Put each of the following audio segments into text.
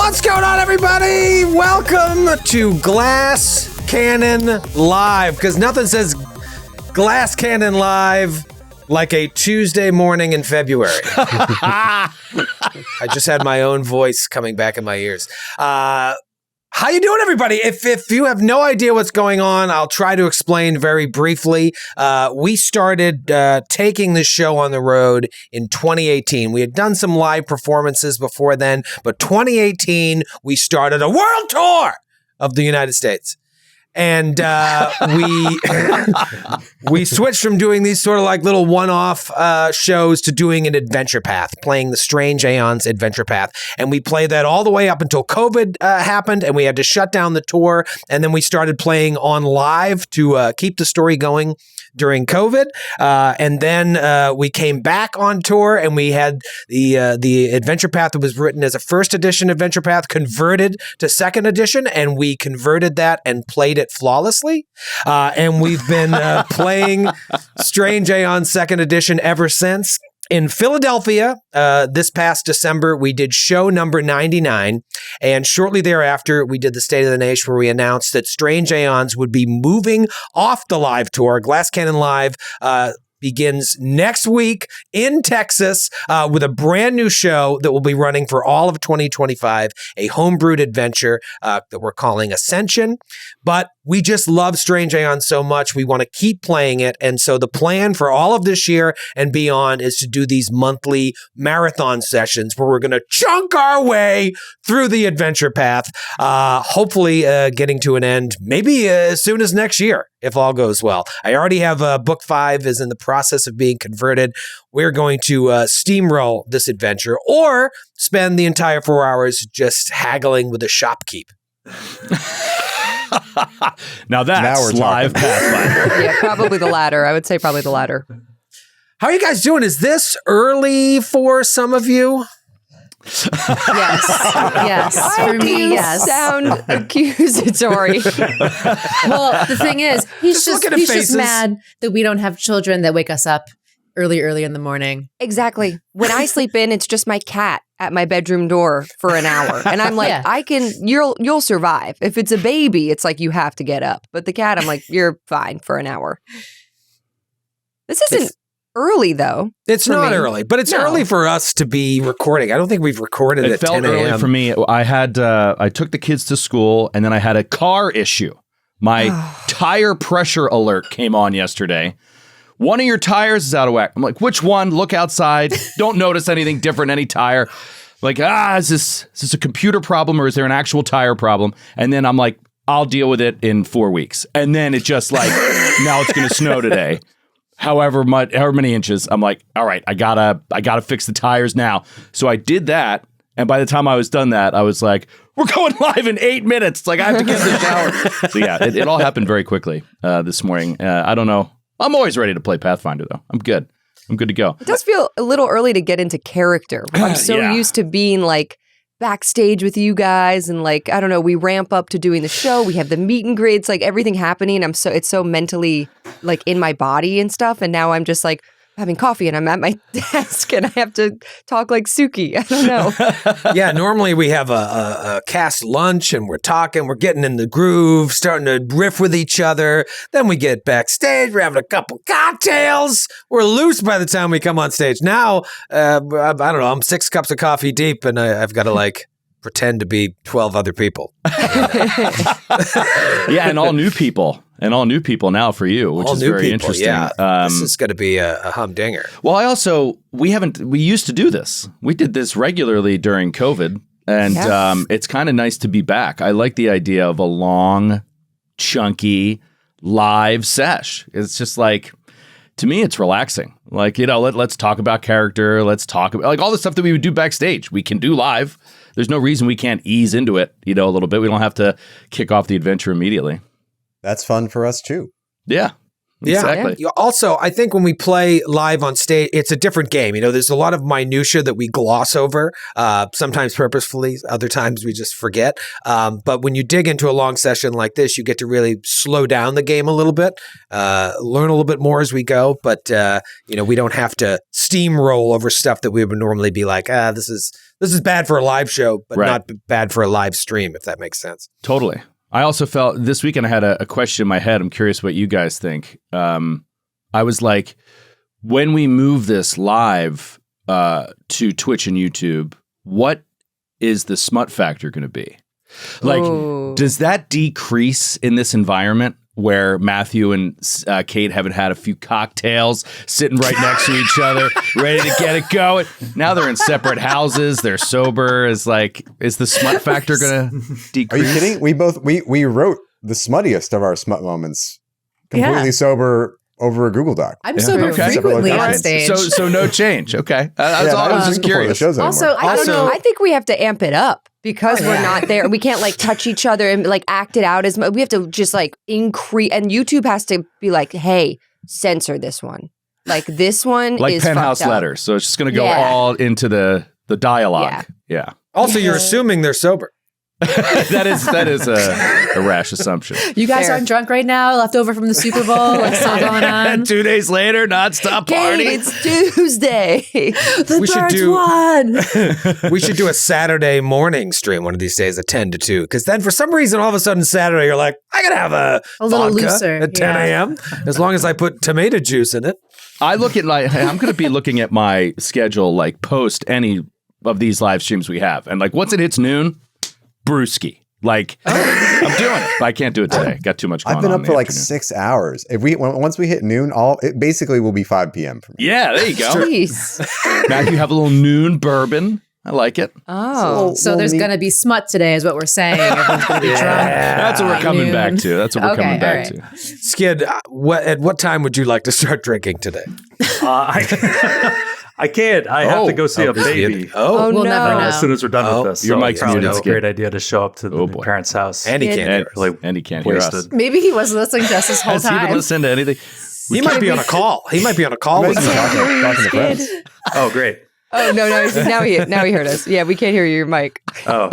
What's going on, everybody? Welcome to Glass Cannon Live, because nothing says Glass Cannon Live like a Tuesday morning in February. I just had my own voice coming back in my ears. How you doing, everybody? If you have no idea what's going on, I'll try to explain very briefly. We started taking this show on the road in 2018. We had done some live performances before then, but 2018, we started a world tour of the United States. And we switched from doing these sort of like little one-off shows to doing an adventure path, playing the Strange Aeons adventure path. And we played that all the way up until COVID happened, and we had to shut down the tour. And then we started playing on live to keep the story going during COVID. And then we came back on tour, and we had the adventure path that was written as a first edition adventure path converted to second edition, and we converted that and played it flawlessly. And we've been playing Strange Aeon second edition ever since. In Philadelphia, this past December, we did show number 99, and shortly thereafter, we did the State of the Naish, where we announced that Strange Aeons would be moving off the live tour. Glass Cannon Live begins next week in Texas with a brand new show that will be running for all of 2025, a homebrewed adventure that we're calling Ascension. But we just love Strange Aeon so much, we want to keep playing it. And so the plan for all of this year and beyond is to do these monthly marathon sessions where we're going to chunk our way through the adventure path, hopefully getting to an end maybe as soon as next year, if all goes well. I already have book 5 is in the process of being converted. We're going to steamroll this adventure or spend the entire 4 hours just haggling with a shopkeep. Now that's live Pathfinder. Yeah, probably the latter. I would say probably the latter. How are you guys doing? Is this early for some of you? Yes. For me, yes. Sound accusatory. Well, the thing is, he's faces. just mad that we don't have children that wake us up early in the morning. Exactly. When I sleep in, it's just my cat at my bedroom door for an hour. And I'm like, Yeah. you'll survive. If it's a baby, it's like you have to get up. But the cat, I'm like, you're fine for an hour. This isn't early, though. It's not early, but it's early for us to be recording. I don't think we've recorded at 10 a.m. It felt early for me. I took the kids to school, and then I had a car issue. My tire pressure alert came on yesterday. One of your tires is out of whack. I'm like, which one? Look outside. Don't notice anything different, any tire. Like, is this a computer problem or is there an actual tire problem? And then I'm like, I'll deal with it in 4 weeks. And then it just like, now it's going to snow today. However many inches. I'm like, all right, I gotta fix the tires now. So I did that. And by the time I was done that, I was like, we're going live in 8 minutes. It's like, I have to get in the shower. So yeah, it all happened very quickly this morning. I don't know. I'm always ready to play Pathfinder, though. I'm good. I'm good to go. It does feel a little early to get into character. I'm so used to being like backstage with you guys and like, I don't know, we ramp up to doing the show. We have the meet and greets, like everything happening. It's so mentally like in my body and stuff. And now I'm just like having coffee and I'm at my desk and I have to talk like Suki. I don't know. Yeah, normally we have a cast lunch and we're talking, we're getting in the groove, starting to riff with each other. Then we get backstage, we're having a couple cocktails. We're loose by the time we come on stage. Now, I don't know, I'm 6 cups of coffee deep and I've got to like pretend to be 12 other people. Yeah, and all new people. And all new people now for you, which is very interesting. Yeah, this is going to be a humdinger. Well, we used to do this. We did this regularly during COVID, and it's kind of nice to be back. I like the idea of a long, chunky, live sesh. It's just like, to me, it's relaxing. Like, let's talk about character. Let's talk about like all the stuff that we would do backstage. We can do live. There's no reason we can't ease into it, a little bit. We don't have to kick off the adventure immediately. That's fun for us too. Yeah. Exactly. Also, I think when we play live on stage, it's a different game. There's a lot of minutia that we gloss over, sometimes purposefully, other times we just forget. But when you dig into a long session like this, you get to really slow down the game a little bit, learn a little bit more as we go. But, we don't have to steamroll over stuff that we would normally be like, this is bad for a live show, but not bad for a live stream, if that makes sense. Totally. I also felt this weekend I had a question in my head. I'm curious what you guys think. I was like, when we move this live to Twitch and YouTube, what is the smut factor going to be? Like, does that decrease in this environment where Matthew and Kate haven't had a few cocktails sitting right next to each other, ready to get it going? Now they're in separate houses. They're sober. Is the smut factor going to decrease? Are you kidding? We wrote the smuttiest of our smut moments completely sober over a Google Doc. I'm sober frequently on stage. So no change. Okay. I was just curious. Also, I don't know. I think we have to amp it up because we're not there. We can't touch each other and act it out as much. We have to just increase. And YouTube has to be like, hey, censor this one. This one is Penthouse Letters. So it's just going to go all into the dialogue. Yeah. Also, you're assuming they're sober. that is a rash assumption. You guys aren't drunk right now, left over from the Super Bowl, still going on. 2 days later, nonstop party. It's Tuesday. We should do a Saturday morning stream one of these days at 10 to 2. Because then for some reason, all of a sudden Saturday, you're like, I gotta have a little vodka looser at 10 a.m. As long as I put tomato juice in it. I look at I'm going to be looking at my schedule post any of these live streams we have. And once it hits noon, brewski. I'm doing it, but I can't do it today. Got too much going on. I've been up for 6 hours. Once we hit noon, it basically will be 5 p.m. for me. Yeah, there you go. Jeez. Matthew, have a little noon bourbon. I like it. Oh. So there's going to be smut today is what we're saying. Everyone's going to be drunk. That's what we're coming back to. To. Skid, at what time would you like to start drinking today? I can't. I have to go see a baby. Oh, we'll no. never know. As soon as we're done with this. Your mic's probably muted, a great idea to show up to the parents' house. And he can't hear us. And he can't hear us. Wasted. Maybe he wasn't listening to us this whole Has he been time. listening to anything? He might be on a call. With us. Talking to friends. Oh, great. Oh, no. Now he heard us. Yeah, we can't hear your mic. Oh.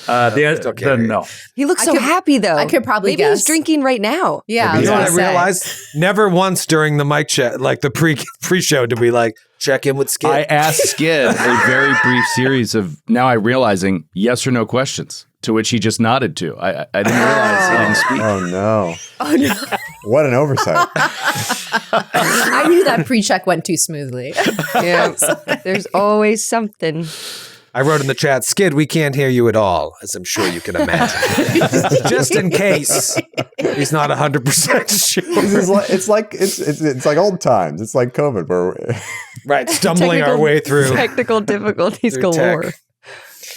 No. He looks so happy, though. I could probably Maybe guess. he's drinking right now. Yeah. You know what I realized? Never once during the mic chat, the pre-show, did we check in with Skid. I asked Skid a very brief series of, now I'm realizing, yes or no questions, to which he just nodded to. I didn't realize he didn't speak. Oh, no. What an oversight. I knew that pre-check went too smoothly. Yeah. There's always something. I wrote in the chat, Skid, we can't hear you at all, as I'm sure you can imagine. Just in case he's not 100% sure. It's like old times. It's like COVID, where right, stumbling our way through technical difficulties through galore. tech.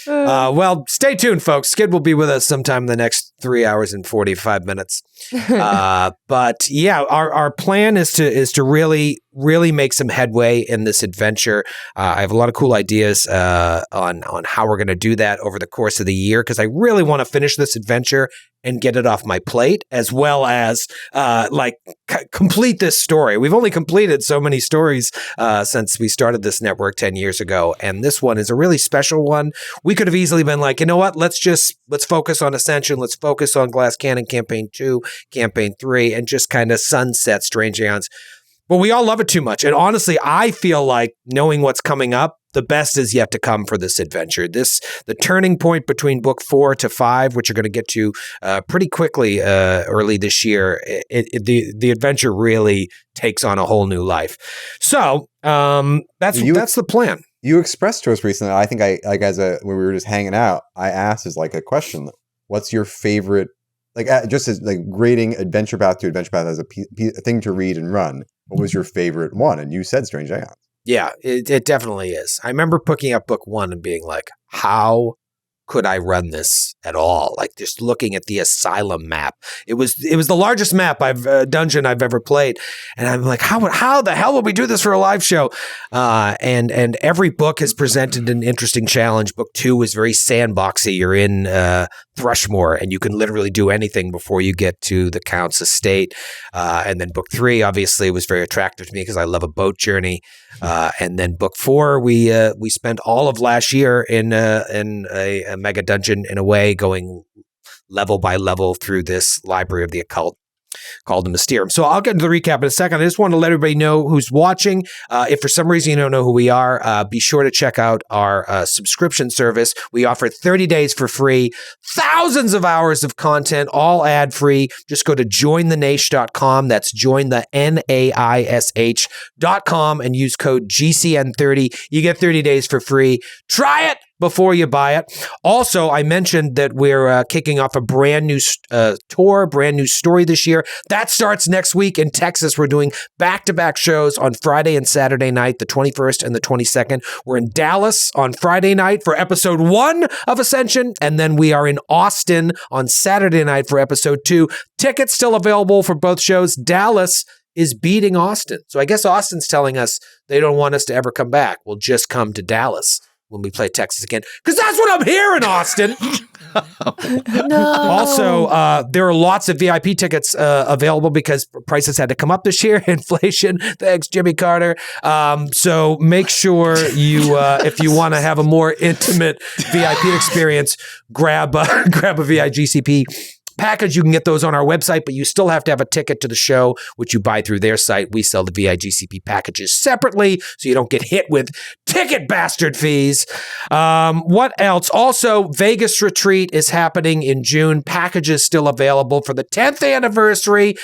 Well, stay tuned, folks. Skid will be with us sometime in the next 3 hours and 45 minutes. But yeah, our plan is to really make some headway in this adventure. I have a lot of cool ideas on how we're going to do that over the course of the year, because I really want to finish this adventure and get it off my plate, as well as complete this story. We've only completed so many stories since we started this network 10 years ago, and this one is a really special one. We could have easily been like, you know what? Let's focus on Ascension. Let's focus on Glass Cannon Campaign 2, Campaign 3, and just kind of sunset Strange Aeons. But we all love it too much. And honestly, I feel like knowing what's coming up, the best is yet to come for this adventure. The turning point between book 4 to 5, which you're going to get to pretty quickly early this year, the adventure really takes on a whole new life. So that's the plan. You expressed to us recently, I think when we were just hanging out, I asked as a question, what's your favorite, just as grading Adventure Path to Adventure Path as a thing to read and run, what was your favorite one? And you said Strange Aeons. Yeah, it definitely is. I remember picking up book 1 and being like, how could I run this at all? Like just looking at the asylum map, it was the largest map dungeon I've ever played, and I'm like, how the hell would we do this for a live show? And every book has presented an interesting challenge. Book 2 was very sandboxy. You're in Thrushmore, and you can literally do anything before you get to the Count's estate. And then book 3 obviously was very attractive to me because I love a boat journey. And then book 4, we spent all of last year in a mega dungeon in a way, going level by level through this library of the occult called the Mysterium. So I'll get into the recap in a second. I just want to let everybody know who's watching. If for some reason you don't know who we are, be sure to check out our subscription service. We offer 30 days for free, thousands of hours of content, all ad-free. Just go to jointhenaish.com. That's jointhenaish.com and use code GCN30. You get 30 days for free. Try it before you buy it. Also, I mentioned that we're kicking off a brand new tour, brand new story this year. That starts next week in Texas. We're doing back-to-back shows on Friday and Saturday night, the 21st and the 22nd. We're in Dallas on Friday night for episode 1 of Ascension, and then we are in Austin on Saturday night for episode 2. Tickets still available for both shows. Dallas is beating Austin. So I guess Austin's telling us they don't want us to ever come back. We'll just come to Dallas when we play Texas again, because that's what I'm hearing, Austin. No. Also, there are lots of VIP tickets available because prices had to come up this year. Inflation. Thanks, Jimmy Carter. So make sure you, if you want to have a more intimate VIP experience, grab a VIGCP package. You can get those on our website, but you still have to have a ticket to the show, which you buy through their site. We sell the VIGCP packages separately, so you don't get hit with ticket bastard fees. What else? Also, Vegas Retreat is happening in June. Packages still available for the 10th anniversary.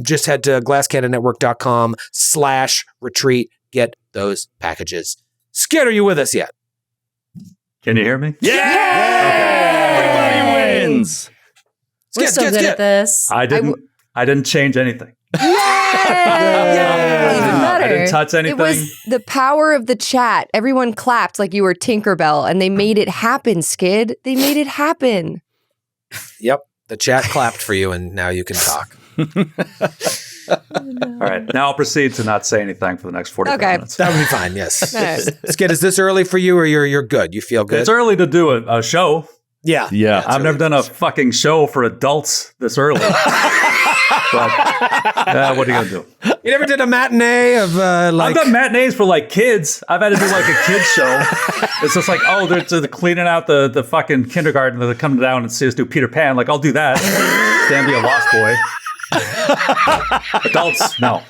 Just head to glasscannonnetwork.com/retreat. Get those packages. Skid, are you with us yet? Can you hear me? Yeah! Everybody wins. We're so good at this. I didn't change anything. Yay! Even better. I didn't touch anything. It was the power of the chat. Everyone clapped like you were Tinkerbell, and they made it happen, Skid. They made it happen. Yep. The chat clapped for you, and now you can talk. All right. Now I'll proceed to not say anything for the next 45 minutes. That would be fine, yes. Right. Skid, is this early for you, or you're good? You feel good? It's early to do a show. Yeah. Yeah. I've never done a fucking show for adults this early. But what are you going to do? You never did a matinee of I've done matinees for like kids. I've had to do like a kid's show. It's just like, oh, they're cleaning out the fucking kindergarten. They're coming down and see us do Peter Pan. Like, I'll do that. Stand be a lost boy. Adults, no.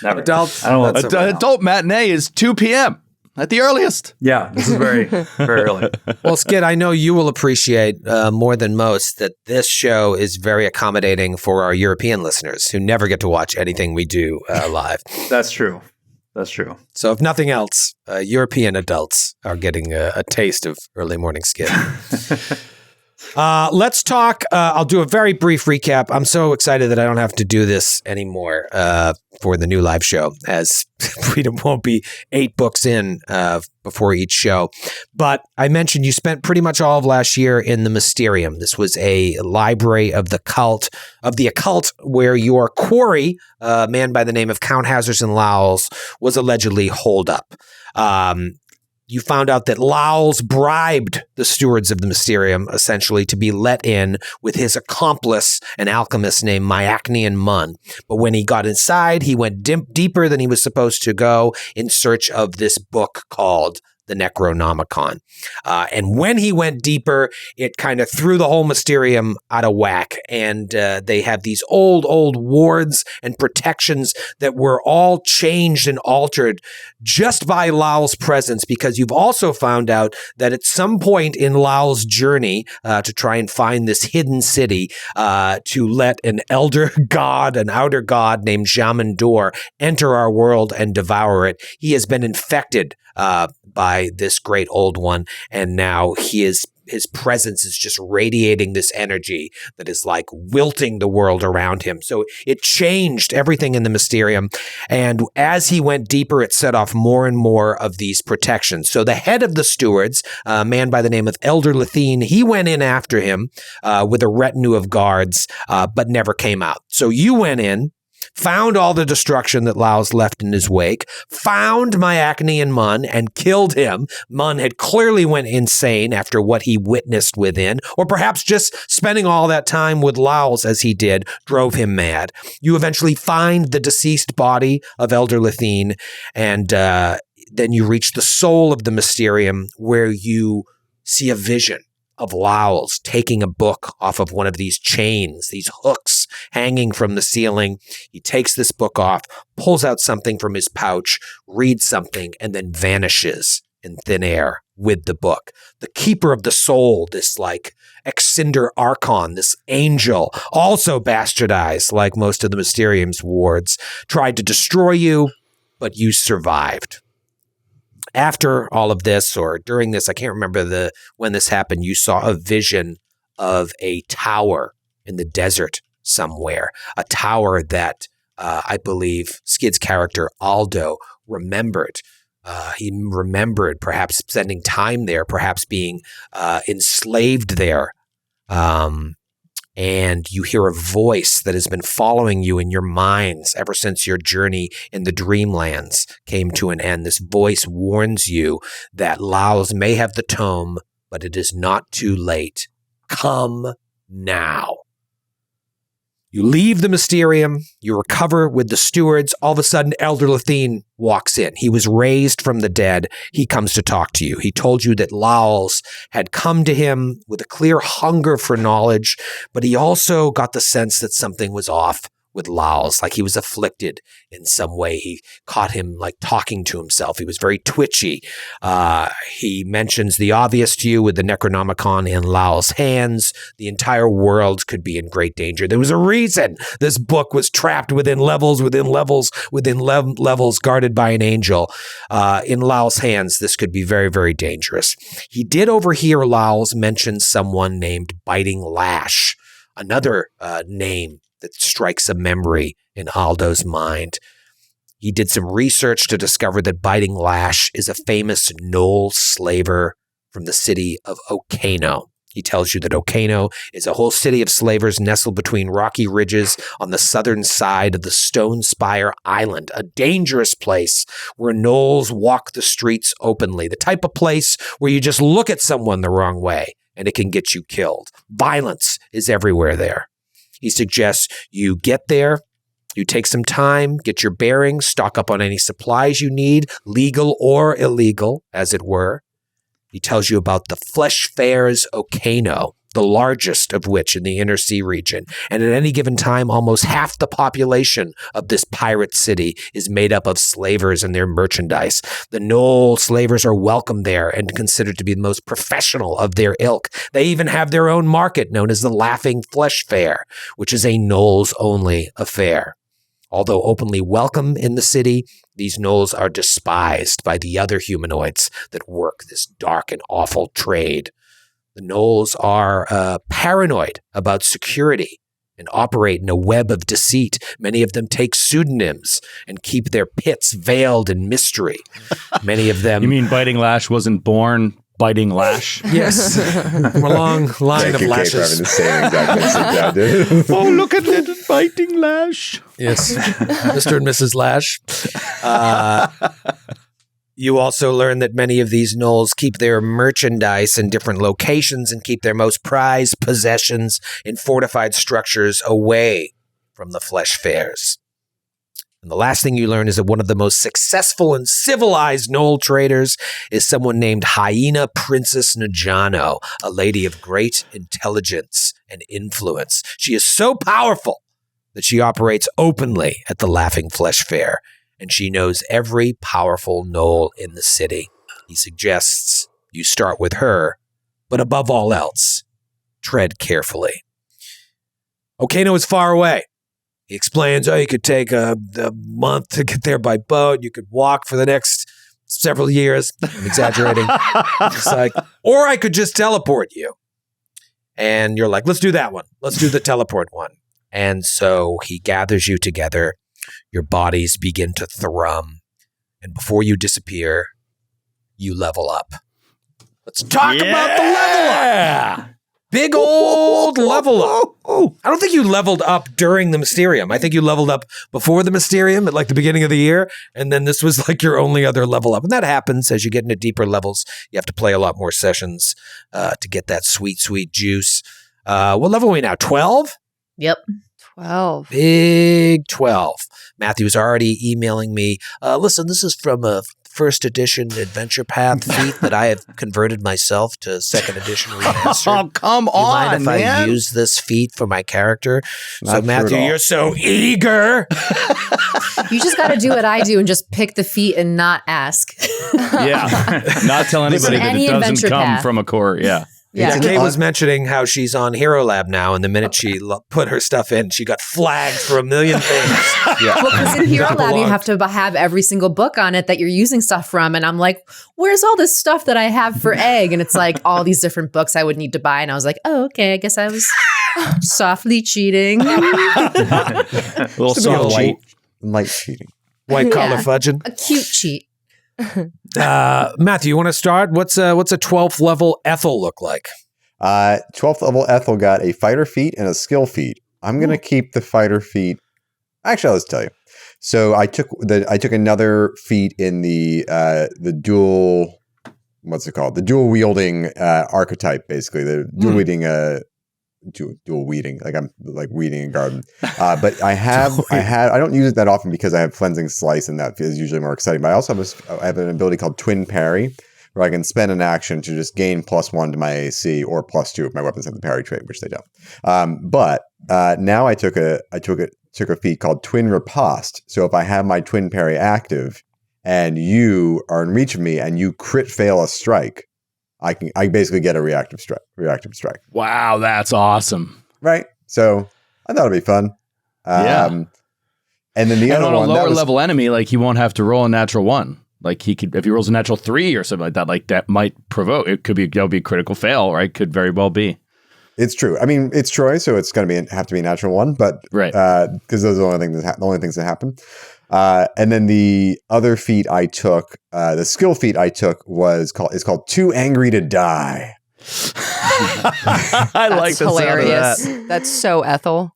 Never. Adults? I don't know. Adult matinee is 2 p.m. at the earliest. Yeah, this is very, very early. Well, Skid, I know you will appreciate more than most that this show is very accommodating for our European listeners who never get to watch anything we do live. That's true. That's true. So if nothing else, European adults are getting a taste of early morning Skid. Let's talk. I'll do a very brief recap. I'm so excited that I don't have to do this anymore for the new live show, as we won't be 8 books in before each show. But I mentioned you spent pretty much all of last year in the Mysterium. This was a library of the occult, where your quarry, a man by the name of Count Hazards Lowls, was allegedly holed up. You found out that Lowls bribed the stewards of the Mysterium, essentially, to be let in with his accomplice, an alchemist named Myacnean Mun. But when he got inside, he went deeper than he was supposed to go in search of this book called the Necronomicon. And when he went deeper, it kind of threw the whole Mysterium out of whack. And they have these old wards and protections that were all changed and altered just by Lowl's presence, because you've also found out that at some point in Lowl's journey to try and find this hidden city, to let an elder god, an outer god named Jamandor enter our world and devour it, he has been infected by this great old one, and now he is his presence is just radiating this energy that is like wilting the world around him. So it changed everything in the Mysterium. And as he went deeper, it set off more and more of these protections. So the head of the stewards, a man by the name of Elder Lethene, he went in after him with a retinue of guards, but never came out. So you went in, found all the destruction that Low's left in his wake, found Myacne and Mun, and killed him. Mun had clearly went insane after what he witnessed within, or perhaps just spending all that time with Low's as he did drove him mad. You eventually find the deceased body of Elder Lethene, and then you reach the soul of the Mysterium, where you see a vision of Lowell's taking a book off of one of these chains, these hooks hanging from the ceiling. He takes this book off, pulls out something from his pouch, reads something, and then vanishes in thin air with the book. The keeper of the soul, this like Excinder Archon, this angel, also bastardized like most of the Mysterium's wards, tried to destroy you, but you survived. After all of this, or during this, I can't remember when this happened, you saw a vision of a tower in the desert somewhere, a tower that I believe Skid's character Aldo remembered. He remembered perhaps spending time there, perhaps being enslaved there. And you hear a voice that has been following you in your minds ever since your journey in the Dreamlands came to an end. This voice warns you that Laos may have the tome, but it is not too late. Come now. You leave the Mysterium, you recover with the stewards. All of a sudden, Elder Lethene walks in. He was raised from the dead. He comes to talk to you. He told you that Lowell's had come to him with a clear hunger for knowledge, but he also got the sense that something was off with Lowell's, like he was afflicted in some way. He caught him like talking to himself. He was very twitchy. He mentions the obvious to you with the Necronomicon in Lowell's hands. The entire world could be in great danger. There was a reason this book was trapped within levels guarded by an angel. In Lowell's hands, this could be very, very dangerous. He did overhear Lowell's mention someone named Biting Lash, another name that strikes a memory in Aldo's mind. He did some research to discover that Biting Lash is a famous Lowl slaver from the city of Okeno. He tells you that Okeno is a whole city of slavers nestled between rocky ridges on the southern side of the Stone Spire Island, a dangerous place where gnolls walk the streets openly, the type of place where you just look at someone the wrong way and it can get you killed. Violence is everywhere there. He suggests you get there, you take some time, get your bearings, stock up on any supplies you need, legal or illegal, as it were. He tells you about the fleshfairs Okeno, the largest of which in the inner sea region. And at any given time, almost half the population of this pirate city is made up of slavers and their merchandise. The Lowl slavers are welcome there and considered to be the most professional of their ilk. They even have their own market known as the Laughing Flesh Fair, which is a Knolls-only affair. Although openly welcome in the city, these Knolls are despised by the other humanoids that work this dark and awful trade. The Knolls are paranoid about security and operate in a web of deceit. Many of them take pseudonyms and keep their pits veiled in mystery. Many of them... You mean Biting Lash wasn't born Biting Lash? Yes. From a long line of lashes. The same exact message, dude. Oh, look at little Biting Lash. Yes. Mr. and Mrs. Lash. You also learn that many of these Knolls keep their merchandise in different locations and keep their most prized possessions in fortified structures away from the flesh fairs. And the last thing you learn is that one of the most successful and civilized Lowl traders is someone named Hyena Princess Najano, a lady of great intelligence and influence. She is so powerful that she operates openly at the Laughing Flesh Fair, and she knows every powerful Lowl in the city. He suggests you start with her, but above all else, tread carefully. Okeno is far away. He explains, you could take a month to get there by boat. You could walk for the next several years. I'm exaggerating. It's like, or I could just teleport you. And you're like, let's do that one. Let's do the teleport one. And so he gathers you together. Your bodies begin to thrum. And before you disappear, you level up. Let's talk about the level up. Big old level up. I don't think you leveled up during the Mysterium. I think you leveled up before the Mysterium at like the beginning of the year. And then this was like your only other level up. And that happens as you get into deeper levels. You have to play a lot more sessions to get that sweet, sweet juice. What level are we now? 12? Yep. 12. Big 12. Matthew's already emailing me. Listen, this is from a first edition Adventure Path feat that I have converted myself to second edition remastered. Oh, come Do you mind on, if man. I use this feat for my character? Not So true Matthew, at all. you're so eager. You just got to do what I do and just pick the feat and not ask. Yeah. Not tell anybody that any it doesn't adventure come path. from a core. Yeah. Yeah. It's Kay an was mentioning how she's on Hero Lab now, and the minute she put her stuff in, she got flagged for a million things. Yeah. Well, because in Hero That Lab, you belongs. have to have every single book on it that you're using stuff from. And I'm like, where's all this stuff that I have for egg? And it's like all these different books I would need to buy. And I was like, oh, okay, I guess I was softly cheating. Little Just a bit of soft cheat. light cheating. White collar Yeah. fudging. A cute cheat. Matthew, you want to start? What's a 12th level Ethel look like? 12th level Ethel got a fighter feat and a skill feat. I'm going to keep the fighter feat. Actually, I'll just tell you. So I took another feat in the dual, what's it called? The dual wielding archetype, basically the dual wielding dual weeding, like I'm like weeding a garden. But I don't use it that often because I have cleansing slice, and that is usually more exciting. But I also have an ability called twin parry, where I can spend an action to just gain +1 to my AC or +2 if my weapons have the parry trait, which they don't. But now I took a feat called twin riposte. So if I have my twin parry active and you are in reach of me and you crit fail a strike, I basically get a reactive strike. Wow, that's awesome. Right. So I thought it'd be fun. Yeah. And then the And other on a one, lower level enemy, like he won't have to roll a natural 1. Like he could, if he rolls a natural 3 or something like that might provoke. That would be a critical fail, right? Could very well be. it's true. I mean, it's Troy, so it's going to have to be a natural 1, but Right. because those are the only things that happen. And then the other feat I took, the skill feat I took is called Too Angry to Die. I That's like the hilarious. sound of that. That's so Ethel.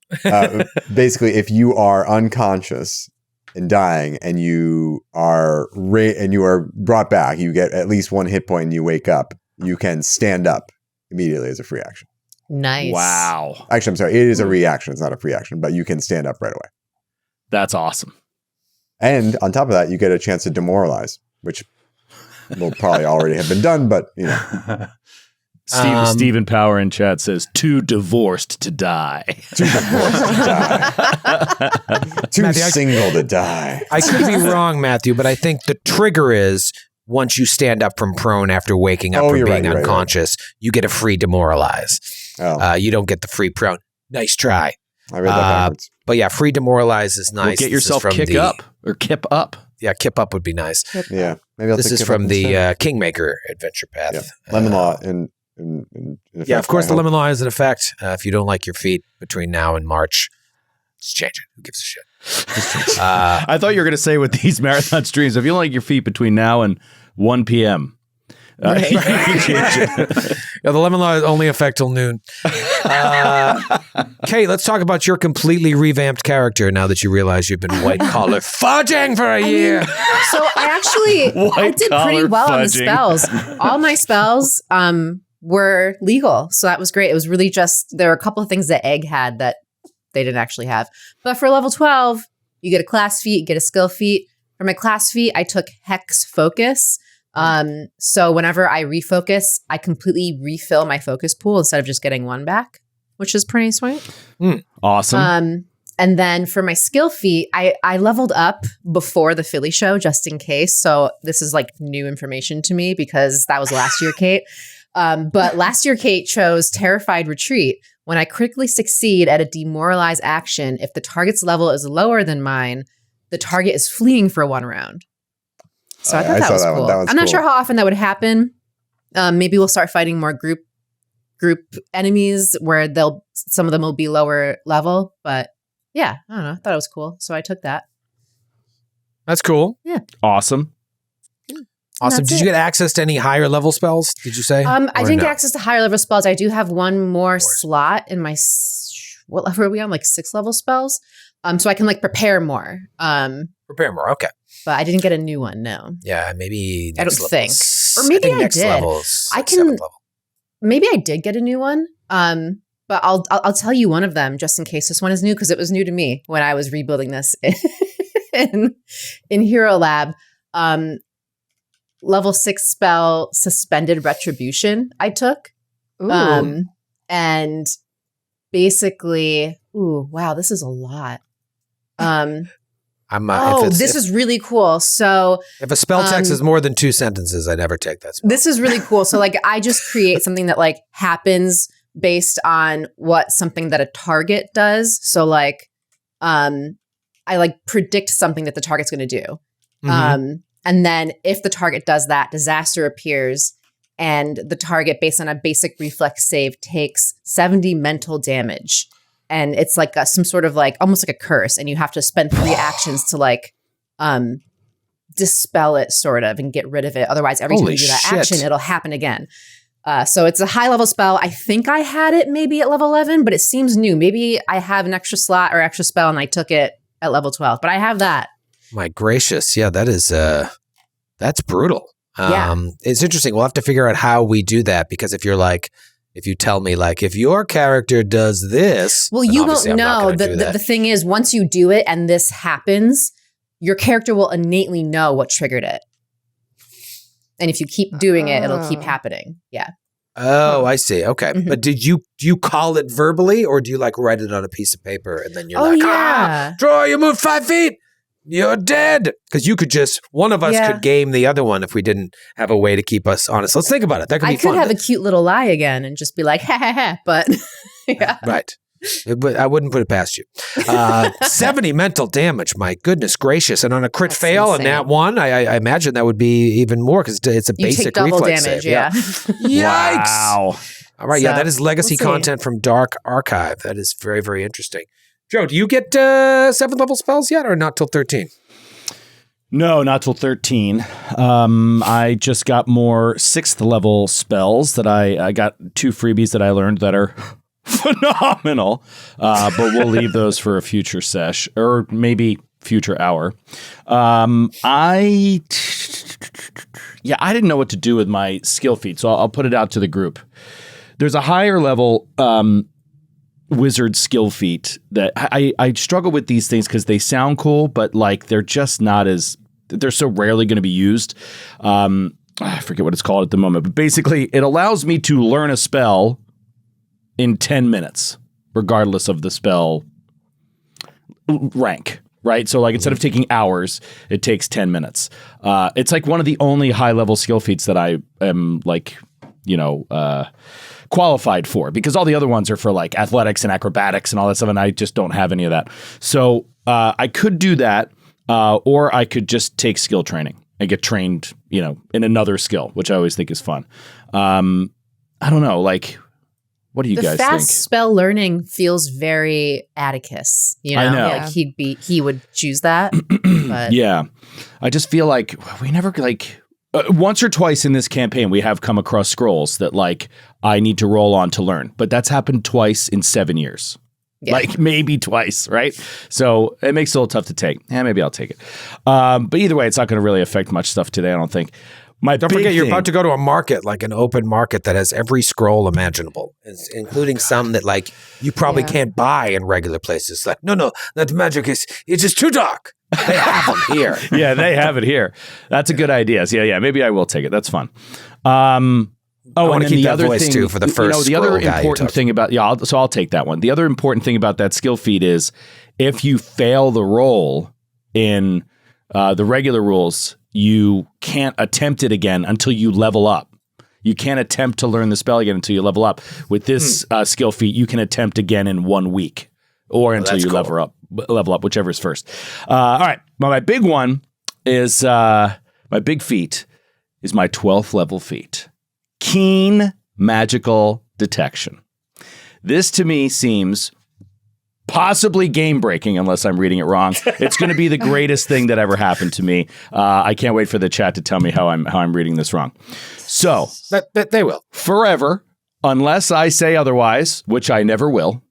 Basically, if you are unconscious and dying, and you are brought back, you get at least 1 hit point, and you wake up. You can stand up immediately as a free action. Nice. Wow, Actually, I'm sorry, it is a reaction. It's not a free action, but you can stand up right away. that's awesome. And on top of that, you get a chance to demoralize, which will probably already have been done, but you know. Stephen Power in chat says, "Too divorced to die." Too divorced to die. Too Matthew, single to die. I could be wrong, Matthew, but I think the trigger is once you stand up from prone after waking up Oh, from you're being right, unconscious, you get a free demoralize. Oh, You don't get the free prone. Nice try. I read that backwards. But yeah, free demoralize is nice. Well, get This is yourself from kick the- up or kip up. Yeah, kip up would be nice. Yeah, maybe I'll This take is Kip from up the instead. Kingmaker Adventure Path. Yeah. Lemon Law in effect, Yeah, of course, I the hope. lemon law is in effect. If you don't like your feet between now and March, just change it. Who gives a shit? I thought you were going to say with these marathon streams, if you don't like your feet between now and 1 p.m., you can change it. Yeah, the lemon law is only effect till noon. Kate, let's talk about your completely revamped character now that you realize you've been white collar fudging for a year. So I did pretty White-collar well on the fudging. spells. All my spells were legal. So that was great. It was really just, there were a couple of things that Egg had that they didn't actually have. But for level 12, you get a class feat, you get a skill feat. For my class feat, I took Hex Focus. So whenever I refocus, I completely refill my focus pool instead of just getting 1 back, which is pretty sweet. Awesome. And then for my skill feat, I leveled up before the Philly show just in case. So this is like new information to me because that was last year, Kate. But last year, Kate chose Terrified Retreat. When I critically succeed at a demoralize action, if the target's level is lower than mine, the target is fleeing for 1 round. So I thought I that saw was that one. cool. That one's I'm not cool. sure how often that would happen. Maybe we'll start fighting more group enemies where some of them will be lower level. But yeah, I don't know. I thought it was cool. So I took that. That's cool. Awesome. Awesome. That's Did you get access to any higher level spells? Did you say? I Or didn't no? get access to higher level spells. I do have one more slot in my what level are we on? Like 6 level spells. So I can like prepare more. Prepare more. Okay. But I didn't get a new one. No. Yeah, maybe. I next don't level think. is- Or maybe think I next did. level is I 6th, can- 7th level. Maybe I did get a new one. But I'll tell you one of them just in case this one is new because it was new to me when I was rebuilding this in Hero Lab. Level 6 spell Suspended Retribution I took. Ooh. And basically, wow, this is a lot. I'm. This is really cool. So If a spell text is more than 2 sentences, I never take that spell. this is really cool. So like I just create something that like happens based on what something that a target does. So like I like predict something that the target's going to do. Mhm. And then if the target does that, disaster appears and the target based on a basic reflex save takes 70 mental damage. And it's like some sort of like almost like a curse and you have to spend 3 actions to like dispel it sort of and get rid of it. Otherwise, every time Holy you do that shit. action, it'll happen again. So it's a high level spell. I think I had it maybe at level 11, but it seems new. Maybe I have an extra slot or extra spell and I took it at level 12, but I have that. My gracious. Yeah, that is, that's brutal. Yeah. It's interesting. We'll have to figure out how we do that because if you tell me like, if your character does this. Well, then you obviously won't I'm not know. gonna do that. The thing is, once you do it and this happens, your character will innately know what triggered it. And if you keep doing it, it'll keep happening. Yeah. Oh, I see. Okay. Mhm. But do you call it verbally or do you like write it on a piece of paper and then you're like, draw, you moved 5 feet. You're dead. Because you could one of us Yeah. could game the other one if we didn't have a way to keep us honest. Let's think about it. That could I be could fun. have a cute little lie again and just be like, ha ha ha. But yeah. Right. I wouldn't put it past you. 70 mental damage. My goodness gracious. And on a crit That's fail and insane. that one, I imagine that would be even more because it's a You basic take double reflex damage. save. Yeah. Yikes. Wow. All right. Yeah, So, that is legacy we'll see. content from Dark Archive. That is very, very interesting. Joe, do you get 7th level spells yet or not till 13? No, not till 13. I just got more 6th level spells that I got 2 freebies that I learned that are phenomenal. But we'll leave those for a future sesh or maybe future hour. I didn't know what to do with my skill feat, so I'll put it out to the group. There's a higher level wizard skill feat that I struggle with these things because they sound cool, but like they're just not as they're so rarely going to be used. I forget what it's called at the moment, but basically it allows me to learn a spell in 10 minutes, regardless of the spell rank. Right. So like instead of taking hours, it takes 10 minutes. It's like one of the only high level skill feats that I am like, qualified for because all the other ones are for like athletics and acrobatics and all that stuff. And I just don't have any of that. So I could do that or I could just take skill training and get trained, in another skill, which I always think is fun. I don't know. Like, what do you guys fast think? spell learning feels very Atticus. I know. Like he would choose that. But Yeah. I just feel like we never like once or twice in this campaign, we have come across scrolls that like I need to roll on to learn, but that's happened twice in 7 years. Yeah. Like maybe twice, right? So it makes it a little tough to take. Maybe I'll take it. But either way, it's not going to really affect much stuff today, I don't think. Don't forget, you're about to go to a market, like an open market that has every scroll imaginable, including some that like you probably can't buy in regular places. Like, no, that magic it's just too dark. They have them here. Yeah, they have it here. That's a good idea. So yeah, maybe I will take it. That's fun. I and want to then keep the that other voice thing, too for the first. the other scroll guy you important talked thing about I'll take that one. The other important thing about that skill feat is if you fail the roll in the regular rules, you can't attempt it again until you level up. You can't attempt to learn the spell again until you level up. With this skill feat, you can attempt again in 1 week or until you level up, whichever is first. All right. Well, my big one is my My big feat is my 12th level feat. Keen magical detection. This to me seems possibly game-breaking unless I'm reading it wrong. It's going to be the greatest thing that ever happened to me. I can't wait for the chat to tell me how I'm reading this wrong. So, They will. forever, unless I say otherwise, which I never will,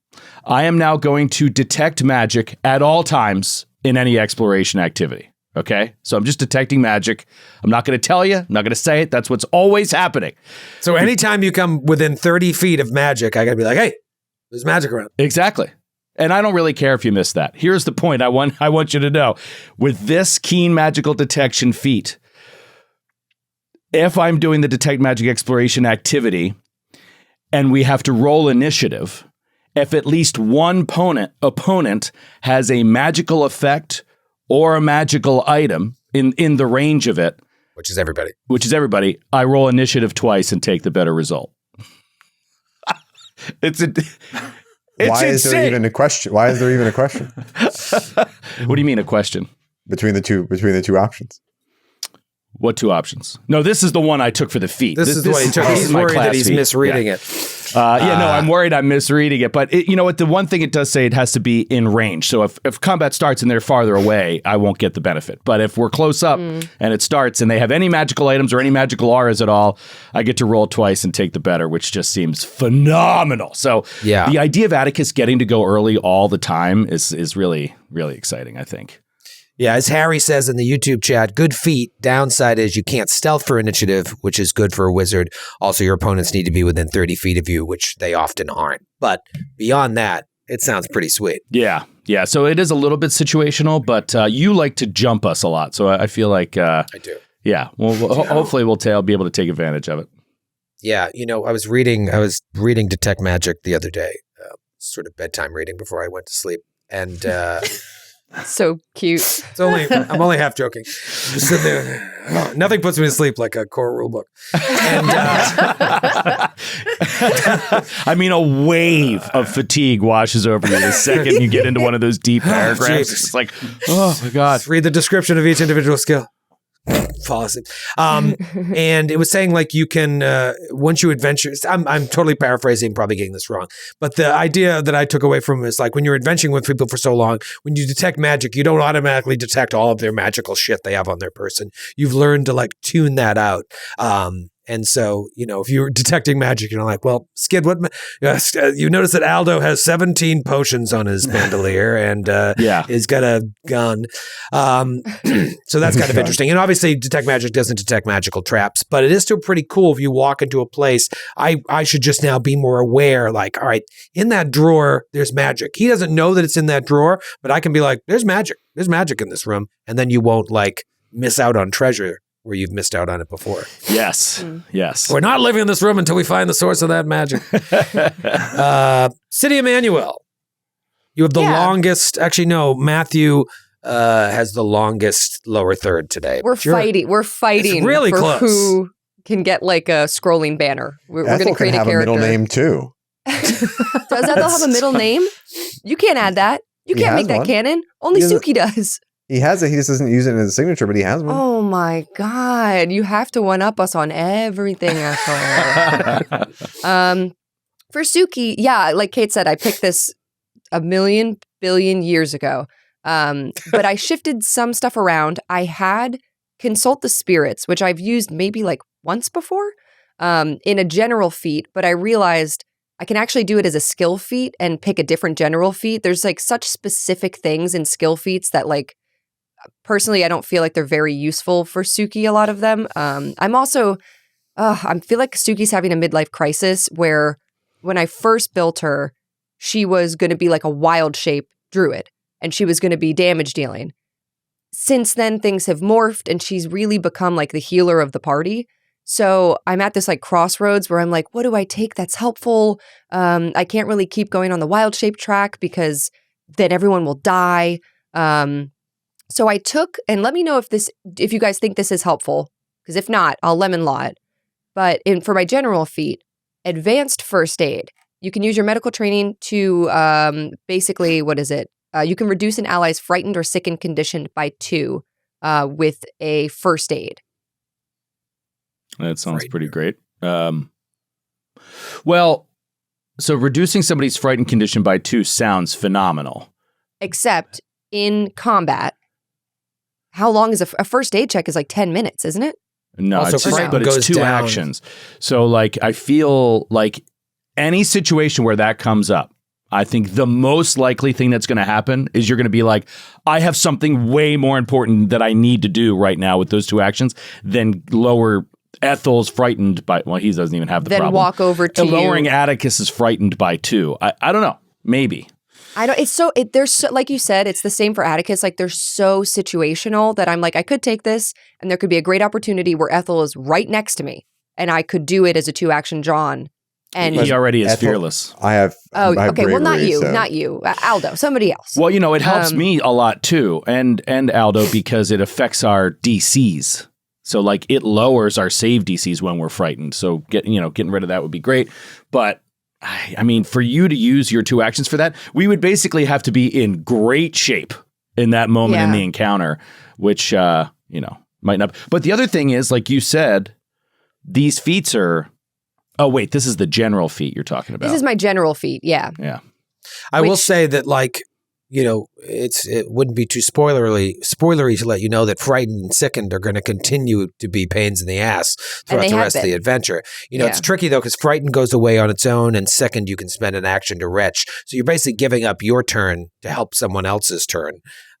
I am now going to detect magic at all times in any exploration activity. Okay? So I'm just detecting magic. I'm not going to tell you. I'm not going to say it. That's what's always happening. So anytime you come within 30 feet of magic, I got to be like, hey, there's magic around. Exactly. And I don't really care if you miss that. Here's the point I want you to know. With this keen magical detection feat, if I'm doing the detect magic exploration activity and we have to roll initiative, if at least one opponent has a magical effect or a magical item in the range of it, Which is everybody. I roll initiative twice and take the better result. It's Why is there insane. even a question? Why is there even a question What do you mean a question? between the two options? What two options? No, this is the one I took for the feat. This is the one he took. this He's is my worried class that he's feat. misreading Yeah. it. No, I'm worried I'm misreading it. But you know what? The one thing it does say, it has to be in range. So if combat starts and they're farther away, I won't get the benefit. But if we're close up and it starts and they have any magical items or any magical auras at all, I get to roll twice and take the better, which just seems phenomenal. So Yeah. the idea of Atticus getting to go early all the time is really, really exciting, I think. Yeah, as Harry says in the YouTube chat, good feat. Downside is you can't stealth for initiative, which is good for a wizard. Also, your opponents need to be within 30 feet of you, which they often aren't. But beyond that, it sounds pretty sweet. Yeah. Yeah. So it is a little bit situational, but you like to jump us a lot. So I feel like, I do. yeah, well, hopefully we'll be able to take advantage of it. Yeah, I was reading Detect Magic the other day, sort of bedtime reading before I went to sleep. And So cute. I'm only half joking. Just sitting there. Oh, nothing puts me to sleep like a core rule book. And I mean, a wave of fatigue washes over you the second you get into one of those deep paragraphs. Jesus. It's like, oh my God. read the description of each individual skill. Fall asleep. And it was saying like you can once you adventure. I'm totally paraphrasing, probably getting this wrong, but the idea that I took away from it is like when you're adventuring with people for so long, when you detect magic, you don't automatically detect all of their magical shit they have on their person. You've learned to like tune that out. And so, if you're detecting magic, you're like, well, Skid, you notice that Aldo has 17 potions on his bandolier and he's got a gun. So that's kind of interesting. And obviously, detect magic doesn't detect magical traps, but it is still pretty cool if you walk into a place. I should just now be more aware, like, all right, in that drawer, there's magic. He doesn't know that it's in that drawer, but I can be like, there's magic. There's magic in this room. And then you won't like miss out on treasure where you've missed out on it before. Yes. Yes. We're not living in this room until we find the source of that magic. City Amanuel. You have the longest. Actually, no. Matthew has the longest lower third today. We're fighting. We're fighting It's really for close. who can get like a scrolling banner. We're going to Ethel create can a have character. a middle name too. Does Ethel have a middle name? You can't add that. You He can't has make that one. canon. Only He has a- Suki does. He has it. He just doesn't use it as a signature, but he has one. Oh my God. You have to one up us on everything, Ethel. For Suki, yeah, like Kate said, I picked this a million billion years ago. But I shifted some stuff around. I had Consult the Spirits, which I've used maybe like once before in a general feat, but I realized I can actually do it as a skill feat and pick a different general feat. There's like such specific things in skill feats that like, personally, I don't feel like they're very useful for Suki, a lot of them. I'm also, I feel like Suki's having a midlife crisis where when I first built her, she was going to be like a wild shape druid and she was going to be damage dealing. Since then, things have morphed and she's really become like the healer of the party. So I'm at this like crossroads where I'm like, what do I take that's helpful? I can't really keep going on the wild shape track because then everyone will die. So I took, and let me know if you guys think this is helpful, because if not, I'll lemon law it. But for my general feat, advanced first aid. You can use your medical training to basically, what is it? You can reduce an ally's frightened or sickened condition by 2 with a first aid. That sounds Frightened. pretty great. Well, so reducing somebody's frightened condition by 2 sounds phenomenal. Except in combat, how long is a first aid check is like 10 minutes, isn't it? No, Also, it's just, frightened but it's goes 2 down. actions. So like, I feel like any situation where that comes up, I think the most likely thing that's going to happen is you're going to be like, I have something way more important that I need to do right now with those 2 actions than lower Ethel's frightened by, well, he doesn't even have the Then problem. walk over to And lowering you. Atticus is frightened by 2. I don't know. Maybe. I don't. It's so. There's so, like you said, it's the same for Atticus. Like they're so situational that I'm like, I could take this, and there could be a great opportunity where Ethel is right next to me, and I could do it as a 2-action John. And He already is Ethel- fearless. I have. oh, I have okay. Well, not bravery, you, so- not you, Aldo, somebody else. Well, it helps Um, me a lot too, and Aldo, because it affects our DCs. So like it lowers our save DCs when we're frightened. So getting rid of that would be great. But I mean, for you to use your 2 actions for that, we would basically have to be in great shape in that moment in Yeah. the encounter, which might not. But the other thing is, like you said, these feats are. Oh wait, this is the general feat you're talking about. This is my general feat. Yeah. Yeah. I will Which- say that, like, it wouldn't be too spoilery to let you know that frightened and sickened are going to continue to be pains in the ass throughout they the have rest of the been. adventure. Yeah. It's tricky though because frightened goes away on its own, and sickened you can spend an action to retch. So you're basically giving up your turn to help someone else's turn.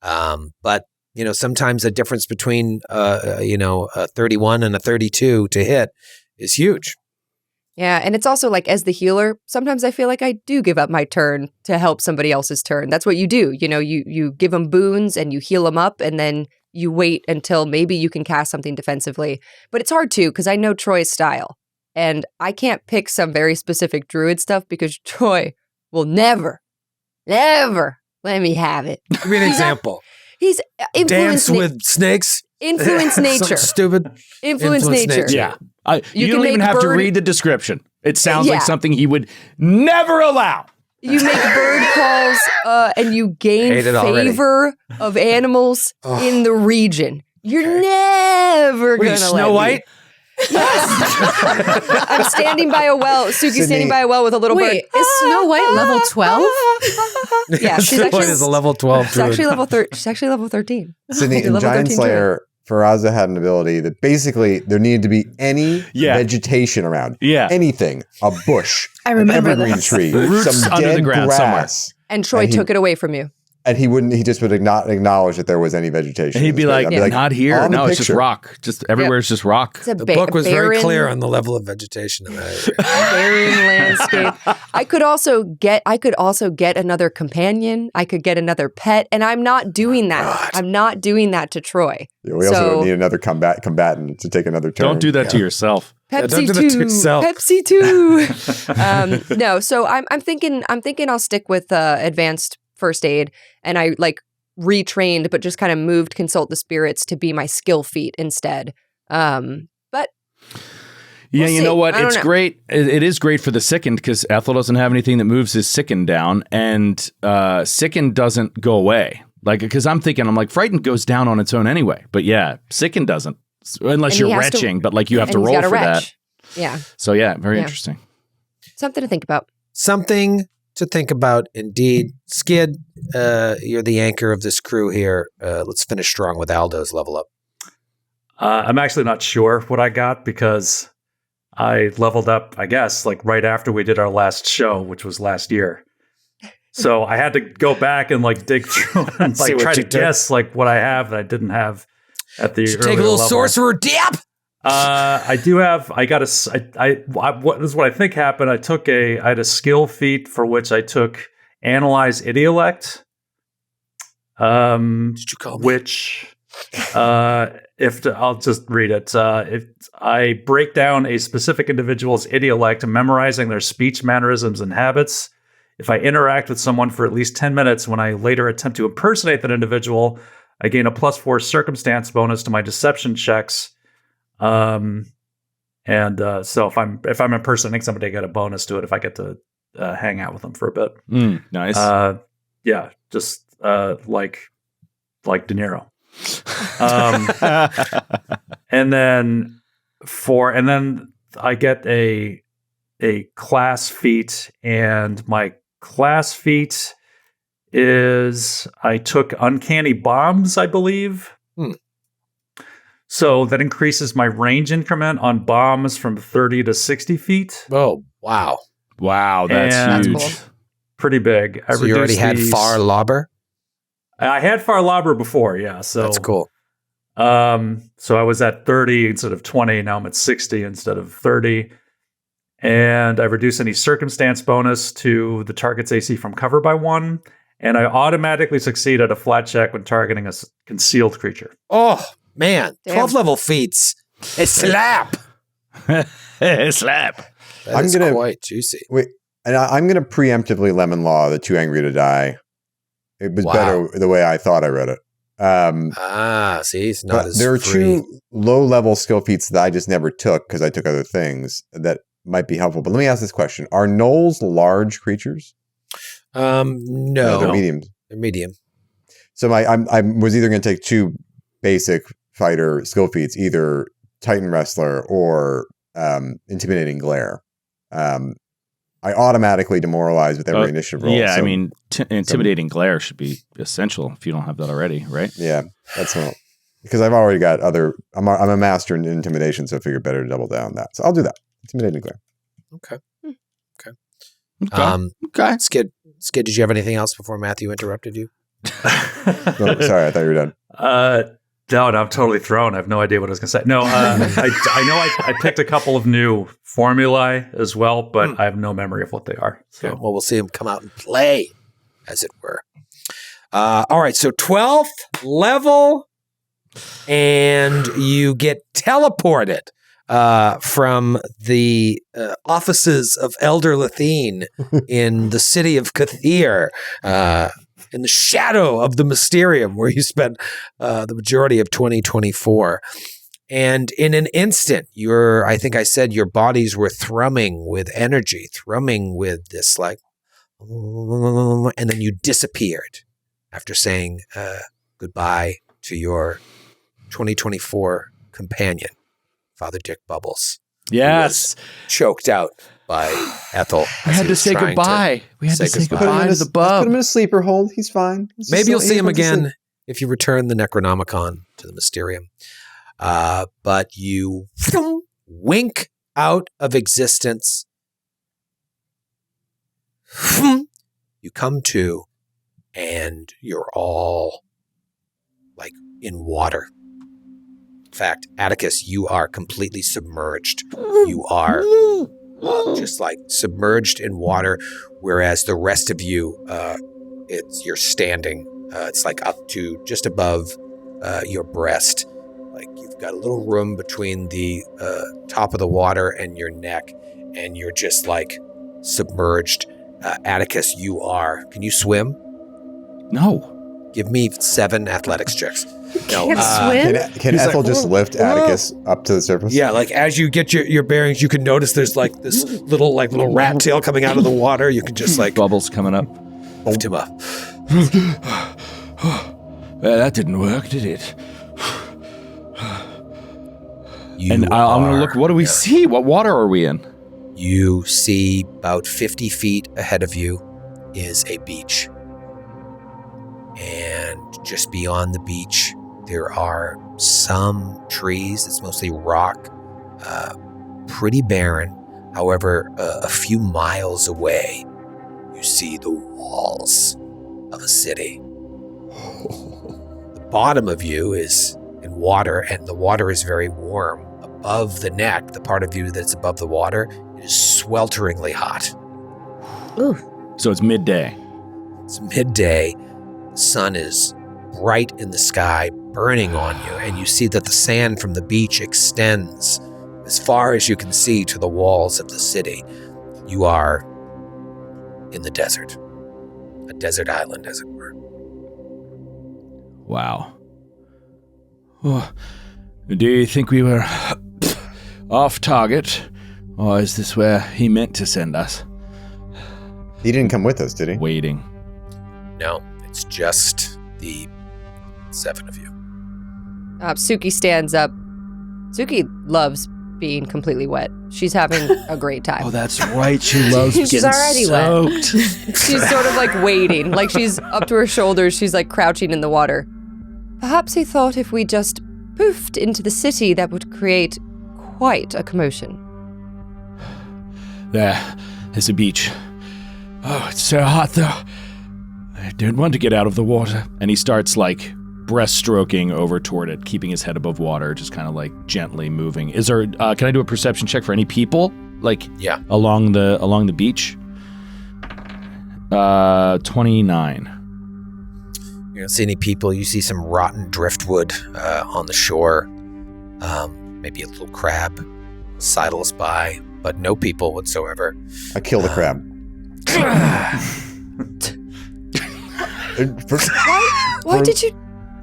But sometimes the difference between a 31 and a 32 to hit is huge. Yeah, and it's also like as the healer, sometimes I feel like I do give up my turn to help somebody else's turn. That's what you do. You give them boons and you heal them up, and then you wait until maybe you can cast something defensively. But it's hard too because I know Troy's style, and I can't pick some very specific druid stuff because Troy will never let me have it. Give me an example. He's Dance influence with snakes. influence Something nature. stupid. Influence Influence nature. nature. Yeah. You You can don't even make have to bird- read the description. It sounds like Yeah. something he would never allow. You make bird calls and you gain Hate it already. favor of animals in the region. You're never What are going you, to Snow White? Yes. I'm standing by a well. Suki's Sydney- standing by a well with a little Wait, bird. is Snow White level 12? Yeah, she's Snow White actually- is a level 12 She's actually druid. she's actually level 13. Sydney, She's a in level Giant 13 Slayer, Faraza had an ability that basically there needed to be any Yeah. vegetation around. Yeah. Anything. A bush. I remember an evergreen this. tree. Roots some under the dead ground grass. And Troy And he- took it away from you. And he just would not acknowledge that there was any vegetation. And he'd be like, I'd not here. on the No, it's just picture. rock. Just everywhere is just rock. It's a The book was very barren- clear on the level of vegetation in that area. barren landscape. I could also get another companion. I could get another pet, and I'm not doing that. God. I'm not doing that to Troy. Yeah, we also So- don't need another combatant to take another turn. Don't do that to yourself. don't Pepsi do that to too. yourself. Pepsi too. No, so I'm thinking I'll stick with advanced first aid, and I like retrained, but just kind of moved consult the spirits to be my skill feat instead. But Yeah, We'll you see. know what? I don't It's know. great. It is great for the sickened because Ethel doesn't have anything that moves his sickened down, and sickened doesn't go away. Like, because I'm like, frightened goes down on its own anyway. But yeah, sickened doesn't, unless And you're he has to- retching. But like, you have to and he's roll got a for that. retch. Yeah, So yeah, very Yeah. interesting. something to think about. Something to think about indeed. Skid, you're the anchor of this crew here. Let's finish strong with Aldo's level up. I'm actually not sure what I got because I leveled up, I guess, like right after we did our last show, which was last year. So I had to go back and like dig through and See like what try to you did. guess like what I have that I didn't have at the Should earlier take a little level. sorcerer dip. I do have. I got what this is what I think happened. I had a skill feat for which I took analyze idiolect. Did you call me? Which, I'll just read it. If I break down a specific individual's idiolect, memorizing their speech, mannerisms, and habits. If I interact with someone for at least 10 minutes, when I later attempt to impersonate that individual, I gain a +4 circumstance bonus to my deception checks. So if I'm impersonating somebody, I get a bonus to it if I get to hang out with them for a bit. Nice. Yeah, just like De Niro. And then and then I get a class feat, and my class feat is I took uncanny bombs, I believe. So that increases my range increment on bombs from 30 to 60 feet. Oh, wow. Wow, that's And huge. That's Pretty big. I So you already had far lobber? I had far lobber before, yeah. So That's cool. So I was at 30 instead of 20. Now I'm at 60 instead of 30. And I reduce any circumstance bonus to the target's AC from cover by 1. And I automatically succeed at a flat check when targeting a concealed creature. Oh, man. Damn. 12 level feats. A slap. Slap. That I'm is gonna- quite juicy. Wait, and I'm going to preemptively lemon law the Too Angry to Die. It was Wow. better the way I thought I read it. See, it's not But as there are free. 2 low-level skill feats that I just never took because I took other things that might be helpful. But let me ask this question. Are gnolls large creatures? No. They're mediums. They're medium. So I was either going to take 2 basic fighter skill feats, either Titan Wrestler or Intimidating Glare. I automatically demoralize with every initiative roll. Yeah, so, I mean, intimidating glare should be essential if you don't have that already, right? yeah, that's not, because I've already got other. I'm a master in intimidation, so I figured better to double down on that. So I'll do that. Intimidating Glare. Okay. Okay. Skid, did you have anything else before Matthew interrupted you? Oh, sorry, I thought you were done. No, I'm totally thrown. I have no idea what I was going to say. No, I know I picked a couple of new formulae as well, but I have no memory of what they are. So Well, we'll see him come out and play, as it were. All right, so 12th level, and you get teleported from the offices of Elder Lathine in the city of Kathir, in the shadow of the Mysterium, where you spent the majority of 2024. And in an instant, I think I said your bodies were thrumming with energy, thrumming with this like, and then you disappeared after saying goodbye to your 2024 companion, Father Dick Bubbles. Yes. Choked out by Ethel. We had to say goodbye. We had to say goodbye to the bub. Put him in a sleeper hold. He's fine. Maybe you'll see him again if you return the Necronomicon to the Mysterium. But you wink out of existence. You come to, and you're all like in water. In fact, Atticus, you are completely submerged. You are just like submerged in water, whereas the rest of you, you're standing. It's like up to just above your breast. Like you've got a little room between the top of the water and your neck, and you're just like submerged. Atticus, can you swim? No. Give me 7 athletics checks. No, Can't swim? Can Ethel just lift Atticus up to the surface? Yeah, like as you get your bearings, you can notice there's like this little rat tail coming out of the water. You can just like Bubbles coming up. lift him up. Well, that didn't work, did it? You I'm going to look. What do we yeah. see? What water are we in? You see about 50 feet ahead of you is a beach. And just beyond the beach, there are some trees. It's mostly rock, pretty barren. However, a few miles away, you see the walls of a city. The bottom of you is in water, and the water is very warm. Above the neck, the part of you that's above the water, it is swelteringly hot. Ooh. So it's midday. It's midday. The sun is bright in the sky, burning on you, and you see that the sand from the beach extends as far as you can see to the walls of the city. You are in the desert, a desert island, as it were. Wow. Oh, do you think we were off target, or is this where he meant to send us? He didn't come with us, did he? Waiting. No, it's just the 7 of you. Suki stands up. Suki loves being completely wet. She's having a great time. Oh, that's right. She loves She's getting already wet. soaked. She's sort of like wading, like she's up to her shoulders. She's like crouching in the water. Perhaps he thought if we just poofed into the city, that would create quite a commotion. There's a beach. Oh, it's so hot though. I don't want to get out of the water. And he starts like breaststroking over toward it, keeping his head above water, just kind of like gently moving. Is there? Can I do a perception check for any people? Like, Yeah. along the beach. 29. You don't see any people. You see some rotten driftwood on the shore. Maybe a little crab sidles by, but no people whatsoever. I kill the crab. Why did you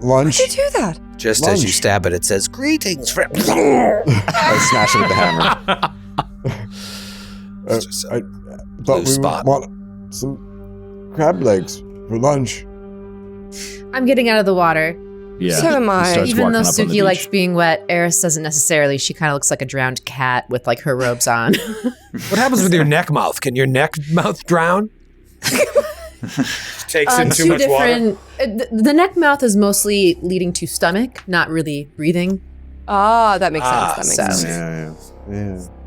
Lunch. do that? Just as you Lunch. stab it, it says, "Greetings, friend." I smash it with the hammer. It's just a I thought loose we spot. want some crab legs for lunch. I'm getting out of the water. Yeah. So am I. He starts Even walking though up on the Suki beach. likes being wet, Eris doesn't necessarily. She kind of looks like a drowned cat with like her robes on. What happens with your neck mouth? Can your neck mouth drown? Takes in too Two much water. different. The neck mouth is mostly leading to stomach, not really breathing. Ah, that makes Ah, sense. That makes so- sense. Yeah.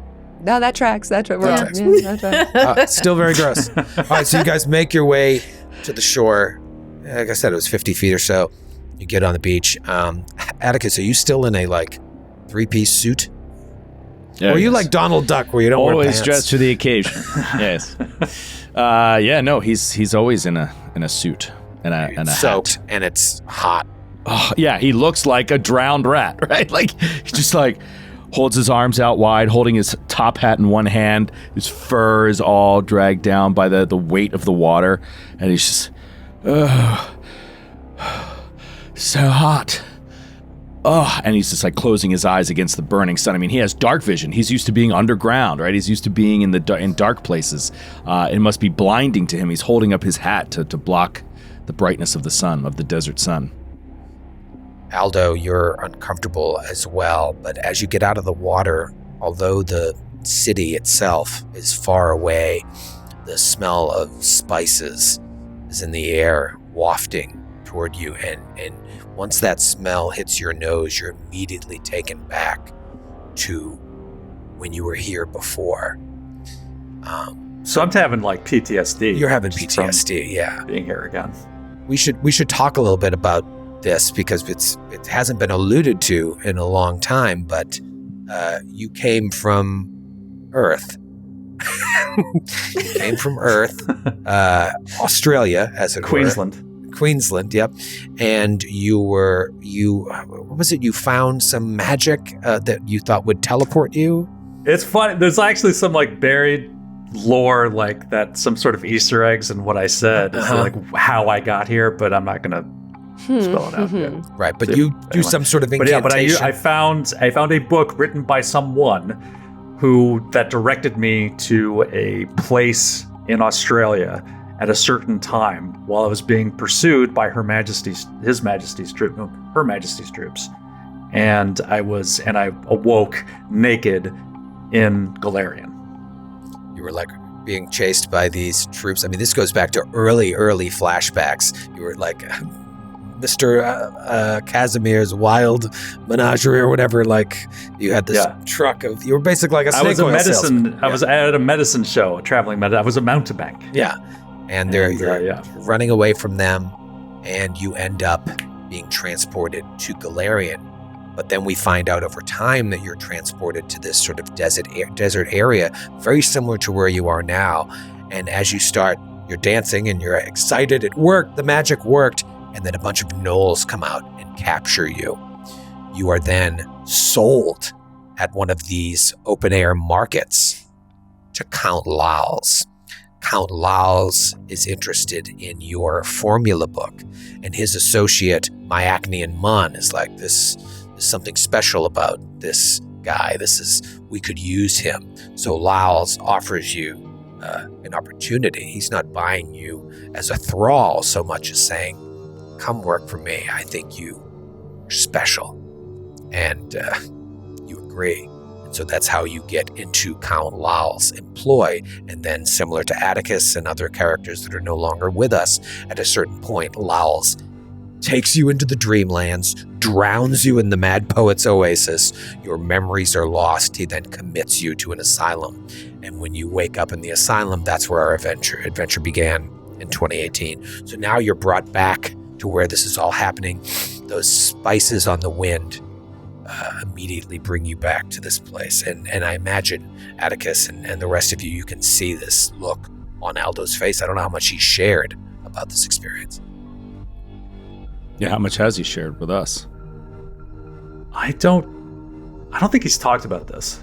No, that tracks. That tracks. Yeah. Yeah, that tracks. Still very gross. All right, so you guys make your way to the shore. Like I said, it was 50 feet or so. You get on the beach. Atticus, are you still in a like 3-piece suit? Yeah, or are you yes. like Donald Duck where you don't wear always pants? dressed for the occasion? Yes. Yeah. No, he's always in a suit and a soaked hat. and it's hot. Oh, yeah, he looks like a drowned rat, right? Like he just like holds his arms out wide, holding his top hat in one hand. His fur is all dragged down by the weight of the water, and he's just, so hot. Oh, and he's just like closing his eyes against the burning sun. I mean, he has dark vision. He's used to being underground, right? He's used to being in dark places. It must be blinding to him. He's holding up his hat to block the brightness of the sun, of the desert sun. Aldo, you're uncomfortable as well, but as you get out of the water, although the city itself is far away, the smell of spices is in the air, wafting toward you, and once that smell hits your nose, you're immediately taken back to when you were here before. So I'm having like PTSD. You're having just from PTSD, yeah. being here again. We should talk a little bit about this because it hasn't been alluded to in a long time, but you came from Earth. You came from Earth, Australia, as it Queensland. were. Queensland, yep. And what was it? You found some magic that you thought would teleport you? It's funny. There's actually some like buried lore, like that, some sort of Easter eggs in what I said, as to, like how I got here, but I'm not gonna spell it out yet. Right, but Yeah, you do anyway. some sort of But yeah, incantation. I found a book written by someone that directed me to a place in Australia at a certain time while I was being pursued by Her Majesty's troops, and I awoke naked in Galarian. You were like being chased by these troops. I mean, this goes back to early flashbacks. You were like Mr. Casimir's wild menagerie or whatever. like you had this truck of, you were basically like a snake oil salesman. I was at a medicine show, a traveling medicine. I was a mountebank. Yeah. And you're yeah. running away from them, and you end up being transported to Galarian. But then we find out over time that you're transported to this sort of desert area, very similar to where you are now. And as you start, you're dancing and you're excited. It worked. The magic worked. And then a bunch of gnolls come out and capture you. You are then sold at one of these open-air markets to Count Lowls. Count Lowls is interested in your formula book, and his associate, Myacnean Mun, is like, this is something special about this guy. We could use him. So Lowls offers you an opportunity. He's not buying you as a thrall so much as saying, come work for me. I think you are special. And you agree. And So that's how you get into Count Lowl's employ. And then, similar to Atticus and other characters that are no longer with us, at a certain point, Lowl's takes you into the dreamlands, drowns you in the Mad Poet's oasis. Your memories are lost. He then commits you to an asylum. And when you wake up in the asylum, that's where our adventure began in 2018. So now you're brought back to where this is all happening. Those spices on the wind immediately bring you back to this place. And I imagine, Atticus and the rest of you, you can see this look on Aldo's face. I don't know how much he shared about this experience. Yeah, how much has he shared with us? I don't think he's talked about this.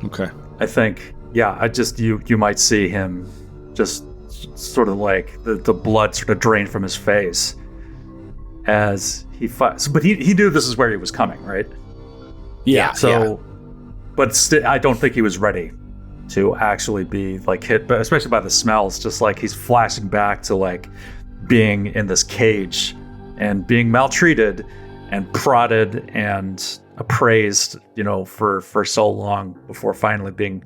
Okay. I think, yeah, you might see him just sort of like the blood sort of drain from his face as he fights. But he knew this is where he was coming, right? Yeah. But I don't think he was ready to actually be like hit, but especially by the smells, just like he's flashing back to like being in this cage and being maltreated and prodded and appraised, for so long before finally being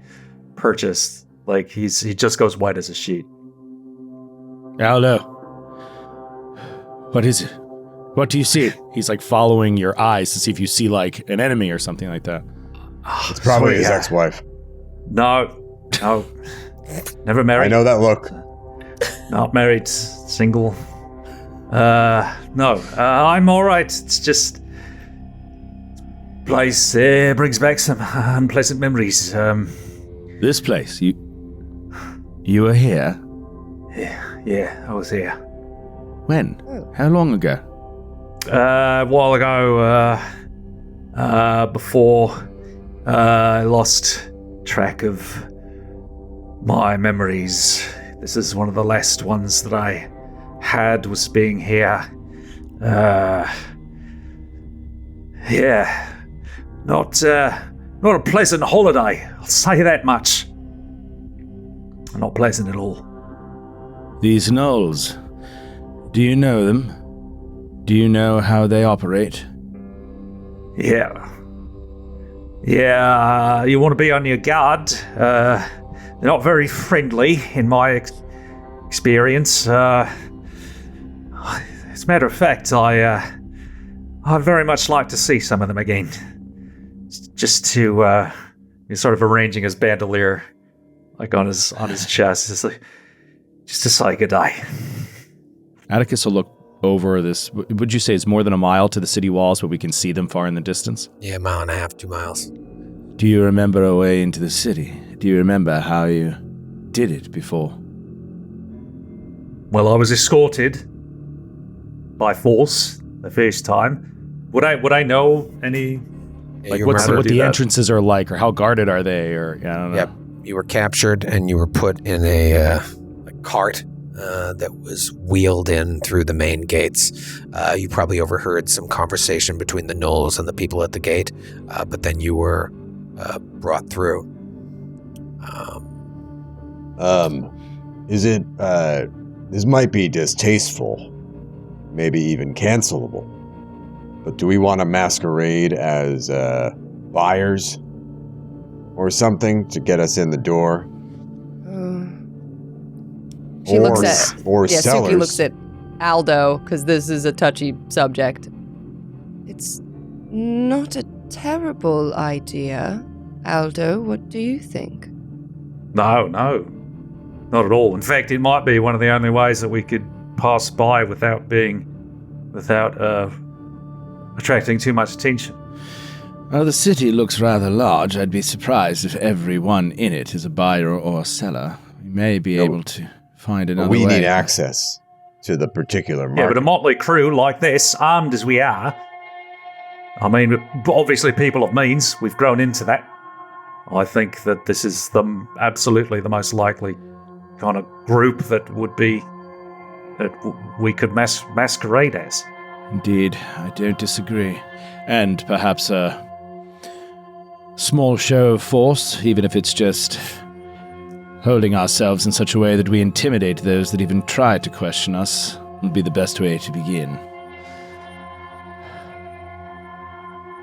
purchased. Like he just goes white as a sheet. Aldo, what is it? What do you see? He's like following your eyes to see if you see like an enemy or something like that. It's probably his ex-wife. No, never married. I know that look. Not married, single. No, I'm all right. It's just place brings back some unpleasant memories. This place, you were here? Yeah, I was here. When? How long ago? A while ago, before I lost track of my memories. This is one of the last ones that I had, was being here. Yeah, not a pleasant holiday, I'll say that much. Not pleasant at all. These gnolls, do you know them? Do you know how they operate? Yeah, you want to be on your guard. They're not very friendly, in my experience. As a matter of fact, I'd very much like to see some of them again. Just to, he's sort of arranging his bandolier, like on his chest, just to say goodbye. Atticus will look over this. Would you say it's more than a mile to the city walls, but we can see them far in the distance? Yeah, 1.5 miles, 2 miles. Do you remember a way into the city? Do you remember how you did it before? Well, I was escorted by force the first time. Would I know any? Yeah, Like you what remember- the entrances are like, or how guarded are they, or I don't know. Yep. You were captured and you were put in a cart that was wheeled in through the main gates. You probably overheard some conversation between the gnolls and the people at the gate, but then you were brought through. Is it, this might be distasteful, maybe even cancelable, but do we want to masquerade as buyers or something to get us in the door? She looks at sellers. Suki looks at Aldo, because this is a touchy subject. It's not a terrible idea. Aldo, what do you think? No, not at all. In fact, it might be one of the only ways that we could pass by without attracting too much attention. Well, the city looks rather large. I'd be surprised if everyone in it is a buyer or a seller. We may be able to find another way. We need access to the particular market. Yeah, but a motley crew like this, armed as we are, I mean, obviously people of means, we've grown into that. I think that this is absolutely the most likely kind of group that we could masquerade as. Indeed, I don't disagree. And perhaps a small show of force, even if it's just holding ourselves in such a way that we intimidate those that even try to question us, would be the best way to begin.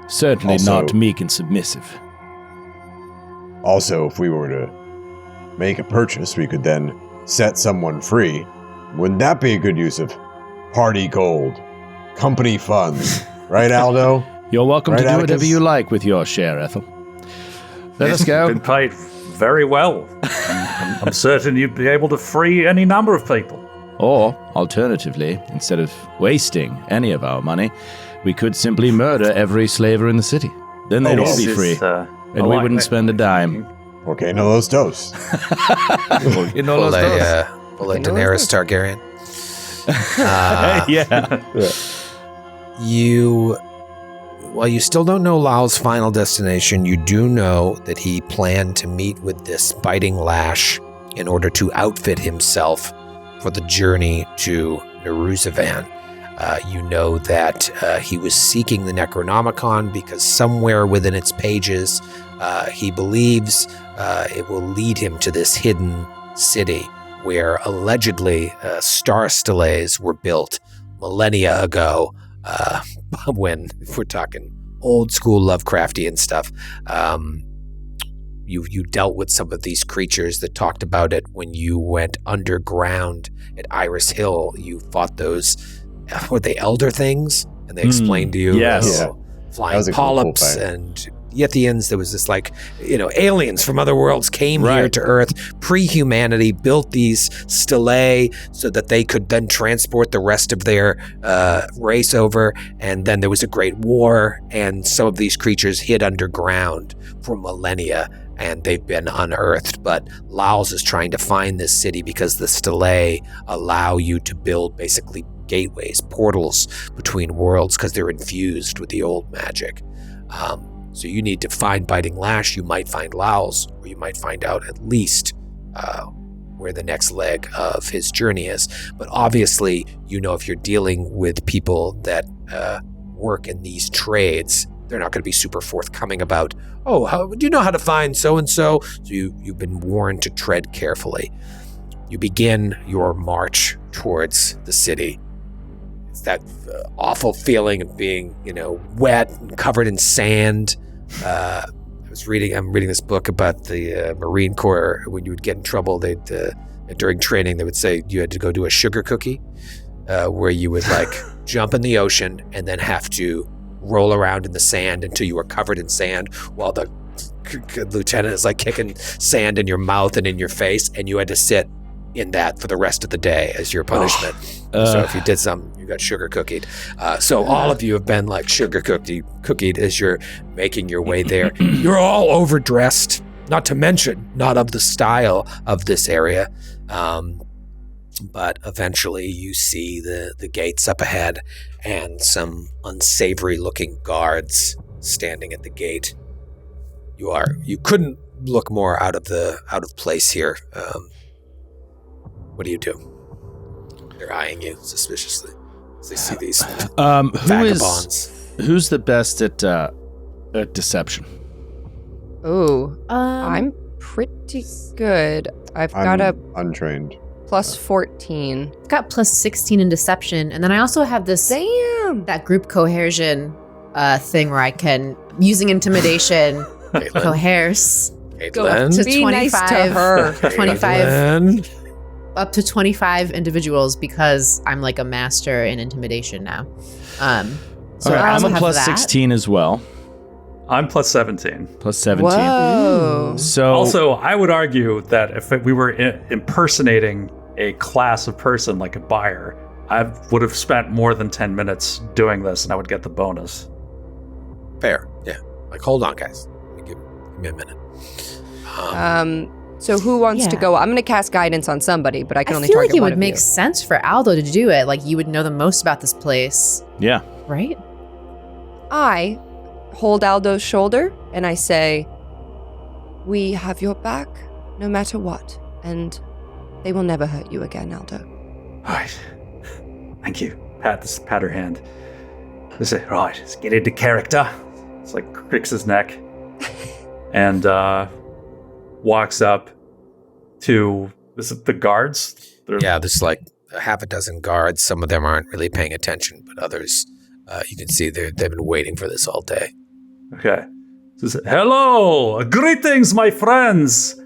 Certainly Also, not meek and submissive. Also, if we were to make a purchase, we could then set someone free. Wouldn't that be a good use of party gold, company funds? Right, Aldo? You're welcome to do Atticus? whatever you like with your share, Ethel. Let us go. Been paid very well. I'm certain you'd be able to free any number of people. Or, alternatively, instead of wasting any of our money, we could simply murder every slaver in the city. Then they'd all be free, and we wouldn't spend a dime. Okay, no los dos. You know, Will a Daenerys Targaryen. While you still don't know Lowl's final destination, you do know that he planned to meet with this Biting Lash in order to outfit himself for the journey to Neruzavan. You know that he was seeking the Necronomicon because somewhere within its pages, he believes it will lead him to this hidden city where allegedly star steles were built millennia ago, when, if we're talking old school Lovecraftian stuff. You dealt with some of these creatures that talked about it when you went underground at Iris Hill. You fought those, were they elder things? And they explained to you flying polyps and Yethians. There was this aliens from other worlds came here to Earth, pre-humanity, built these stelae so that they could then transport the rest of their race over. And then there was a great war, and some of these creatures hid underground for millennia, and they've been unearthed. But Lowl's is trying to find this city because the stelae allow you to build basically gateways, portals between worlds, because they're infused with the old magic. So you need to find Biting Lash. You might find Lowl's, or you might find out at least where the next leg of his journey is. But obviously, if you're dealing with people that work in these trades, they're not going to be super forthcoming about, do you know how to find so-and-so? So you've been warned to tread carefully. You begin your march towards the city. It's that awful feeling of being, wet and covered in sand. I'm reading this book about the Marine Corps. When you would get in trouble, during training, they would say you had to go do a sugar cookie, where you would jump in the ocean and then have to roll around in the sand until you were covered in sand, while the lieutenant is kicking sand in your mouth and in your face, and you had to sit in that for the rest of the day as your punishment. So if you did something, you got sugar cookied. So all of you have been sugar cookied as you're making your way there. You're all overdressed, not to mention not of the style of this area. But eventually you see the gates up ahead and some unsavory looking guards standing at the gate. You couldn't look more out of place here. What do you do? They're eyeing you suspiciously as they see these vagabonds. Who's the best at deception? Oh, I'm pretty good. I'm got a untrained plus 14. I've got plus 16 in deception, and then I also have this that group cohesion thing where I can, using intimidation, coheres. Go up to 25. Nice to her. 25. Up to 25 individuals, because I'm a master in intimidation now. So I'm a plus 16 as well. I'm plus 17. Plus 17. Whoa. So also, I would argue that if we were impersonating a class of person like a buyer, I would have spent more than 10 minutes doing this, and I would get the bonus. Fair, yeah. Hold on, guys. Give me a minute. So who wants to go? I'm going to cast guidance on somebody, but I can only target target one. I feel like it would make sense for Aldo to do it. You would know the most about this place. Yeah. Right? I hold Aldo's shoulder and I say, we have your back no matter what, and they will never hurt you again, Aldo. All right. Thank you. Pat her hand. Right, let's get into character. It's cricks his neck. And walks up to the guards. There's a half a dozen guards. Some of them aren't really paying attention, but others, you can see they've been waiting for this all day. Okay. Says, hello, greetings, my friends.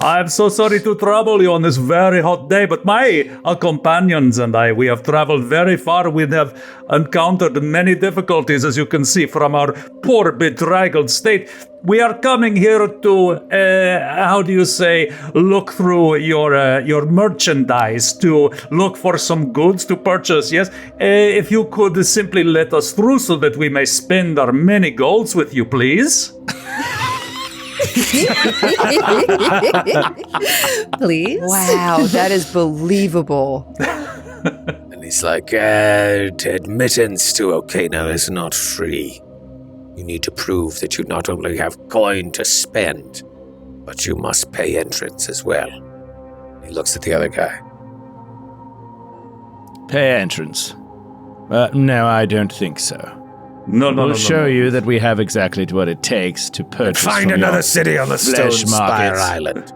I'm so sorry to trouble you on this very hot day, but my companions and I, we have traveled very far. We have encountered many difficulties, as you can see from our poor, bedraggled state. We are coming here to, look through your merchandise, to look for some goods to purchase, yes? If you could simply let us through so that we may spend our many golds with you, please. Please? Wow, that is believable. And he's like, admittance to Okeno is not free. You need to prove that you not only have coin to spend, but you must pay entrance as well. He looks at the other guy. Pay entrance. No, I don't think so. No. We'll show you that we have exactly what it takes to purchase Find from another your city on the Stone flesh Spire markets. Island.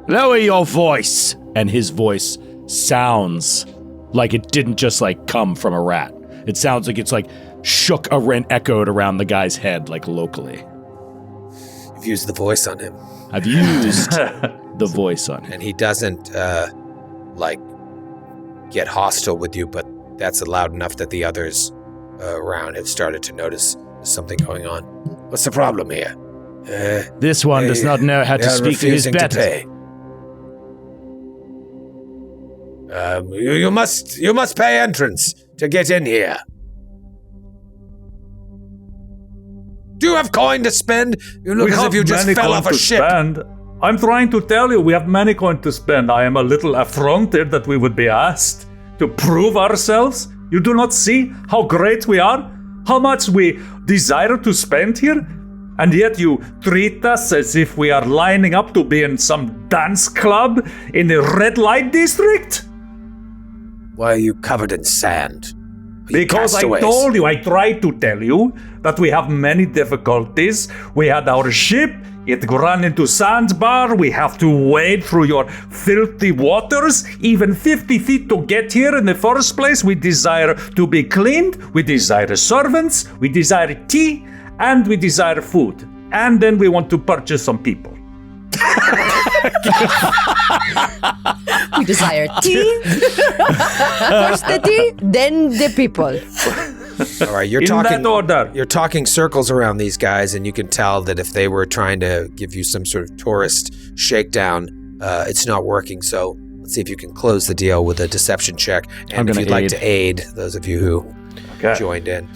Lower your voice. And his voice sounds like it didn't just like come from a rat. It sounds like it's like shook and echoed around the guy's head, like locally. You've used the voice on him. I've used the voice on him. And he doesn't, get hostile with you, but that's loud enough that the others around have started to notice there's something going on. What's the problem here? This one does not know how to speak to his betters. You must pay entrance to get in here. Do you have coin to spend? You look as if you just fell off a ship. Spend. I'm trying to tell you, we have many coin to spend. I am a little affronted that we would be asked to prove ourselves. You do not see how great we are? How much we desire to spend here? And yet you treat us as if we are lining up to be in some dance club in the red light district? Why are you covered in sand? Because I told you, I tried to tell you that we have many difficulties. We had our ship, it ran into sandbar, we have to wade through your filthy waters, even 50 feet to get here in the first place. We desire to be cleaned, we desire servants, we desire tea, and we desire food. And then we want to purchase some people. We desire tea. First the tea, then the people. All right, you're In talking. that order. You're talking circles around these guys, and you can tell that if they were trying to give you some sort of tourist shakedown, it's not working. So let's see if you can close the deal with a deception check. And if you'd like to aid those of you who joined in.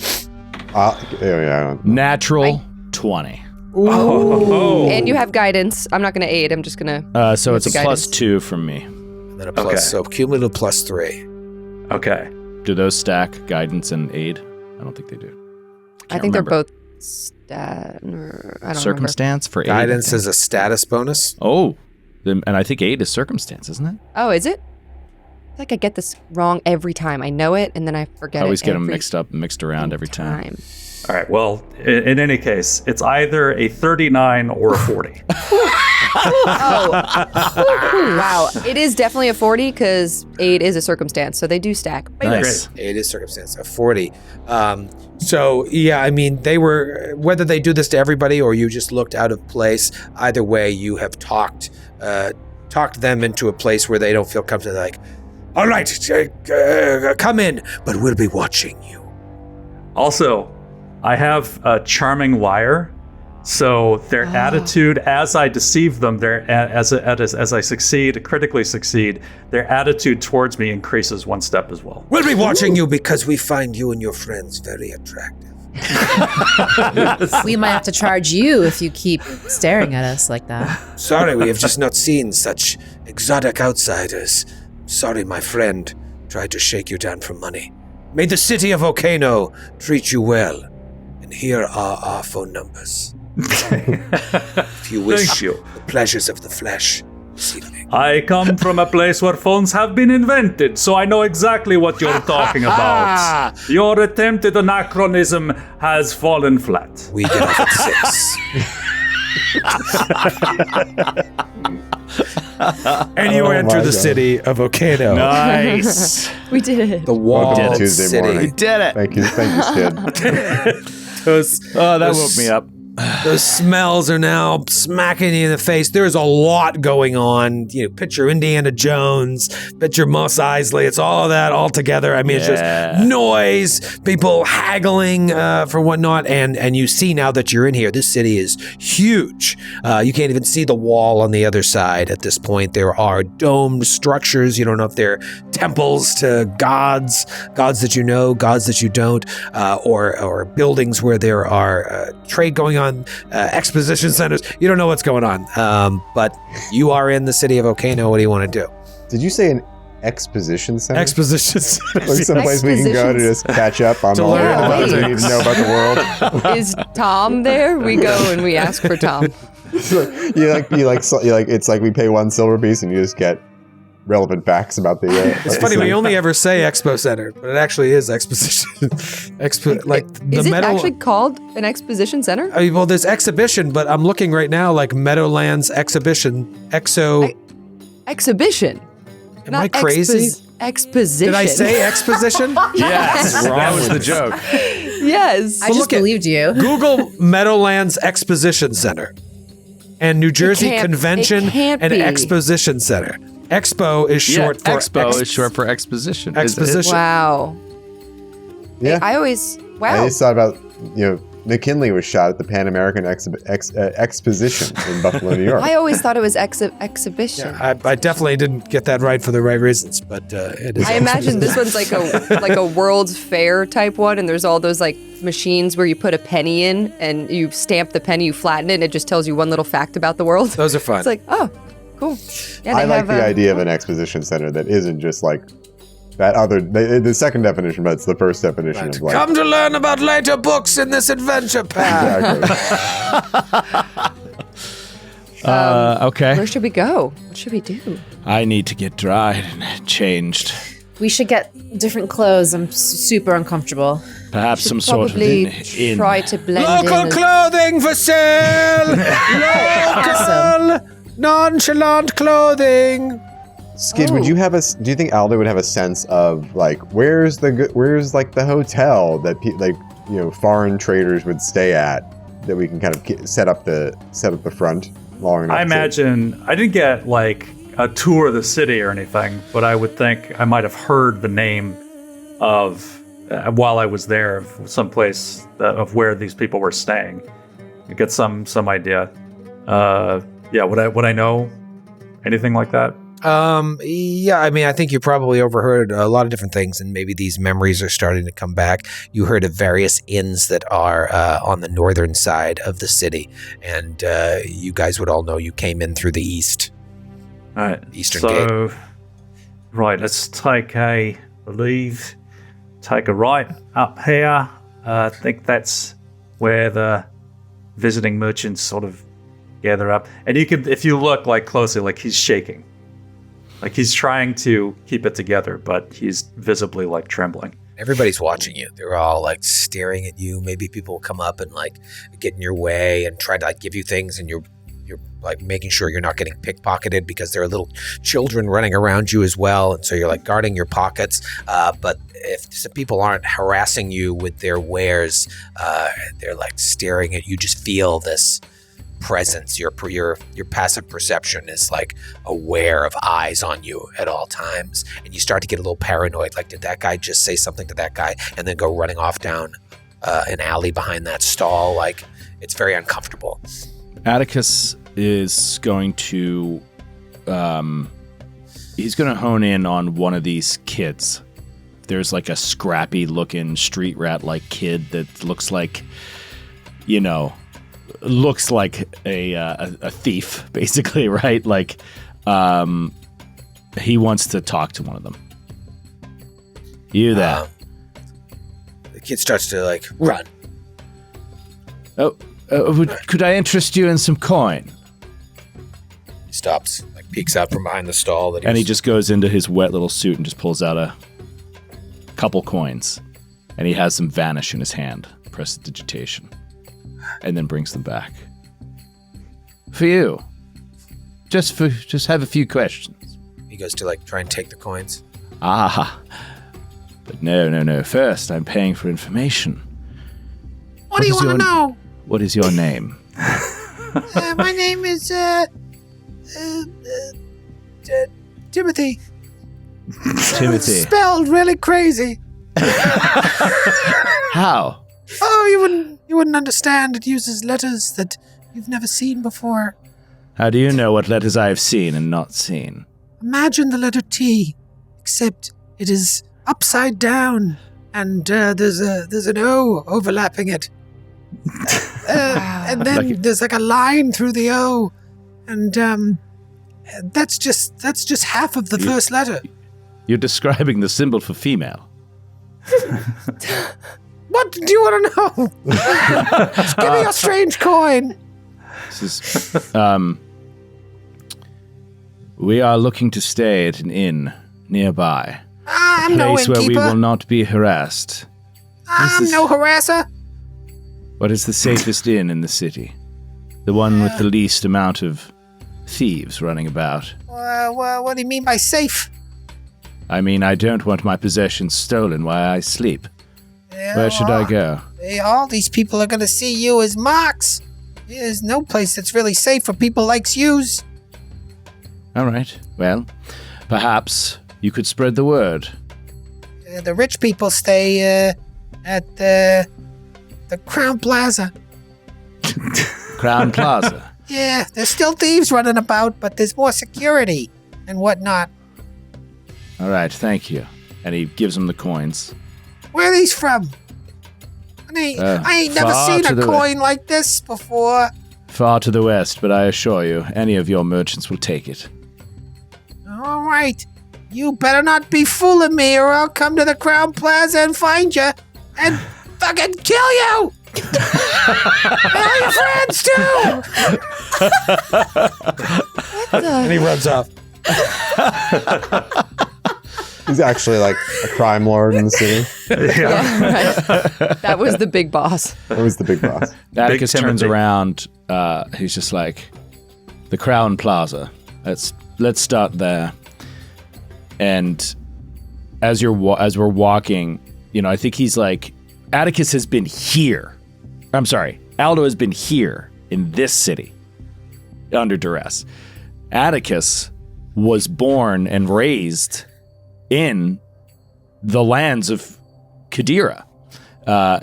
Natural 20. Oh. And you have guidance. I'm not going to aid. I'm just going to. So it's a guidance. +2 from me. And then a plus, so cumulative +3. Okay. Do those stack guidance and aid? I don't think they do. I think they're both I don't circumstance for aid. Guidance is a status bonus. Oh, and I think aid is circumstance, isn't it? Oh, is it? I feel like I get this wrong every time. I know it, and then I forget I always it get them mixed around every time. All right, well, in any case, it's either a 39 or a 40. Wow. It is definitely a 40 because aid is a circumstance, so they do stack. Nice. It is circumstance, a 40. So, yeah, I mean, they were, whether they do this to everybody or you just looked out of place, either way, you have talked them into a place where they don't feel comfortable. Like, all right, come in, but we'll be watching you. Also, I have a charming liar, so their attitude as I deceive them, as I succeed, critically succeed, their attitude towards me increases one step as well. We'll be watching you because we find you and your friends very attractive. We might have to charge you if you keep staring at us like that. Sorry, we have just not seen such exotic outsiders. Sorry, my friend tried to shake you down for money. May the city of Okeno treat you well. And here are our phone numbers. If you wish the pleasures of the flesh this evening. I come from a place where phones have been invented, so I know exactly what you're talking about. Your attempted anachronism has fallen flat. We get off at 6. And you enter the city of Okeno. Nice. We did it. The walled Tuesday city. morning. We did it. Thank you, Skid. Oh, that woke me up. Those smells are now smacking you in the face. There's a lot going on. Picture Indiana Jones, picture Mos Eisley. It's all of that all together. I mean, it's just noise, people haggling for whatnot. And you see now that you're in here, this city is huge. You can't even see the wall on the other side at this point. There are domed structures. You don't know if they're temples to gods that you know, gods that you don't, or buildings where there are trade going on. Exposition centers. You don't know what's going on, but you are in the city of Okeno. What do you want to do? Did you say an exposition center? Exposition center. Like someplace we can go to just catch up on all the things we need to know about the world. Is Tom there? We go and we ask for Tom. It's like we pay 1 silver piece and you just get relevant facts about the. It's funny, we only ever say Expo Center, but it actually is exposition. Is it actually called an exposition center? Well, there's exhibition, but I'm looking right now like Meadowlands Exhibition. Exhibition. Am I crazy? Exposition. Did I say exposition? Yes, that was the joke. Yes. I just believed you. Google Meadowlands Exposition Center and New Jersey Convention and Exposition Center. Expo is short for Expo is short for exposition. Exposition. Wow. Yeah. I always I just thought about McKinley was shot at the Pan American Exposition in Buffalo, New York. I always thought it was exhibition. Yeah, I definitely didn't get that right for the right reasons, but it is. I imagine this one's like a World's Fair type one, and there's all those like machines where you put a penny in and you stamp the penny, you flatten it, and it just tells you one little fact about the world. Those are fun. It's like, oh, cool. Yeah, I like the idea of an exposition center that isn't just like that other, the second definition, but it's the first definition of like. Come to learn about later books in this adventure path. Exactly. Okay. Where should we go? What should we do? I need to get dried and changed. We should get different clothes. I'm super uncomfortable. Perhaps some sort of Probably in. try to blend Local in. clothing for sale. Local, nonchalant clothing. Skid, would you have do you think Aldo would have a sense of like where's like the hotel that foreign traders would stay at that we can kind of set up the front long enough? I imagine I didn't get like a tour of the city or anything, but I would think I might have heard the name of while I was there of someplace of where these people were staying. You get some idea. Would I know anything like that? Yeah, I mean, I think you probably overheard a lot of different things, and maybe these memories are starting to come back. You heard of various inns that are on the northern side of the city, and you guys would all know you came in through the east. All right. Eastern Gate. Right, let's take a right up here. I think that's where the visiting merchants sort of gather up. And you can, if you look like closely, like he's shaking. Like he's trying to keep it together, but he's visibly like trembling. Everybody's watching you. They're all like staring at you. Maybe people will come up and like get in your way and try to like give you things, and you're like making sure you're not getting pickpocketed because there are little children running around you as well, and so you're like guarding your pockets. But if some people aren't harassing you with their wares, they're like staring at you. Just feel this presence. Your passive perception is like aware of eyes on you at all times, and you start to get a little paranoid. Like, did that guy just say something to that guy and then go running off down an alley behind that stall? Like, it's very uncomfortable. Atticus is going to he's going to hone in on one of these kids. There's like a scrappy looking street rat like kid that looks like a thief, basically, right? Like, he wants to talk to one of them. You there? The kid starts to like run. Could I interest you in some coin? He stops, like peeks out from behind the stall. And he just goes into his wet little suit and just pulls out a couple coins. And he has them vanish in his hand. Presses digitation. And then brings them back. For you. Just have a few questions. He goes to like try and take the coins. Ah. But no. First, I'm paying for information. What do you want to know? What is your name? My name is Timothy. Timothy. Spelled really crazy. How? Oh, you wouldn't understand. It uses letters that you've never seen before. How do you know what letters I have seen and not seen? Imagine the letter T, except it is upside down, and there's an O overlapping it. And then there's like a line through the O, and that's just half of the first letter. You're describing the symbol for female. What do you want to know? Just give me a strange coin. This is, we are looking to stay at an inn nearby. I'm A no place where we innkeeper. will not be harassed. I'm no harasser. What is the safest inn in the city? The one with the least amount of thieves running about. What do you mean by safe? I mean, I don't want my possessions stolen while I sleep. Where should I go? All these people are going to see you as marks. There's no place that's really safe for people like yous. All right. Well, perhaps you could spread the word. The rich people stay at the Crown Plaza. Crown Plaza. Yeah, there's still thieves running about, but there's more security and whatnot. All right, thank you. And he gives him the coins. Where are these from? I ain't never far seen to a the coin like this before. Far to the west, but I assure you, any of your merchants will take it. All right. You better not be fooling me, or I'll come to the Crown Plaza and find you and fucking kill you. And all your friends too. And he runs off. He's actually like a crime lord in the city. Yeah, right. That was the big boss. That was the big boss. Atticus turns Timothy. around. He's just like, the Crown Plaza. Let's start there. And as we're walking, I think he's like, Atticus has been here. I'm sorry, Aldo has been here in this city under duress. Atticus was born and raised in the lands of Kadira,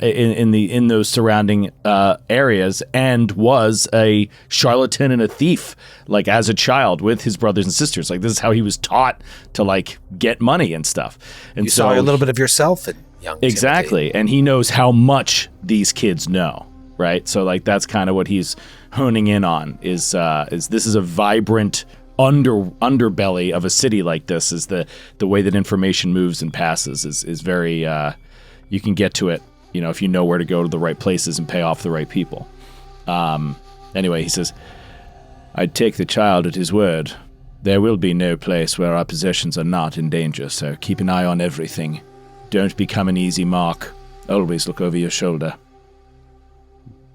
in those surrounding areas, and was a charlatan and a thief, like as a child with his brothers and sisters. Like this is how he was taught to like get money and stuff. And You so saw a little bit of yourself in young exactly, Timothy. and he knows how much these kids know, right? So like that's kind of what he's honing in on. Is this is a vibrant underbelly of a city like this, is the way that information moves and passes is very you can get to it, if you know where to go to the right places and pay off the right people. Anyway, he says, I'd take the child at his word. There will be no place where our possessions are not in danger, so keep an eye on everything. Don't become an easy mark. Always look over your shoulder.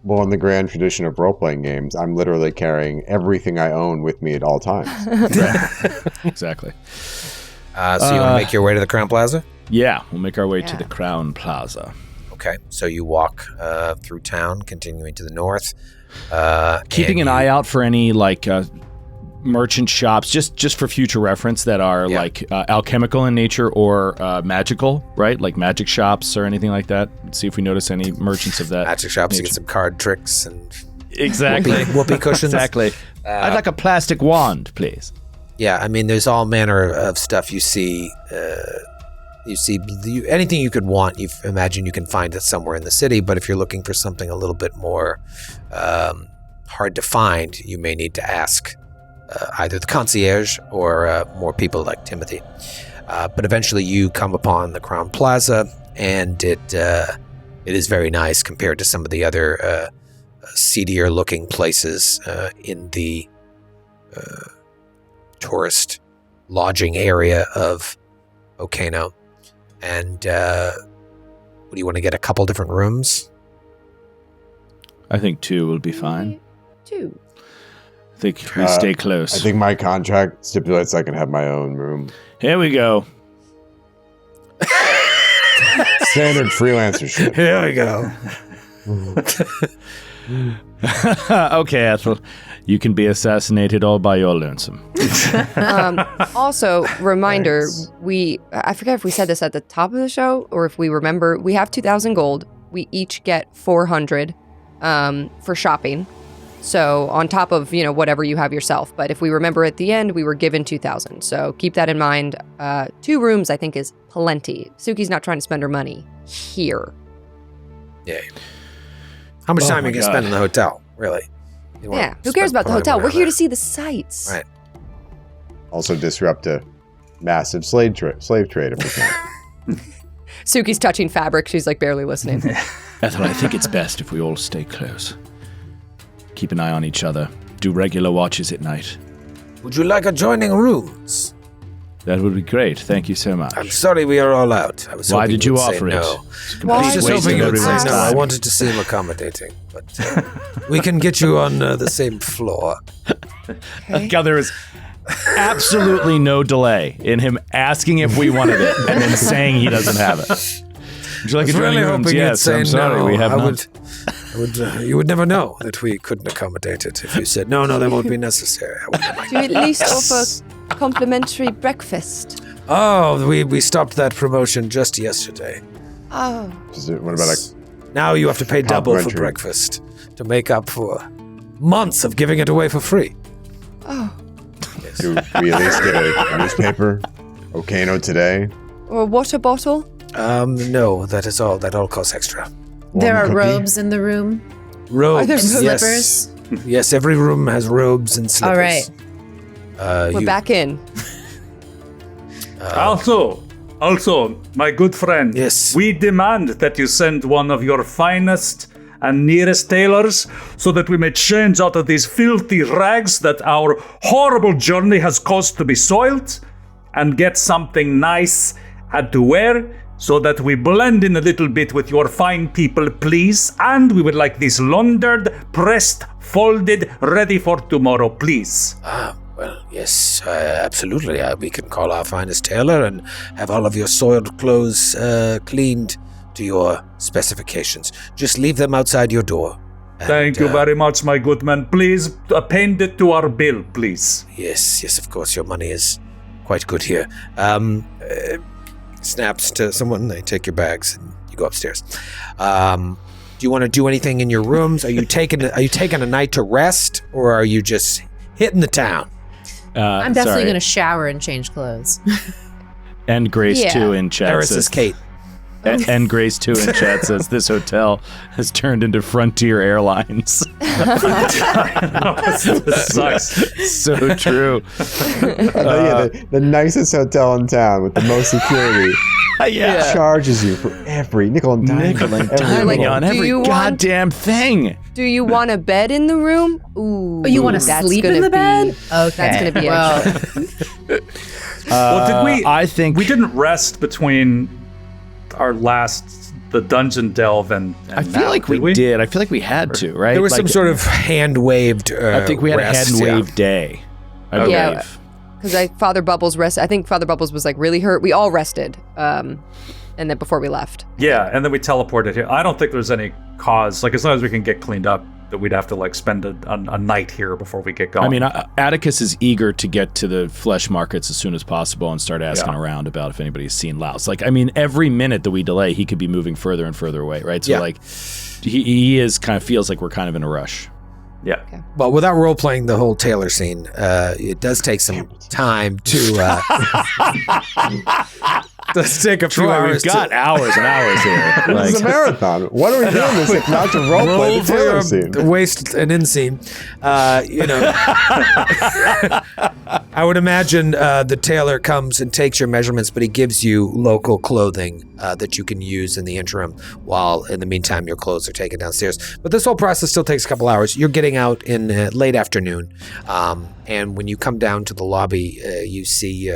Well, in the grand tradition of role-playing games, I'm literally carrying everything I own with me at all times. Exactly. So you want to make your way to the Crown Plaza? Yeah, we'll make our way to Yeah. the Crown Plaza. Okay, so you walk through town, continuing to the north. Keeping an eye out for any like merchant shops, just for future reference, that are like alchemical in nature or magical, right? Like magic shops or anything like that. See if we notice any merchants of that. Magic shops to nature. get some card tricks and Exactly. whoopee cushions. Exactly. I'd like a plastic wand, please. Yeah, I mean, there's all manner of stuff you see. Anything you could want, you imagine you can find it somewhere in the city. But if you're looking for something a little bit more hard to find, you may need to ask either the concierge or more people like Timothy. But eventually, you come upon the Crown Plaza, and it is very nice compared to some of the other seedier-looking places in the tourist lodging area of Okeno. And what do you want to get? A couple different rooms? I think 2 will be fine. 2. I think we stay close. I think my contract stipulates I can have my own room. Here we go. Standard freelancer shit. Here we go. Okay, Ethel. You can be assassinated all by your lonesome. Also, reminder, I forget if we said this at the top of the show or if we remember, we have 2,000 gold. We each get 400 for shopping. So on top of, whatever you have yourself. But if we remember at the end, we were given 2,000. So keep that in mind. 2 rooms, I think, is plenty. Suki's not trying to spend her money here. Yeah. How much time are you going to spend in the hotel, really? Yeah, who cares about the hotel? We're here to see the sights. Right. Also disrupt a massive slave trade if we can. Suki's touching fabric. She's like barely listening. Ethel, I think it's best if we all stay close. Keep an eye on each other. Do regular watches at night. Would you like adjoining rooms? That would be great. Thank you so much. I'm sorry we are all out. I was Why hoping did you you'd say offer it? no. Why I was just did hoping you you would say ask? no. I wanted to seem accommodating, but we can get you on the same floor. God, there is absolutely no delay in him asking if we wanted it and then saying he doesn't have it. Would you like I was adjoining really rooms? hoping you'd Yes, say I'm sorry. no. We have I not. you would never know that we couldn't accommodate it if you said, no, that won't be necessary. I wouldn't mind. Do you at least offer complimentary breakfast? Oh, we stopped that promotion just yesterday. Oh. What about Now you have to pay double for Complimentary. breakfast to make up for months of giving it away for free. do we at least get a newspaper? Okeno today? Or a water bottle? No, that is all. That all costs extra. There are cookie? robes in the room. Robes. there Yes. Yes, every room has robes and slippers. All right. We're back in. Also, my good friend, Yes. we demand that you send one of your finest and nearest tailors so that we may change out of these filthy rags that our horrible journey has caused to be soiled and get something nice and to wear so that we blend in a little bit with your fine people, please. And we would like these laundered, pressed, folded, ready for tomorrow, please. Well, yes, absolutely. We can call our finest tailor and have all of your soiled clothes cleaned to your specifications. Just leave them outside your door. And, Thank you very much, my good man. Please append it to our bill, please. Yes, of course. Your money is quite good here. Snaps to someone. They take your bags and you go upstairs. Do you want to do anything in your rooms? Are you taking a night to rest, or are you just hitting the town? I'm definitely going to shower and change clothes. And Grace Yeah. 2 in chat Eris says, is Kate. and Grace 2 in chat says, this hotel has turned into Frontier Airlines. This sucks. So true. The nicest hotel in town with the most security Yeah. charges you for every nickel and dime. Nickel and every diming Like, little- on do every you want- goddamn thing. Do you want a bed in the room? Ooh. Oh, you want to that's sleep in gonna the bed? be- Okay. That's going to be well. extra. Well, did we? I think we didn't rest between our the dungeon delve and I feel now, like did we did. I feel like we had to, right? There was Like, some sort of hand-waved I think we had rest, a hand-wave day. I believe. Yeah. Because Father Bubbles I think Father Bubbles was like really hurt. We all rested. And then before we left. Yeah, and then we teleported here. I don't think there's any cause, like as long as we can get cleaned up, that we'd have to like spend a night here before we get going. I mean, Atticus is eager to get to the flesh markets as soon as possible and start asking around about if anybody's seen Laos. Like, I mean, every minute that we delay, he could be moving further and further away, right? So, Yeah. like, he is kind of feels like we're kind of in a rush. yeah. Well, without role-playing the whole Taylor scene, it does take some time to... does take a few We've hours got hours and hours here. This is a marathon. What are we doing this if not to roleplay roll the for Taylor your scene? waist and inseam. I would imagine the tailor comes and takes your measurements, but he gives you local clothing that you can use in the interim, while in the meantime your clothes are taken downstairs. But this whole process still takes a couple hours. You're getting out in late afternoon, and when you come down to the lobby, you see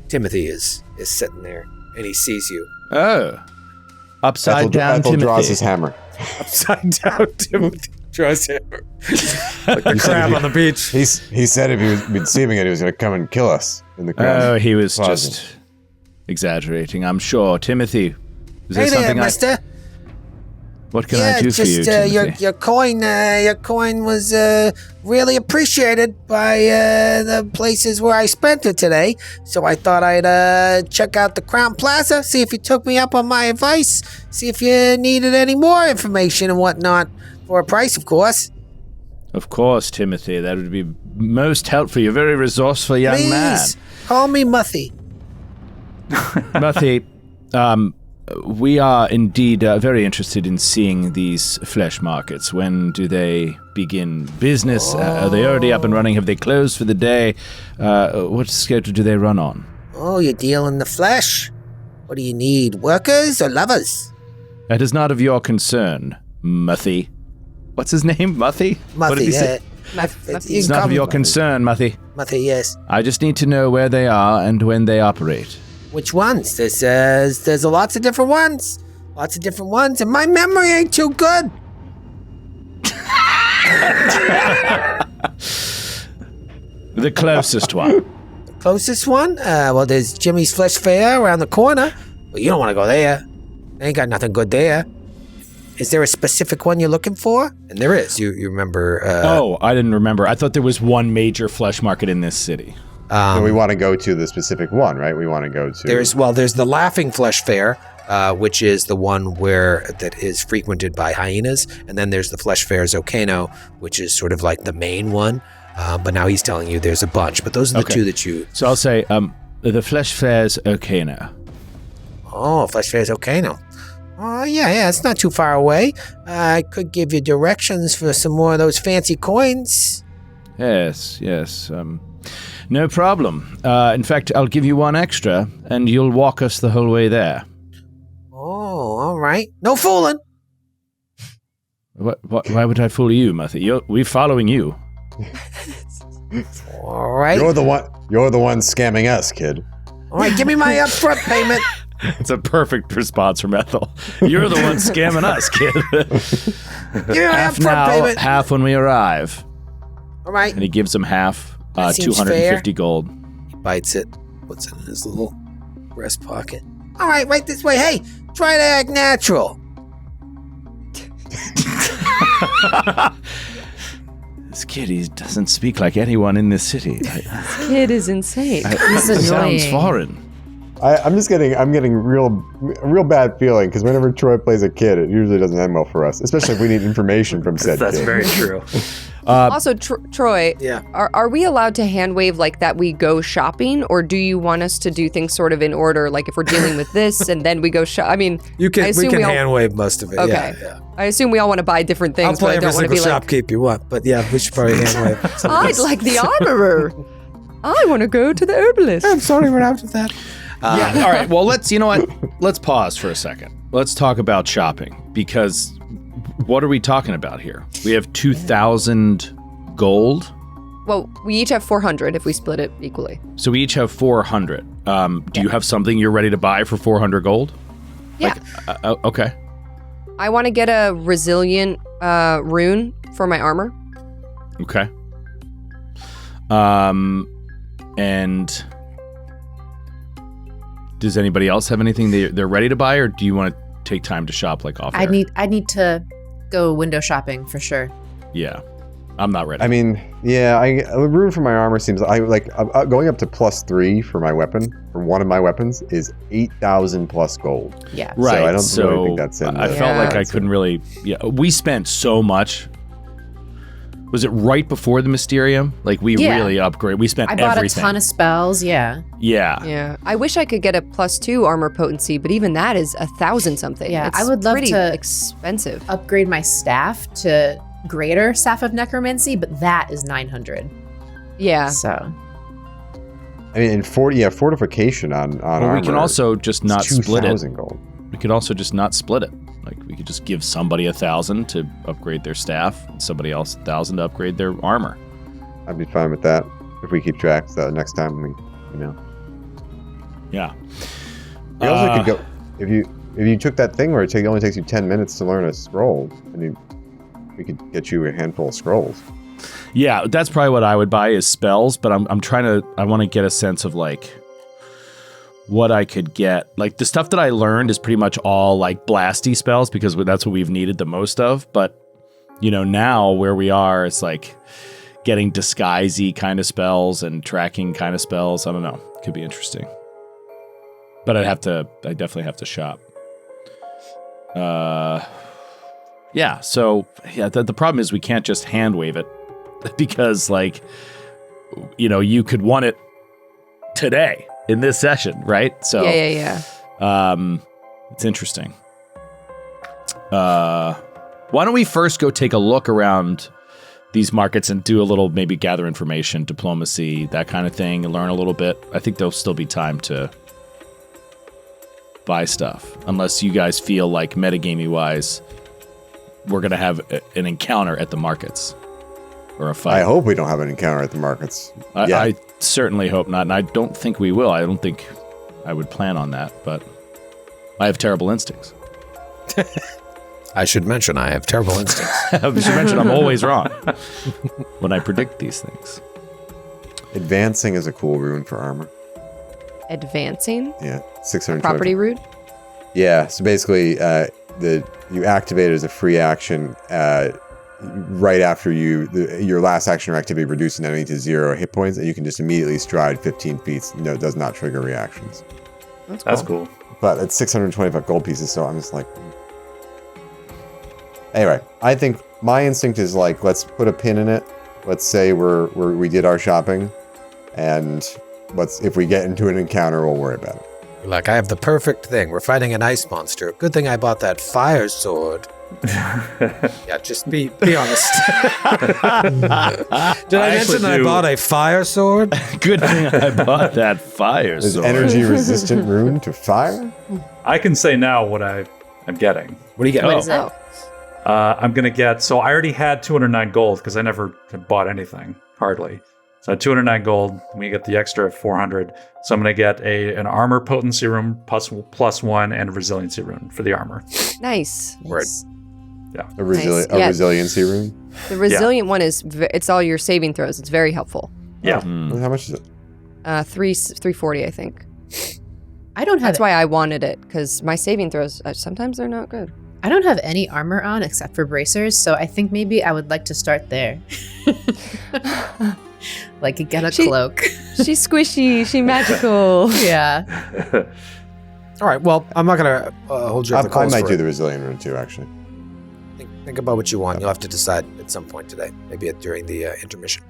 Timothy is sitting there, and he sees you. Oh. Upside down Ethel Timothy. draws his hammer. Upside down Timothy draws him like the crab on the beach. He said if we'd see him again, he was going to come and kill us in the crowd. Oh, he was Closet. just exaggerating, I'm sure. Timothy, is there Hey there, something mister. What can I do for you, Timothy? your coin was really appreciated by the places where I spent it today. So I thought I'd check out the Crown Plaza, see if you took me up on my advice, see if you needed any more information and whatnot for a price, of course. Of course, Timothy. That would be most helpful. You're a very resourceful young man. Please, call me Muffy. Muffy, we are indeed very interested in seeing these flesh markets. When do they begin business? Are they already up and running? Have they closed for the day? What schedule do they run on? Oh, you're dealing the flesh? What do you need, workers or lovers? That is not of your concern, Muffy. What's his name? Muffy? What did he say? It's not of your concern, Muffy. Muffy, yes. I just need to know where they are and when they operate. Which ones? There's lots of different ones. Lots of different ones, and my memory ain't too good. The closest one. The closest one? Well, there's Jimmy's Flesh Fair around the corner. But you don't want to go there. They ain't got nothing good there. Is there a specific one you're looking for? And there is. You remember... Oh, I didn't remember. I thought there was one major flesh market in this city. So we want to go to the specific one, right? We want to go to... There's the Laughing Flesh Fair, which is the one that is frequented by hyenas. And then there's the Flesh Fairs Okeno, which is sort of like the main one. But now he's telling you there's a bunch. But those are the two that you... So I'll say the Flesh Fairs Okeno. Oh, Flesh Fairs Okeno. Oh, yeah, it's not too far away. I could give you directions for some more of those fancy coins. Yes. No problem. In fact, I'll give you one extra, and you'll walk us the whole way there. Oh, all right. No fooling. Why would I fool you, Muffy? We're following you. All right. You're the one scamming us, kid. All right, give me my upfront payment. It's a perfect response from Ethel. You're the one scamming us, kid. Give me my Half upfront now, payment. half when we arrive. All right. And he gives him half, That seems 250 fair. gold. He bites it, puts it in his little breast pocket. All right, right this way. Hey, try to act natural. This kid, he doesn't speak like anyone in this city. This kid is insane. He's It sounds annoying. foreign. I'm getting a real bad feeling because whenever Troy plays a kid, it usually doesn't end well for us, especially if we need information from said That's kid. very true. Also, Troy, Yeah. are we allowed to hand wave like that we go shopping, or do you want us to do things sort of in order, like if we're dealing with this and then we go shop? I mean, We can all- hand wave most of it. Okay. Yeah. I assume we all want to buy different things, I'll but play I every don't want to single be like, shopkeep you want, but yeah, we should probably hand wave. I'd like the armorer. I want to go to the herbalist. I'm sorry, we're out of that. Yeah. All right. Well, you know what? Let's pause for a second. Let's talk about shopping, because what are we talking about here? We have 2,000 gold. Well, we each have 400 if we split it equally. So we each have 400. Do you have something you're ready to buy for 400 gold? Yeah. Okay. I want to get a resilient rune for my armor. Okay. And does anybody else have anything they're ready to buy, or do you want to take time to shop like off air? I need to go window shopping for sure. Yeah. I'm not ready. I mean, yeah, a rune for my armor seems going up to +3 for my weapon, for one of my weapons, is 8,000 plus gold. Yeah. right. So I don't really think that's in I the- felt like I Yeah. couldn't really. Yeah. We spent so much. Was it right before the Mysterium? Like we Yeah. really upgrade. We spent I bought everything. a ton of spells. Yeah. Yeah. Yeah. I wish I could get a +2 armor potency, but even that is 1,000 something. Yeah, It's I would love pretty to- expensive. Upgrade my staff to greater staff of necromancy, but that is 900. Yeah. So I mean, in fortification on Well, armor. we can also just is not split it. 2,000 gold. We could also just not split it. Like we could just give somebody 1,000 to upgrade their staff, and somebody else 1,000 to upgrade their armor. I'd be fine with that if we keep track. So next time Yeah. We also could go if you took that thing where it only takes you 10 minutes to learn a scroll, and we could get you a handful of scrolls. Yeah, that's probably what I would buy is spells, but I want to get a sense of like what I could get. Like the stuff that I learned is pretty much all like blasty spells because that's what we've needed the most of. But, now where we are, it's like getting disguise-y kind of spells and tracking kind of spells. I don't know. Could be interesting. But I definitely have to shop. The problem is we can't just hand wave it because you could want it today in this session, right? So Yeah. it's interesting. Why don't we first go take a look around these markets and do a little, maybe gather information, diplomacy, that kind of thing, and learn a little bit. I think there'll still be time to buy stuff, unless you guys feel like metagamey wise, we're going to have an encounter at the markets or a fight. I hope we don't have an encounter at the markets. I certainly hope not, and I don't think we will. I don't think I would plan on that, but I have terrible instincts. I should mention I have terrible instincts. I should mention I'm always wrong when I predict these things. Advancing is a cool rune for armor. Advancing? Yeah, 600 Property rune? Yeah, so basically, you activate it as a free action right after your last action or activity reduces an enemy to 0 hit points, and you can just immediately stride 15 feet. No, it does not trigger reactions. That's cool. But it's 625 gold pieces, so I'm just like... Anyway, I think my instinct is like, let's put a pin in it. Let's say we did our shopping, and if we get into an encounter, we'll worry about it. Like, I have the perfect thing. We're fighting an ice monster. Good thing I bought that fire sword. Yeah, just be honest. Did I mention that I bought a fire sword? Good thing I bought that fire Is sword. energy resistant rune to fire? I can say now what I'm getting. What do you get? What is it? I'm going to get... So I already had 209 gold because I never had bought anything, hardly. So I had 209 gold. We get the extra 400. So I'm going to get an armor potency rune plus 1 and a resiliency rune for the armor. Nice. Word. Yeah. A Yeah. resiliency rune? The resilient one is, it's all your saving throws. It's very helpful. Yeah. How much is it? 340, I think. I don't have That's why I wanted it, because my saving throws, sometimes they're not good. I don't have any armor on except for bracers, so I think maybe I would like to start there. Like get a cloak. She's squishy. She's magical. Yeah. All right, well, I'm not going to hold you up the I coals might for do it. the resilient rune too, actually. Think about what you want. You'll have to decide at some point today, maybe during the intermission.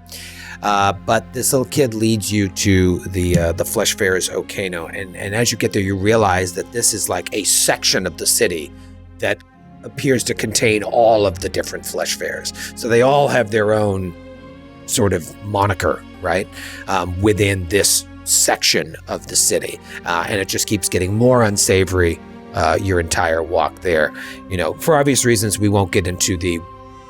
But this little kid leads you to the fleshfairs Okeno, and as you get there, you realize that this is like a section of the city that appears to contain all of the different fleshfairs. So they all have their own sort of moniker, right, within this section of the city, and it just keeps getting more unsavory your entire walk there. For obvious reasons, we won't get into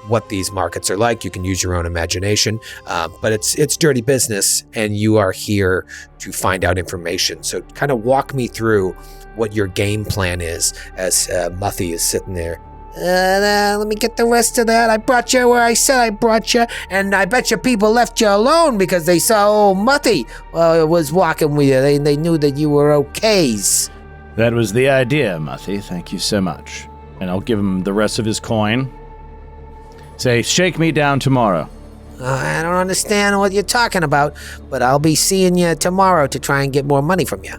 what these markets are like. You can use your own imagination, but it's dirty business, and you are here to find out information. So kind of walk me through what your game plan is as Muffy is sitting there. Let me get the rest of that. I brought you where I said I brought you, and I bet you people left you alone because they saw old Muffy was walking with you. They knew that you were okays. That was the idea, Muffy. Thank you so much. And I'll give him the rest of his coin. Say, shake me down tomorrow. I don't understand what you're talking about, but I'll be seeing you tomorrow to try and get more money from you.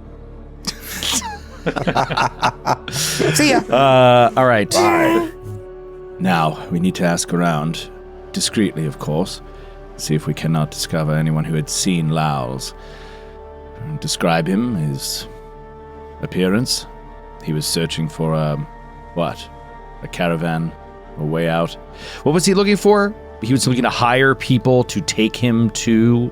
See ya. All right. Bye. Now, we need to ask around, discreetly, of course, see if we cannot discover anyone who had seen Lowell's. Describe him, his appearance. He was searching for a caravan, a way out. What was he looking for? He was looking to hire people to take him to...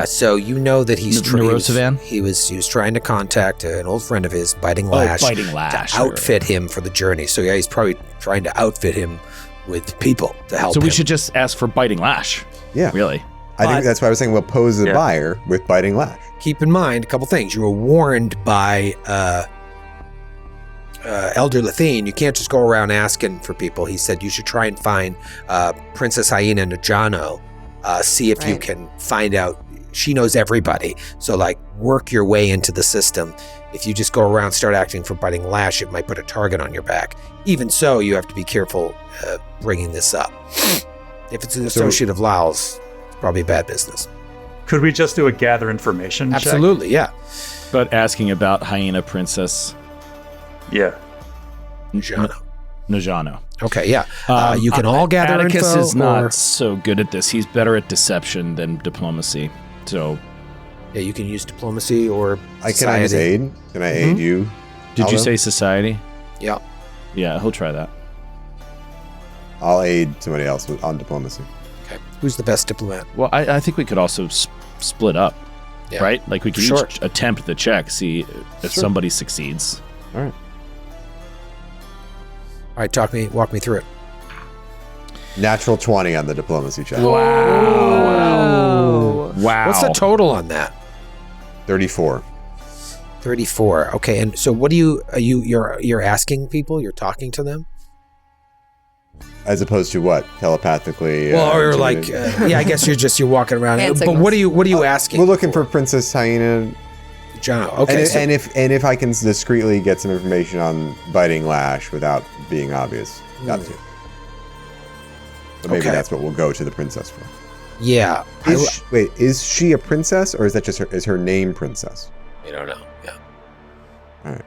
so you know that Neurosavan? he was trying to contact an old friend of his, Biting Lash, Biting Lash, to outfit him for the journey. So yeah, he's probably trying to outfit him with people to help him. So we should just ask for Biting Lash. Yeah. Really? I think that's why I was saying we'll pose the buyer with Biting Lash. Keep in mind a couple things. You were warned by Elder Lethine. You can't just go around asking for people. He said you should try and find Princess Hyena Najano. See if you can find out she knows everybody. So like work your way into the system. If you just go around start acting for Biting Lash, it might put a target on your back. Even so, you have to be careful bringing this up. If it's an associate of Lowl's, it's probably bad business. Could we just do a gather information check? Absolutely, yeah. But asking about Hyena Princess Yeah. Najano. Okay, yeah. You can all gather Atticus info. is not so good at this. He's better at deception than diplomacy. So, Yeah, you can use diplomacy or Can I just society. aid? Can I aid you? did you Aldo? say society? Yeah. Yeah, he'll try that. I'll aid somebody else on diplomacy. Okay. Who's the best diplomat? Well, I think we could also split up, Yeah. right? Like we could Sure. each attempt the check, see if somebody succeeds. All right. All right, walk me through it. Natural 20 on the diplomacy check. Wow. Wow. What's the total on that? 34. 34. Okay, and so what you're asking people? You're talking to them? As opposed to what? Telepathically? Well, or like, intimidating? yeah, I guess you're walking around. Hand But signals. what are you asking? We're looking for Princess Hyena. John. Okay, And if I can discreetly get some information on Biting Lash without being obvious, that too. So maybe Okay. that's what we'll go to the princess for. yeah. Is she a princess, or is that just her name Princess? I don't know. Yeah. All right.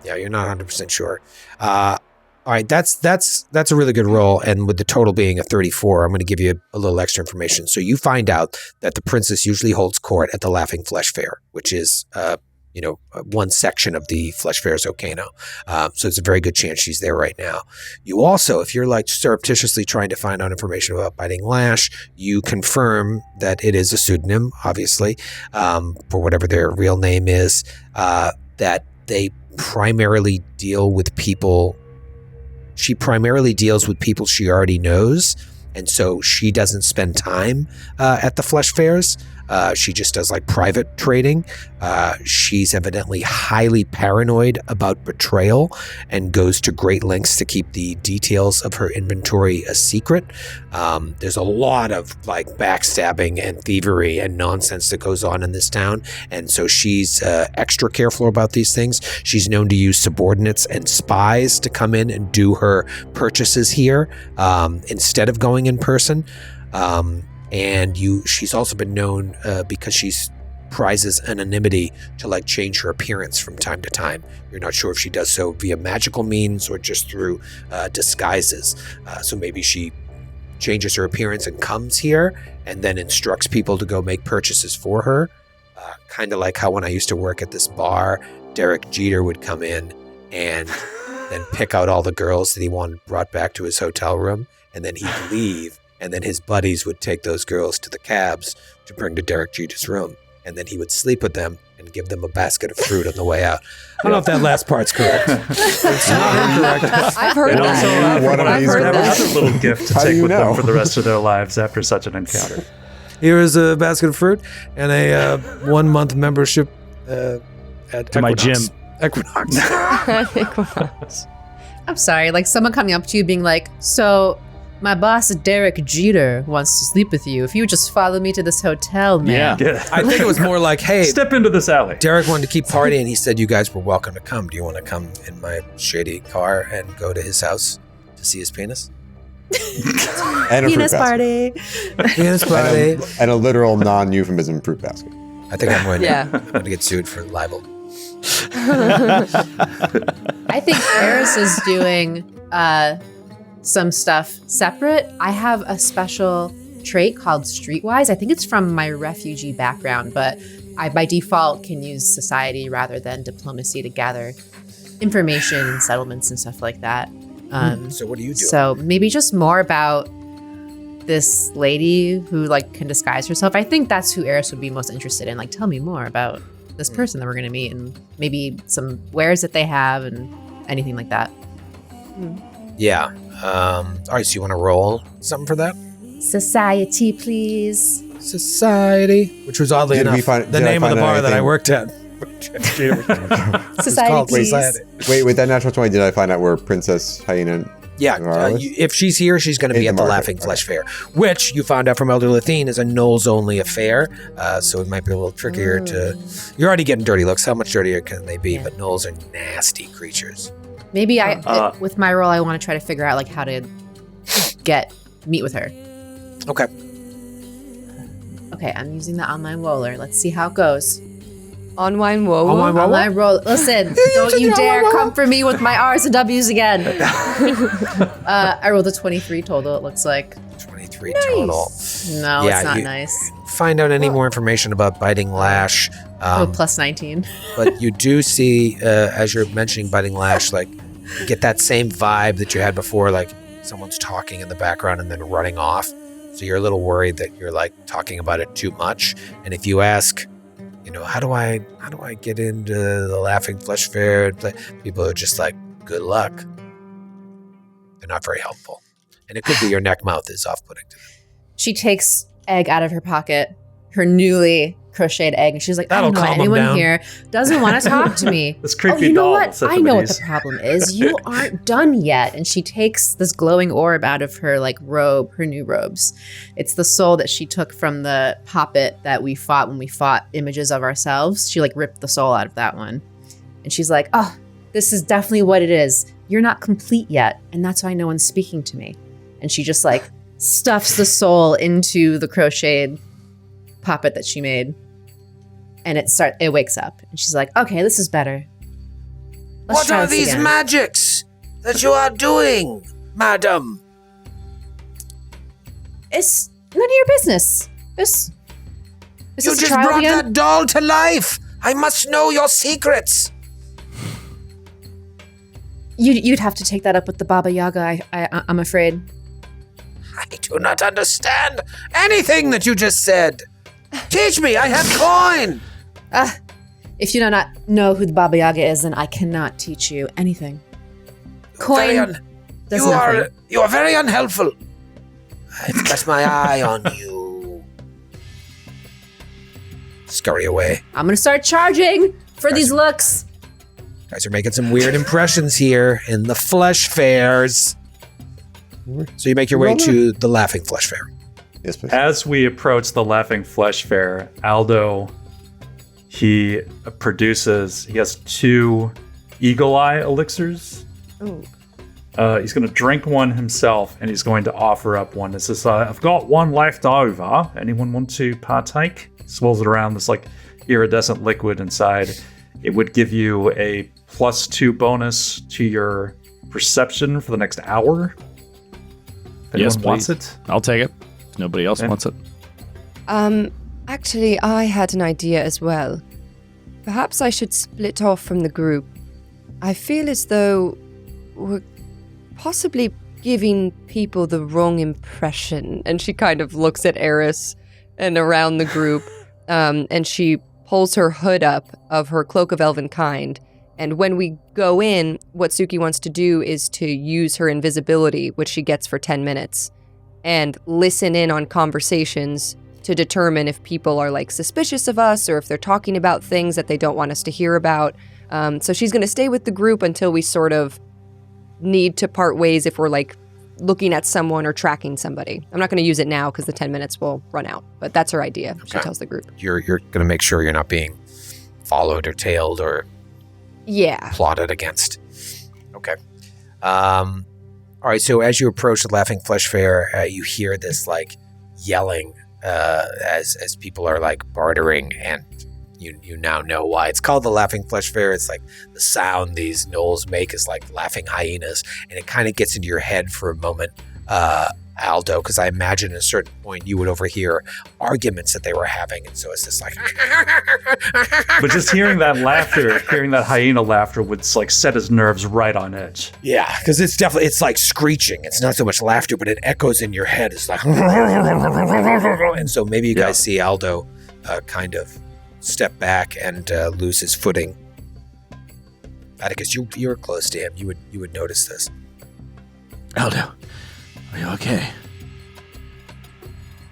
Yeah, you're not 100% sure. All right, that's a really good roll, and with the total being a 34, I'm going to give you a little extra information. So you find out that the princess usually holds court at the Laughing Flesh Fair, which is one section of the Flesh Fair's Okeno. So it's a very good chance she's there right now. You also, if you're like surreptitiously trying to find out information about Biting Lash, you confirm that it is a pseudonym, obviously, for whatever their real name is, that they primarily deal with people. She primarily deals with people she already knows, and so she doesn't spend time at the Flesh Fairs. She just does like private trading. She's evidently highly paranoid about betrayal and goes to great lengths to keep the details of her inventory a secret. There's a lot of like backstabbing and thievery and nonsense that goes on in this town, and so she's extra careful about these things. She's known to use subordinates and spies to come in and do her purchases here instead of going in person. And she's also been known because she's prizes anonymity to like change her appearance from time to time. You're not sure if she does so via magical means or just through disguises. So maybe she changes her appearance and comes here and then instructs people to go make purchases for her. Kind of like how when I used to work at this bar, Derek Jeter would come in and then pick out all the girls that he wanted brought back to his hotel room, and then he'd leave. And then his buddies would take those girls to the cabs to bring to Derek Jeter's room. And then he would sleep with them and give them a basket of fruit on the way out. I don't know if that last part's correct. It's not incorrect. I've heard And that. also, One of I've these heard have that. another little gift to How do take you with know? them for the rest of their lives after such an encounter. Here is a basket of fruit and a 1 month membership at To my gym. Equinox. I'm sorry, like someone coming up to you being like, so my boss Derek Jeter wants to sleep with you. If you would just follow me to this hotel, man. Yeah. Yeah. I think it was more like, hey, Step into this alley. Derek wanted to keep partying. He said you guys were welcome to come. Do you want to come in my shady car and go to his house to see his penis? And a Penis fruit basket. party. Penis party. And a literal non-euphemism fruit basket. I think I'm going Yeah. to get sued for libel. I think Paris is doing some stuff separate. I have a special trait called Streetwise. I think it's from my refugee background, but I by default can use society rather than diplomacy to gather information and settlements and stuff like that. So what do you do? So maybe just more about this lady who like can disguise herself. I think that's who Eris would be most interested in. Like, tell me more about this person that we're going to meet and maybe some wares that they have and anything like that. Yeah. All right, so you want to roll something for that? Society, please. Society, which was oddly Did we enough find- the did I name of the find bar that I anything- worked at. Society, called please. Society. Wait, with that natural 20, did I find out where Princess Hyena Yeah, if she's here, she's going to be at the Laughing Flesh Fair, which you found out from Elder Lathine is a Knowles only affair. So it might be a little trickier to. You're already getting dirty looks. How much dirtier can they be? But Knowles are nasty creatures. Maybe with my role, I want to try to figure out like how to meet with her. Okay. Okay, I'm using the online roller. Let's see how it goes. Online roll. Online roll. Listen, don't you dare come for me with my R's and W's again. I rolled a 23 total, it looks like. 23 total. No, it's not nice. Find out any more information about Biting Lash. Plus 19. But you do see, as you're mentioning Biting Lash, like, you get that same vibe that you had before, like someone's talking in the background and then running off. So you're a little worried that you're like talking about it too much. And if you ask, how do I get into the Laughing Flesh Fair? People are just like, good luck. They're not very helpful. And it could be your neck mouth is off-putting to them. She takes egg out of her pocket, her newly crocheted egg, and she's like, I That'll don't know calm anyone them down. here doesn't want to talk to me. This creepy you know doll what? said I know what the somebody's. problem is. You aren't done yet. And she takes this glowing orb out of her like robe, her new robes. It's the soul that she took from the poppet that we fought when we fought images of ourselves. She like ripped the soul out of that one. And she's like, oh, this is definitely what it is. You're not complete yet. And that's why no one's speaking to me. And she just like stuffs the soul into the crocheted poppet that she made. And it wakes up. And she's like, okay, this is better. What are these magics that you are doing, madam? It's none of your business. This You is just trial brought again? that doll to life. I must know your secrets. You'd have to take that up with the Baba Yaga, I'm afraid. I do not understand anything that you just said. Teach me, I have coin. If you do not know who the Baba Yaga is, then I cannot teach you anything. Coin does nothing. You are very unhelpful. I've got my eye on you. Scurry away. I'm going to start charging for these looks. Guys are making some weird impressions here in the Flesh Fairs. So you make your way to the Laughing Flesh Fair. Yes, please. As we approach the Laughing Flesh Fair, Aldo, he has 2 Eagle Eye elixirs. Ooh. He's going to drink one himself, and he's going to offer up one. It says, I've got one left over. Anyone want to partake? He swirls it around, this like iridescent liquid inside. It would give you a +2 bonus to your perception for the next hour. If anyone wants it. I'll take it. If nobody else wants it. Actually, I had an idea as well. Perhaps I should split off from the group. I feel as though we're possibly giving people the wrong impression. And she kind of looks at Eris and around the group, and she pulls her hood up of her cloak of elven kind. And when we go in, what Suki wants to do is to use her invisibility, which she gets for 10 minutes, and listen in on conversations to determine if people are like suspicious of us or if they're talking about things that they don't want us to hear about. So she's going to stay with the group until we sort of need to part ways if we're like looking at someone or tracking somebody. I'm not going to use it now because the 10 minutes will run out, but that's her idea. Okay. She tells the group. You're going to make sure you're not being followed or tailed or plotted against. Okay. All right. So as you approach the Laughing Flesh Fair, you hear this like yelling as people are like bartering, and you now know why it's called the Laughing Flesh Fair. It's like the sound these gnolls make is like laughing hyenas, and it kind of gets into your head for a moment, Aldo, because I imagine at a certain point you would overhear arguments that they were having, and so it's just like But just hearing that laughter, hearing that hyena laughter would like set his nerves right on edge. yeah, because it's like screeching. It's not so much laughter, but it echoes in your head. It's like and so maybe you guys see Aldo kind of step back and lose his footing. Atticus, you're close to him. You would notice this. Aldo, are you okay?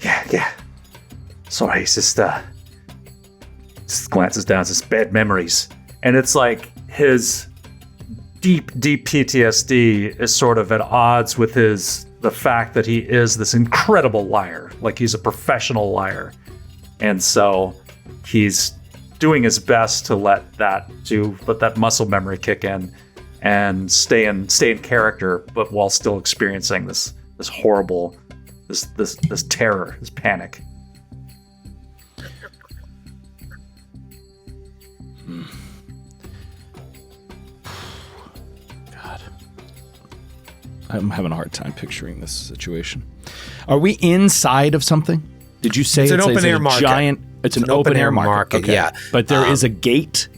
Yeah. Sorry, it's just glances down, it's just bad memories. And it's like his deep PTSD is sort of at odds with the fact that he is this incredible liar. Like, he's a professional liar. And so he's doing his best to let that muscle memory kick in and stay in character, but while still experiencing this horrible, this terror, this panic. God, I'm having a hard time picturing this situation. Are we inside of something? Did you say it's an open air market? Giant. It's an open air market. Okay. Yeah, but there is a gate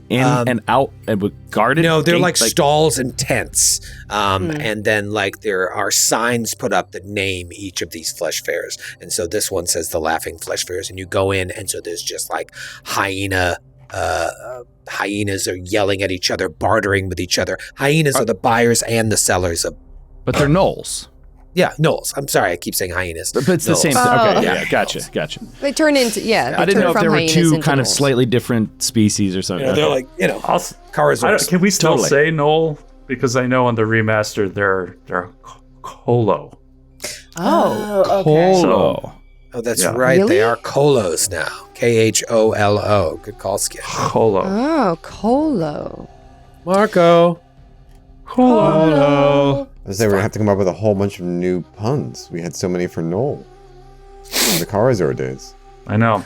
in and out and with guarded. No, they're like stalls and tents, and then like there are signs put up that name each of these fleshfairs. And so this one says the Laughing Fleshfairs, and you go in, and so there's just like hyenas are yelling at each other, bartering with each other. Hyenas are the buyers and the sellers of. But they're gnolls. Yeah, gnolls. I'm sorry, I keep saying hyenas. But it's the same thing. Okay, yeah, gotcha. They turn into, I didn't know if there were two kind of slightly different species or something. They're like, Charizards. Can we still say Gnoll? Because I know on the remaster they're kholo. Oh, okay. Kholo. Oh, that's right. Really? They are kholos now. Kholo. Good call, Skip. Kholo. Oh, kholo. Marco. Kholo. I was saying we're gonna have to come up with a whole bunch of new puns. We had so many for Noel in the Charizard days. I know.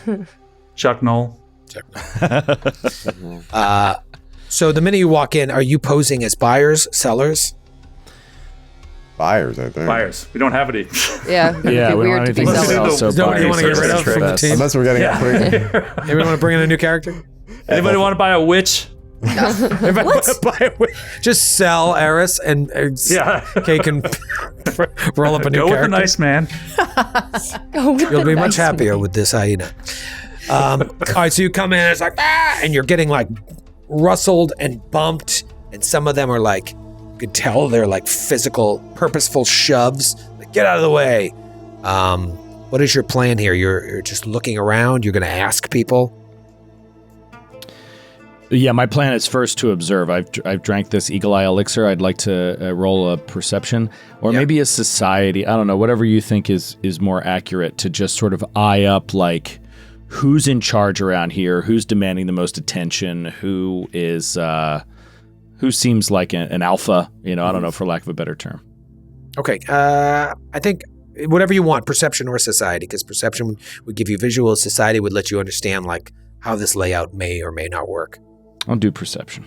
Chuck Knoll. So the minute you walk in, are you posing as buyers, sellers? Buyers, I think. Buyers. We don't have any. Yeah, Yeah, it'd we be don't weird to be have anything selling. else. So Nobody you want to get buyers rid are of from the best. team? Unless we're getting Anybody want to bring in a new character? Anybody want to buy a witch? Just sell Eris and Kay can roll up a new Go with character. the nice man. You'll be much happier with this hyena. All right, so you come in and it's like, and you're getting like rustled and bumped, and some of them are like, you could tell they're like physical, purposeful shoves. Like, get out of the way. What is your plan here? You're just looking around. You're going to ask people. Yeah, my plan is first to observe. I've drank this Eagle Eye elixir. I'd like to roll a perception or maybe a society. I don't know, whatever you think is more accurate to just sort of eye up like who's in charge around here, who's demanding the most attention, who seems like an alpha, I don't know, for lack of a better term. Okay, I think whatever you want, perception or society, because perception would give you visual, society would let you understand like how this layout may or may not work. I'll do perception.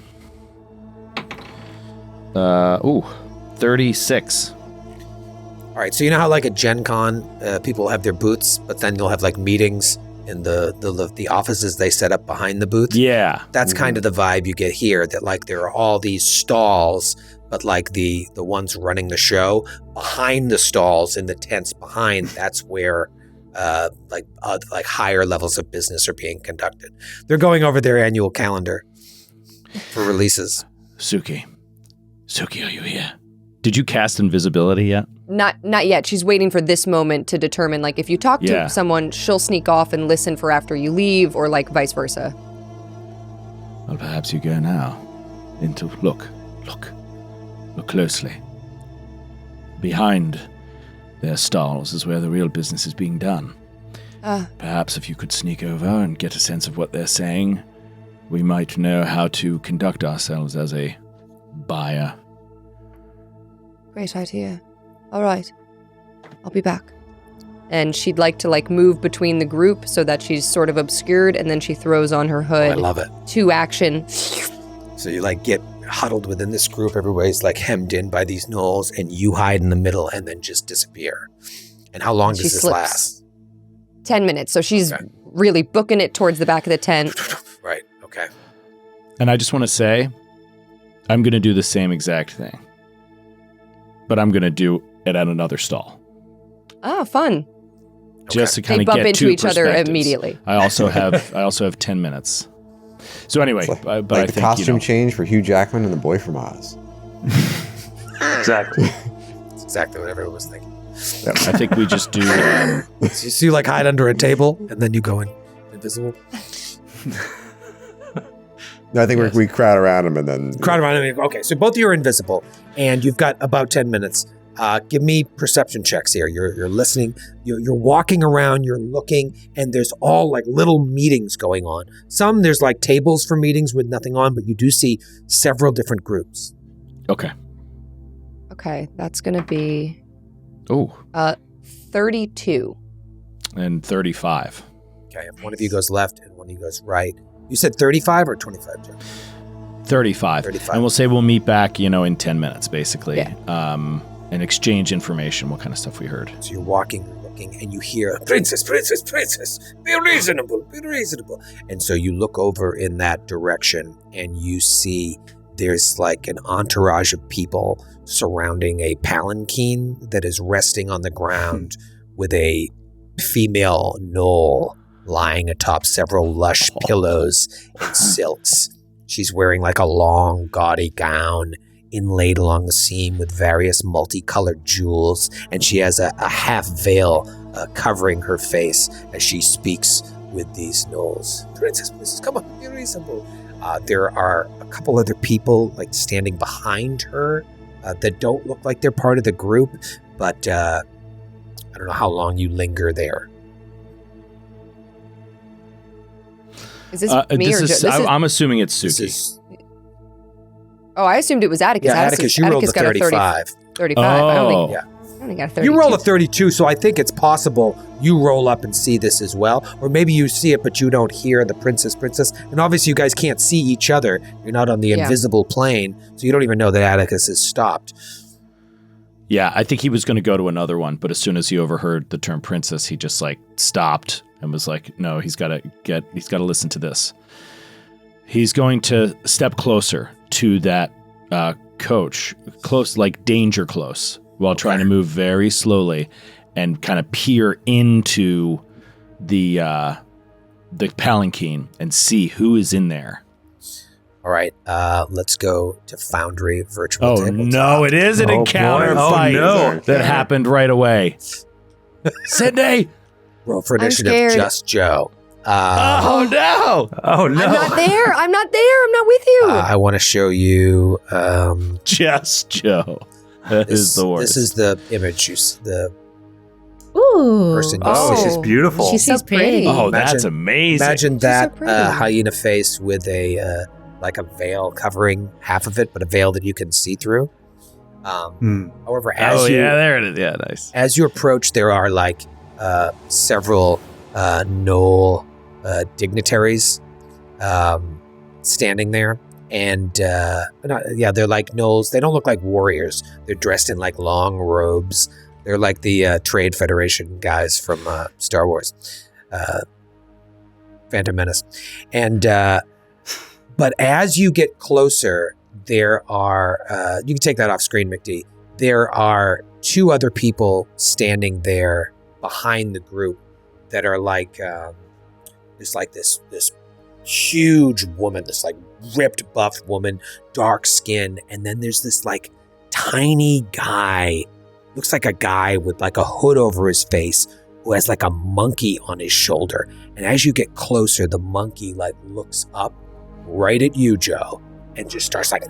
36. All right, so you know how like at Gen Con, people have their booths, but then you'll have like meetings in the offices they set up behind the booth? Yeah. That's kind of the vibe you get here, that like there are all these stalls, but like the ones running the show, behind the stalls in the tents behind, that's where like higher levels of business are being conducted. They're going over their annual calendar for releases. Suki, are you here? Did you cast invisibility yet? Not yet. She's waiting for this moment to determine, like, if you talk to someone, she'll sneak off and listen for after you leave, or like vice versa. Well, perhaps you go now. Look closely. Behind their stalls is where the real business is being done. Perhaps if you could sneak over and get a sense of what they're saying, we might know how to conduct ourselves as a buyer. Great idea. All right. I'll be back. And she'd like to like move between the group so that she's sort of obscured, and then she throws on her hood. I love it. 2 action. So you like get huddled within this group. Everybody's like hemmed in by these gnolls, and you hide in the middle and then just disappear. And how long does this slips. last? 10 minutes. So she's really booking it towards the back of the tent. Right. Okay. And I just want to say, I'm going to do the same exact thing. But I'm going to do it at another stall. Ah, fun. Just to kind They of bump get into two each other perspectives. immediately. I also have 10 minutes. So anyway, It's but like I the think costume change for Hugh Jackman and the boy from Oz. Exactly. That's exactly what everyone was thinking. I think we just do. So you like hide under a table, and then you go in invisible. No, I think we crowd around him and then Crowd around him. Okay, so both of you are invisible, and you've got about 10 minutes. Give me perception checks here. You're listening. You're walking around. You're looking, and there's all like little meetings going on. Some there's like tables for meetings with nothing on, but you do see several different groups. Okay. Okay, that's going to be 32. And 35. Okay, if one of you goes left and one of you goes right. You said 35 or 25, Joe? 35. 35. And we'll say we'll meet back, in 10 minutes, basically. Yeah. And exchange information, what kind of stuff we heard. So you're walking, you're looking, and you hear, Princess, Princess, Princess, be reasonable, be reasonable. And so you look over in that direction, and you see there's like an entourage of people surrounding a palanquin that is resting on the ground with a female gnoll lying atop several lush pillows and silks. She's wearing like a long, gaudy gown inlaid along the seam with various multicolored jewels, and she has a half veil covering her face as she speaks with these gnolls. Princess, Princess, come on, be reasonable. There are a couple other people like standing behind her that don't look like they're part of the group, but I don't know how long you linger there. Is this me or Joe? I'm assuming it's Suki. Oh, I assumed it was Atticus. Yeah, Atticus, you rolled a 35. 35. I don't think got a 32. You roll a 32, so I think it's possible you roll up and see this as well. Or maybe you see it, but you don't hear the princess. And obviously you guys can't see each other. You're not on the invisible plane, so you don't even know that Atticus has stopped. Yeah, I think he was going to go to another one, but as soon as he overheard the term princess, he just like stopped and was like, no, he's got to listen to this. He's going to step closer to that coach, close, like danger close, while trying to move very slowly and kind of peer into the palanquin and see who is in there. All right, let's go to Foundry Virtual Oh, Tabletop. no, it is an encounter fight that happened right away. Sydney! Roll for I'm initiative, scared. just Joe. Oh, no! Oh no! I'm not there. I'm not with you. I want to show you. Just Joe. That is the worst. This is the image. The Ooh. person you Oh, see. she's beautiful. She's so pretty. Oh, that's amazing. Imagine so that pretty. hyena face with a like a veil covering half of it, but a veil that you can see through. However, there it is. Yeah, nice. as you approach, there are like several Knoll dignitaries standing there, and they're like gnolls. They don't look like warriors. They're dressed in like long robes. They're like the Trade Federation guys from Star Wars, Phantom Menace, and but as you get closer, there are you can take that off screen, McD. There are two other people standing there behind the group that are like this huge woman, this like ripped, buff woman, dark skin, and then there's this like tiny guy, looks like a guy with like a hood over his face, who has like a monkey on his shoulder. And as you get closer, the monkey like looks up right at you, Joe, and just starts like,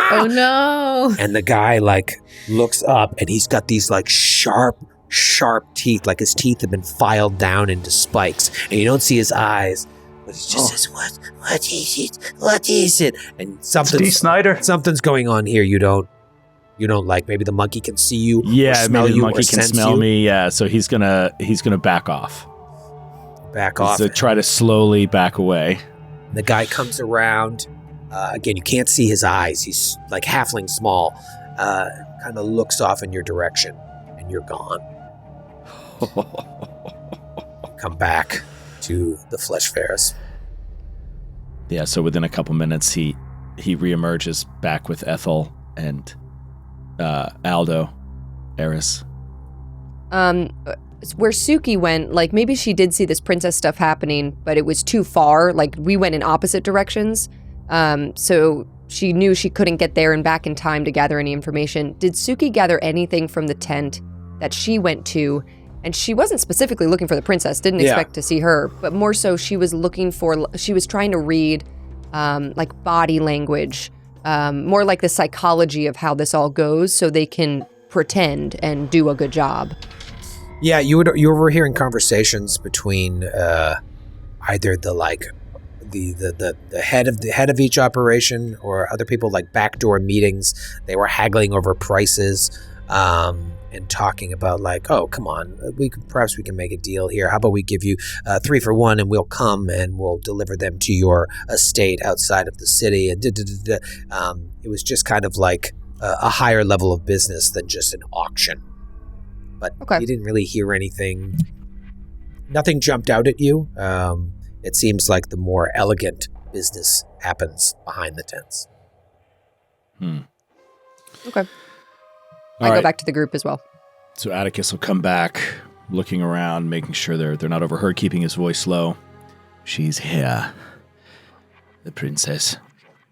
Oh no. and the guy like looks up, and he's got these like sharp teeth, like his teeth have been filed down into spikes, and you don't see his eyes, but he just says, what is it? And D. Snyder. something's going on here you don't like. Maybe the monkey can see you, or Yeah, smell maybe the you, monkey or can sense smell you. me. Yeah, so he's gonna back off. Back off. So try to slowly back away. The guy comes around. Again, you can't see his eyes. He's like halfling small. Kind of looks off in your direction, and you're gone. Come back to the fleshfairs. Yeah, so within a couple minutes, he reemerges back with Ethel and Aldo, Eris. Where Suki went, like maybe she did see this princess stuff happening, but it was too far. Like we went in opposite directions. So she knew she couldn't get there and back in time to gather any information. Did Suki gather anything from the tent that she went to? And she wasn't specifically looking for the princess, didn't expect to see her, but more so she was trying to read like body language, more like the psychology of how this all goes so they can pretend and do a good job. Yeah, you were overhearing conversations between either the head of each operation or other people, like backdoor meetings. They were haggling over prices and talking about like, oh, come on, perhaps we can make a deal here. How about we give you 3 for 1 and we'll come and we'll deliver them to your estate outside of the city. And it was just kind of like a higher level of business than just an auction. But you didn't really hear anything. Nothing jumped out at you. It seems like the more elegant business happens behind the tents. Okay. I go back to the group as well. So Atticus will come back, looking around, making sure they're not overheard, keeping his voice low. She's here. The princess.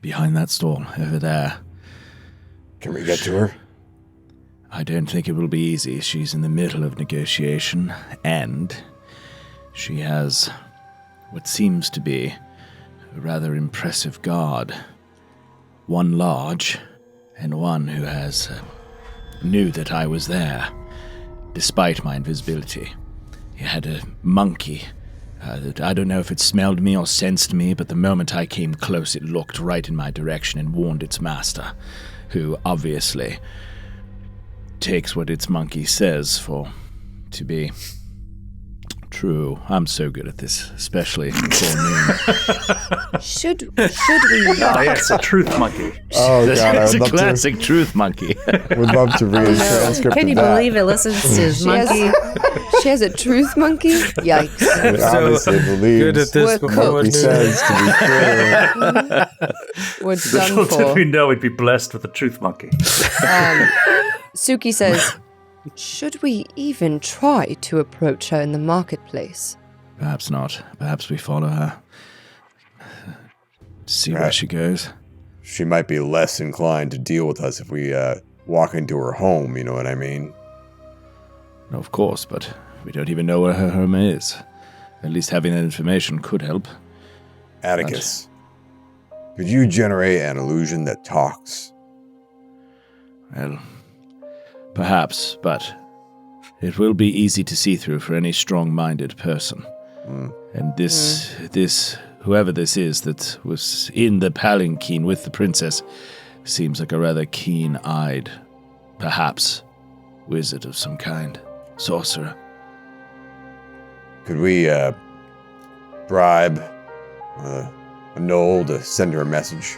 Behind that stall, over there. Can we get to her? I don't think it will be easy. She's in the middle of negotiation, and she has what seems to be a rather impressive guard. One large, and one who has knew that I was there, despite my invisibility. He had a monkey. I don't know if it smelled me or sensed me, but the moment I came close, it looked right in my direction and warned its master, who obviously takes what its monkey says to be true. I'm so good at this, especially for me. Should we? Oh, yeah, it's a truth monkey. Oh, God, I It's would a love classic truth monkey. would love to read a transcript Can of you that. believe it? Listens to his monkey. She has a truth monkey? Yikes. It obviously believes good at this What before what he noon. says to be true. We're done Little did for. we know we'd be blessed with a truth monkey. Suki says, should we even try to approach her in the marketplace? Perhaps not. Perhaps we follow her. See where Right. she goes. She might be less inclined to deal with us if we walk into her home, you know what I mean? No, of course, but we don't even know where her home is. At least having that information could help. Atticus, could you generate an illusion that talks? Well, perhaps, but it will be easy to see through for any strong-minded person. And this, whoever this is that was in the palanquin with the princess, seems like a rather keen-eyed, perhaps, wizard of some kind, sorcerer. Could we bribe a Lowl to send her a message?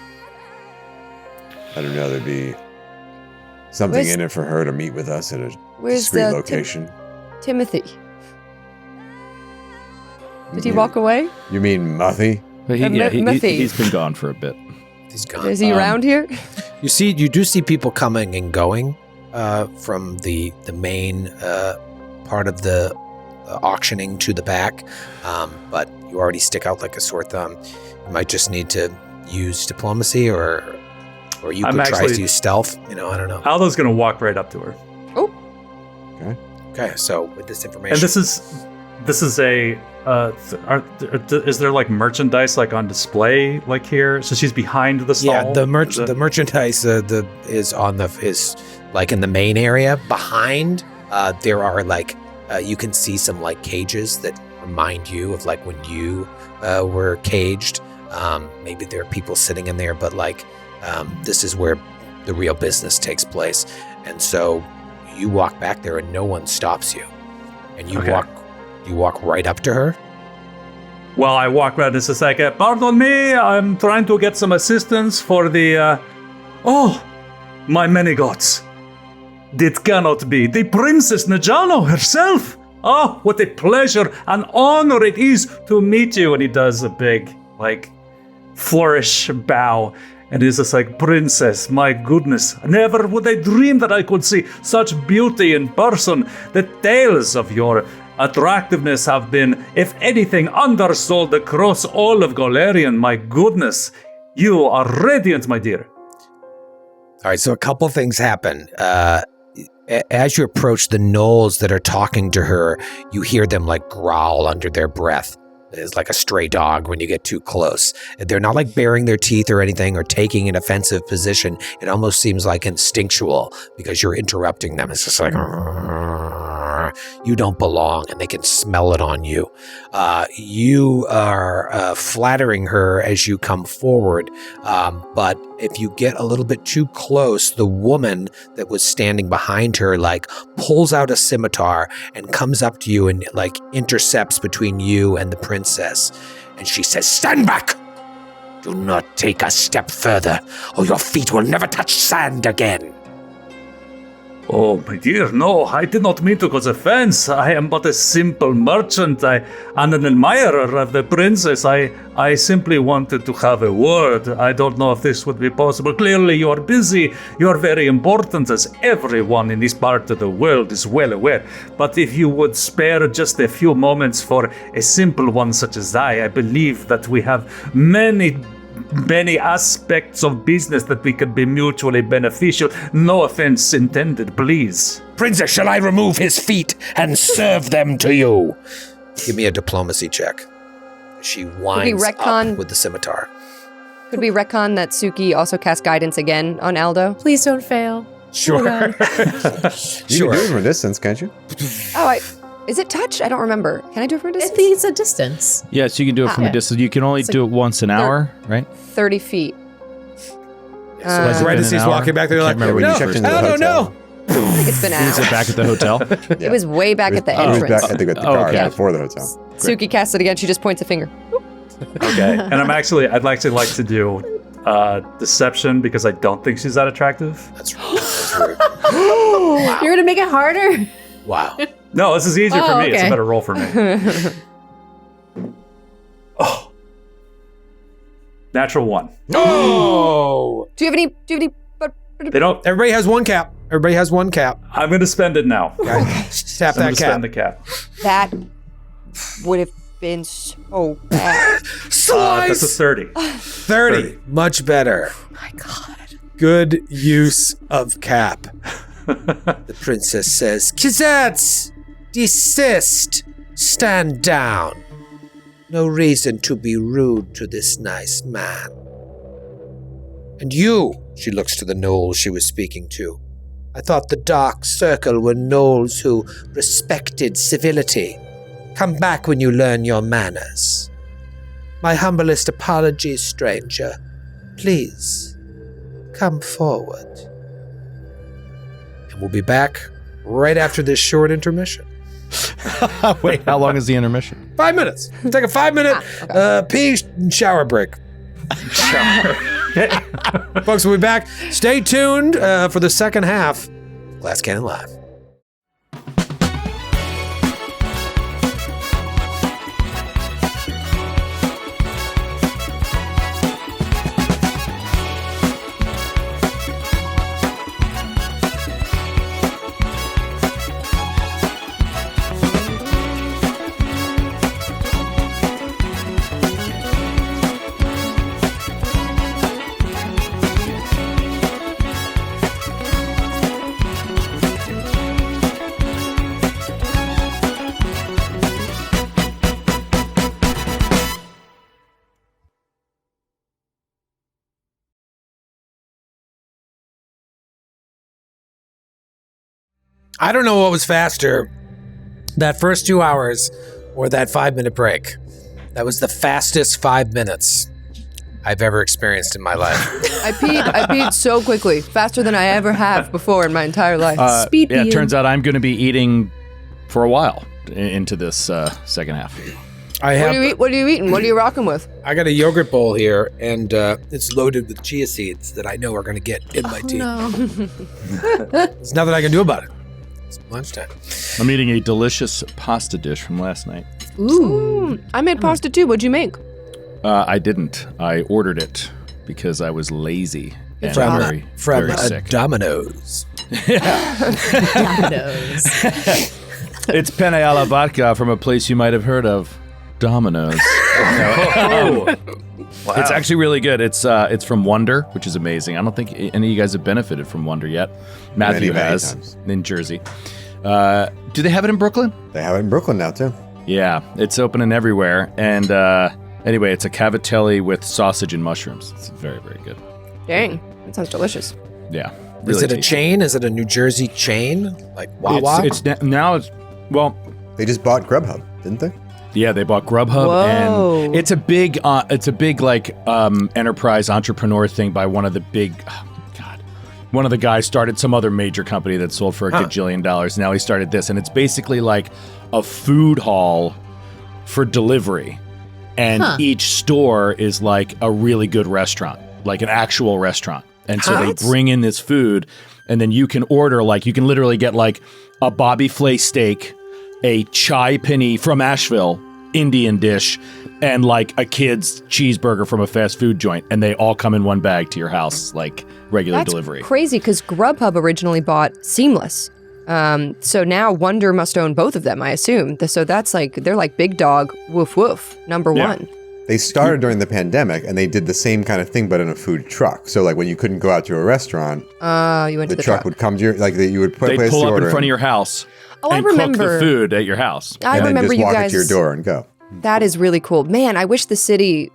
Let her know there'd be something Where's- in it for her to meet with us at a Where's discreet the location. Timothy? Did he walk away? You mean Muffy? But Methy. he's been gone for a bit. He's gone. Is he around here? You do see people coming and going from the main part of the auctioning to the back, but you already stick out like a sore thumb. You might just need to use diplomacy, or you I'm could try actually- to use stealth. I don't know. Aldo's going to walk right up to her. Okay, so with this information, And this is a is there like merchandise like on display like here? So she's behind the stall. yeah, the merchandise is on is like in the main area. Behind, there are like you can see some like cages that remind you of like when you were caged. Maybe there are people sitting in there, but like this is where the real business takes place. And so you walk back there and no one stops you, and you walk right up to her. Well, I walk around and it's just like, pardon me, I'm trying to get some assistance for the, oh, my many gods. It cannot be. The Princess Najano herself. Oh, what a pleasure and honor it is to meet you. And he does a big, like, flourish bow. And he's just like, Princess, my goodness, never would I dream that I could see such beauty in person. The tales of your attractiveness have been, if anything, undersold across all of Golarion. My goodness, you are radiant, my dear. All right, so a couple things happen. As you approach the gnolls that are talking to her, you hear them like growl under their breath. It's like a stray dog when you get too close. They're not like baring their teeth or anything or taking an offensive position. It almost seems like instinctual because you're interrupting them. It's just like, you don't belong, and they can smell it on you. You are flattering her as you come forward, but if you get a little bit too close, the woman that was standing behind her like pulls out a scimitar and comes up to you and like intercepts between you and the princess. And she says, "Stand back! Do not take a step further, or your feet will never touch sand again." Oh, my dear, no, I did not mean to cause offense. I am but a simple merchant. I am an admirer of the princess. I simply wanted to have a word. I don't know if this would be possible. Clearly, you are busy. You are very important, as everyone in this part of the world is well aware. But if you would spare just a few moments for a simple one such as I believe that we have many aspects of business that we could be mutually beneficial. No offense intended, please. Princess, shall I remove his feet and serve them to you? Give me a diplomacy check. She winds up with the scimitar. Could we retcon that Suki also cast guidance again on Aldo? Please don't fail. Sure. You can do it from a distance, can't you? Is it touch? I don't remember. Can I do it from a I distance? think it's a distance. Yes, you can do it from a distance. You can only do it once an hour, right? 30 feet. Has it Right been as an he's hour? walking back there, I like, can't remember when no, you checked into I the don't know. It's been Is out. it back at the hotel? It was way back at the It was entrance. back at the car okay. before the hotel. Suki casts it again. She just points a finger. Okay. And I'd like to do deception because I don't think she's that attractive. That's rude. You're gonna make it harder. Wow. No, this is easier for me. It's a okay. better roll for me. Oh. Natural 1. Oh! Do you have any? They don't. Everybody has one cap. Everybody has one cap. I'm going to spend it now. Okay. Tap I'm that going to cap. spend the cap. That would have been so bad. That's a 30. 30. Much better. Oh my God. Good use of cap. The princess says, "Kizets, desist. Stand down. No reason to be rude to this nice man. And you," she looks to the gnolls she was speaking to. "I thought the Dark Circle were gnolls who respected civility. Come back when you learn your manners. My humblest apologies, stranger. Please, come forward." And we'll be back right after this short intermission. Wait, how long is the intermission? 5 minutes. We'll take a 5-minute pee and shower break. Folks, we'll be back. Stay tuned for the second half of Glass Cannon Live. I don't know what was faster, that first 2 hours or that 5-minute break. That was the fastest 5 minutes I've ever experienced in my life. I peed so quickly, faster than I ever have before in my entire life. Speed Yeah, it peeing. turns out I'm going to be eating for a while into this second half. I What have. are you eat? What are you eating? What are you rocking with? I got a yogurt bowl here, and it's loaded with chia seeds that I know are going to get in my teeth. No. There's nothing I can do about it. It's lunchtime. I'm eating a delicious pasta dish from last night. Ooh. I made pasta too. What'd you make? I didn't. I ordered it because I was lazy and From very sick. Domino's. Dominoes. It's penne alla vodka from a place you might have heard of, Domino's. Wow. It's actually really good. It's from Wonder, which is amazing. I don't think any of you guys have benefited from Wonder yet. Matthew Many has times. in Jersey. Do they have it in Brooklyn? They have it in Brooklyn now, too. Yeah, it's opening everywhere. And anyway, it's a cavatelli with sausage and mushrooms. It's very, very good. Dang, that sounds delicious. Yeah. Is really it a tasty. chain? Is it a New Jersey chain? Like Wawa? Now it's, well, They just bought Grubhub, didn't they? yeah, they bought Grubhub, Whoa. and it's a big like enterprise entrepreneur thing by one of the big, one of the guys started some other major company that sold for a gajillion dollars. Now he started this, and it's basically like a food hall for delivery, and each store is like a really good restaurant, like an actual restaurant. And so they bring in this food, and then you can order, like, you can literally get like a Bobby Flay steak, a chai pani from Asheville, Indian dish, and like a kid's cheeseburger from a fast food joint, and they all come in one bag to your house, like regular That's delivery. crazy because Grubhub originally bought Seamless. So now Wonder must own both of them, I assume. So that's like, they're like big dog, woof woof, number one. They started during the pandemic, and they did the same kind of thing, but in a food truck. So, like, when you couldn't go out to a restaurant, You went to the the truck would come to your, like, you would They place pull the up order in front of your house Oh, I and cook remember. the food at your house. I and then remember just you walk guys. it to your door and go. That is really cool. Man, I wish the city,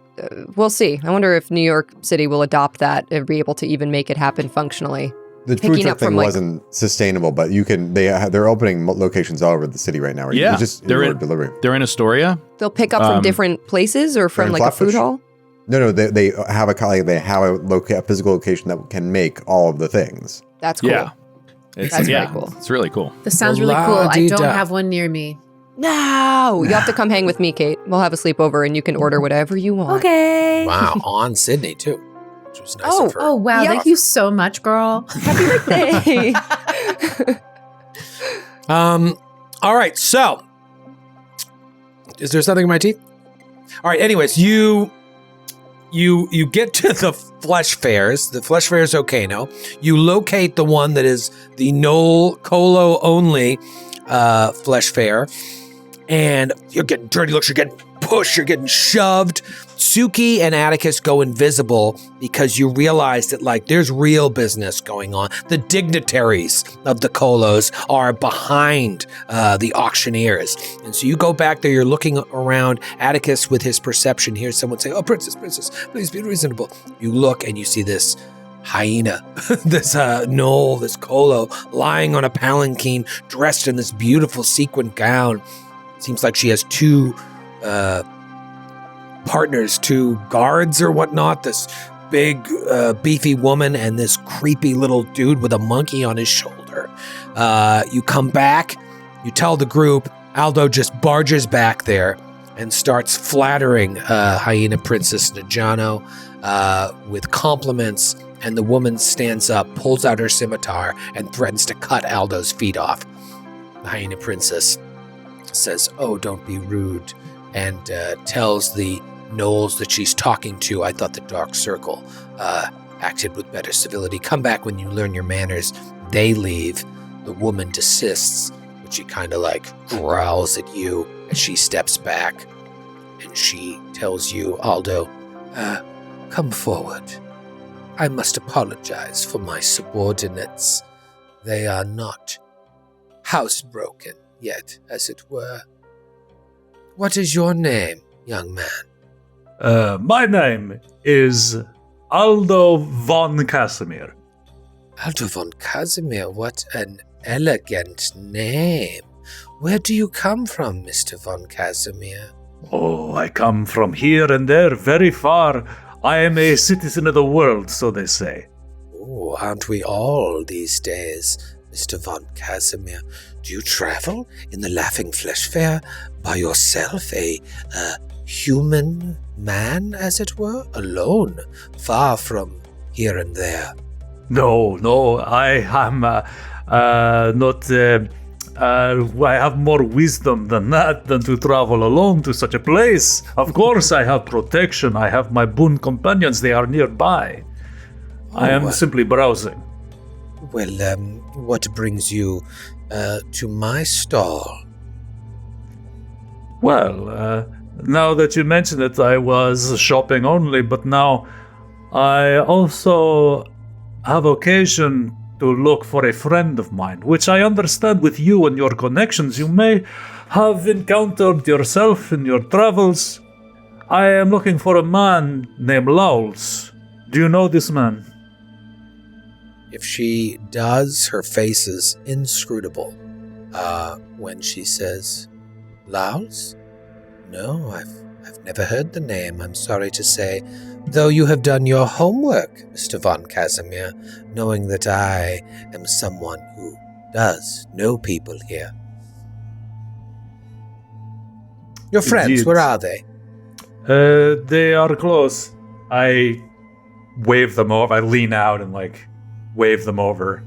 we'll see. I wonder if New York City will adopt that and be able to even make it happen functionally. The food Picking truck up from, thing like- wasn't sustainable, but you can. They're opening locations all over the city right now. Where Yeah, you just they're order in- delivery. They're in Astoria. They'll pick up from different places or from in like a food Flatbush. hall? No, they have a physical location that can make all of the things. That's cool. Yeah. It's, That's yeah, very cool. It's really cool. This sounds really cool. I La-di-da. don't have one near me. No, you have to come hang with me, Kate. We'll have a sleepover and you can order whatever you want. Okay. Wow, on Sydney too, which was nice Oh, of her. Oh, wow. Yeah. Thank you so much, girl. Happy birthday. All right, so is there something in my teeth? All right, anyways, you get to the fleshfairs, Okeno. You locate the one that is the Lowl kholo only flesh fair, and you're getting dirty looks, you're getting pushed, you're getting shoved. Suki and Atticus go invisible because you realize that, like, there's real business going on. The dignitaries of the kholos are behind the auctioneers. And so you go back there, you're looking around. Atticus, with his perception, hears someone say, "Oh, princess, please be reasonable." You look and you see this hyena, this Lowl, this kholo, lying on a palanquin, dressed in this beautiful sequin gown. Seems like she has two partners, two guards or whatnot, this big beefy woman and this creepy little dude with a monkey on his shoulder. You come back, you tell the group, Aldo just barges back there and starts flattering Hyena Princess Najano with compliments, and the woman stands up, pulls out her scimitar, and threatens to cut Aldo's feet off. The Hyena Princess says, "Oh, don't be rude," and tells the Knowles that she's talking to, "I thought the Dark Circle acted with better civility. Come back when you learn your manners." They leave. The woman desists, but she kind of like growls at you as she steps back. And she tells you, "Aldo, come forward. I must apologize for my subordinates. They are not housebroken yet, as it were. What is your name, young man?" My name is Aldo von Casimir. Aldo von Casimir, what an elegant name. Where do you come from, Mr. von Casimir? Oh, I come from here and there, very far. I am a citizen of the world, so they say. Oh, aren't we all these days, Mr. von Casimir? Do you travel in the Laughing Flesh Fair by yourself, a human man, as it were, alone, far from here and there? No, I am not. I have more wisdom than that, than to travel alone to such a place. Of course, I have protection. I have my boon companions. They are nearby. I am simply browsing. Well, what brings you to my stall? Well, now that you mention it, I was shopping only, but now I also have occasion to look for a friend of mine, which I understand with you and your connections, you may have encountered yourself in your travels. I am looking for a man named Lowl. Do you know this man? If she does, her face is inscrutable. When she says, Lowls? No, I've never heard the name, I'm sorry to say, though you have done your homework, Mr. von Casimir, knowing that I am someone who does know people here. Your friends, Indeed. where are they? They are close. I wave them over. I lean out and wave them over.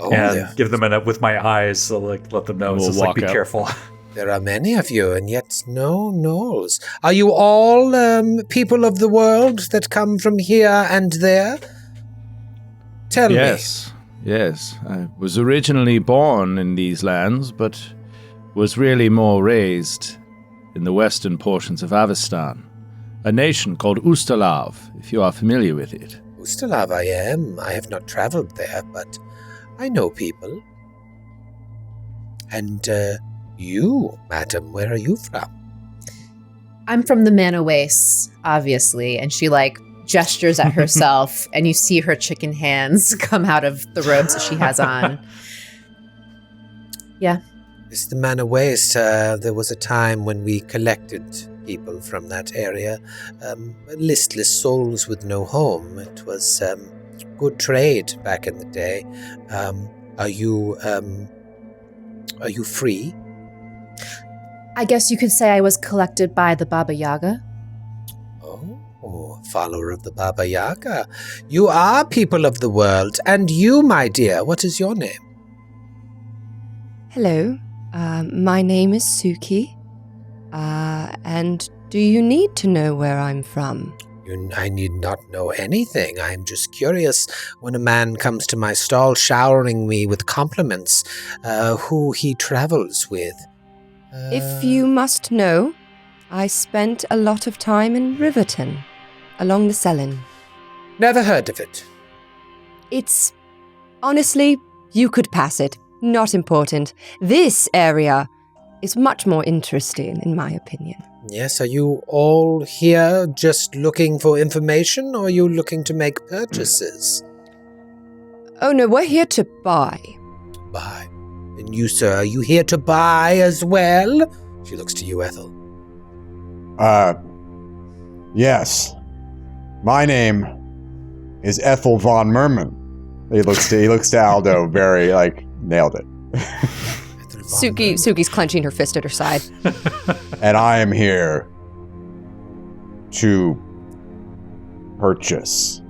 Oh, And yeah. give them with my eyes, so let them know. We'll It's just walk be out. careful. There are many of you, and yet no Knolls. Are you all people of the world that come from here and there? Tell me. Yes. I was originally born in these lands, but was really more raised in the western portions of Avestan, a nation called Ustalav, if you are familiar with it. Ustalav I am. I have not traveled there, but I know people. And, you, madam, where are you from? I'm from the Manowace, obviously, and she gestures at herself, and you see her chicken hands come out of the robes that she has on. Yeah. It's the Manowace. There was a time when we collected people from that area. Listless souls with no home. It was good trade back in the day. Are you free? I guess you could say I was collected by the Baba Yaga. Oh, follower of the Baba Yaga. You are people of the world. And you, my dear, what is your name? Hello, my name is Suki. And do you need to know where I'm from? I need not know anything. I am just curious when a man comes to my stall showering me with compliments, who he travels with. If you must know, I spent a lot of time in Riverton, along the Selin. Never heard of it. It's... honestly, you could pass it. Not important. This area is much more interesting, in my opinion. Yes, are you all here just looking for information, or are you looking to make purchases? Oh no, we're here to buy. Buy. And you, sir, are you here to buy as well? She looks to you, Ethel. Yes. My name is Ethel von Merman. He looks to Aldo, very nailed it. Suki's clenching her fist at her side. And I am here to purchase.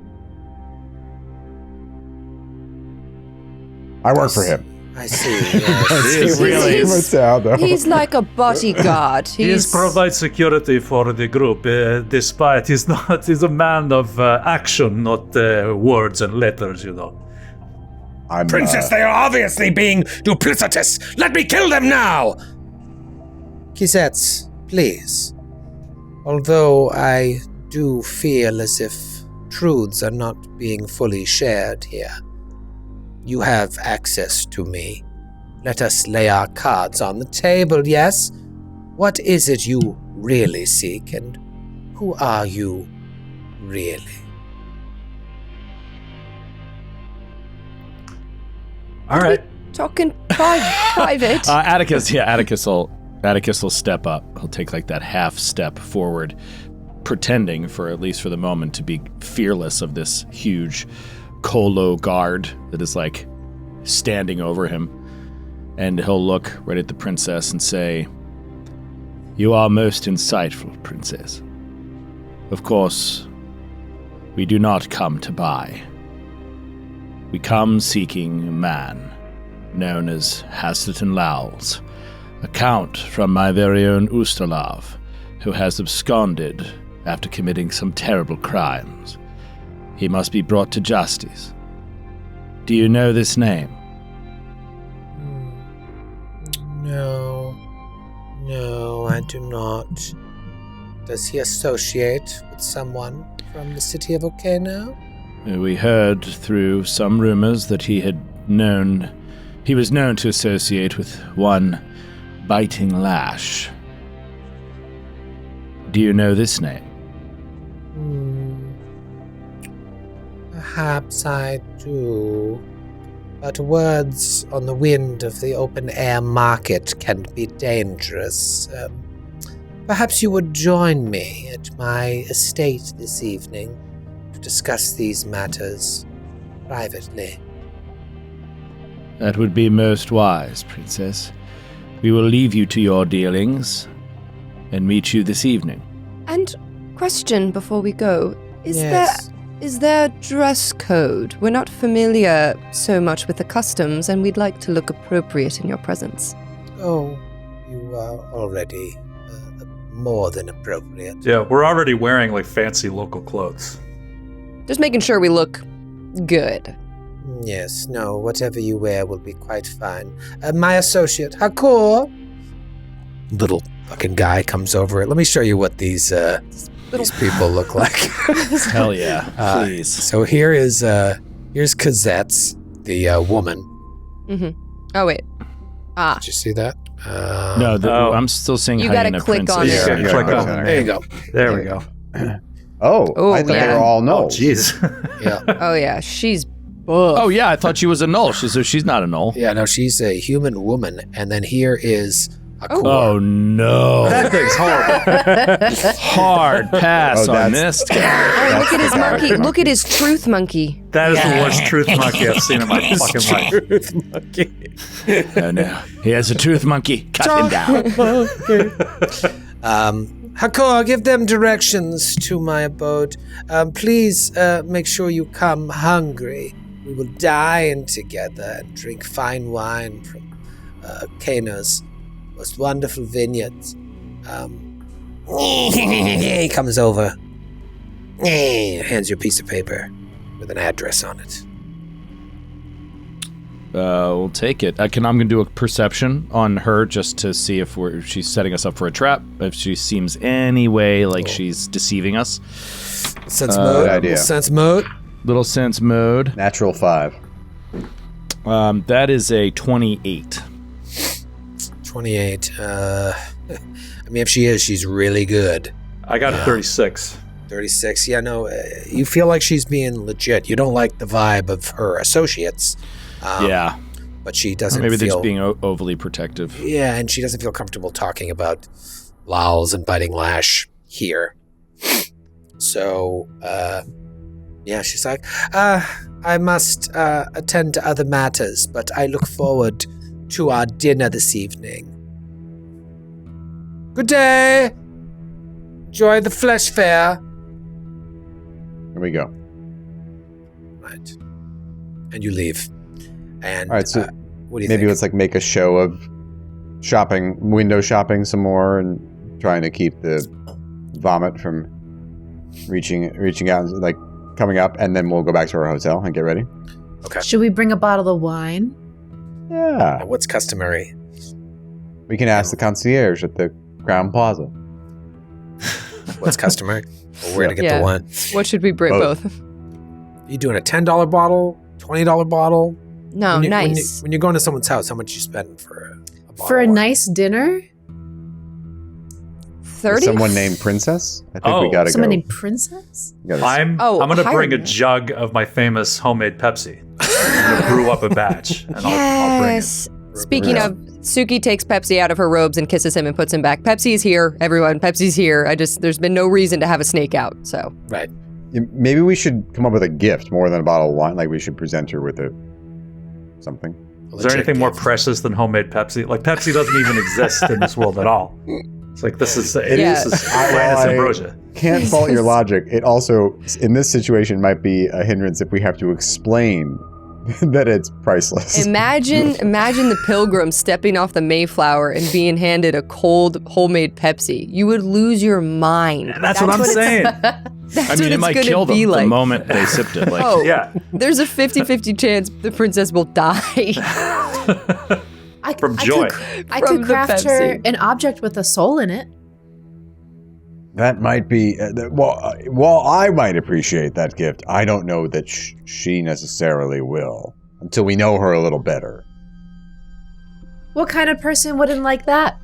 I work for him. I see. Yes. He's like a bodyguard. He provides security for the group, despite he's a man of action, not words and letters, Princess, they are obviously being duplicitous. Let me kill them now! Kisetz, please. Although I do feel as if truths are not being fully shared here, you have access to me. Let us lay our cards on the table, yes? What is it you really seek, and who are you really? All right. Talking private. Atticus will step up. He'll take that half step forward, pretending at least for the moment, to be fearless of this huge kholo guard that is standing over him. And he'll look right at the princess and say, "You are most insightful, princess. Of course, we do not come to buy. We come seeking a man known as Hasleton Lowls, a count from my very own Ustalav, who has absconded after committing some terrible crimes. He must be brought to justice. Do you know this name?" No, I do not. Does he associate with someone from the city of Okeno? We heard through some rumors that he was known to associate with one Biting Lash. Do you know this name? Perhaps I do. But words on the wind of the open-air market can be dangerous. Perhaps you would join me at my estate this evening to discuss these matters privately. That would be most wise, Princess. We will leave you to your dealings and meet you this evening. And question before we go. Yes. Is there dress code? We're not familiar so much with the customs, and we'd like to look appropriate in your presence. Oh, you are already more than appropriate. Yeah, we're already wearing like fancy local clothes. Just making sure we look good. Yes, no, whatever you wear will be quite fine. My associate, Hakor. Little fucking guy comes over. Let me show you what these people look like. Hell yeah, please. So here's Cazette's, the woman. Mm-hmm. Oh, wait. Ah. Did you see that? No, I'm still saying You hyena gotta click princess. on it. Yeah, Yeah, click yeah, on yeah. it. There you go. There we go. Oh, I thought they yeah. were all Oh, Knowles. jeez. Yeah. Oh, yeah. She's buff. Oh yeah, I thought she was a null. She's not a null. Yeah, no, she's a human woman. And then here is Hakor. Oh no. That thing's horrible. Hard pass Oh, on that's- this guy. Oh, look at his monkey. Look at his truth monkey. That is the worst truth monkey I've seen in my fucking life. Oh no. He has a tooth monkey. Cut him down. Hakor, give them directions to my abode. Please make sure you come hungry. We will dine together and drink fine wine from Okeno's most wonderful vineyards. He comes over, hands you a piece of paper with an address on it. We'll take it. I'm going to do a perception on her just to see if she's setting us up for a trap. If she seems any way like she's deceiving us. Sense mode. Good idea. Sense mode. Little sense mode. Natural 5. That is a 28. 28. I mean, if she is, she's really good. I got a 36. 36. Yeah, no, you feel like she's being legit. You don't like the vibe of her associates. Yeah. But she doesn't Maybe they're feel... just being overly protective. Yeah, and she doesn't feel comfortable talking about Lowls and Biting Lash here. So, yeah, she's like, I must attend to other matters, but I look forward to our dinner this evening. Good day! Enjoy the flesh fair. Here we go. Right. And you leave. And All right, so what do you maybe think? let's like make a show of shopping, window shopping some more, and trying to keep the vomit from reaching out, like coming up, and then we'll go back to our hotel and get ready. Okay. Should we bring a bottle of wine? Yeah, What's customary? we can ask the concierge at the Crown Plaza. What's customary? Well, where to get Yeah. the wine? What should we bring Both. both? You doing a $10 bottle? $20 bottle? No, When you- nice. When you're going to someone's house, how much you spend for a bottle? For a of wine? nice dinner? 30? Someone named Princess. I think we Oh, gotta Someone go. named Princess? we gotta- I'm going to hire bring a me. jug of my famous homemade Pepsi. I'm going to brew up a batch, and I'll bring it. Yes. Speaking Yeah. of, Suki takes Pepsi out of her robes and kisses him and puts him back. Pepsi's here, everyone. Pepsi's here. there's been no reason to have a snake out, so. Right. Maybe we should come up with a gift more than a bottle of wine. Like we should present her with something. Is there anything more precious than homemade Pepsi? Like Pepsi doesn't even exist in this world at all. It's like this is Yeah. Atlantis ambrosia. Can't fault your logic. It also, in this situation, might be a hindrance if we have to explain that it's priceless. Imagine the pilgrim stepping off the Mayflower and being handed a cold homemade Pepsi. You would lose your mind. That's what I'm saying. That's I mean, what it it's might gonna kill them be the like. moment they sipped it. Like, Oh, Yeah. there's a 50-50 chance the princess will die. From joy. I From could the craft her Pepsi. an object with a soul in it. That might be, while I might appreciate that gift, I don't know that she necessarily will until we know her a little better. What kind of person wouldn't like that?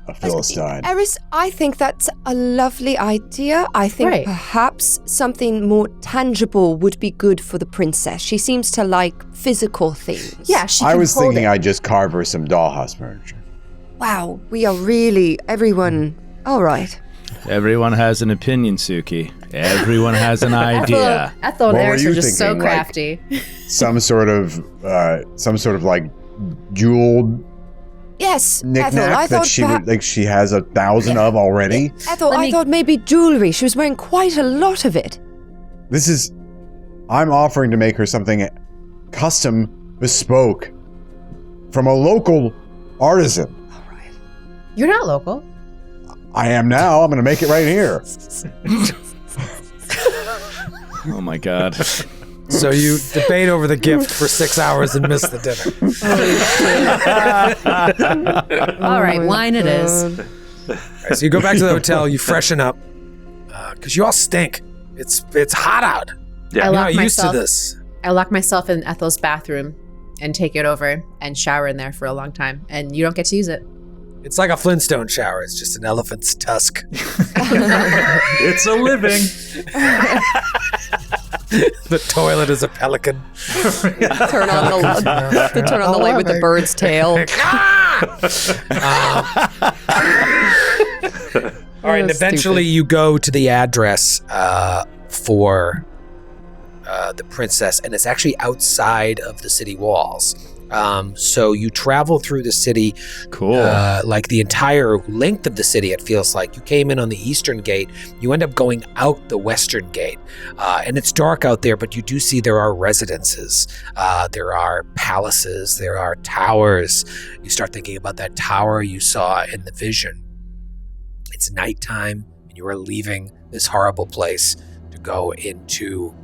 A Philistine. Eris, I think that's a lovely idea. I think perhaps something more tangible would be good for the princess. She seems to like physical things. Yeah, she I can was hold thinking it. I'd just carve her some dollhouse furniture. Wow, we are really everyone. All right. Everyone has an opinion, Suki. Everyone has an idea. Ethel and What were Eris you are just so thinking, like- crafty. Some sort of like jeweled Yes, Ethel. knickknack I that thought she would, like she has 1,000 of already. Ethel, I thought maybe jewelry. She was wearing quite a lot of it. I'm offering to make her something custom, bespoke, from a local artisan. You're not local. I am now. I'm going to make it right here. Oh my god. So you debate over the gift for 6 hours and miss the dinner. All right, wine it is. All right, so you go back to the hotel, you freshen up, because you all stink. It's hot out. Yeah. You're not used to this. I lock myself in Ethel's bathroom and take it over and shower in there for a long time, and you don't get to use it. It's like a Flintstone shower. It's just an elephant's tusk. It's a living. The toilet is a pelican. Turn on the light with the bird's tail. All right, and eventually you go to the address for the princess, and it's actually outside of the city walls. So you travel through the city, Cool. like the entire length of the city. It feels like you came in on the eastern gate. You end up going out the western gate, and it's dark out there. But you do see there are residences, there are palaces, there are towers. You start thinking about that tower you saw in the vision. It's nighttime, and you are leaving this horrible place to go into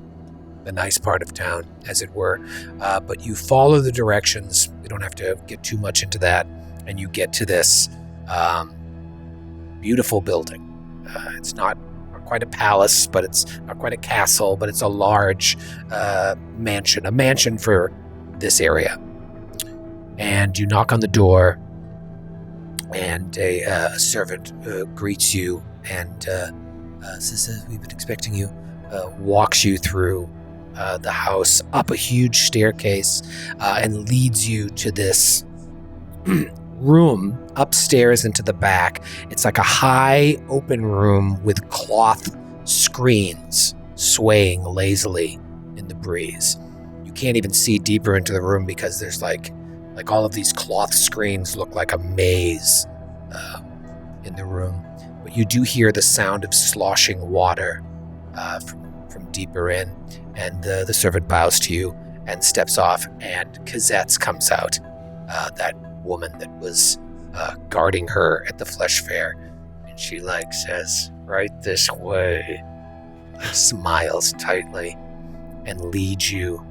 the nice part of town, as it were. But you follow the directions. We don't have to get too much into that. And you get to this beautiful building. It's not quite a palace, but it's not quite a castle, but it's a large mansion, a mansion for this area. And you knock on the door, and a servant greets you and says, "We've been expecting you." Walks you through the house, up a huge staircase, and leads you to this room upstairs into the back. It's like a high open room with cloth screens swaying lazily in the breeze. You can't even see deeper into the room because there's like all of these cloth screens look like a maze in the room. But you do hear the sound of sloshing water from deeper in, and the servant bows to you and steps off, and Kazetz comes out, that woman that was guarding her at the flesh fair, and she says, "Right this way," smiles tightly and leads you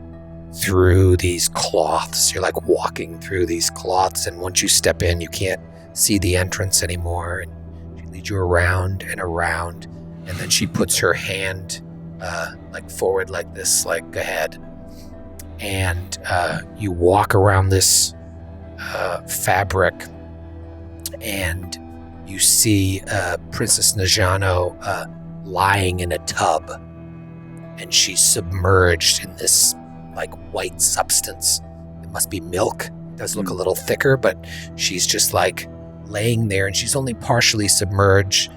through these cloths. You're walking through these cloths, and once you step in, you can't see the entrance anymore, and she leads you around and around, and then she puts her hand forward like this, ahead, and you walk around this fabric, and you see Princess Najano lying in a tub, and she's submerged in this white substance. It must be milk. It does look a little thicker, but she's just laying there, and she's only partially submerged.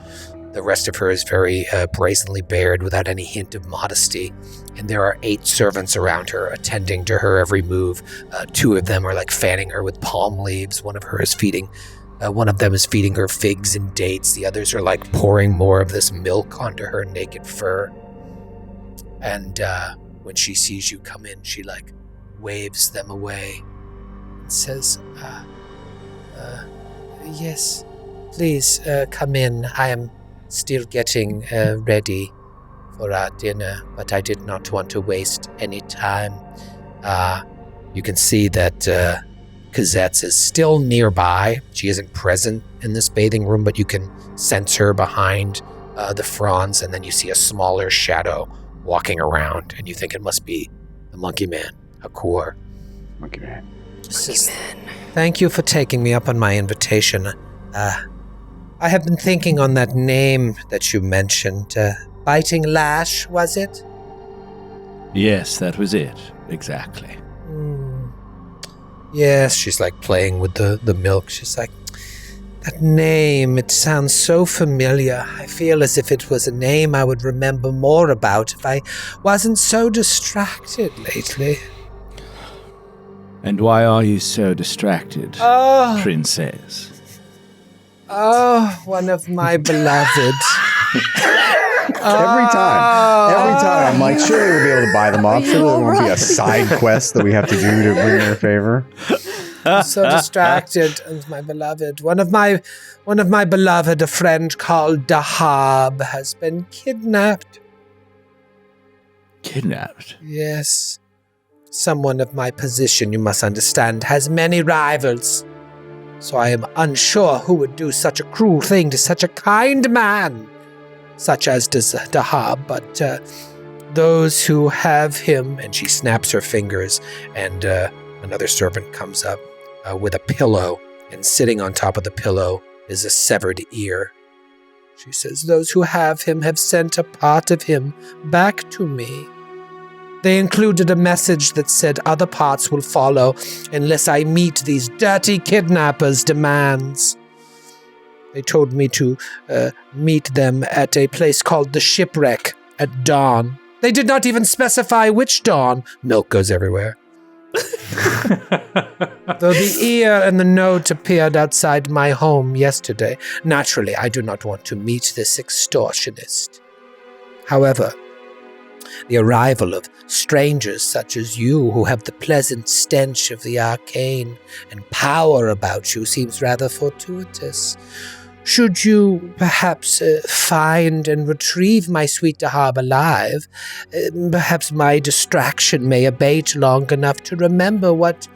The rest of her is very brazenly bared without any hint of modesty. And there are 8 servants around her, attending to her every move. 2 of them are fanning her with palm leaves. One of them is feeding her figs and dates. The others are pouring more of this milk onto her naked fur. And when she sees you come in, she waves them away and says, "Yes, please come in. I am still getting ready for our dinner, but I did not want to waste any time." You can see that Kazetz is still nearby. She isn't present in this bathing room, but you can sense her behind the fronds, and then you see a smaller shadow walking around, and you think it must be the monkey man, Hakur. Monkey man. Thank you for taking me up on my invitation. I have been thinking on that name that you mentioned. Biting Lash, was it? Yes, that was it. Exactly. Yes, she's like playing with the milk. She's like, that name, it sounds so familiar. I feel as if it was a name I would remember more about if I wasn't so distracted lately. And why are you so distracted, princess? Oh, one of my beloved. Every time, I'm like, surely we'll be able to buy them off. Surely there won't be a side quest that we have to do to bring their favor. I'm so distracted, and my beloved. One of my beloved, a friend called Dahab, has been kidnapped. Kidnapped? Yes. Someone of my position, you must understand, has many rivals. So I am unsure who would do such a cruel thing to such a kind man, such as does Dahab, but those who have him, and she snaps her fingers, and another servant comes up with a pillow, and sitting on top of the pillow is a severed ear. She says, those who have him have sent a part of him back to me. They included a message that said other parts will follow unless I meet these dirty kidnappers' demands. They told me to meet them at a place called the Shipwreck at dawn. They did not even specify which dawn. Milk goes everywhere. Though the ear and the note appeared outside my home yesterday, naturally I do not want to meet this extortionist. However, the arrival of strangers such as you who have the pleasant stench of the arcane and power about you seems rather fortuitous. Should you perhaps find and retrieve my sweet Dahab alive, perhaps my distraction may abate long enough to remember what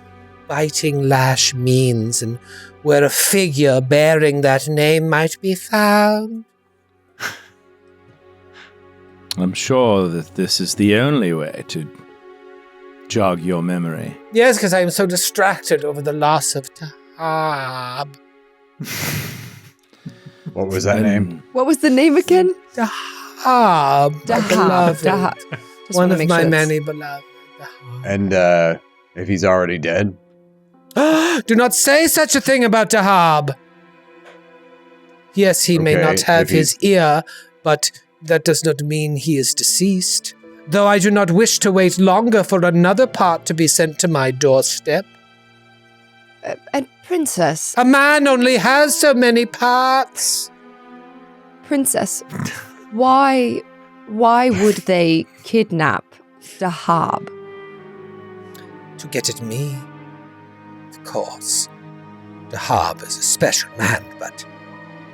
Biting Lash means and where a figure bearing that name might be found. I'm sure that this is the only way to jog your memory. Yes, because I am so distracted over the loss of Dahab. What was that name? What was the name again? Dahab. Dahab. One of my many beloved. Dahab. And if he's already dead? Do not say such a thing about Dahab. Yes, he may not have his ear, but that does not mean he is deceased. Though I do not wish to wait longer for another part to be sent to my doorstep. And Princess. A man only has so many parts. Princess, why would they kidnap Dahab? To get at me. Of course. Dahab is a special man, but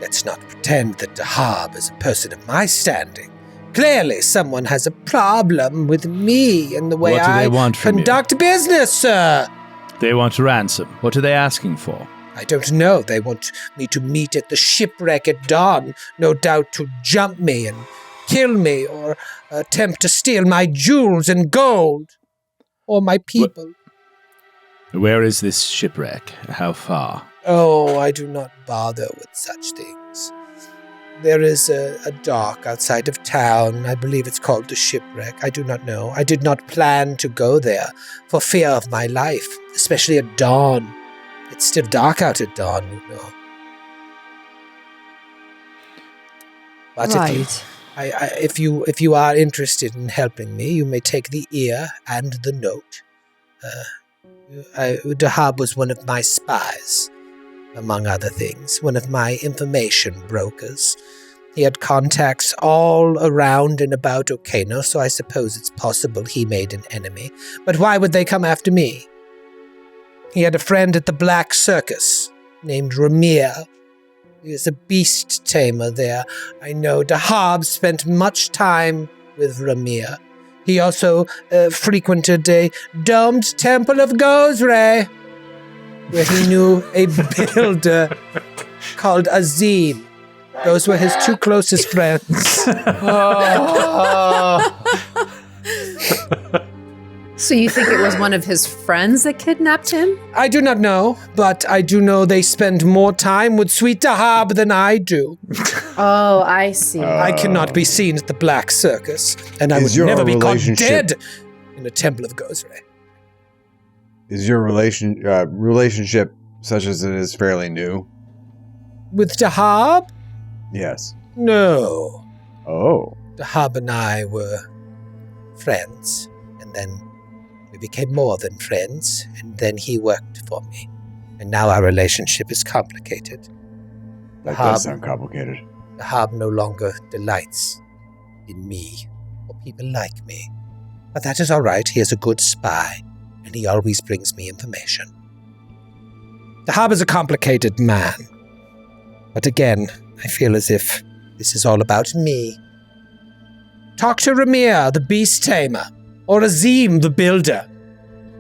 let's not pretend that Dahab is a person of my standing. Clearly, someone has a problem with me and the way What do they want from conduct business, sir. They want ransom. What are they asking for? I don't know. They want me to meet at the shipwreck at dawn, no doubt to jump me and kill me or attempt to steal my jewels and gold. Or my people. Where is this shipwreck? How far? Oh, I do not bother with such things. There is a dock outside of town. I believe it's called the Shipwreck. I do not know. I did not plan to go there for fear of my life, especially at dawn. It's still dark out at dawn, you know. But Right. if you are interested in helping me, you may take the ear and the note. Dahab was one of my spies. Among other things, one of my information brokers. He had contacts all around and about Okeno, so I suppose it's possible he made an enemy. But why would they come after me? He had a friend at the Black Circus named Ramir. He is a beast tamer there. I know Dahab spent much time with Ramir. He also frequented a domed temple of Gozre, where he knew a builder called Azim. Those were his two closest friends. So you think it was one of his friends that kidnapped him? I do not know, but I do know they spend more time with Sweet Dahab than I do. Oh, I see. I cannot be seen at the Black Circus, and I Is would your never be caught relationship- dead in the Temple of Gozre. Is your relationship such as it is fairly new? With Dahab? Yes. No. Oh. Dahab and I were friends, and then we became more than friends, and then he worked for me. And now our relationship is complicated. That Dahab- does sound complicated. Dahab no longer delights in me, or people like me. But that is all right. He is a good spy, and he always brings me information. Dahab is a complicated man. But again, I feel as if this is all about me. Talk to Ramir, the beast tamer, or Azim, the builder.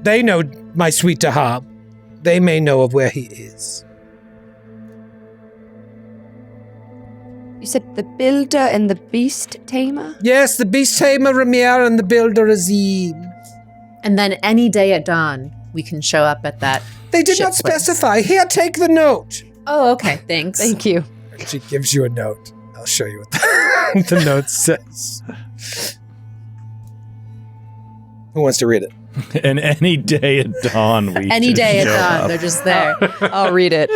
They know my sweet Dahab. They may know of where he is. You said the builder and the beast tamer? Yes, the beast tamer Ramir and the builder Azim. And then any day at dawn, we can show up at that. They did ship not place. specify. Here, take the note. Oh, okay. Thanks. Thank you. She gives you a note. I'll show you what the, the note says. Who wants to read it? And any day at dawn, we Any just day at show dawn, up. they're just there. I'll read it.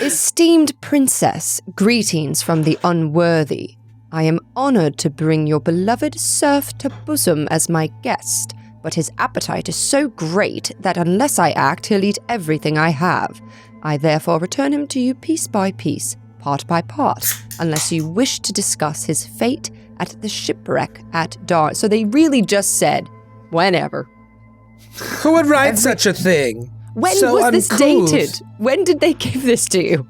Esteemed princess, greetings from the unworthy. I am honored to bring your beloved serf to bosom as my guest, but his appetite is so great that unless I act, he'll eat everything I have. I therefore return him to you piece by piece, part by part, unless you wish to discuss his fate at the shipwreck at dawn. So they really just said, whenever. Who would write such a thing? When So was this uncouth. dated? When did they give this to you?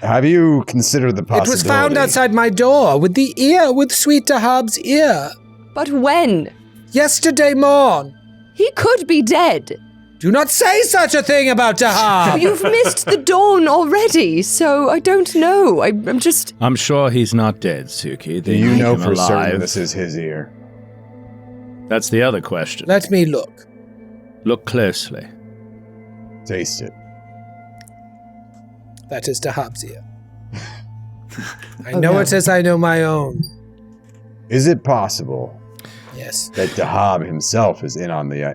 Have you considered the It possibility? was found outside my door with the ear, with Sweet Dahab's ear. But when? Yesterday morn. He could be dead. Do not say such a thing about Dahab. You've missed the dawn already, so I don't know. I'm just... I'm sure he's not dead, Suki. Do They you make know him for certain alive. this is his ear? That's the other question. Let me look. Look closely. Taste it. That is Dahab's ear. I know it as I know my own. Is it possible Yes. that Dahab himself is in on the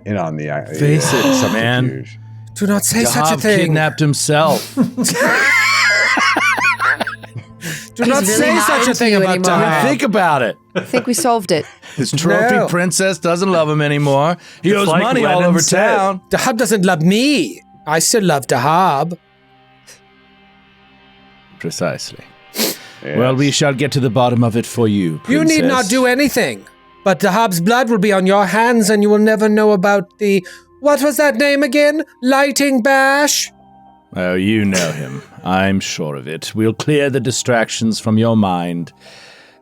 Face it, man. subterfuge? Do not say such a Dahab thing. kidnapped himself. Do not He's really say not such a into thing you about anymore. Dahab. Think about it. I think we solved it. His trophy No. princess doesn't love him anymore. He It's owes like money all Lennon over said. town. Dahab doesn't love me. I still love Dahab. Precisely. Yes. Well, we shall get to the bottom of it for you, You princess. need not do anything. But Dahab's blood will be on your hands, and you will never know about the... What was that name again? Lighting Bash? Oh, you know him. I'm sure of it. We'll clear the distractions from your mind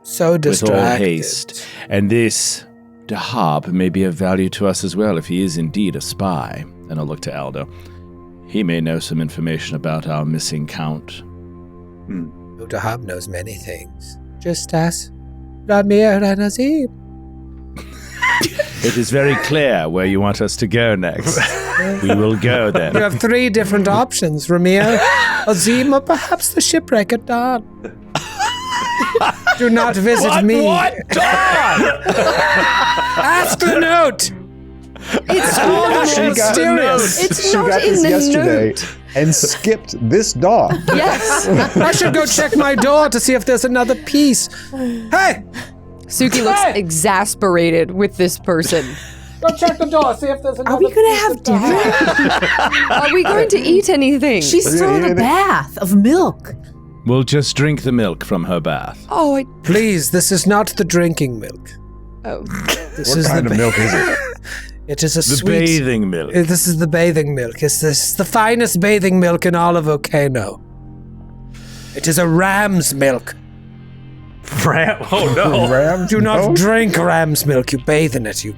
So distracted. with all haste. And this Dahab may be of value to us as well if he is indeed a spy. And I'll look to Aldo. He may know some information about our missing count. Oh, Dahab knows many things. Just as Ramir and Azim. It is very clear where you want us to go next. We will go You then. have three different options. Ramir, Azim, or perhaps the shipwreck at dawn. Do not visit me. Ask the note. It's all She got a note. mysterious. It's She not got in this the yesterday note. and skipped this dog. Yes. I should go check my door to see if there's another piece. Hey, Suki looks Hey! exasperated with this person. go check the door, see if there's another Are we going to piece have of Dahab. dinner? Are we going to eat anything? She's still in a bath of milk. We'll just drink the milk from her bath. Oh, I... Please, this is not the drinking milk. Oh. This What is kind the of milk is it? It is a The sweet. bathing milk. This is the bathing milk. This is the finest bathing milk in all of Okeno. It is a ram's milk. Oh no. Ram? Do not No? drink ram's milk. You bathe in it. You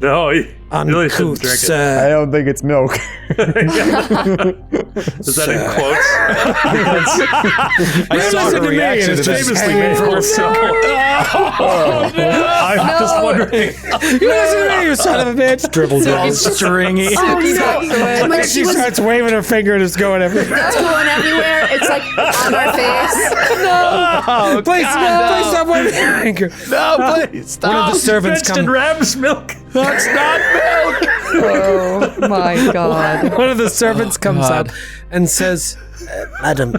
No, Really shouldn't uncouth, drink it. I sir. don't think it's milk. Is that in quotes? I saw listen her to me, reaction it's to that. just Famously hanging made from for herself. I'm just wondering. You listen to me, you son of a bitch. Dribbles All out. stringy. Suki backs away. And when And she she was starts waving her finger and it's going everywhere. going everywhere, it's like on our face. Oh, Please stop waving your finger. no, please stop. One of the servants Drenched in come. ram's milk. That's not milk. Oh my god. One of the servants comes God. up and says, "Madam,"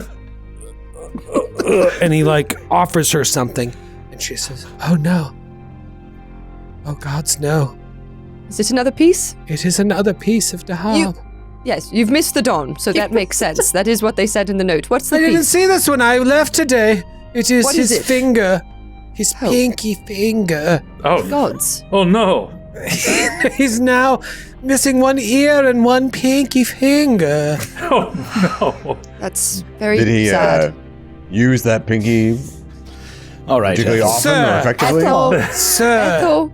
and he like offers her something, and she says, "Oh no, oh gods no, Is it another piece? it is another piece of the harp." Yes, you've missed the dawn, so that makes sense. That is what they said in the note. What's the I didn't piece? see this when I left today. It is What his is it? finger, his Oh. pinky finger. Oh, Gods. oh no. He's now missing one ear and one pinky finger. Oh no. That's very Did he sad. use that pinky All right. particularly Jeff. often Sir. or effectively? Echo. Sir, Echo.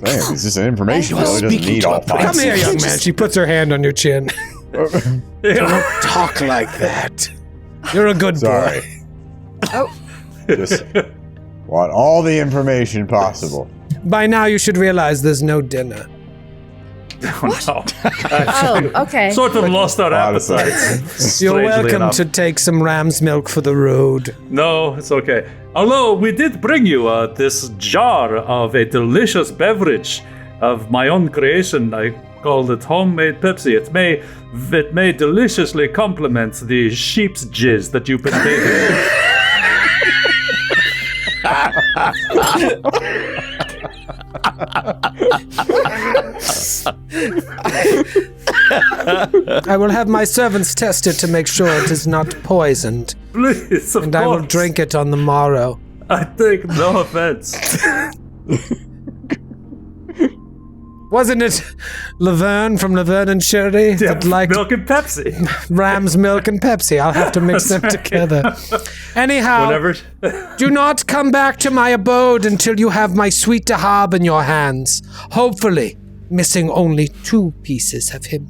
Damn, it's just an information. You are Though. It doesn't speaking need to all a five. come here, young man. She puts her hand on your chin. Yeah. Talk like that. You're a good Sorry. Oh, Just want all the information possible. boy. By now, you should realize there's no dinner. Oh no. Oh, okay. Sort of lost our Honestly. appetites. You're strangely welcome enough. to take some ram's milk for the road. No, it's okay. Although we did bring you this jar of a delicious beverage of my own creation. I called it homemade Pepsi. It may deliciously complement the sheep's jizz that you've been bathing. I will have my servants test it to make sure it is not poisoned, Please, of and course. I will drink it on the morrow. I take no offense. Wasn't it Laverne from Laverne and Shirley that liked milk and Pepsi. ram's milk and Pepsi? I'll have to mix them together. Anyhow, Whatever. do not come back to my abode until you have my sweet dahab in your hands. Hopefully, missing only 2 pieces of him.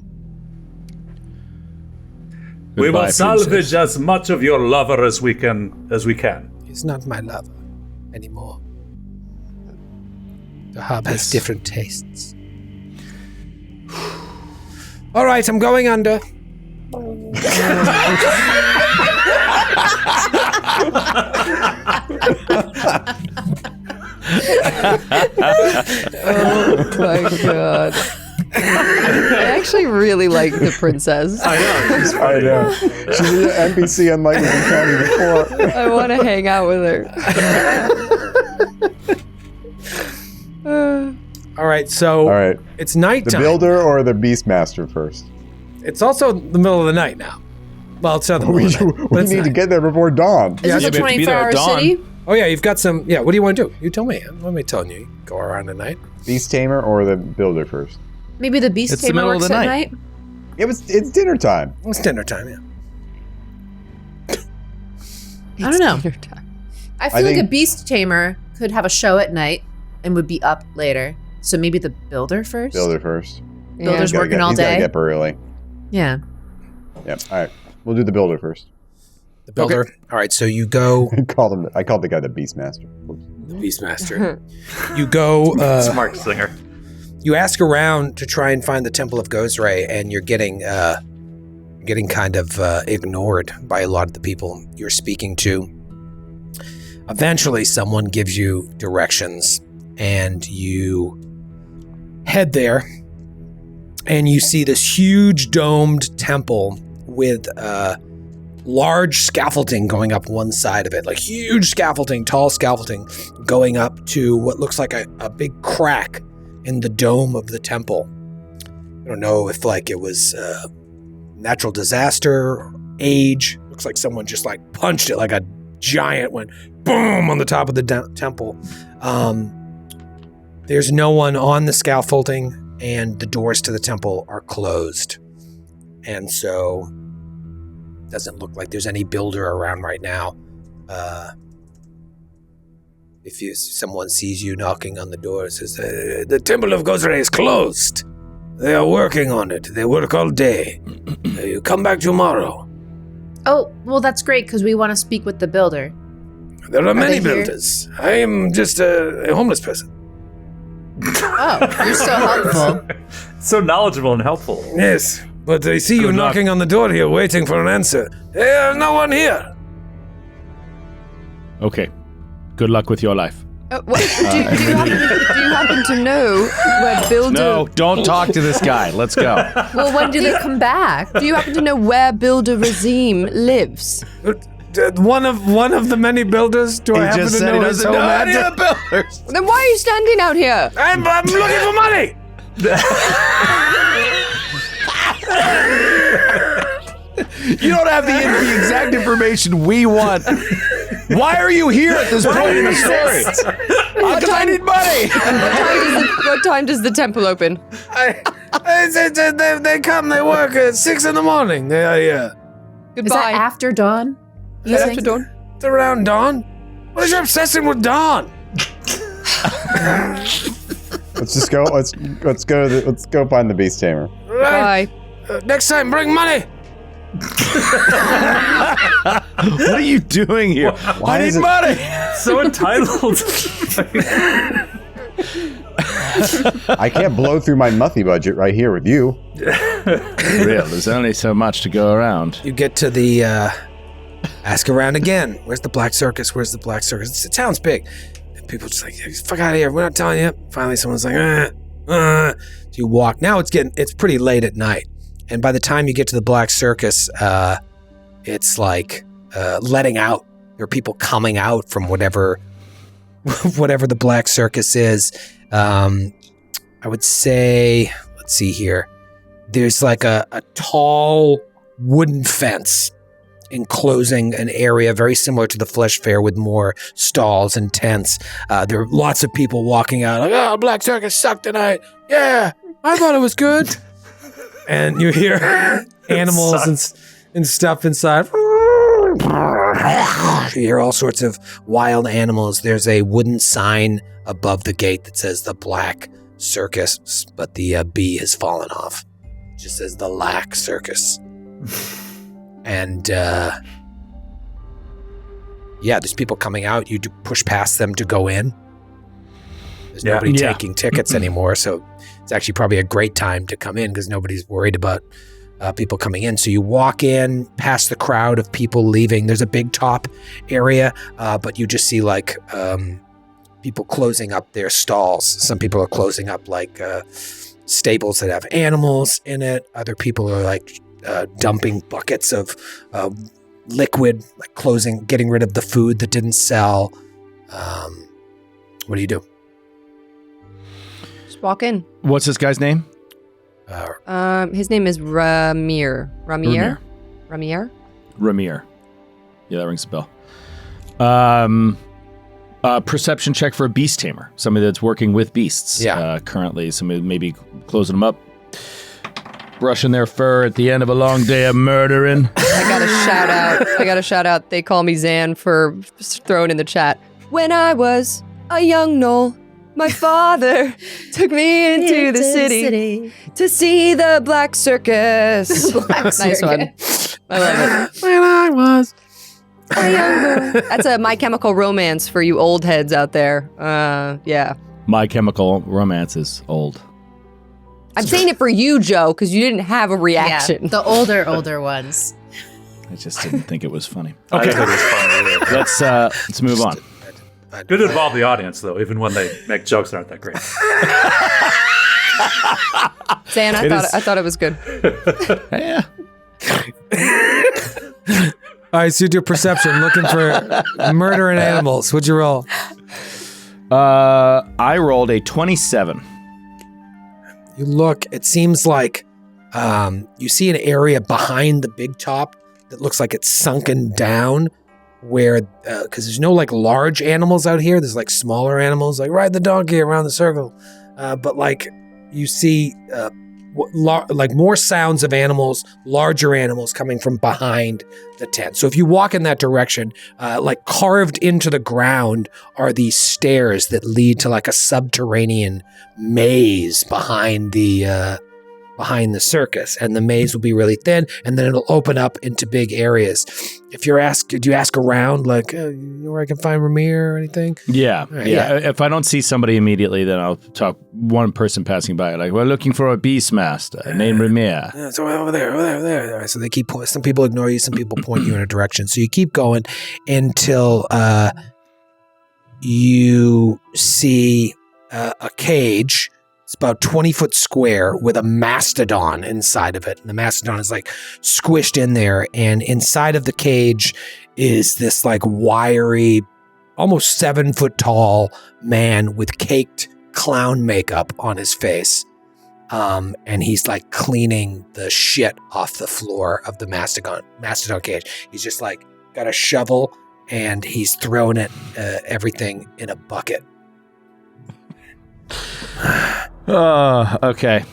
We will Goodbye, salvage princess. as much of your lover as we can. He's not my lover anymore. Dahab has different tastes. All right, I'm going under. oh my god. I actually really like the princess. I know. It's I funny. know. She's an NPC unlike we've encountered before. I want to hang out with her. All right, so All right. it's The nighttime. builder or the Beastmaster first? It's also the middle of the night now. Well, it's not the middle We, of the night. but we it's need to night. get there before dawn. Is Yeah, this a we have to be there 24-hour at dawn. city? Oh yeah, you've got some. Yeah, what do you want to do? You tell me. What am I telling you? You go around at night. Beast Tamer or the builder first? Maybe the beast It's the tamer middle of works the at night. night. It's dinner time. It's dinner time. Yeah. I don't know. Dinner time. I feel like think- a beast tamer could have a show at night and would be up later. So maybe the builder first? Builder first. Builder's He's gotta working get- all he's gotta day. get up early. Yeah. Yep. All right. We'll do the builder first. The builder. All right, so you go. I called the guy the Beastmaster. Oops. The Beastmaster. You go. Smart singer. You ask around to try and find the Temple of Gozray, and you're getting kind of ignored by a lot of the people you're speaking to. Eventually, someone gives you directions, and you head there, and you see this huge domed temple with large scaffolding going up one side of it, like huge scaffolding, tall scaffolding, going up to what looks like a big crack in the dome of the temple. I don't know if like it was natural disaster, or age. Looks like someone just like punched it, like a giant went boom on the top of the temple. There's no one on the scaffolding, and the doors to the temple are closed. And so doesn't look like there's any builder around right now. if someone sees you knocking on the door, it says, the Temple of Gozre is closed. They are working on it. They work all day. You come back tomorrow. Oh, well, that's great because we want to speak with the builder. There are many they here? builders. I am just a homeless person. Oh, you're so helpful. So knowledgeable and helpful. Yes, but I see you Good luck. knocking on the door here, waiting for an answer. There's no one here. Okay. Good luck with your life. What, do you happen to know where Builder... No, don't talk to this guy. Let's go. Well, when do they come back? Do you happen to know where Builder Razim lives? One of the many builders. Do I happen to know his home address? builders. Then why are you standing out here? I'm looking for money. You don't have the exact information we want. Why are you here at this point in the story? Because I need money. What time does the temple open? They come. They work at 6 in the morning. They are here. Goodbye. Is that after dawn? Is that after dawn? It's around dawn. What is your obsession with dawn? Let's go find the beast tamer. Right. Bye. Next time, bring money. What are you doing here? Why I is need it- money. So entitled. I can't blow through my monthly budget right here with you. Real, there's only so much to go around. You get to the ask around again. Where's the black circus? Where's the black circus? The town's big. And people just like, fuck out of here. We're not telling you. Finally, someone's like, So you walk. Now it's pretty late at night. And by the time you get to the black circus, it's like letting out. There are people coming out from whatever the black circus is. I would say, let's see here. There's like a tall wooden fence enclosing an area very similar to the flesh fair with more stalls and tents. There are lots of people walking out like, oh, black circus sucked tonight. Yeah, I thought it was good. And you hear animals and stuff inside. You hear all sorts of wild animals. There's a wooden sign above the gate that says the Black Circus, but the B has fallen off. It just says the Lack Circus. And there's people coming out. You do push past them to go in. There's nobody taking tickets anymore, so it's actually probably a great time to come in because nobody's worried about people coming in. So you walk in past the crowd of people leaving. There's a big top area, but you just see like people closing up their stalls. Some people are closing up like stables that have animals in it. Other people are like dumping buckets of liquid, like getting rid of the food that didn't sell. What do you do? Just walk in. What's this guy's name? His name is Ramir. Ramir? Ramir. Yeah, that rings a bell. Perception check for a beast tamer. Somebody that's working with beasts. Yeah. Currently, somebody maybe closing them up, brushing their fur at the end of a long day of murdering. I got a shout out. They call me Zan for throwing in the chat. When I was a young gnoll, my father took me into the city to see the Black Circus. Nice one. I love it. When I was A young gnoll. That's a My Chemical Romance for you old heads out there. Yeah. My Chemical Romance is old. I'm saying it for you, Joe, because you didn't have a reaction. Yeah, the older ones. I just didn't think it was funny. I didn't think it was funny either. Let's move on. Good to involve the audience, though, even when they make jokes that aren't that great. Zan, I thought it was good. Yeah. All right, so you do perception, looking for murdering animals. What'd you roll? I rolled a 27. You look, it seems like you see an area behind the big top that looks like it's sunken down where, because there's no like large animals out here. There's like smaller animals, like ride the donkey around the circle. But like you see like more sounds of animals, larger animals coming from behind the tent. So if you walk in that direction, like carved into the ground are these stairs that lead to like a subterranean maze behind the circus, and the maze will be really thin, and then it'll open up into big areas. If you're asked, do you ask around, like, you know where I can find Ramir or anything? Yeah, Right, yeah. If I don't see somebody immediately, then I'll talk one person passing by, like, we're looking for a beastmaster named Ramir. So over there. So they keep pointing. Some people ignore you, some people point you in a direction. So you keep going until you see a cage. It's about 20 foot square with a mastodon inside of it. And the mastodon is like squished in there. And inside of the cage is this like wiry, almost 7 foot tall man with caked clown makeup on his face. And he's like cleaning the shit off the floor of the mastodon cage. He's just like got a shovel and he's throwing everything in a bucket. Oh, okay.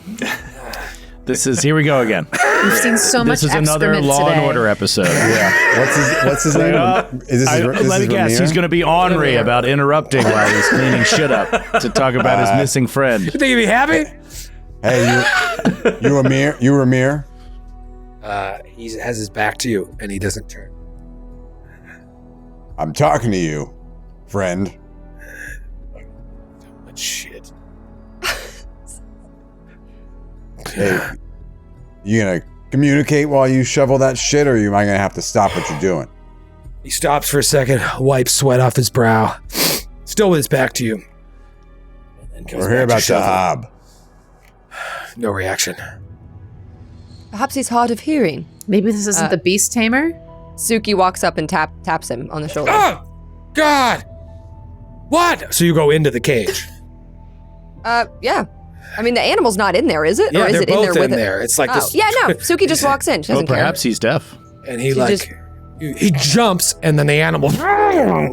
Here we go again. We've seen so much This is another excrement Law today. and Order episode. Yeah. What's his name? Let me guess. He's going to be ornery about interrupting while he's cleaning shit up to talk about his missing friend. You think he'd be happy? Hey, you Amir? You Amir? He has his back to you and he doesn't turn. I'm talking to you, friend. Shit. Hey, you gonna communicate while you shovel that shit, or am I gonna have to stop what you're doing? He stops for a second, wipes sweat off his brow, still with his back to you. And then We're here about the hob. No reaction. Perhaps he's hard of hearing. Maybe this isn't the beast tamer? Suki walks up and taps him on the shoulder. Oh, God! What? So you go into the cage. Yeah. I mean, the animal's not in there, is it? Yeah, or is they're it in both there with in it? there. It's like this. Yeah, no. Suki just walks in. She Well, doesn't care. perhaps he's deaf. And he She he jumps, and then the animal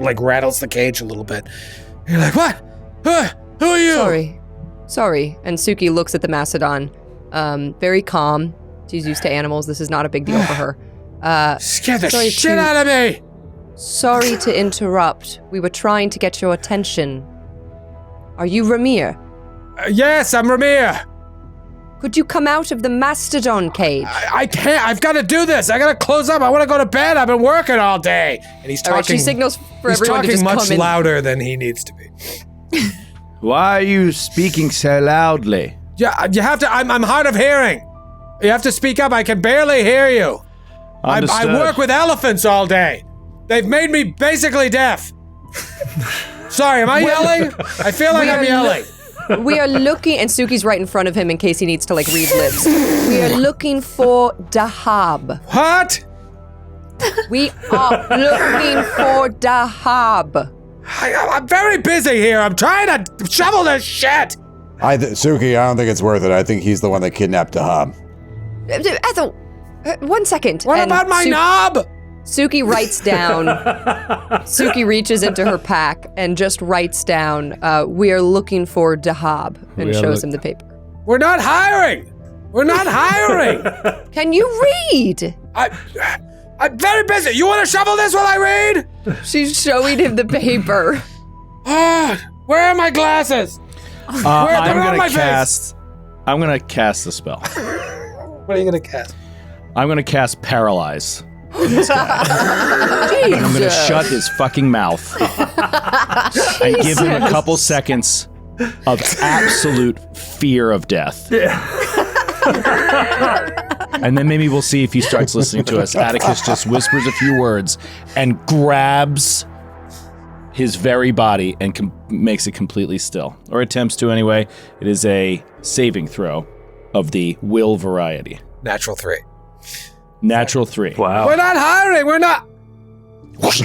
like rattles the cage a little bit. You're like, what? Who are you? Sorry. And Suki looks at the mastodon, very calm. She's used to animals. This is not a big deal for her. Scared the sorry shit to- out of me. Sorry to interrupt. We were trying to get your attention. Are you Ramir? Yes, I'm Ramir. Could you come out of the mastodon cage? I can't. I've got to do this. I got to close up. I want to go to bed. I've been working all day. And he's talking. All right, she signals for he's everyone to talking just much come in. louder than he needs to be. Why are you speaking so loudly? Yeah, you have to. I'm hard of hearing. You have to speak up. I can barely hear you. I Understood. work with elephants all day. They've made me basically deaf. Sorry, am I yelling? I feel like I'm yelling. We are looking, and Suki's right in front of him in case he needs to like read lips. We are looking for Dahab. What? We are looking for Dahab. I'm very busy here. I'm trying to shovel this shit. Suki, I don't think it's worth it. I think he's the one that kidnapped Dahab. Ethel, 1 second. What And about my knob? Suki writes down. Suki reaches into her pack and just writes down, we are looking for Dahab, and shows him the paper. We're not hiring. We're not hiring. Can you read? I'm very busy. You want to shovel this while I read? She's showing him the paper. Where are my glasses? I'm on my gonna cast the spell. What are you going to cast? I'm gonna cast Paralyze. I'm gonna shut his fucking mouth and give him a couple seconds of absolute fear of death. And then maybe we'll see if he starts listening to us. Atticus just whispers a few words and grabs his very body and makes it completely still. Or attempts to anyway. It is a saving throw of the will variety. Natural 3. Natural 3. Wow. We're not hiring. We're not.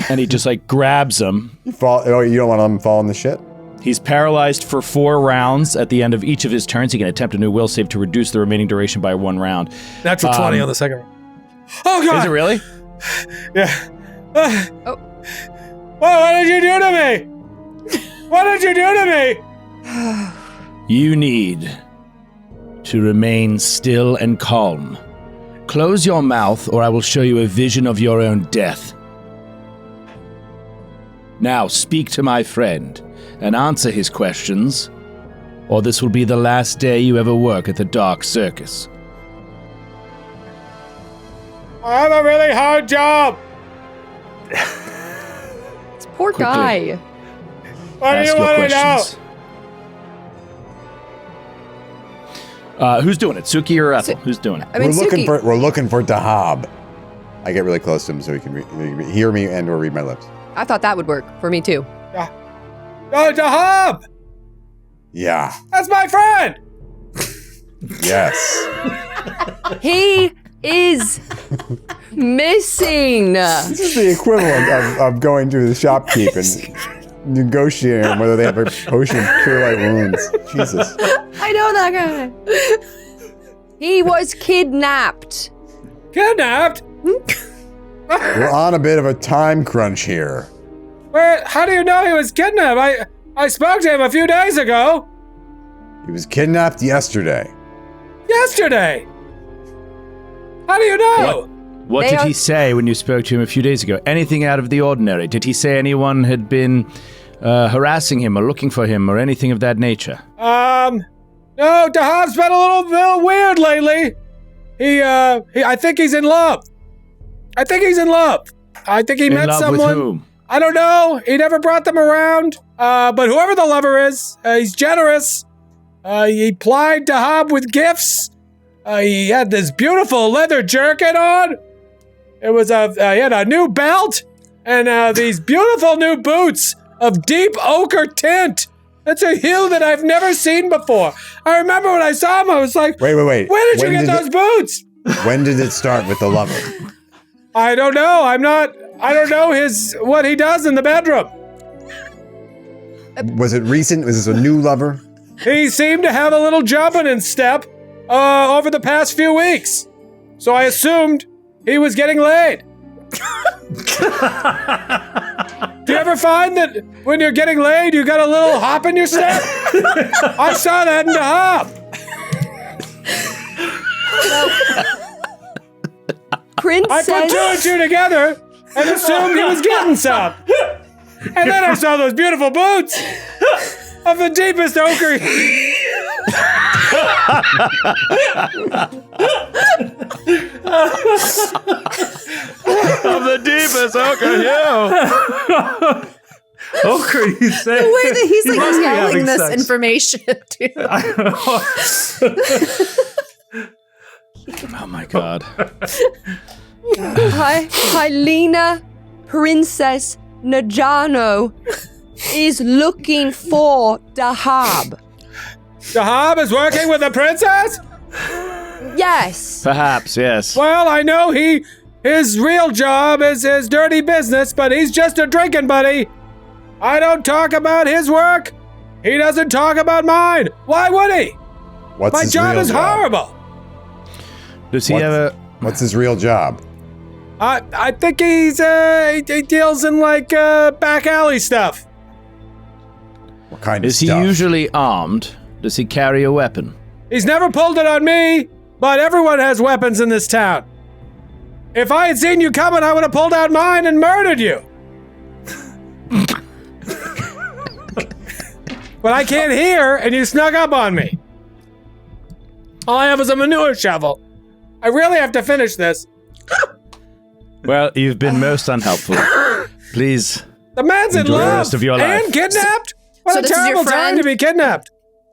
And he just like grabs him. You don't want him falling the shit? He's paralyzed for 4 rounds. At the end of each of his turns, he can attempt a new will save to reduce the remaining duration by 1 round. Natural 20 on the second round. Oh, God. Is it really? Yeah. Oh. Whoa, what did you do to me? What did you do to me? You need to remain still and calm. Close your mouth, or I will show you a vision of your own death. Now speak to my friend and answer his questions, or this will be the last day you ever work at the Dark Circus. I have a really hard job. Poor Quickly. guy. What do Ask you your want to know? questions. Who's doing it? Suki or Ethel? Who's doing it? I mean, Suki, We're looking for Dahab. I get really close to him so he can hear me and or read my lips. I thought that would work for me too. Oh, Dahab! Yeah. That's my friend! Yes. He is missing. This is the equivalent of going to the shopkeep and negotiating whether they have a potion of cure light wounds. Jesus. I know that guy. He was kidnapped. Kidnapped? We're on a bit of a time crunch here. Where? How do you know he was kidnapped? I spoke to him a few days ago. He was kidnapped yesterday. Yesterday. How do you know? What They did are- he say when you spoke to him a few days ago? Anything out of the ordinary? Did he say anyone had been harassing him or looking for him or anything of that nature? No, Dahab's been a little weird lately. I think he's in love. I think he In met love someone. with whom? I don't know. He never brought them around. But whoever the lover is, he's generous. He plied Dahab with gifts. He had this beautiful leather jerkin on. It was he had a new belt and these beautiful new boots of deep ochre tint. That's a hue that I've never seen before. I remember when I saw him, I was like, Wait. where did you get those boots? When did it start with the lover? I don't know. I don't know what he does in the bedroom. Was it recent? Was this a new lover? He seemed to have a little jumping in step over the past few weeks. So I assumed he was getting laid. Do you ever find that when you're getting laid, you got a little hop in your step? I saw that in the hop. Princess. I put two and two together and assumed he was getting some. And then I saw those beautiful boots of the deepest ochre. Of the deepest ochre hue. Ochre, you say? The way that he's like must be having yelling this sex. information, dude. Oh my god. Helena Princess Najano is looking for Dahab. Dahab is working with the princess? Yes. Perhaps, yes. Well, I know his real job is his dirty business, but he's just a drinking buddy. I don't talk about his work. He doesn't talk about mine. Why would he? What's My his job real is horrible. Does he ever... What's his real job? I think he deals in like back alley stuff. What kind of Is he stuff? usually armed? Does he carry a weapon? He's never pulled it on me, but everyone has weapons in this town. If I had seen you coming, I would have pulled out mine and murdered you. But I can't hear, and you snuck up on me. All I have is a manure shovel. I really have to finish this. Well, you've been most unhelpful. Please. The man's in Enjoy the love rest of your life. and kidnapped. What So a this is your terrible time friend? to be kidnapped.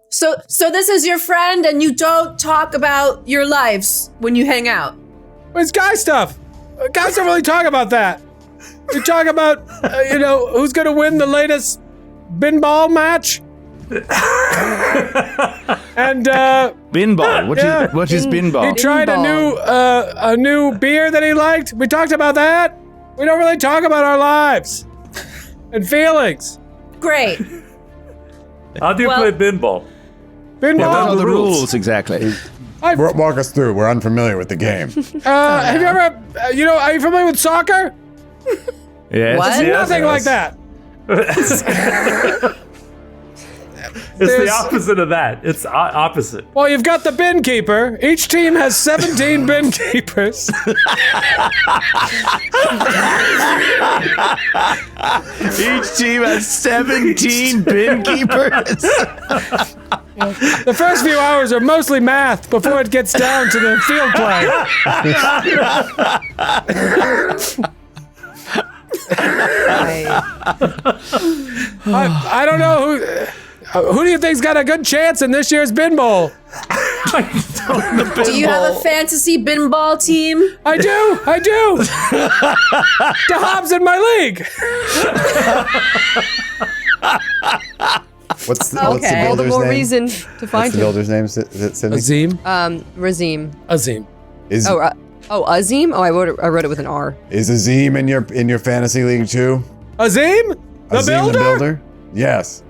So this is your friend, and you don't talk about your lives when you hang out. It's guy stuff. Guys don't really talk about that. We talk about, who's going to win the latest bin ball match. And Bin ball. What is bin ball? he tried a new beer that he liked. We talked about that. We don't really talk about our lives and feelings. Great. How do you play bin ball? Bin What ball. are the rules exactly? Walk us through. We're unfamiliar with the game. Have you ever, are you familiar with soccer? Yes. What? It's nothing like that. It's the opposite of that. It's opposite. Well, you've got the bin keeper. Each team has 17 bin keepers. Each team has 17 bin keepers. The first few hours are mostly math before it gets down to the field play. I don't know who do you think's got a good chance in this year's bin bowl? Do you have a fantasy bin ball team? I do. Dahab's in my league. What's the All the builder's more name? reason to What's find the him. builder's name? Is it Sydney? Azim. Razim. Azim. Is Azim? Oh, I wrote it with an R. is Azim in your fantasy league too? Azim? The Azim builder? the builder? Yes.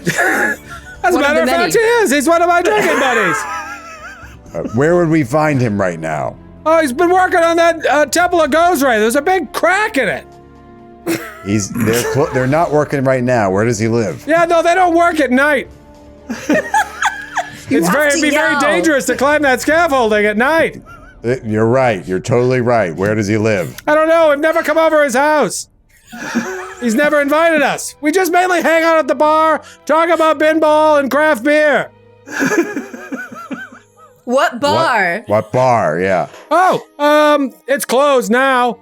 As a One of matter the of fact, many. he is. He's one of my drinking buddies. Where would we find him right now? Oh, he's been working on that Temple of Gozray. There's a big crack in it. They're not working right now. Where does he live? Yeah, no, they don't work at night. It'd be very dangerous to climb that scaffolding at night. You're right. You're totally right. Where does he live? I don't know. We've never come over his house. He's never invited us. We just mainly hang out at the bar, talk about bin ball and craft beer. What bar? What bar? Yeah. Oh, it's closed now.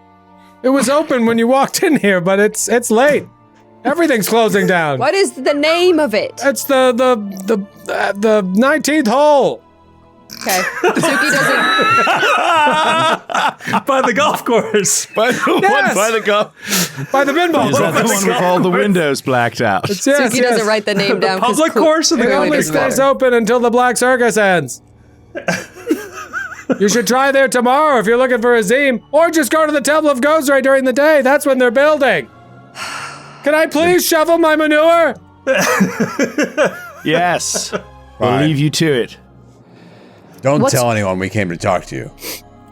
It was open when you walked in here, but it's late. Everything's closing down. What is the name of it? It's the 19th hole. Okay. Suki doesn't. By the golf course. By the Yes. by the go. By the bin ball. Is that the one with all the windows blacked out? Yes, Suki doesn't write the name down. 'cause Public course or the It golf only course? stays open until the Black Circus ends. You should try there tomorrow if you're looking for Azim, or just go to the Temple of Gozray during the day. That's when they're building. Can I please shovel my manure? Yes. We'll Fine. leave you to it. Don't tell anyone we came to talk to you.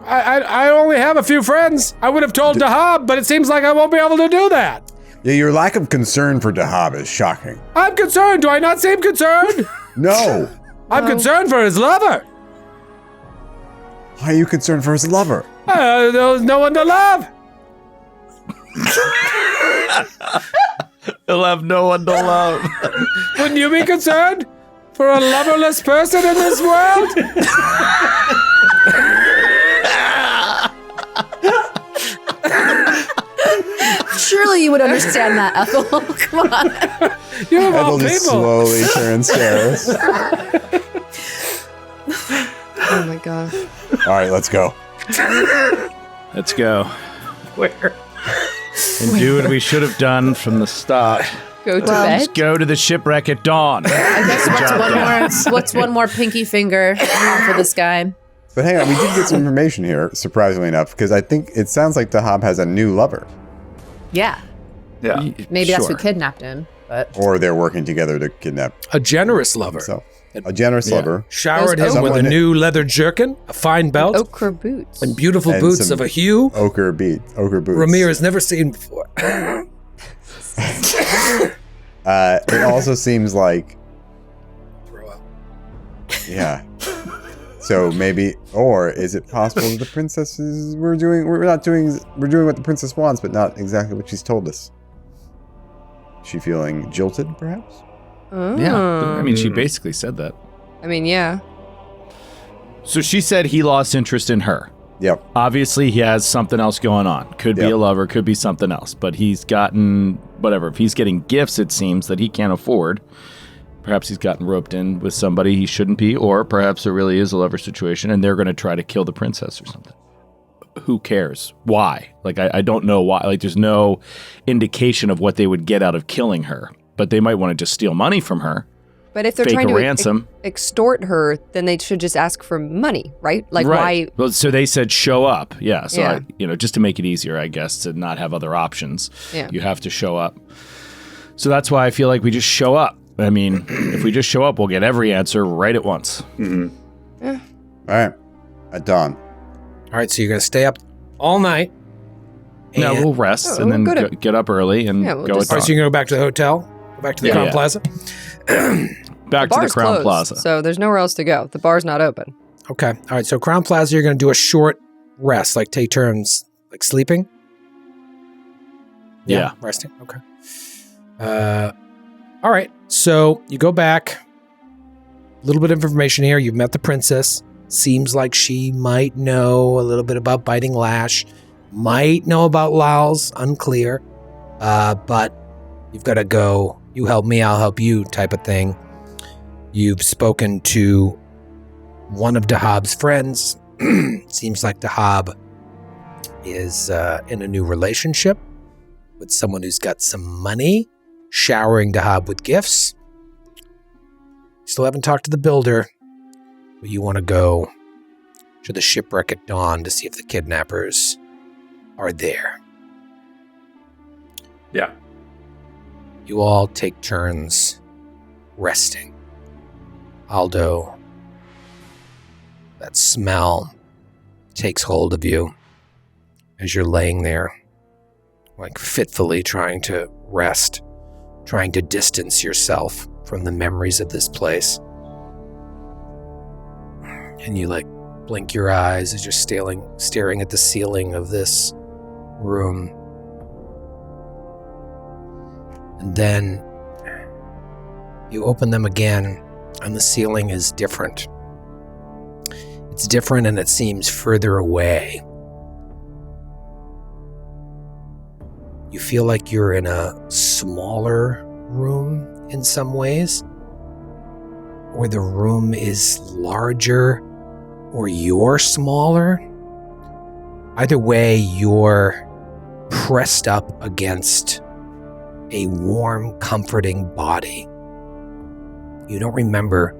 I only have a few friends. I would have told Dahab, but it seems like I won't be able to do that. Yeah, your lack of concern for Dahab is shocking. I'm concerned. Do I not seem concerned? No. I'm concerned for his lover. Why are you concerned for his lover? There's no one to love. He'll have no one to love. Wouldn't you be concerned for a loverless person in this world? Surely you would understand that, Ethel. Come on. You of all Ethel just people. slowly turns Terrace. Oh my god. All right, let's go. Let's go. Where? And do what we should have done from the start. Go to bed. Just go to the shipwreck at dawn. I guess what's one more pinky finger for this guy? But hang on, we did get some information here, surprisingly enough, because I think it sounds like Dahab has a new lover. Yeah. Yeah. Maybe that's who Sure. kidnapped him. But Or they're working together to kidnap A generous lover. himself. A generous lover. Showered Those him with a someone- new leather jerkin, a fine belt, Ochre boots. and beautiful And boots some of a hue Ochre boots. Ramir has never seen before. It also seems like, yeah. So maybe, or is it possible that the princess is? We're doing what the princess wants, but not exactly what she's told us. Is she feeling jilted, perhaps? Yeah. I mean, she basically said that. I mean, yeah. So she said he lost interest in her. Yep. Obviously, he has something else going on. Could be Yep. a lover, could be something else. But he's gotten, whatever. If he's getting gifts, it seems, that he can't afford. Perhaps he's gotten roped in with somebody he shouldn't be, or perhaps it really is a lover situation and they're going to try to kill the princess or something. Who cares? Why? Like, I don't know why. Like, there's no indication of what they would get out of killing her. But they might want to just steal money from her. But if they're Fake trying a to ransom. extort her, then they should just ask for money, right? Like, why? Well, so they said show up. Yeah. So, Yeah. just to make it easier, I guess, to not have other options, Yeah. you have to show up. So that's why I feel like we just show up. I mean, if we just show up, we'll get every answer right at once. All right. At dawn. All right, so you're going to stay up all night. No, and- we'll rest Oh, and then we're good get up early and Yeah, we'll go just- at All right, dawn. so you're going to go back to the hotel? Go back to the Yeah. Crown Plaza? Back to the bar's Crown closed, Plaza. so there's nowhere else to go. The bar's not open. Okay. All right. So Crown Plaza, you're going to do a short rest, like take turns, like sleeping. Yeah. Resting. Okay. All right. So you go back. A little bit of information here. You've met the princess. Seems like she might know a little bit about Biting Lash. Might know about Lowl's. Unclear. But you've got to go. You help me, I'll help you type of thing. You've spoken to one of Dahab's friends. Seems like Dahab is in a new relationship with someone who's got some money, showering Dahab with gifts. Still haven't talked to the builder, but you want to go to the shipwreck at dawn to see if the kidnappers are there. Yeah. You all take turns resting. Aldo, that smell takes hold of you as you're laying there, like fitfully trying to rest, trying to distance yourself from the memories of this place. And you like blink your eyes as you're staring at the ceiling of this room. And then you open them again, and the ceiling is different. It's different, and it seems further away. You feel like you're in a smaller room in some ways, or the room is larger, or you're smaller. Either way, you're pressed up against a warm, comforting body. You don't remember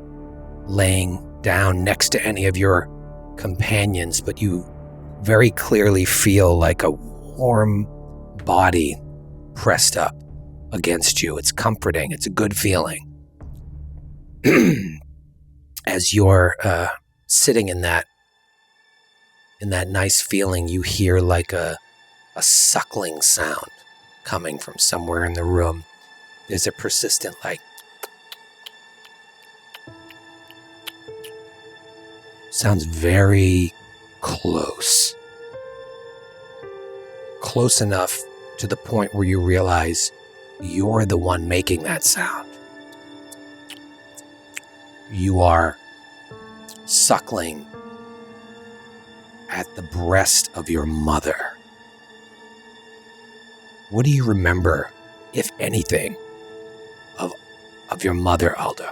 laying down next to any of your companions, but you very clearly feel like a warm body pressed up against you. It's comforting. It's a good feeling. As you're sitting in that nice feeling, you hear like a suckling sound coming from somewhere in the room. There's a persistent like sounds very close. Close enough to the point where you realize you're the one making that sound. You are suckling at the breast of your mother. What do you remember, if anything, of your mother, Aldo?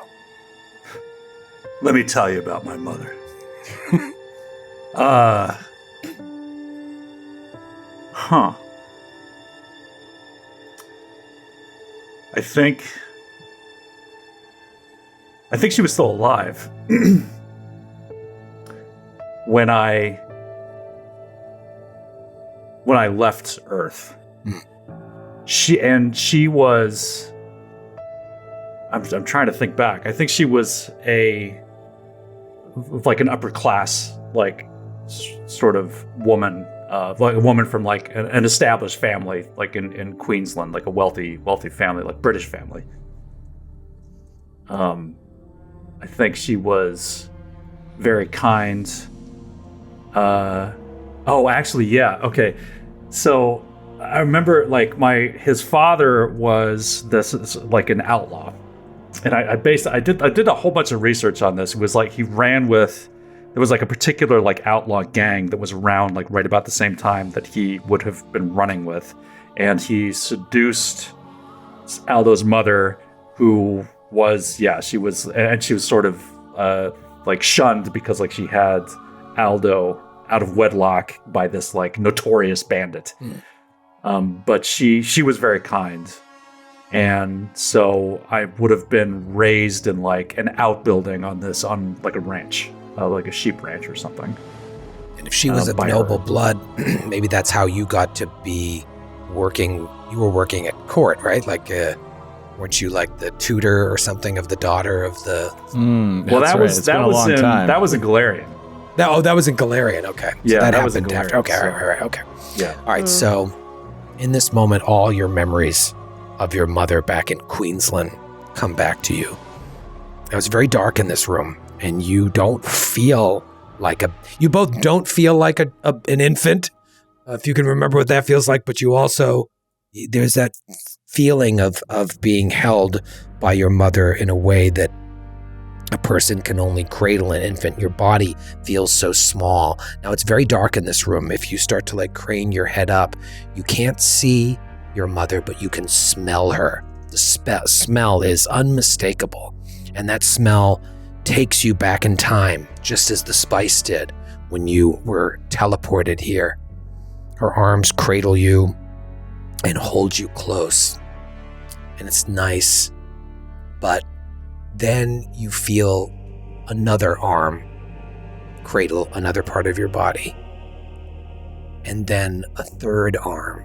Let me tell you about my mother. I think she was still alive when I left Earth. She was. I'm trying to think back. I think she was like an upper class, like sort of woman, like a woman from like an established family, like in Queensland, like a wealthy family, like British family. I think she was very kind. Actually, yeah. Okay. So I remember like his father was this like an outlaw. And I did a whole bunch of research on this. It was like there was like a particular like outlaw gang that was around like right about the same time that he would have been running with. And he seduced Aldo's mother, who was, she was sort of like shunned because like she had Aldo out of wedlock by this like notorious bandit. But she was very kind. And so I would have been raised in like an outbuilding on like a ranch, like a sheep ranch or something. And if she was of noble blood, maybe that's how you got to be working. You were working at court, right? Like, weren't you like the tutor or something of the daughter of the? Well, that was in Galarian. That was in Galarian. Okay. Yeah, so that was in happened Galarian. after. Okay. So. All right. Okay. Yeah. All right. So, in this moment, all your memories of your mother back in Queensland come back to you. It's very dark in this room, and you don't feel like you both don't feel like an infant, if you can remember what that feels like, but you also, there's that feeling of being held by your mother in a way that a person can only cradle an infant. Your body feels so small. Now, it's very dark in this room. If you start to crane your head up, you can't see your mother, but you can smell her. The smell is unmistakable, and that smell takes you back in time, just as the spice did when you were teleported here. Her arms cradle you and hold you close, and it's nice, but then you feel another arm cradle another part of your body, and then a third arm,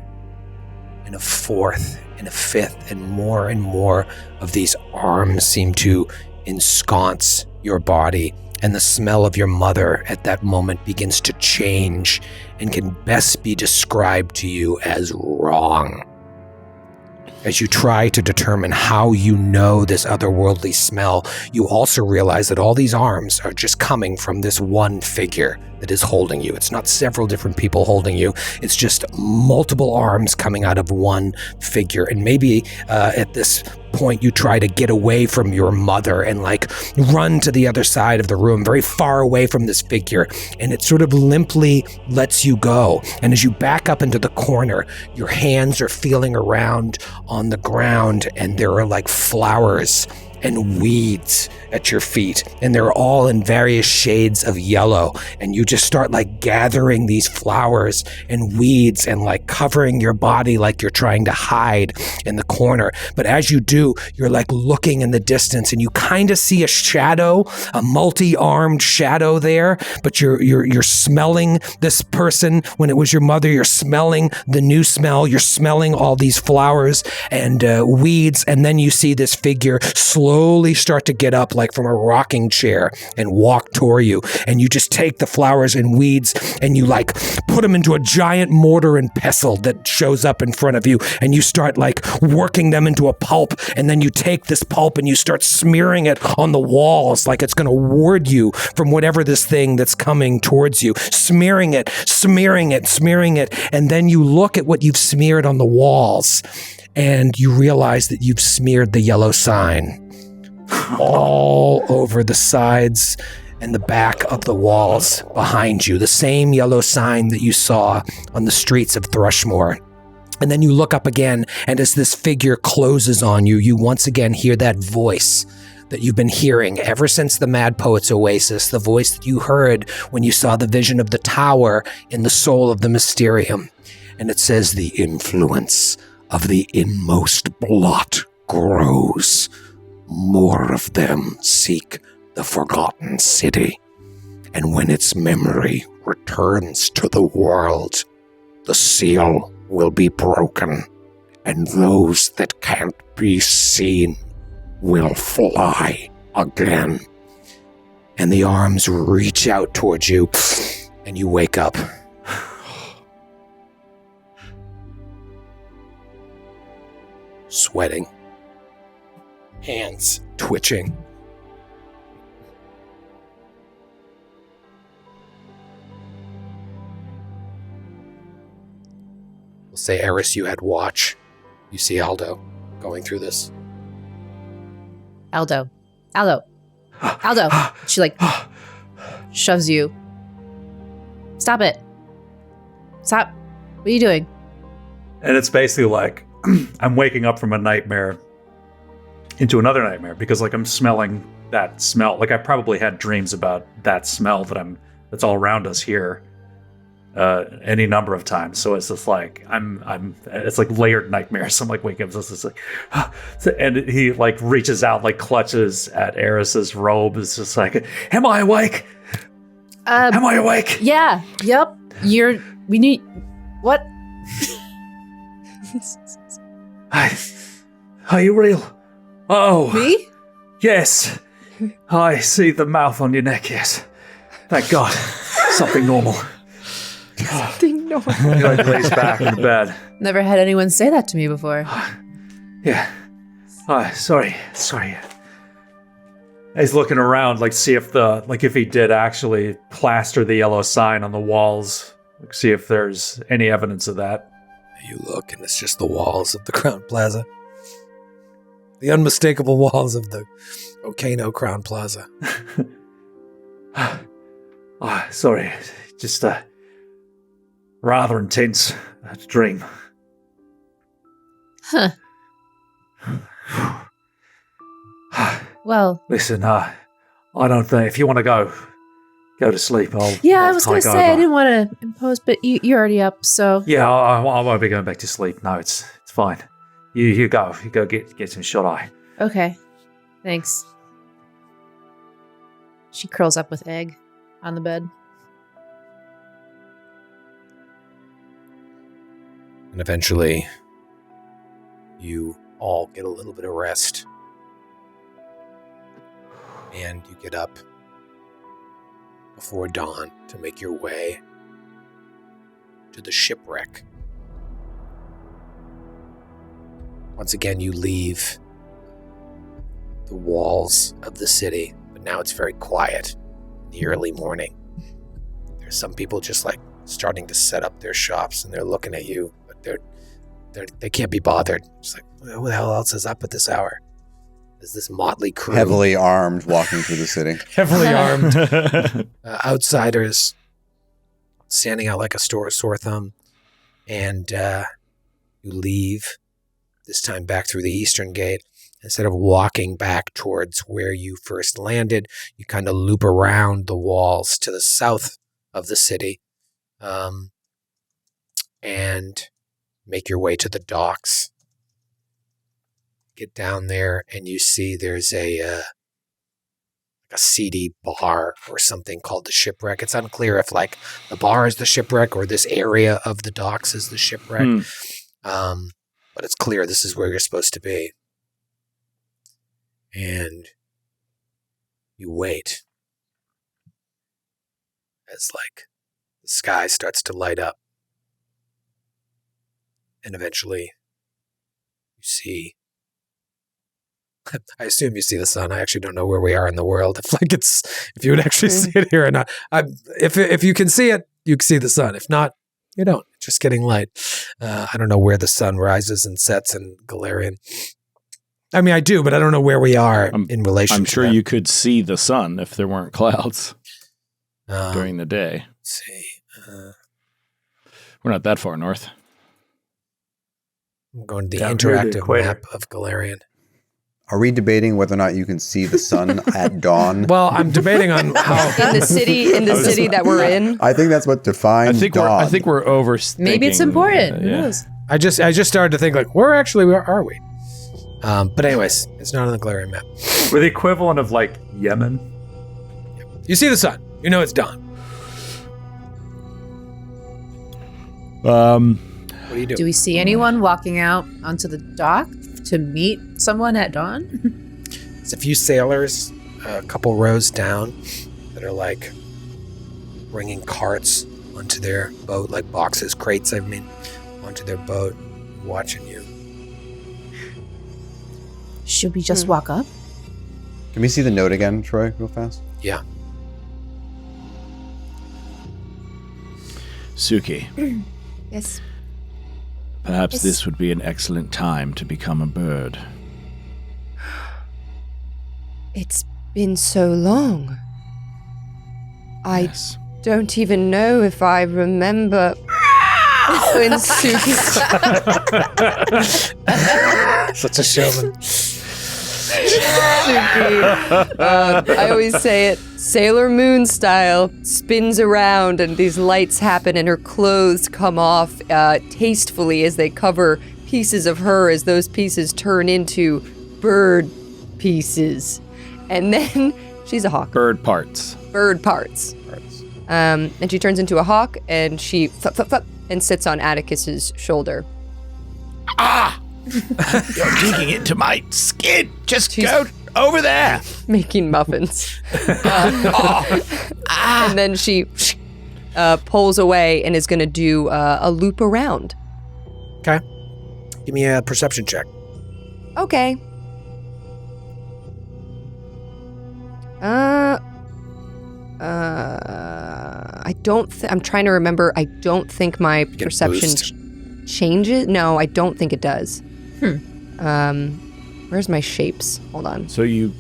and a fourth, and a fifth, and more of these arms seem to ensconce your body, and the smell of your mother at that moment begins to change and can best be described to you as wrong. As you try to determine how you know this otherworldly smell, you also realize that all these arms are just coming from this one figure that is holding you. It's not several different people holding you. It's just multiple arms coming out of one figure. And maybe at this point you try to get away from your mother and run to the other side of the room, very far away from this figure, and it sort of limply lets you go. And as you back up into the corner, your hands are feeling around on the ground, and there are flowers and weeds at your feet, and they're all in various shades of yellow, and you just start gathering these flowers and weeds and covering your body like you're trying to hide in the corner. But as you do, you're looking in the distance, and you kind of see a shadow, a multi-armed shadow there, but you're smelling this person. When it was your mother, you're smelling the new smell, you're smelling all these flowers and weeds, and then you see this figure slowly start to get up from a rocking chair and walk toward you, and you just take the flowers and weeds and you put them into a giant mortar and pestle that shows up in front of you, and you start working them into a pulp, and then you take this pulp and you start smearing it on the walls like it's going to ward you from whatever this thing that's coming towards you. Smearing it, and then you look at what you've smeared on the walls, and you realize that you've smeared the yellow sign all over the sides and the back of the walls behind you, the same yellow sign that you saw on the streets of Thrushmore. And then you look up again, and as this figure closes on you, you once again hear that voice that you've been hearing ever since the Mad Poet's Oasis, the voice that you heard when you saw the vision of the tower in the soul of the Mysterium. And it says, "The influence of the inmost blot grows. More of them seek the forgotten city, and when its memory returns to the world, the seal will be broken, and those that can't be seen will fly again." And the arms reach out towards you, and you wake up. Sweating. Hands twitching. We'll say, Eris, you had watch. You see Aldo going through this. Aldo. She shoves you. Stop it. Stop. What are you doing? And it's basically I'm waking up from a nightmare into another nightmare because I'm smelling that smell. I probably had dreams about that smell that's all around us here any number of times. So it's just it's layered nightmares. I'm waking up, it's and he reaches out, clutches at Eris's robe. It's just am I awake? Am I awake? Yeah. Yep. We need, what? Are you real? Oh. Me? Yes. I see the mouth on your neck, yes. Thank God. Something normal. Something normal. He lays back in the bed. Never had anyone say that to me before. Yeah. Sorry. He's looking around, like, see if if he did actually plaster the yellow sign on the walls, like, see if there's any evidence of that. You look, and it's just the walls of the Crown Plaza. The unmistakable walls of the Okeno Crown Plaza. Sorry, just rather intense dream. Huh. Well, Listen, I don't think if you want to go to sleep. I I'll was going to take say I over. didn't want to impose, but you're already up, so. Yeah, I won't be going back to sleep. No, it's fine. You go get some shut eye. Okay. Thanks. She curls up with Egg on the bed. And eventually, you all get a little bit of rest. And you get up before dawn to make your way to the shipwreck. Once again, you leave the walls of the city, but now it's very quiet in the early morning. There's some people just like starting to set up their shops, and they're looking at you, but they can't be bothered. It's like, who the hell else is up at this hour? Is this motley crew? Heavily armed, walking through the city. Heavily armed. Outsiders standing out like a sore thumb. And you leave, this time back through the eastern gate. Instead of walking back towards where you first landed, you kind of loop around the walls to the south of the city and make your way to the docks. Get down there and you see there's a seedy bar or something called the Shipwreck. It's unclear if like the bar is the shipwreck or this area of the docks is the shipwreck. But it's clear this is where you're supposed to be. And you wait as like the sky starts to light up. And eventually you see, I assume you see the sun. I actually don't know where we are in the world. If you would actually see it here or not. If you can see it, you can see the sun. If not, you don't. It's just getting light. I don't know where the sun rises and sets in Galarian. I mean, I do, but I don't know where we are in relation I'm to sure that. you could see the sun if there weren't clouds during the day. Let's see. We're not that far north. I'm going to the Down near the interactive equator. map of Galarian. Are we debating whether or not you can see the sun at dawn? Well, I'm debating on how. In the city that we're in. I think that's what defines dawn. I think we're overthinking. Maybe it's important. Who yeah. knows? I just started to think like, where are we? But anyways, it's not on the Galarian map. We're the equivalent of like Yemen. You see the sun. You know it's dawn. What do you do? Do we see anyone walking out onto the dock to meet someone at dawn? There's a few sailors, a couple rows down, that are like bringing carts onto their boat, like boxes, crates, onto their boat, watching you. Should we just walk up? Can we see the note again, Troy, real fast? Yeah. Suki, Yes. perhaps Yes. this would be an excellent time to become a bird. It's been so long. I Yes. don't even know if I remember when Suki. Such a showman. I always say it Sailor Moon style, spins around and these lights happen and her clothes come off tastefully as they cover pieces of her as those pieces turn into bird pieces. And then she's a hawk. Bird parts. Bird parts. And she turns into a hawk and she and sits on Atticus's shoulder. You're digging into my skin. Just She's- go over there. Making muffins. And then she pulls away and is going to do a loop around. Okay. Give me a perception check. Okay. I don't. I'm trying to remember. I don't think my perception changes. No, I don't think it does. Where's my shapes? Hold on. So you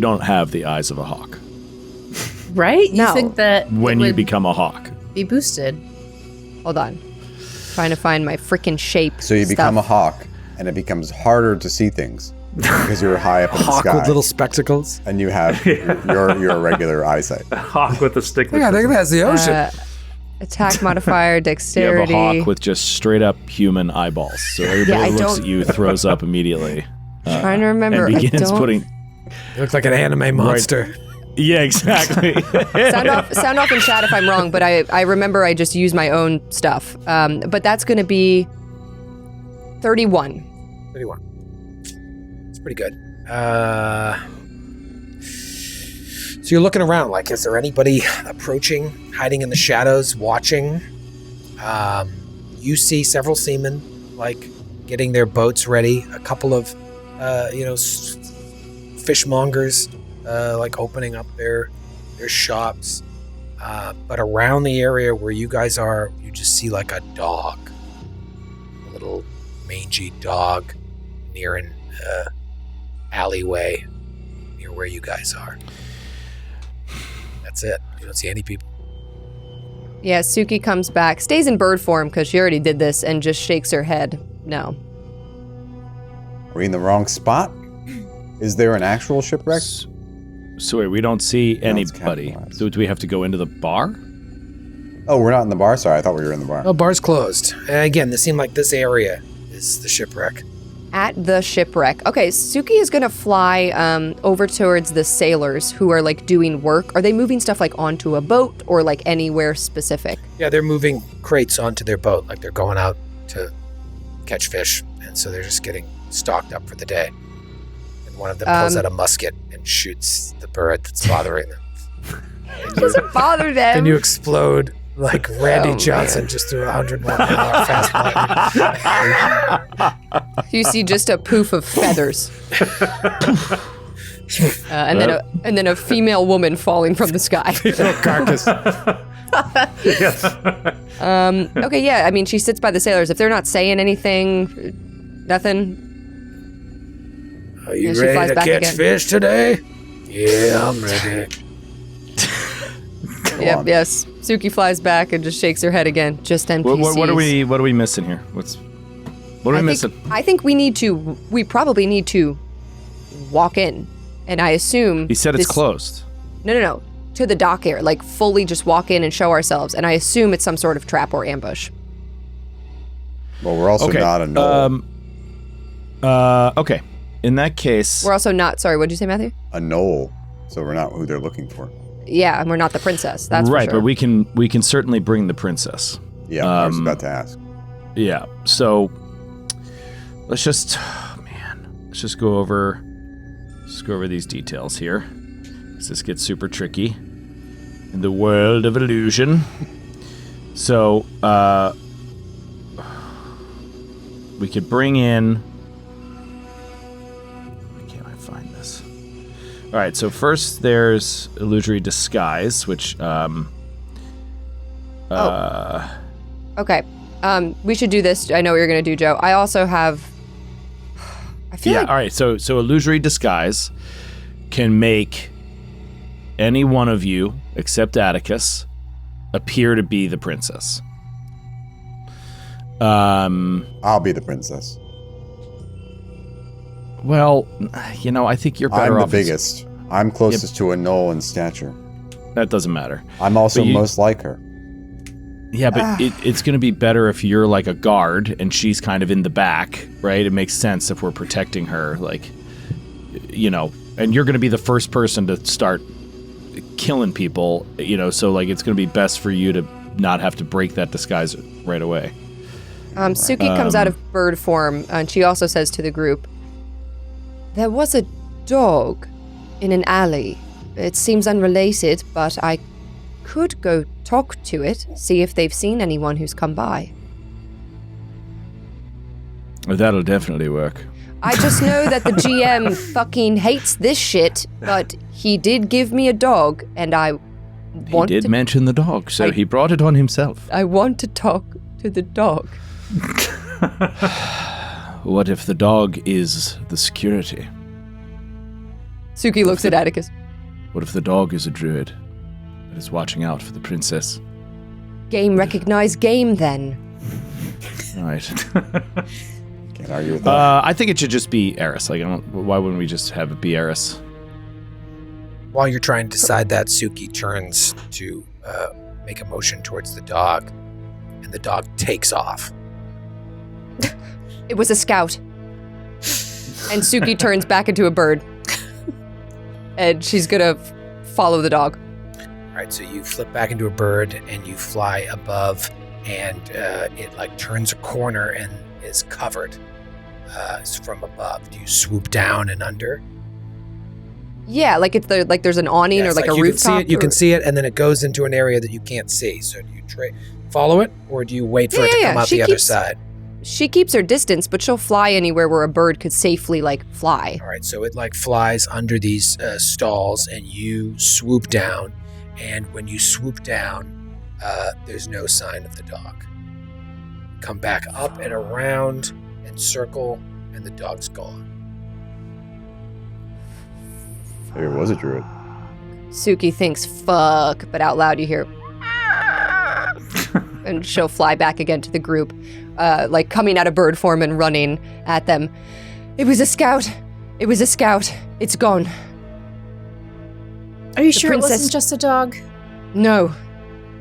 don't have the eyes of a hawk Right? You No. think that when it you would become a hawk. be boosted? Hold on. Trying to find my freaking shape. So you become a stuff. hawk, and it becomes harder to see things because you're high up in the Hawk sky, with little spectacles. and you have your regular eyesight. Hawk with a stick. Yeah, I think that's the ocean. Attack modifier, You have a dexterity. hawk with just straight up human eyeballs. So everybody I looks don't- at you, throws up immediately. Trying to remember. And begins I don't. putting. It looks like an anime monster. Yeah, exactly. Sound off in chat if I'm wrong, but I remember I just used my own stuff. But that's going to be 31. 31. It's pretty good. So you're looking around, like, is there anybody approaching, hiding in the shadows, watching? You see several seamen, like, getting their boats ready. A couple of, fishmongers, like, opening up their shops. But around the area where you guys are, you just see, like, a dog. A little mangy dog near an alleyway near where you guys are. That's it. You don't see any people. Yeah, Suki comes back, stays in bird form because she already did this, and just shakes her head. No. Are we in the wrong spot? Is there an actual shipwreck? So wait, we don't see it's anybody. capitalized. So do we have to go into the bar? Oh, we're not in the bar? Sorry, I thought we were in the bar. Oh, bar's closed. And again, this seemed like this area is the shipwreck. At the shipwreck. Okay, Suki is going to fly over towards the sailors who are, like, doing work. Are they moving stuff, like, onto a boat or, like, anywhere specific? Yeah, they're moving crates onto their boat, like they're going out to catch fish. And so they're just getting stocked up for the day. And one of them pulls out a musket and shoots the bird that's bothering them. Doesn't bother them. Then you explode like Randy Oh, Johnson man. just through a 101-mile fastball. You see just a poof of feathers. And then a female woman falling from the sky. Carcass. Yes. Okay, yeah, I mean, she sits by the sailors. If they're not saying anything, nothing. Are you Yeah, she ready flies to back catch again. fish today? Yeah, I'm ready. Yep, on. yes. Suki flies back and just shakes her head again. Just NPCs. What are we missing here? What are we missing? I think we probably need to walk in. And I assume He said it's closed. No. To the dock area, like fully just walk in and show ourselves. And I assume it's some sort of trap or ambush. Well, we're also Okay. not a knoll. Okay. In that case, We're also not, sorry, what'd you say, Matthew? A knoll. So we're not who they're looking for. Yeah, and we're not the princess. That's right, for sure. but we can certainly bring the princess. Yeah, I was about to ask. Yeah. So let's just go over these details here. 'Cause this gets super tricky in the world of illusion. So we could bring in. Why can't I find this? All right. So first, there's illusory disguise, which Okay. We should do this. I know what you're going to do, Joe. I also have... I feel like... All right. So illusory disguise can make any one of you, except Atticus, appear to be the princess. I'll be the princess. Well, I think you're better I'm the off. biggest. I'm closest to a knoll in stature. That doesn't matter. I'm also But you- most like her. Yeah, but it's going to be better if you're like a guard and she's kind of in the back, right? It makes sense if we're protecting her, like, and you're going to be the first person to start killing people, so like it's going to be best for you to not have to break that disguise right away. Suki comes out of bird form, and she also says to the group, "There was a dog in an alley. It seems unrelated, but I could go talk to it, see if they've seen anyone who's come by." That'll definitely work. I just know that the GM fucking hates this shit, but he did give me a dog, and He did mention the dog, so he brought it on himself. I want to talk to the dog. What if the dog is the security? Suki looks at Atticus. What if the dog is a druid that is watching out for the princess? Game recognized game, then. Right. Can't argue with that. I think it should just be Eris. Why wouldn't we just have it be Eris? While you're trying to decide that, Suki turns to make a motion towards the dog, and the dog takes off. It was a scout. And Suki turns back into a bird. And she's gonna follow the dog. All right, so you flip back into a bird and you fly above, and it like turns a corner and is covered from above. Do you swoop down and under? Yeah, like it's like there's an awning or like a you rooftop. You can see it, and then it goes into an area that you can't see. So do you follow it, or do you wait for it to come out the other side? She keeps her distance, but she'll fly anywhere where a bird could safely fly. All right, so it flies under these stalls, and you swoop down. And when you swoop down, there's no sign of the dog. Come back up and around and circle, and the dog's gone. There was a druid. Suki thinks, fuck, but out loud you hear, and she'll fly back again to the group, coming out of bird form and running at them. It was a scout. It was a scout. It's gone. Are you The sure it princess- wasn't just a dog? No.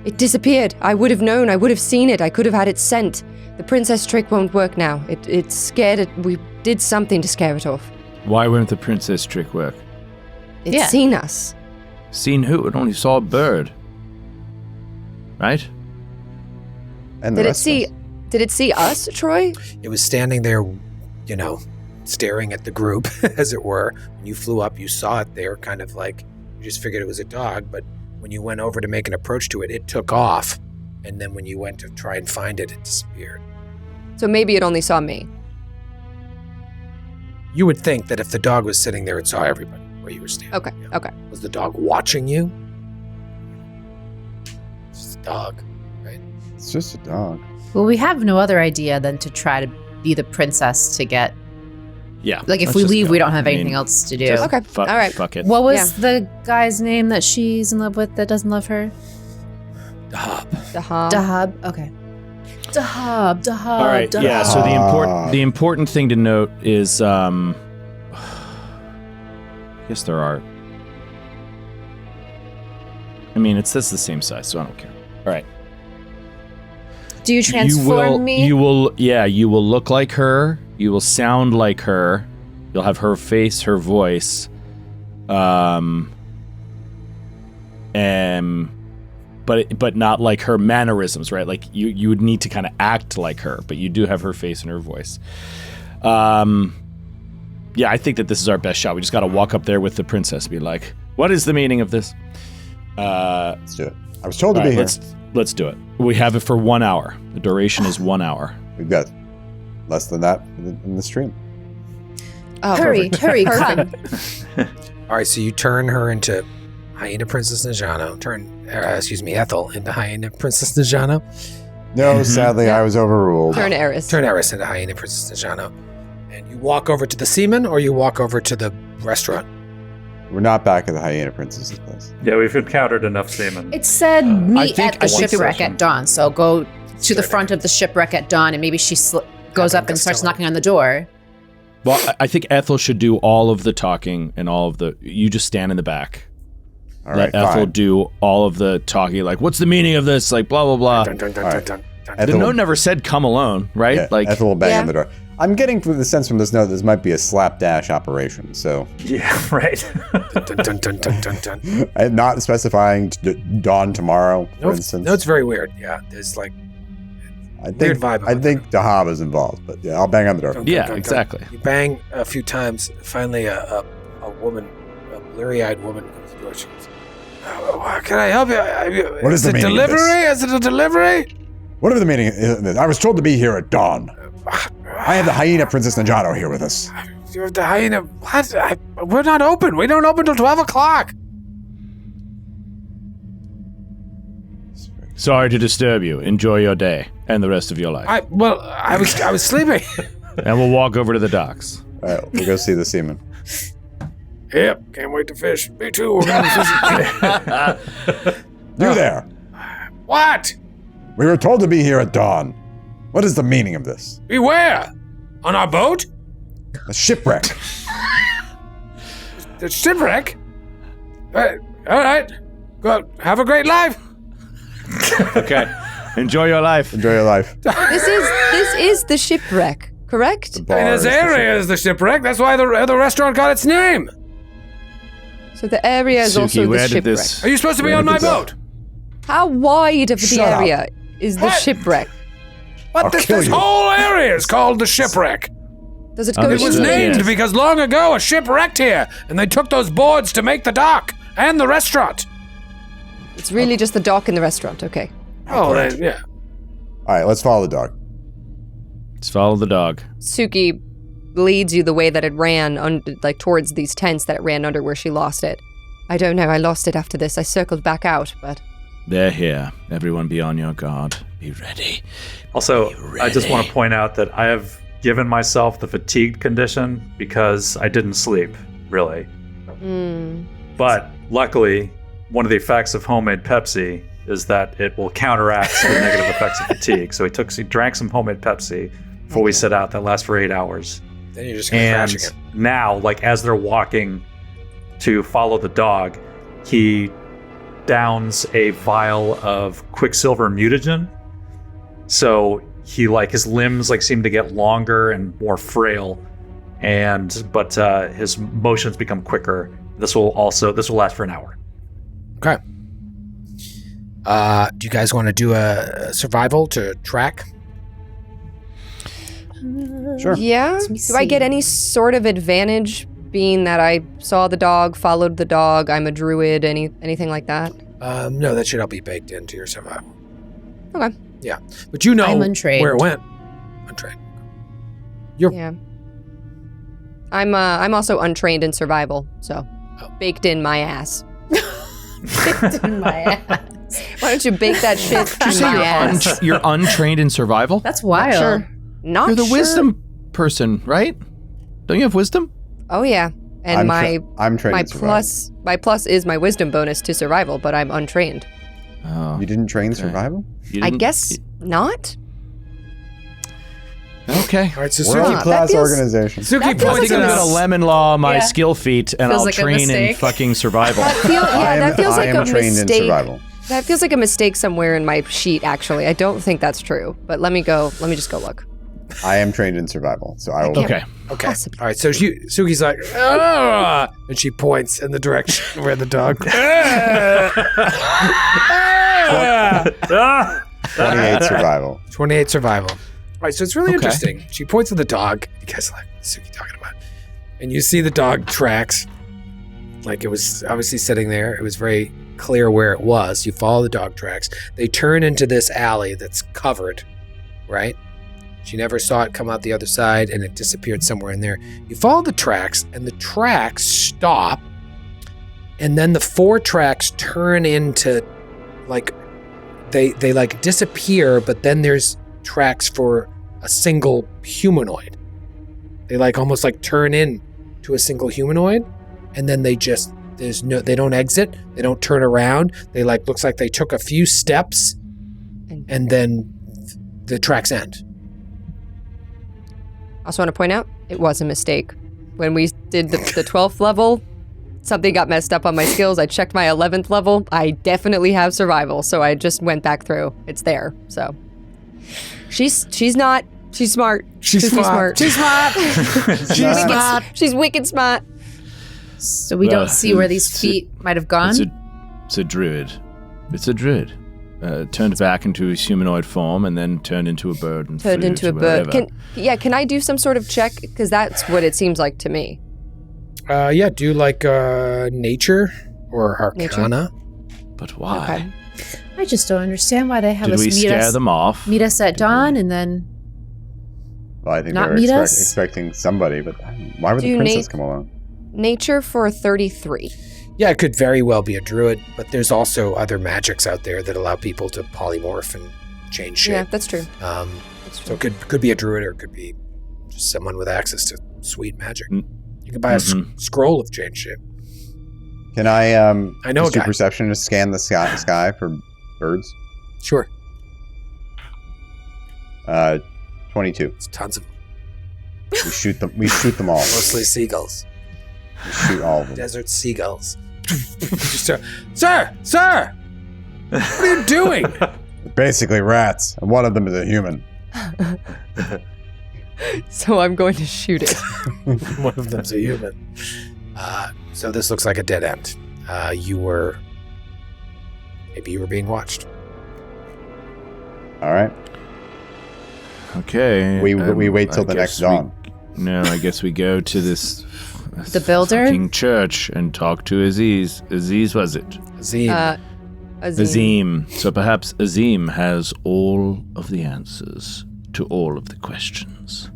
It disappeared. I would have known. I would have seen it. I could have had it sent. The princess trick won't work now. It's scared it. We did something to scare it off. Why wouldn't the princess trick work? It's seen us. Seen who? It only saw a bird. Right? And the Did it rest of see? us. Did it see us, Troy? It was standing there, staring at the group, as it were. When you flew up, you saw it there, kind of like you just figured it was a dog. But when you went over to make an approach to it, it took off. And then when you went to try and find it, it disappeared. So maybe it only saw me. You would think that if the dog was sitting there, it saw everybody where you were standing. Okay. Yeah. Okay. Was the dog watching you? It's just a dog, right? It's just a dog. Well, we have no other idea than to try to be the princess to get. Yeah. Like, if let's we just leave, go. we don't have I mean, anything else to do. just Okay, Fuck, all right. Fuck it. What was the guy's name that she's in love with that doesn't love her? Dahab. Dahab. Dahab. Okay. Dahab. All right. Yeah. So the important thing to note is, yes, there are. I mean, it's the same size, so I don't care. All right. Do you transform me? You will look like her. You will sound like her. You'll have her face, her voice. But not like her mannerisms, right? Like you would need to kind of act like her, but you do have her face and her voice. Yeah, I think that this is our best shot. We just got to walk up there with the princess and be like, "What is the meaning of this?" Let's do it. I was told to be here. Let's do it. We have it for 1 hour. The duration is 1 hour. We've got less than that in the stream. Oh, hurry, come. All right, so you turn her into Hyena Princess Najano. Ethel into Hyena Princess Najano. No, sadly, I was overruled. Turn Eris. Turn Eris into Hyena Princess Najano. And you walk over to the seaman, or you walk over to the restaurant? We're not back at the Hyena Princess's place. Yeah, we've encountered enough seamen. It said meet think at the I want shipwreck session. at dawn. So go to the front of the shipwreck at dawn, and maybe she goes up and starts knocking on the door. Well, I think Ethel should do all of the talking and all of the. You just stand in the back. All right, Let Ethel fine. do all of the talking. Like, what's the meaning of this? Like, blah blah blah. Dun, dun, dun, All dun, right. dun, dun. The Ethel, note never said come alone, right? yeah, Like, Ethel will bang Yeah. on the door. I'm getting the sense from this note this might be a slapdash operation, so Yeah, right. Dun, dun, dun, dun, dun, dun. I'm not specifying dawn tomorrow, for No, instance. no, it's very weird. Yeah, there's like I think, weird vibe I about think Dahab is involved, but yeah, I'll bang on the door. dun, Yeah, dun, dun, exactly. dun. You bang a few times. Finally, a woman, a bleary-eyed woman, comes to the door. She goes, "Oh, can I help you? What is the it meaning of delivery? this? Is it a delivery? Whatever the meaning is, I was told to be here at dawn. I have the hyena Princess Najado here with us. You're the hyena. What? We're not open. We don't open till 12 o'clock. Sorry to disturb you. Enjoy your day and the rest of your life. I was sleeping. And we'll walk over to the docks. All right, we'll go see the seaman. Yep, can't wait to fish. Me too. We're going to fish. You there? What? We were told to be here at dawn. What is the meaning of this? Beware. On our boat? A shipwreck. The shipwreck? All right. Go. Have a great life. Okay. Enjoy your life. Enjoy your life. This is the shipwreck, correct? The bar And is this the area is the shipwreck. That's why the restaurant got its name. So the area is Suki, also the where did shipwreck. this? Are you supposed to be Where on did my this- boat? How wide of the Shut up. area is the What? shipwreck? What? I'll This kill you. whole area is called the shipwreck. Does it go It was Understood, named yes. because long ago a ship wrecked here, and they took those boards to make the dock and the restaurant. It's really just the dock and the restaurant. Okay. Oh, then, yeah. All right, let's follow the dog. Let's follow the dog. Suki leads you the way that it ran, towards these tents that it ran under where she lost it. I don't know. I lost it after this. I circled back out, but They're here. Everyone be on your guard. Be ready. Also, I just want to point out that I have given myself the fatigued condition because I didn't sleep, really. But luckily, one of the effects of homemade Pepsi is that it will counteract the negative effects of fatigue. So he drank some homemade Pepsi before we set out. That lasts for 8 hours. Then you're just going to crash And again. now, like as they're walking to follow the dog, he downs a vial of Quicksilver mutagen. So he his limbs seem to get longer and more frail, but his motions become quicker. This will last for an hour. Okay. Do you guys want to do a survival to track? Sure. yeah. Let me Do I get see. any sort of advantage being that I saw the dog, followed the dog, I'm a druid, anything like that? No, that should all be baked into your survival. Okay. Yeah, but you know I'm untrained. where it went. Untrained. Yeah. I'm also untrained in survival, so baked in my ass. In my ass. Why don't you bake that shit Did you in say my you're ass? You're untrained in survival? That's wild. Sure. Not You're the sure. wisdom person, right? Don't you have wisdom? Oh yeah, and I'm trained my in survival. plus is my wisdom bonus to survival, but I'm untrained. Oh, You didn't train Okay. survival? you I didn't- guess not. Okay. All right, so World Suki, that class feels- organization. Suki that feels points like Thinking at about a us. lemon law, my Yeah. skill feat, and Feels I'll like a train in mistake. fucking survival. That I am trained in survival. That feels like a mistake somewhere in my sheet. Actually, I don't think that's true. But let me just go look. I am trained in survival, so I will. Okay. Okay. Possibly. All right. So Suki's like, "Ah," and she points in the direction where the dog. 28 survival. 28 survival. All right. So it's really Okay. interesting. She points at the dog. You guys are like, what's Suki talking about? And you see the dog tracks. Like it was obviously sitting there. It was very clear where it was. You follow the dog tracks. They turn into this alley that's covered, right? She never saw it come out the other side, and it disappeared somewhere in there. You follow the tracks, and the tracks stop, and then the 4 tracks turn into, they like disappear, but then there's tracks for a single humanoid. They almost turn in to a single humanoid, and then they don't exit, they don't turn around. They looks like they took a few steps, and then the tracks end. I also want to point out it was a mistake. When we did the 12th level, something got messed up on my skills. I checked my 11th level. I definitely have survival, so I just went back through. It's there. So she's smart. She's smart. She's smart. She's smart. She's wicked smart. So we don't see where these feet might have gone. It's a druid. It's a druid. Turned back into his humanoid form and then turned into a bird and Turned flew into to a bird. wherever. Can I do some sort of check? Because that's what it seems like to me. Yeah, do nature or arcana. But why? Okay. I just don't understand why they have Did us we meet scare us them off? meet us at dawn and then Well, I think Not they were meet us? expecting somebody, but why would Do the you princess need- come along? Nature for 33. Yeah, it could very well be a druid, but there's also other magics out there that allow people to polymorph and change shape. Yeah, that's true. So it could be a druid, or it could be just someone with access to sweet magic. You can buy a scroll of change shape. Can I know a just do guy. perception to scan the sky for birds? Sure. 22. It's tons of them. We shoot them. We shoot them all. Mostly seagulls. We shoot all of them. Desert seagulls. Sir! What are you doing? Basically rats, and one of them is a human. So I'm going to shoot it. One of them's a human. So this looks like a dead end. Maybe you were being watched. All right. Okay. We wait till I the next guess dawn. No, I guess we go to this The builder? fucking church and talk to Aziz. Aziz, was it? Azim. Azim. Azim. So perhaps Azim has all of the answers to all of the questions.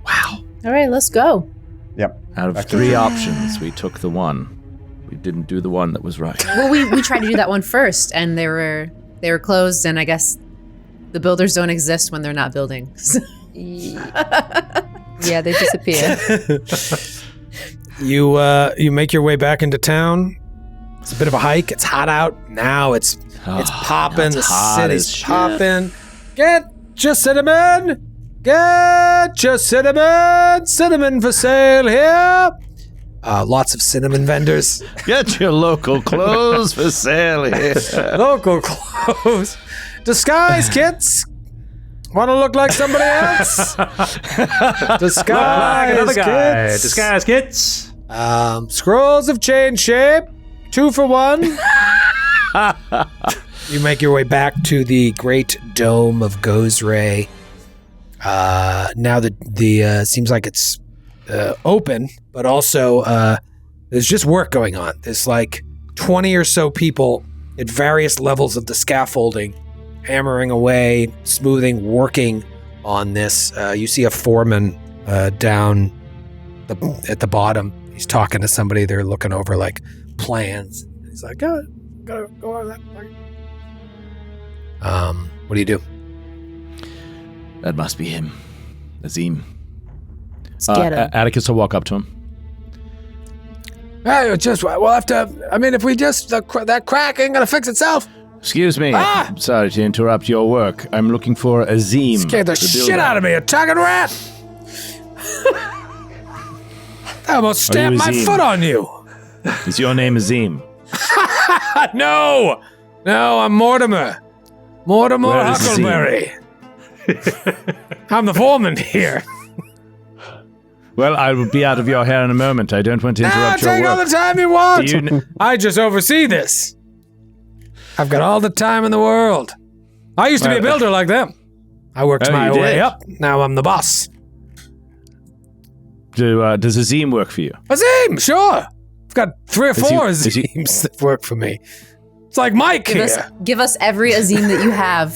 Wow. All right, let's go. Yep. Out of 3 options, we took the one. We didn't do the one that was right. Well, we tried to do that one first, and they were closed, and I guess the builders don't exist when they're not building. Yeah, they disappear. You make your way back into town. It's a bit of a hike. It's hot out now. It's popping. The city's popping. Get your cinnamon. Get your cinnamon. Cinnamon for sale here. Lots of cinnamon vendors. Get your local clothes for sale here. Local clothes. Disguise kits. Want to look like somebody else? Disguise Another guy. kits. Disguise kits. Scrolls of change shape. 2 for 1. You make your way back to the great dome of Gozray. Now the seems like it's open, but also there's just work going on. There's like 20 or so people at various levels of the scaffolding, hammering away, smoothing, working on this. You see a foreman down at the bottom. He's talking to somebody. They're looking over like plans. He's like, gotta go over that. What do you do? That must be him. Azim. Let's get him. Atticus will walk up to him. Hey, we'll have to. I mean, if we just that crack ain't gonna fix itself. Excuse me. Ah! I'm sorry to interrupt your work. I'm looking for Azim. Scared the shit out of me, a talking rat. I almost stamped my Azim? foot on you. Is your name Azim? No, I'm Mortimer. Mortimer Where is Azim? Huckleberry. I'm the foreman here. Well, I will be out of your hair in a moment. I don't want to interrupt your Take all work. the time you want. Do you I just oversee this. I've got all the time in the world. I used to be a builder like them. I worked Oh, my you way did? up. Now I'm the boss. Does Azim work for you? Azim, sure. I've got 3 or 4 is he- Azims that work for me. It's like Mike here. Give us every Azim that you have.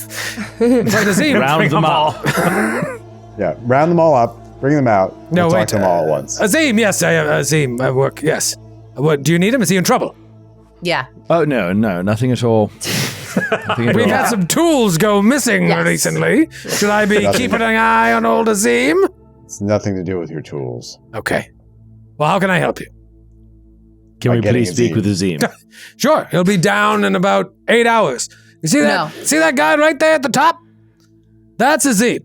It's like Azim. Round them all. Yeah, round them all up, bring them out. No, We'll wait. talk to them all at once. Azim, yes, I have Azim. I work, yes. What, do you need him? Is he in trouble? Yeah. Oh, no, nothing at all. Nothing at We've all. had some tools go missing Yes. recently. Should I be Nothing. keeping an eye on old Azim? It's nothing to do with your tools. Okay. Well, how can I help you? Can By we getting please speak Azim. with Azim? Sure, he'll be down in about 8 hours. You see that? No. See that guy right there at the top? That's Azim.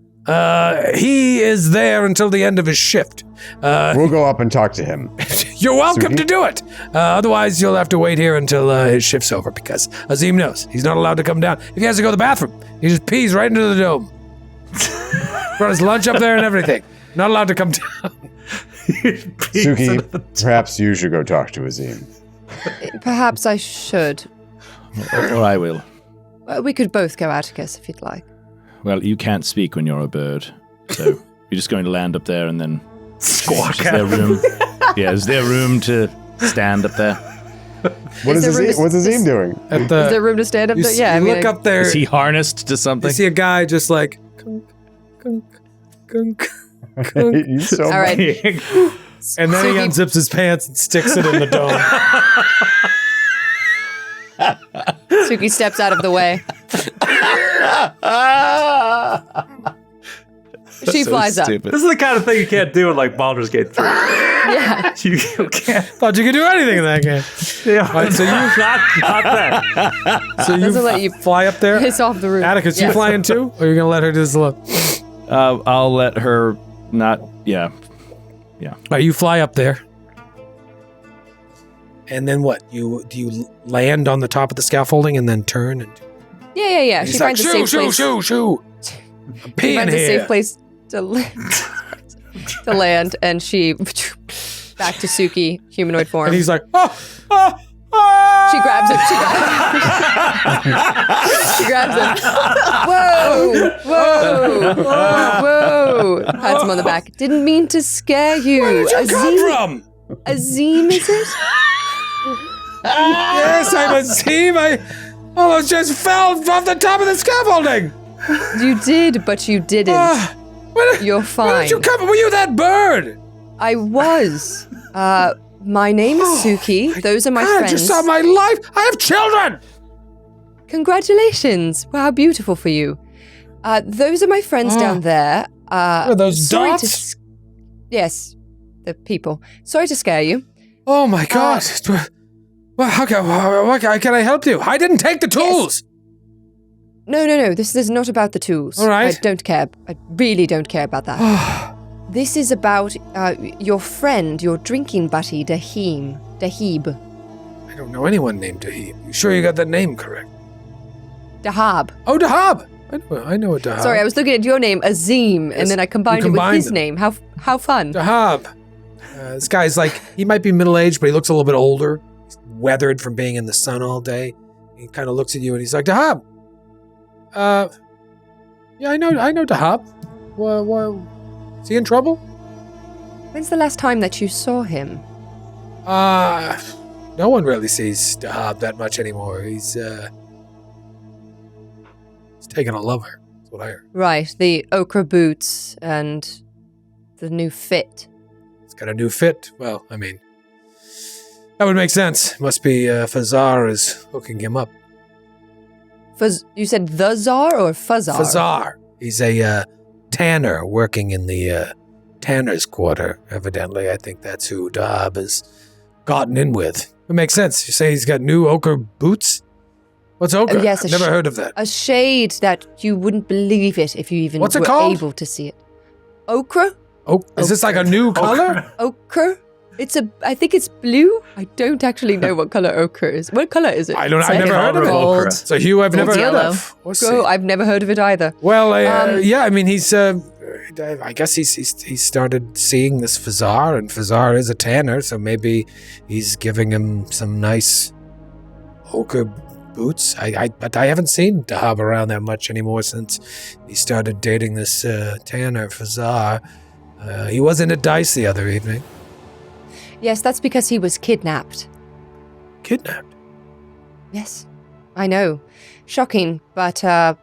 He is there until the end of his shift. We'll go up and talk to him. You're welcome he- to do it. Otherwise, you'll have to wait here until his shift's over because Azim knows he's not allowed to come down. If he has to go to the bathroom, he just pees right into the dome. Brought his lunch up there and everything. Not allowed to come down. Suki, perhaps you should go talk to Azim. Perhaps I should. Or I will. We could both go, Atticus, if you'd like. Well, you can't speak when you're a bird. So you're just going to land up there and then... Squawk Is at there him. room? Yeah, is there room to stand up there? What is there room Azim? to- What's Azim doing? At Is there room to stand up you there? s- Yeah, you I mean, look up there. Is he harnessed to something? You see a guy just like Gunk, gunk, gunk. He's so All right. And then he unzips his pants and sticks it in the dome. Suki steps out of the way. She flies up. Stupid. This is the kind of thing you can't do in like Baldur's Gate 3. Yeah. You can't. Thought you could do anything in that game. Yeah, Right, so you- not that. So you Doesn't let you fly up there. piss off the roof. Atticus, you Yeah. flying too? Or are you going to let her do this alone? I'll let her not. Yeah. You fly up there. And then what? Do you land on the top of the scaffolding and then turn? And Yeah. She he's like, finds a safe place. shoo. I'm She peeing finds a here. safe place to land, and she back to Suki, humanoid form. And he's like, She grabs him. She grabs him. Whoa. Pats him on the back. Didn't mean to scare you. Where did you come from? Azim, is it? Yes, I'm Azim. I almost just fell off the top of the scaffolding. You did, but you didn't. You're Where fine. did you come from? Were you that bird? I was. My name is Suki. Those are my God, I friends. just saw my life. I have children. Congratulations. Wow, beautiful for you. Those are my friends down there. Are those sorry to dots? yes, the people. Sorry to scare you. Oh my God. Well, how can I help you? I didn't take the tools. No. This is not about the tools. All right. I don't care. I really don't care about that. This is about your friend, your drinking buddy, Dahib. I don't know anyone named Dahib. You sure you got that name correct? Dahab. Oh, Dahab. I know a Dahab. Sorry, I was looking at your name, Azim, Yes, and then I combined you it with combined his them. name. How fun. Dahab. This guy's like, he might be middle-aged, but he looks a little bit older. He's weathered from being in the sun all day. He kind of looks at you and he's like, Dahab. Yeah, I know Dahab. Is he in trouble? When's the last time that you saw him? No one really sees Dahab that much anymore. He's taking a lover. That's what I heard. Right, the ochre boots and the new fit. He's got a new fit. Well, I mean, that would make sense. Must be Fazar is hooking him up. You said the Czar or Fazar? Fazar. He's a tanner working in the tanner's quarter, evidently. I think that's who Dahab has gotten in with. It makes sense. You say he's got new ochre boots? What's ochre? Yes, I've never heard of that. A shade that you wouldn't believe it if you even What's it were called? able to see it. Ochre? Oh, is this like a new color? Ochre? I think it's blue. I don't actually know what color ochre is. What color is it? I've never Say it. heard of it. Gold. So Hugh, I've never heard yellow. of. We'll see. Oh, I've never heard of it either. Well, yeah, I mean, he's, I guess he started seeing this Fazar, and Fazar is a tanner, so maybe he's giving him some nice ochre boots. But I haven't seen Dahab around that much anymore since he started dating this tanner, Fazar. He was in a dice the other evening. Yes, that's because he was kidnapped. Kidnapped? Yes, I know. Shocking, but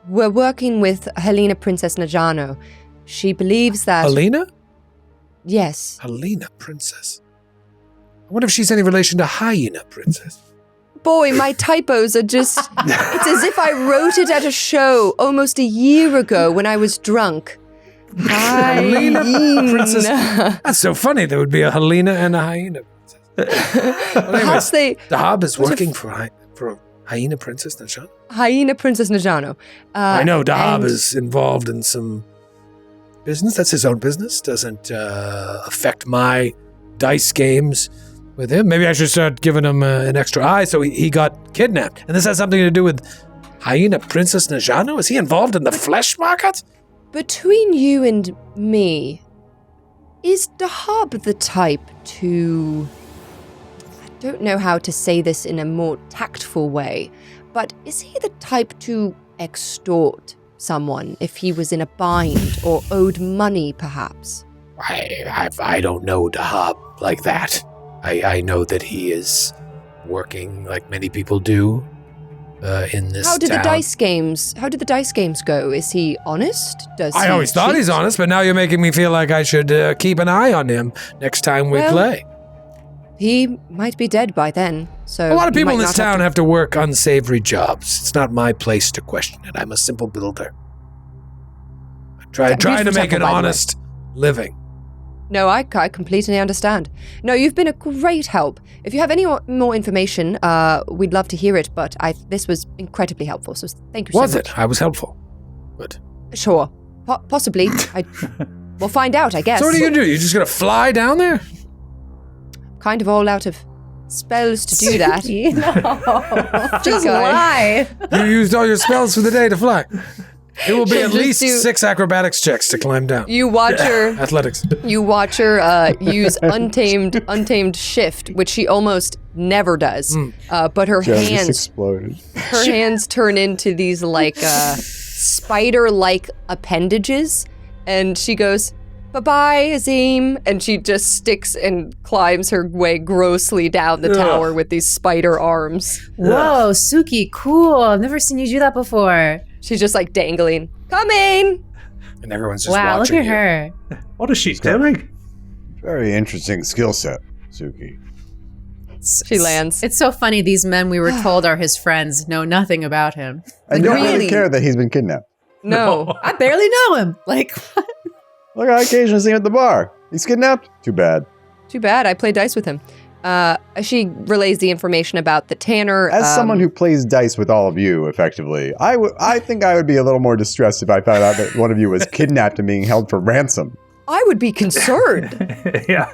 we're working with Helena Princess Najano. She believes that... Helena? Yes. Helena Princess. I wonder if she's any relation to Hyena Princess. Boy, my typos are just... It's as if I wrote it at a show almost a year ago when I was drunk. Helena Princess. Hyena. That's so funny. There would be a Helena and a Hyena Princess. Perhaps they... Dahab is What if- working for Hyena Princess Najano. Hyena Princess Najano. I know Dahab and- is involved in some business. That's his own business. Doesn't affect my dice games with him. Maybe I should start giving him an extra eye. So he got kidnapped. And this has something to do with Hyena Princess Najano? Is he involved in the flesh market? Between you and me, is Dahab the type to... I don't know how to say this in a more tactful way, but is he the type to extort someone if he was in a bind or owed money, perhaps? I don't know Dahab like that. I know that he is working like many people do in this How did town. How did the dice games go? Is he honest? I always thought he's honest, but now you're making me feel like I should keep an eye on him next time we play. He might be dead by then, so A lot of you people in might this not town have to work unsavory jobs. It's not my place to question it. I'm a simple builder. Trying to beautiful make an temple, by the way. honest living. No, I completely understand. No, you've been a great help. If you have any more information, we'd love to hear it, but this was incredibly helpful, so thank you so much. Was it? I was helpful. Good. Sure. Possibly. We'll find out, I guess. So what are you going to do? You're just going to fly down there? Kind of all out of spells to do that. No. Just guy. lie. You used all your spells for the day to fly. It will be She'll at just least 6 acrobatics checks to climb down. You watch her. Athletics. You watch her use untamed shift, which she almost never does. But her Joe just hands, exploded. her hands turn into these like spider-like appendages, and she goes, "Bye-bye, Azim," and she just sticks and climbs her way grossly down the tower with these spider arms. Whoa, Suki, cool. I've never seen you do that before. She's just like dangling. Coming. And everyone's just Wow, look watching at you. her. What is she doing? Very interesting skill set, Suki. She lands. It's so funny. These men we were told are his friends know nothing about him. I don't really Really? care that he's been kidnapped. No. I barely know him. Like, Look, I occasionally see him at the bar. He's kidnapped? Too bad. Too bad. I play dice with him. She relays the information about the tanner. As someone who plays dice with all of you, effectively, I think I would be a little more distressed if I found out that one of you was kidnapped and being held for ransom. I would be concerned. Yeah.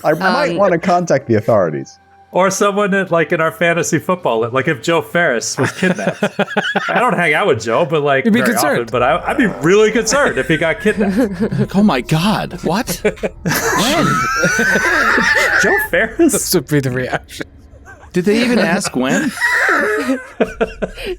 I might want to contact the authorities. Or someone that, like in our fantasy football, like if Joe Ferris was kidnapped. I don't hang out with Joe, but like You'd be very concerned. often, but I'd be really concerned if he got kidnapped. Oh my God! What? When? Joe Ferris? This would be the reaction. Did they even ask when?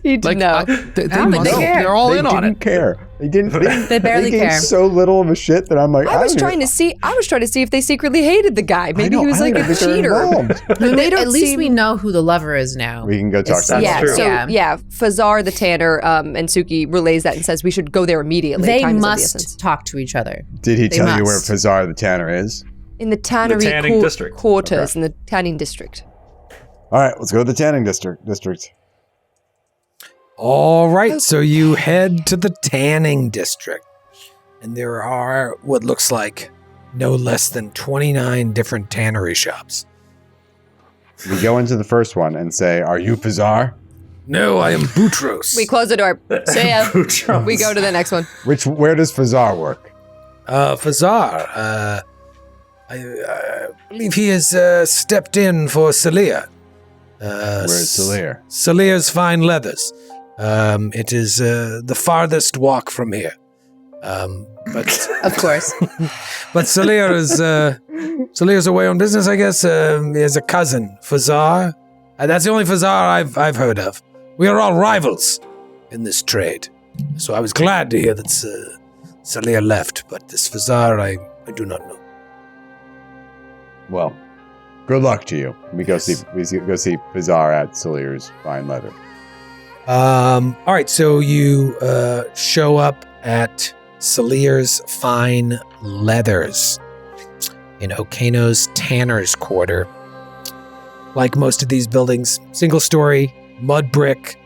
You did know. They don't think must- they care. they're all They in on didn't it. care. They didn't. They barely gave care. so little of a shit that I'm like, I was trying to see if they secretly hated the guy. Maybe he was like a cheater. But they don't at least seem- we know who the lover is now. We can go talk to That's Yeah, true. so Yeah. Fazar the tanner and Suki relays that and says we should go there immediately. They Time is of the must essence. talk to each other. Did he They tell you where must. Fazar the Tanner is? in the tannery tanning district. quarters Okay. in the tanning district. All right, let's go to the tanning district. All right, so you head to the tanning district. And there are what looks like no less than 29 different tannery shops. We go into the first one and say, "Are you Fazar?" No, I am Boutros. We close the door. So yeah, Boutros. we go to the next one. Where does Fazar work? Fazar, I believe he has stepped in for Salir. Where's Salir? Salir's Fine Leathers. It is the farthest walk from here. But Of course. but Salir's away on business, I guess. He has a cousin, Fazar. That's the only Fazar I've heard of. We are all rivals in this trade. So I was glad to hear that Salir left, but this Fazar I do not know. Well, good luck to you. We go see Fazar at Salir's Fine Leather. All right, so you show up at Salir's Fine Leathers in Okeno's Tanner's Quarter. Like most of these buildings, single story, mud brick.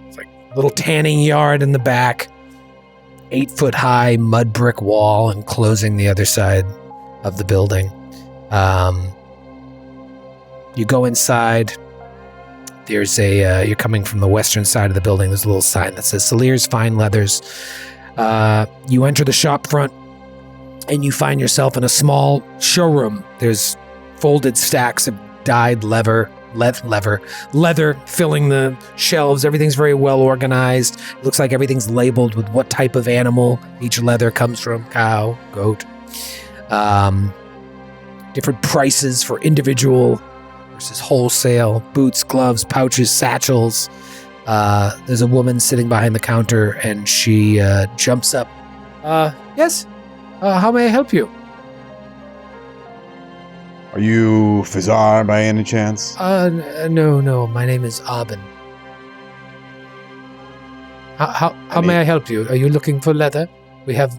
It's like a little tanning yard in the back, 8-foot high mud brick wall enclosing the other side of the building. You go inside. There's you're coming from the western side of the building. There's a little sign that says Salir's Fine Leathers. You enter the shop front and you find yourself in a small showroom. There's folded stacks of dyed leather filling the shelves. Everything's very well organized. It looks like everything's labeled with what type of animal each leather comes from: cow, goat. Different prices for individual versus wholesale, boots, gloves, pouches, satchels. There's a woman sitting behind the counter and she jumps up. Yes? How may I help you? Are you Fazar by any chance? No, my name is Aben. How may I help you? Are you looking for leather? We have,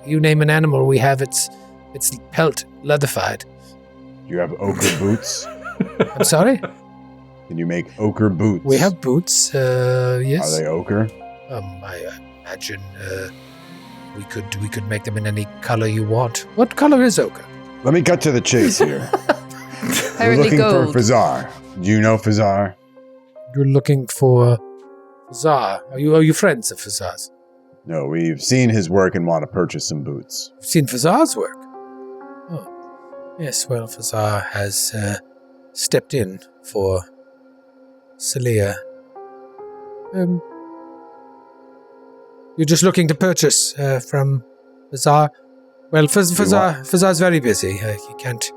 you name an animal, we have its pelt leatherified. Do you have ochre boots? I'm sorry? Can you make ochre boots? We have boots, yes. Are they ochre? I imagine we could make them in any color you want. What color is ochre? Let me cut to the chase here. We're Apparently looking gold. for Fazar. Do you know Fazar? You're looking for Fazar. Are you friends of Fazar's? No, we've seen his work and want to purchase some boots. You've seen Fazar's work? Oh. Yes, well, Fazar has stepped in for Celia. You're just looking to purchase from Fazar? Well, Fazar's very busy. He can't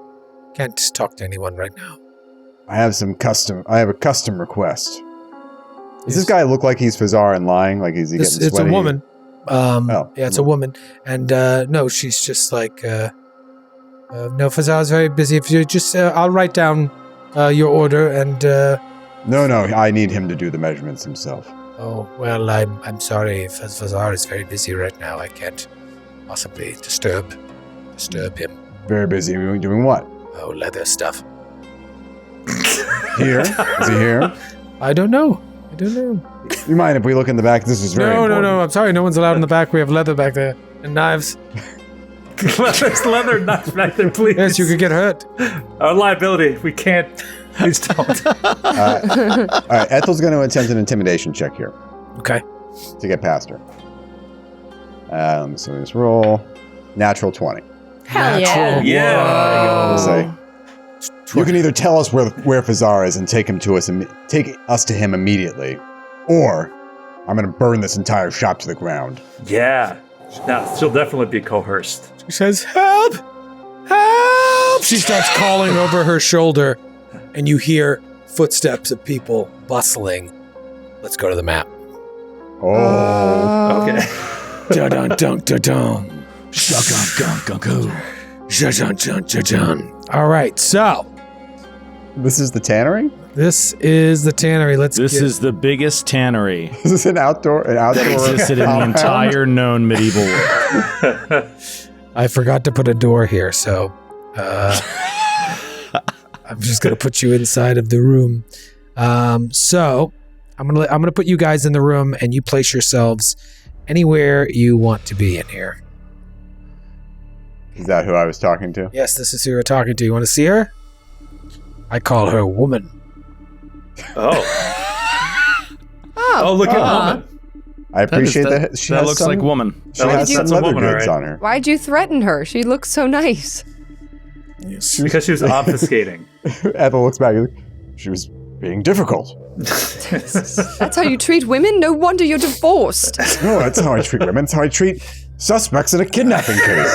talk to anyone right now. I have a custom request. Does this guy look like he's Fazar and lying? Like is he getting sweaty? It's a woman. Yeah, it's a woman. And no, she's just like, no, Fazar's very busy. If you just, I'll write down your order and... No, I need him to do the measurements himself. Oh, well, I'm sorry. Fazar is very busy right now. I can't possibly disturb him. Very busy. Doing what? Oh, leather stuff. Here? Is he here? I don't know. You mind if we look in the back? This is very important. No. I'm sorry. No one's allowed in the back. We have leather back there. And knives. There's leather knives back there, please. Yes, you could get hurt. Our liability. We can't. Please don't. All right, Ethel's going to attempt an intimidation check here Okay. to get past her. So let's roll. Natural 20. Hell yeah. Natural. Yeah. Say, you can either tell us where Fazar is and take us to him immediately, or I'm going to burn this entire shop to the ground. Yeah. No, she'll definitely be coerced. She says, "Help! Help!" She starts calling over her shoulder, and you hear footsteps of people bustling. Let's go to the map. Oh. Okay. Dun dun dun dun. Dun. All right, so This is the tannery? this is the tannery. This is the biggest tannery Is this an outdoor that existed in the compound? entire known medieval world. I forgot to put a door here, so I'm just gonna put you inside of the room. So I'm gonna put you guys in the room, and you place yourselves anywhere you want to be in here. Is that who I was talking to? Yes, this is who you're talking to. You want to see her? I call her woman. Oh, look at woman. I appreciate that. She That has looks some, like woman. She has some That's a leather woman, goods all on her. Why'd you threaten her? She looks so nice. Because she was obfuscating. Ethel looks back. She was being difficult. That's how you treat women? No wonder you're divorced. No, that's how I treat women. That's how I treat suspects in a kidnapping case.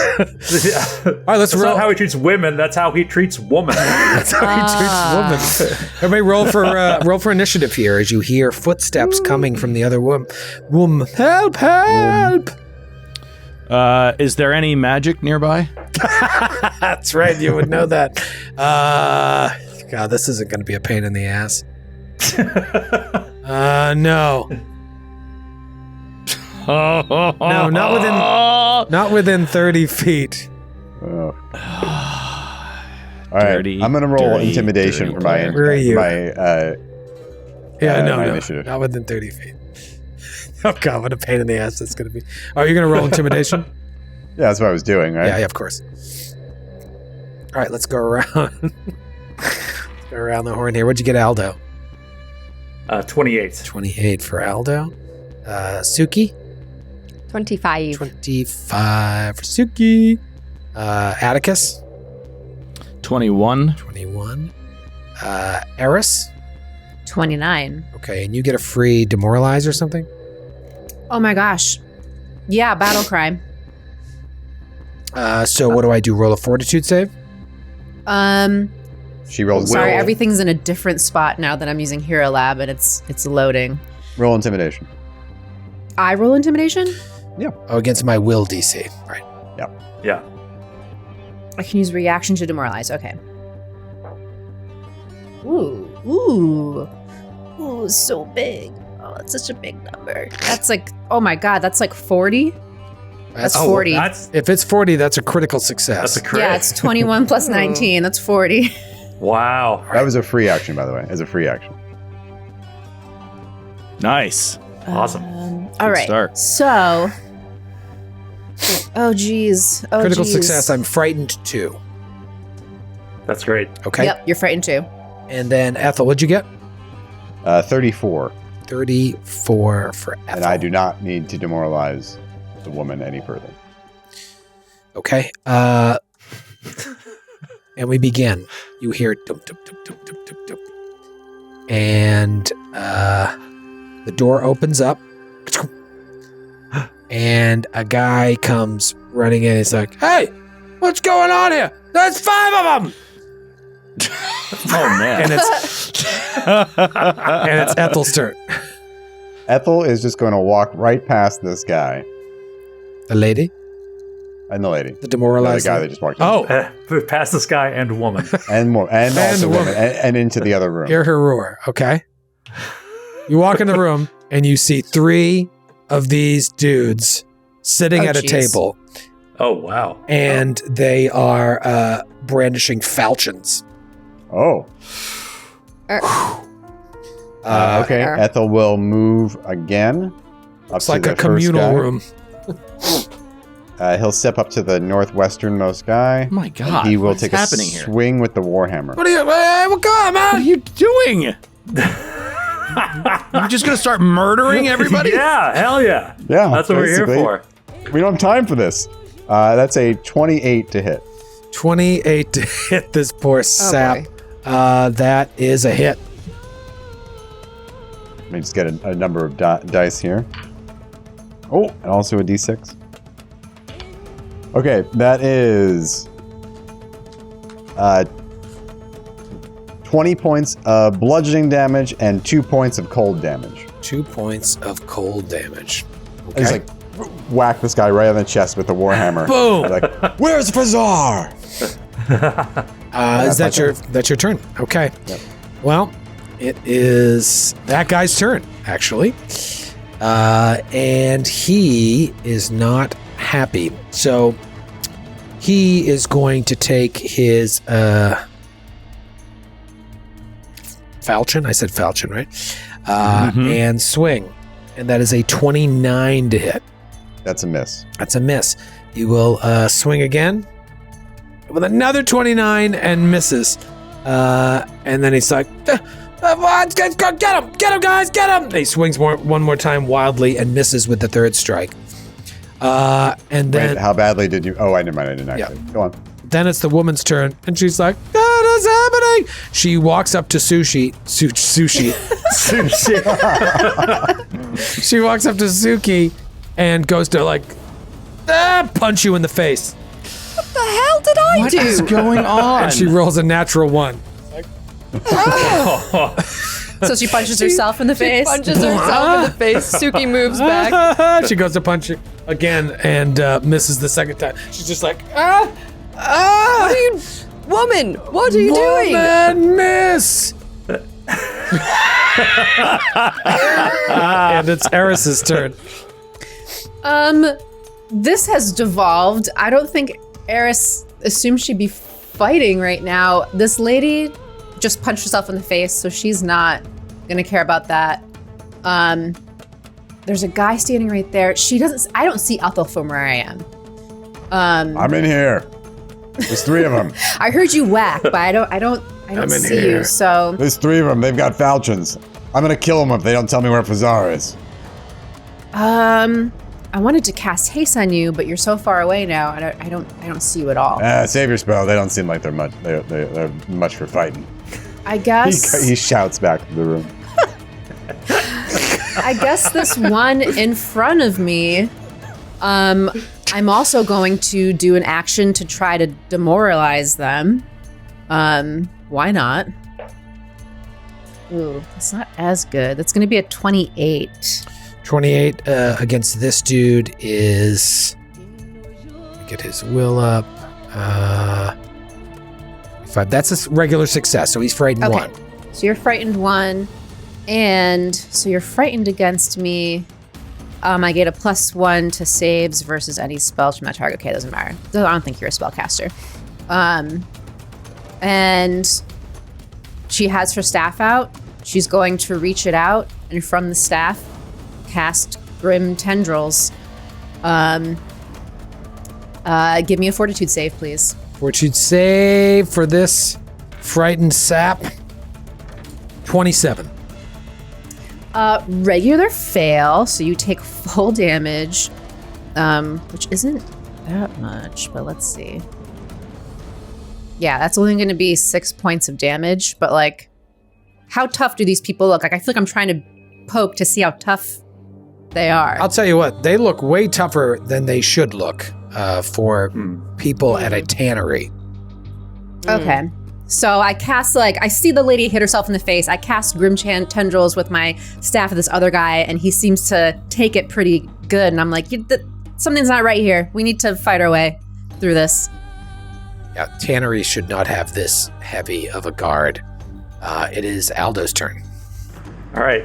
All right, let's That's roll. not how he treats women. That's how he treats woman. That's how he treats women. Everybody roll for initiative here as you hear footsteps coming from the other room. Help! Help! Is there any magic nearby? That's right. You would know that. God, this isn't going to be a pain in the ass. No. No, not within 30 feet. Oh. All right, Dirty, I'm gonna roll dirty, intimidation dirty for my player. Where are you? my No, initiative. not within 30 feet. Oh God, what a pain in the ass that's going to be. Oh, you're going to roll intimidation? Yeah, that's what I was doing, right? Yeah, of course. All right, let's go around. Let's go around the horn here. What'd you get, Aldo? 28. 28 for Aldo. Suki? 25. 25 for Suki. Atticus? 21. 21. Eris? 29. Okay, and you get a free demoralize or something? Oh my gosh. Yeah, battle crime. So what do I do? Roll a fortitude save? She rolls. Sorry, everything's in a different spot now that I'm using Hero Lab and it's loading. Roll intimidation. I roll intimidation? Oh, against my will DC. Right. Yeah. I can use reaction to demoralize. Okay. Ooh, so big. Oh, that's such a big number. That's like, oh my God, that's like 40? That's 40. If it's 40, that's a critical success. That's a crit. Yeah, it's 21 plus 19. That's 40. Wow. That was a free action, by the way. As a free action. Nice. Awesome. All right. start. So, oh geez. Critical success. I'm frightened too. That's great. Okay. Yep, you're frightened too. And then Ethel, what'd you get? 34. 34 for Ethel. And I do not need to demoralize the woman any further. Okay. And we begin. You hear dum, dum, dum, dum, dum, dum, dum. And the door opens up. And a guy comes running in. He's like, "Hey, what's going on here? There's 5 of them!" Oh man. And it's Ethel's turn. Ethel is just going to walk right past this guy The lady? and the lady. The The demoralized guy that lady. just walked in. Oh, Past this guy and woman. And more. And also woman. women. And into the other room. hear her roar. Okay. You walk in the room and you see 3 of these dudes sitting Oh, at a jeez. table, Oh, wow. and they are brandishing falchions. Oh. Okay. Fair. Ethel will move again. It's up like to a the first communal guy. room. He'll step up to the northwesternmost guy. Oh my God. He will what's take a happening here? swing with the warhammer. What are you? Hey, what on, What are man? you doing? You're just gonna start murdering everybody? Yeah, hell yeah. Yeah, That's what we're here basically. for. We don't have time for this. That's a 28 to hit. 28 to hit this poor sap. boy. That is a hit. Let me just get a number of dice here. Oh, and also a d6. Okay, that is 20 points of bludgeoning damage and 2 points of cold damage. 2 points of cold damage. And he's like, whack this guy right on the chest with the warhammer. Boom! Like, where's Fazar? Is that that's your turn? Okay. Yep. Well, it is that guy's turn actually, and he is not happy. So he is going to take his falchion. I said falchion, right? And swing, and that is a 29 to hit. That's a miss. That's a miss. He will swing again with another 29 and misses. And then he's like, get him, guys, get him. And he swings one more time wildly and misses with the 3rd strike. And then Wait, how badly did you? Oh, I never mind. I didn't actually. Go on. then it's the woman's turn, and she's like, what is happening? She walks up to Sushi. She walks up to Suki and goes to like, punch you in the face. What the hell did I What do? is going on? And she rolls a natural 1. So she punches herself in the face. Punches herself in the face. Suki moves back. She goes to punch you again and misses the 2nd time. She's just like, What are you, woman? What are you doing? woman, miss. And it's Eris's turn. This has devolved. I don't think Eris assumed she'd be fighting right now. This lady just punched herself in the face, so she's not gonna care about that. There's a guy standing right there. I don't see Ethel from where I am. I'm in here. There's 3 of them. I heard you whack, but I don't see you. So There's 3 of them. They've got falchions. I'm gonna kill them if they don't tell me where Fazar is. I wanted to cast haste on you, but you're so far away now. I don't see you at all. Save your spell. They don't seem like they're much. They're much for fighting. I guess. He shouts back to the room. I guess this one in front of me, I'm also going to do an action to try to demoralize them. Why not? Ooh, it's not as good. That's going to be a 28. 28 against this dude is, get his will up. 5. That's a regular success, so he's frightened Okay. 1. So you're frightened 1. And so you're frightened against me. I get a +1 to saves versus any spells from that target. Okay, doesn't matter. I don't think you're a spellcaster. And she has her staff out. She's going to reach it out, and from the staff, cast Grim Tendrils. Give me a Fortitude save, please. Fortitude save for this frightened sap. 27. Regular fail, so you take full damage, which isn't that much, but let's see. Yeah, that's only going to be 6 points of damage, but like, how tough do these people look? Like, I feel like I'm trying to poke to see how tough they are. I'll tell you what, they look way tougher than they should look for people at a tannery. Okay. So I cast, I see the lady hit herself in the face. I cast Grim Tendrils with my staff of this other guy, and he seems to take it pretty good. And I'm like, something's not right here. We need to fight our way through this. Yeah, tannery should not have this heavy of a guard. It is Aldo's turn. All right.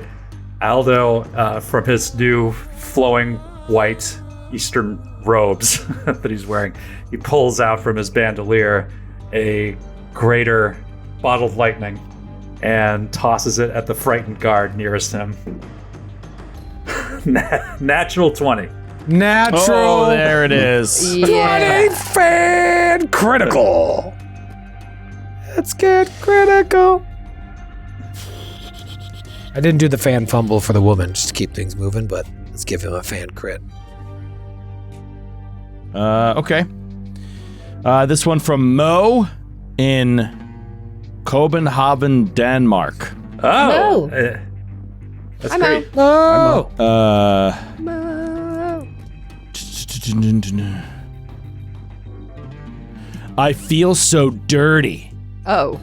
Aldo, from his new flowing white Eastern robes that he's wearing, he pulls out from his bandolier a greater bottled lightning and tosses it at the frightened guard nearest him. Natural 20. Natural. Oh, there it is. 20 fan critical. Let's get critical. I didn't do the fan fumble for the woman just to keep things moving, but let's give him a fan crit. Okay. This one from Mo in Copenhagen, Denmark. Oh, Mo. That's Hi, great. Oh, I feel so dirty. Oh.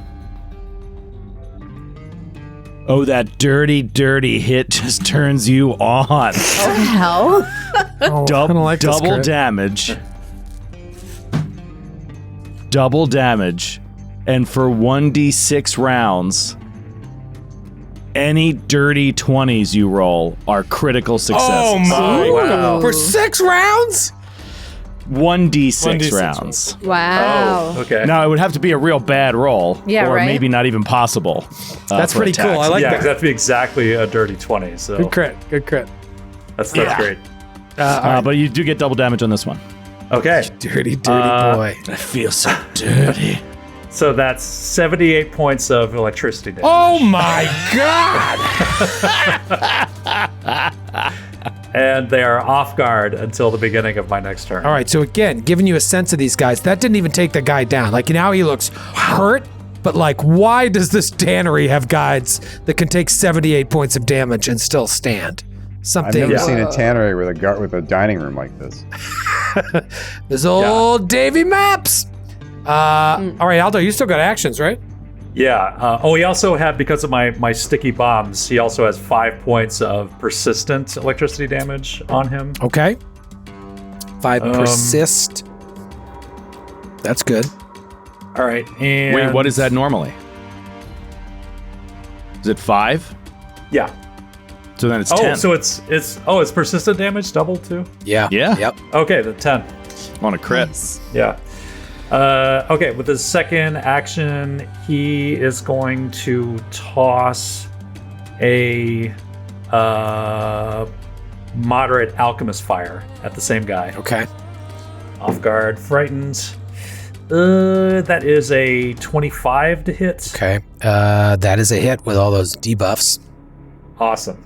Oh, that dirty, dirty hit just turns you on. What the hell? I don't like this Double crit. damage. Double damage. And for 1d6 rounds, any dirty 20s you roll are critical successes. Oh my! Wow. For 6 rounds? 1d6 rounds. Wow. Oh, okay. Now, it would have to be a real bad roll. Yeah, or right. maybe not even possible. That's for pretty attacks. cool. I like yeah, that. 'cause that'd be exactly a dirty 20. So Good crit. Good crit. that's great. But you do get double damage on this one. Okay. Dirty, dirty boy. I feel so dirty. So that's 78 points of electricity damage. Oh my god! And they are off guard until the beginning of my next turn. All right, so again, giving you a sense of these guys, that didn't even take the guy down. Like now he looks hurt, but like, why does this tannery have guides that can take 78 points of damage and still stand? I've Something. never seen a tannery with a dining room like this. This old Davy Maps. All right, Aldo, you still got actions, right? Yeah. He also had, because of my sticky bombs, he also has 5 points of persistent electricity damage on him. Okay. 5 persist. That's good. All right. And Wait, what is that normally? Is it 5? Yeah. So then it's 10. So it's persistent damage double too? Yeah. Yeah. Yep. Okay, then 10. On a crit. Yeah. Okay, with his second action, he is going to toss a moderate alchemist fire at the same guy. Okay. Off guard, frightened. That is a 25 to hit. Okay. That is a hit with all those debuffs. Awesome.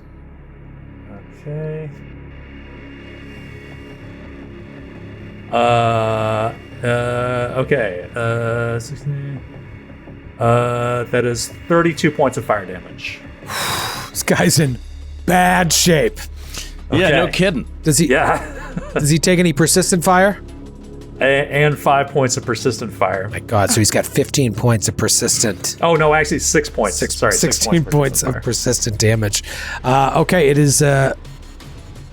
Okay. Okay. 16. That is 32 points of fire damage. This guy's in bad shape. Yeah, Okay. no kidding. Does he? Yeah. Does he take any persistent fire? And 5 points of persistent fire. My God! So he's got 15 points of persistent. Oh no, actually 6 points. Sorry, 16 points of fire. persistent damage. Okay, it is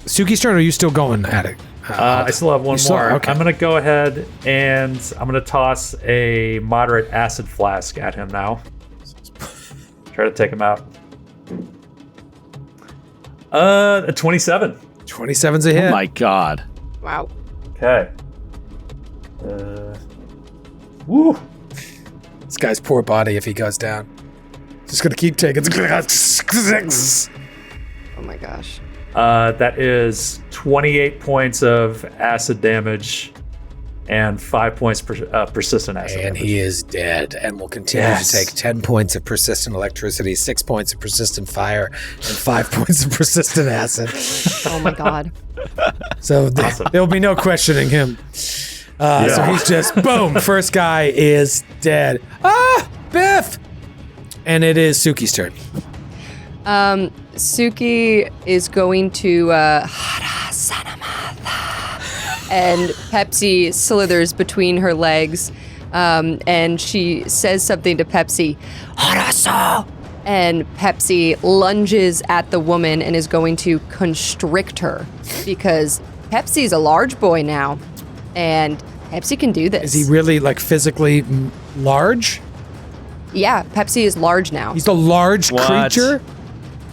Suki's turn. Or are you still going at it? I still have one You still- more. okay. I'm gonna go ahead and I'm gonna toss a moderate acid flask at him now. Try to take him out. A 27. 27's a hit. Oh my god. Wow. Okay. Woo. This guy's poor body if he goes down. Just gonna keep taking. Oh my gosh. That is 28 points of acid damage and 5 points persistent acid And damage. he is dead and will continue to take 10 points of persistent electricity, 6 points of persistent fire, and 5 points of persistent acid. Oh my god. So there will be no questioning him. So he's just, boom, first guy is dead. Biff! And it is Suki's turn. Suki is going to and Pepsi slithers between her legs, and she says something to Pepsi. And Pepsi lunges at the woman and is going to constrict her because Pepsi's a large boy now, and Pepsi can do this. Is he really, like, physically large? Yeah, Pepsi is large now. He's a large creature?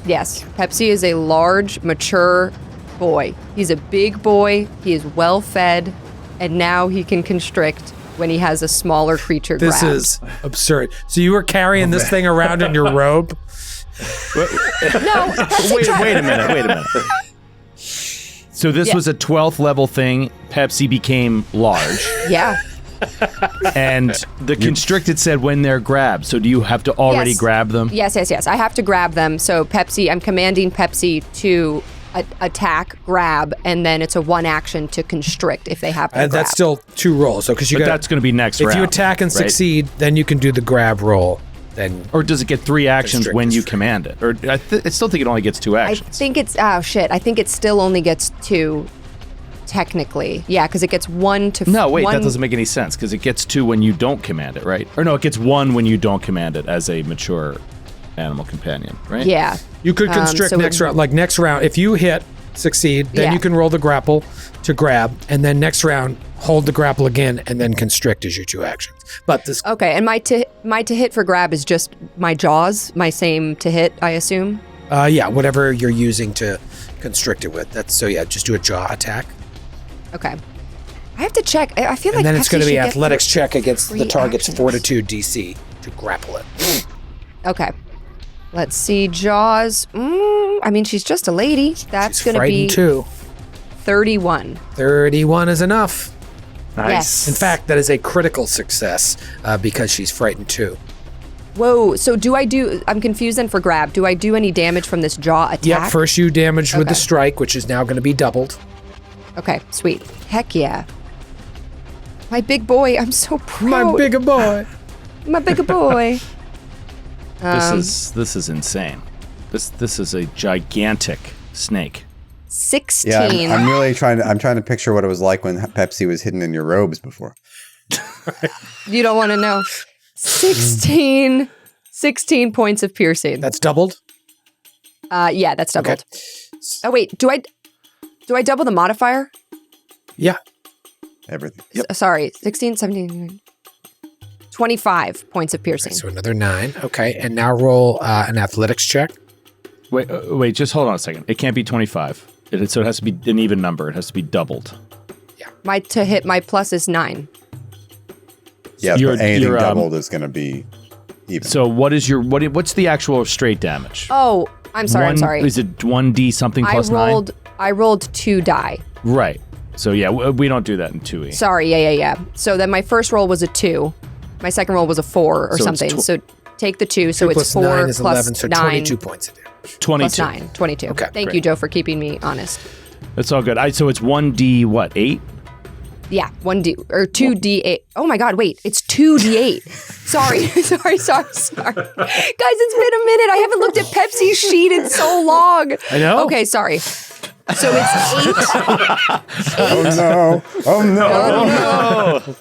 Yes, Pepsi is a large, mature boy. He's a big boy, he is well fed, and now he can constrict when he has a smaller creature This grabbed. is absurd. So you were carrying this thing around in your robe? No, Pepsi Wait a minute. So this was a 12th level thing. Pepsi became large. Yeah. And the constricted said when they're grabbed. So do you have to already Yes. grab them? Yes. I have to grab them. So Pepsi, I'm commanding Pepsi to attack, grab, and then it's a one action to constrict if they have to And grab. that's still 2 rolls. So because you But got, that's going to be next round. if you attack and right? succeed, then you can do the grab roll. Then Or does it get 3 actions when you Constrict. command it? Or I still think it only gets 2 I actions. think it's, I think it still only gets 2, technically. Yeah, because it gets 1 to... No, wait, one, that doesn't make any sense because it gets 2 when you don't command it, right? Or no, it gets 1 when you don't command it as a mature animal companion, right? Yeah. you could constrict so next round. Like next round, if you hit, succeed, then Yeah. you can roll the grapple to grab, and then next round, hold the grapple again, and then constrict as your 2 actions. But this, Okay, and my to hit for grab is just my jaws, my same to hit, I assume. yeah, whatever you're using to constrict it with. That's so yeah, just do a jaw attack, Okay. I have to check. I feel like and then it's Pepsi going to be should get athletics check against the three target's actions. fortitude DC to grapple it. Okay. Let's see. Jaws. I mean, she's just a lady. That's She's going to be frightened too. 31. 31 is enough. Nice. Yes. In fact, that is a critical success because she's frightened too. Whoa. So I'm confused then for grab. Do I do any damage from this jaw attack? Yeah, first you damage with the Okay. strike, which is now going to be doubled. Okay, sweet. Heck yeah. My big boy. I'm so proud. My bigger boy. My bigger boy. This is insane. This is a gigantic snake. 16. Yeah, I'm really trying to picture what it was like when Pepsi was hidden in your robes before. You don't want to know. 16 points of piercing. That's doubled. Yeah, that's doubled. Okay. Oh wait, do I double the modifier? Yeah. Everything. Sorry, 16, 17, 25 points of piercing. So another 9. Okay, and now roll an athletics check. Wait, just hold on a second. It can't be 25. So it has to be an even number. It has to be doubled. My to hit my plus is 9. Yeah, you're- but anything you're, doubled is going to be even. So what's the actual straight damage? Oh, I'm sorry. I'm sorry. Is it 1d something plus 9? I rolled 2 die. Right. So yeah, we don't do that in 2e. Sorry. Yeah. So then my first roll was a 2. My second roll was a 4 or So it's something. So take the 2. So 2 it's plus 4 9 is plus 11, so 9 22 points of damage. 22. plus 9. 22. Okay, Thank great. you, Joe, for keeping me honest. That's all good. So it's 1d what, 8? Yeah, 1d or 2d8. Oh my god, wait, it's 2d8. Sorry. Guys, it's been a minute. I haven't looked at Pepsi's sheet in so long. I know. Okay, sorry. So it's 8. Oh no!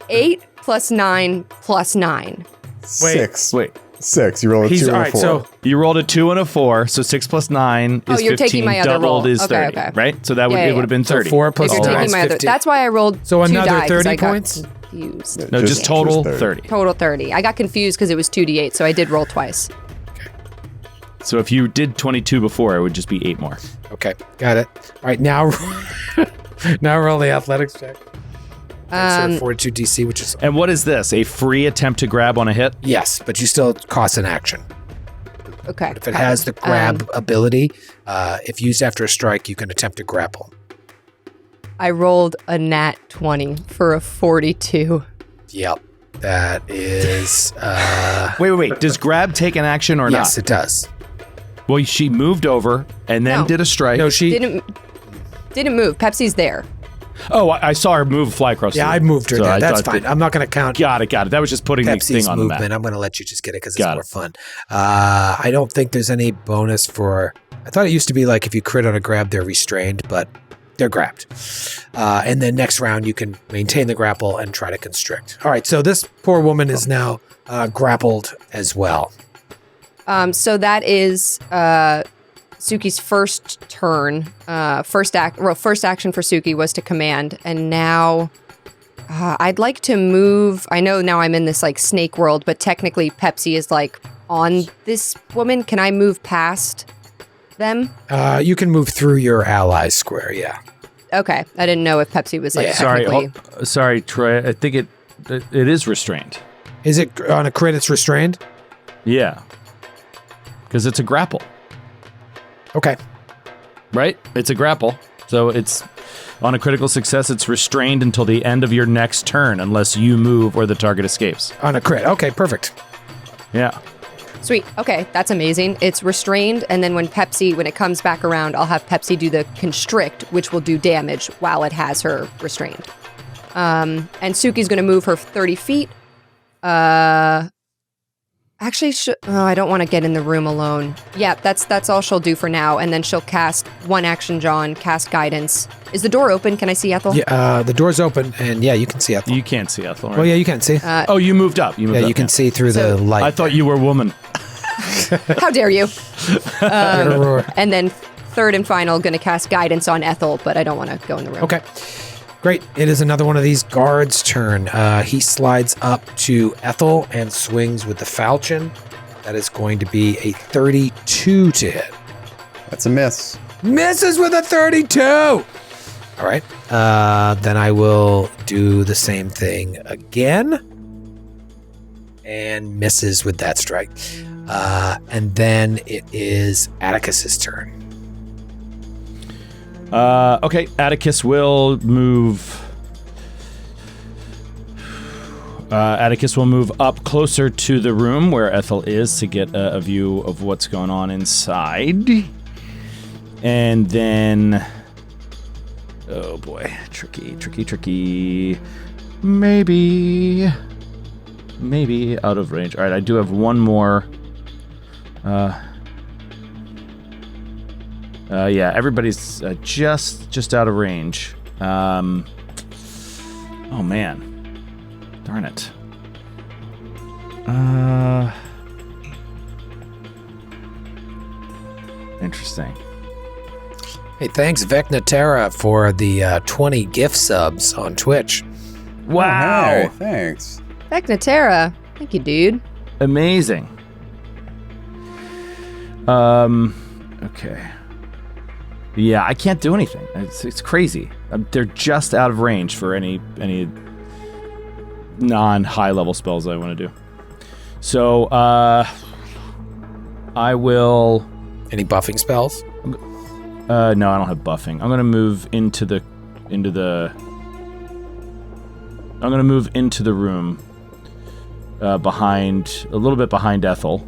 8 plus 9 plus 9. 6. Wait. 6. You roll a 2 He's and all a right. 4. So You rolled a 2 and a 4, so 6 plus 9 is 15. you're taking my other Doubled roll. is Okay, 30, okay. right? So that would Yeah, it would have been So 30. 4 plus If you're 9 taking is my other, 15. that's why I rolled So 2 another die, 'cause 30 I got points? confused. No, just total 30. Total 30. I got confused because it was 2d8, so I did roll twice. So if you did 22 before, it would just be 8 more. Okay, got it. All right, now roll the athletics check. Fortitude DC, which is And what is this? A free attempt to grab on a hit? yes, but you still cost an action. Okay. If it has the grab ability, if used after a strike, you can attempt to grapple. I rolled a nat 20 for a 42. Yep, that is. Wait. Does grab take an action or Yes, not? it does. Well, she moved over and then No. did a strike. No, she. Didn't move. Pepsi's there. Oh, I saw her move fly across the Yeah, room. I moved her So there. I That's thought fine. that- I'm not going to count Got it. That was just putting the Pepsi's thing on the movement. map. I'm going to let you just get it because it's Got more it. fun. I don't think there's any bonus for. I thought it used to be like if you crit on a grab, they're restrained, but they're grabbed. And then next round, you can maintain the grapple and try to constrict. All right, so this poor woman is now grappled as well. So that is Suki's first turn. First action for Suki was to command, and now I'd like to move. I know now I'm in this like snake world, but technically Pepsi is like on this woman. Can I move past them? You can move through your allies square, yeah. Okay, I didn't know if Pepsi was like Yeah. technically. Sorry, Troy. I think it is restrained. Is it on a crit, it's restrained? Yeah. Because it's a grapple, Okay. right? It's a grapple. So it's on a critical success, it's restrained until the end of your next turn unless you move or the target escapes. On a crit. Okay, perfect. Yeah. Sweet. Okay, that's amazing. It's restrained, and then when it comes back around, I'll have Pepsi do the constrict, which will do damage while it has her restrained. And Suki's going to move her 30 feet. Actually, I don't want to get in the room alone. Yeah, that's all she'll do for now, and then she'll cast one action, John, cast guidance. Is the door open? Can I see Ethel? Yeah, the door's open, and yeah, you can see Ethel. You can't see Ethel, right? Well, yeah, you can see. Oh, you moved up. You moved Yeah, up, you can see through the light. I thought you were a woman. How dare you? Roar. And then third and final, going to cast guidance on Ethel, but I don't want to go in the room. Okay. Great. It is another one of these guards' turn. He slides up to Ethel and swings with the falchion. That is going to be a 32 to hit. That's a miss. Misses with a 32! All right. Then I will do the same thing again. And misses with that strike. And then it is Atticus's turn. Okay, Atticus will move. Atticus will move up closer to the room where Ethel is to get a view of what's going on inside. And then... Oh boy, tricky. Maybe out of range. All right, I do have one more. Yeah, everybody's just out of range. Oh man. Darn it. Interesting. Hey, thanks, Vecnatera, for the 20 gift subs on Twitch. Wow. Hey, thanks. Vecnatera. Thank you, dude. Amazing. Okay. Yeah, I can't do anything. It's crazy. They're just out of range for any non-high level spells I want to do. So, I will... Any buffing spells? No, I don't have buffing. I'm gonna move into the room behind, a little bit behind Ethel,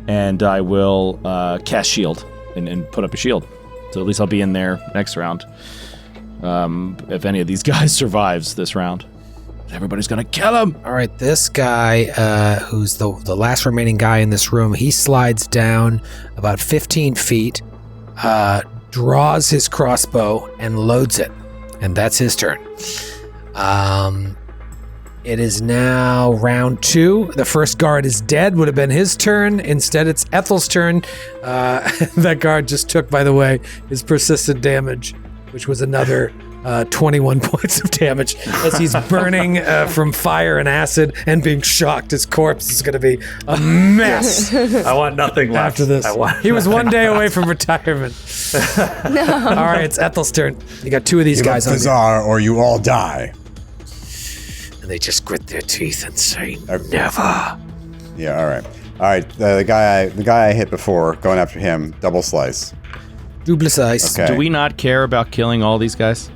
and I will cast shield and put up a shield. So at least I'll be in there next round. If any of these guys survives this round, everybody's gonna kill him. All right, this guy, who's the last remaining guy in this room, he slides down about 15 feet, draws his crossbow, and loads it. And that's his turn. It is now round 2. The first guard is dead. Would have been his turn. Instead, it's Ethel's turn. That guard just took, by the way, his persistent damage, which was another 21 points of damage as he's burning from fire and acid and being shocked. His corpse is going to be a mess. I want nothing left After this. He was one day away from retirement. No. All right, it's Ethel's turn. You got two of these guys on you. Bizarre, or you all die. And they just grit their teeth and say, Okay. never. Yeah, all right. The guy I hit before, going after him, double slice. Double size. Okay. Do we not care about killing all these guys?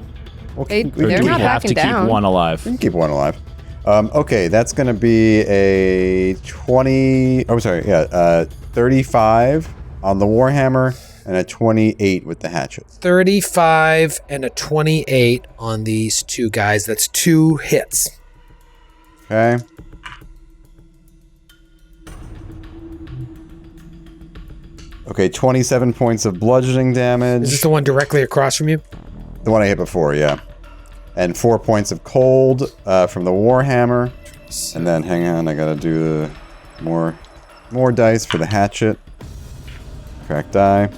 They're Or do we not have to backing down. keep one alive? We can keep one alive. Okay, that's going to be a 35 on the Warhammer and a 28 with the hatchet. 35 and a 28 on these two guys. That's 2 hits. Okay. Okay, 27 points of bludgeoning damage. Is this the one directly across from you? The one I hit before, yeah. And 4 points of cold from the Warhammer. And then, hang on, I gotta do the more dice for the hatchet. Crack die.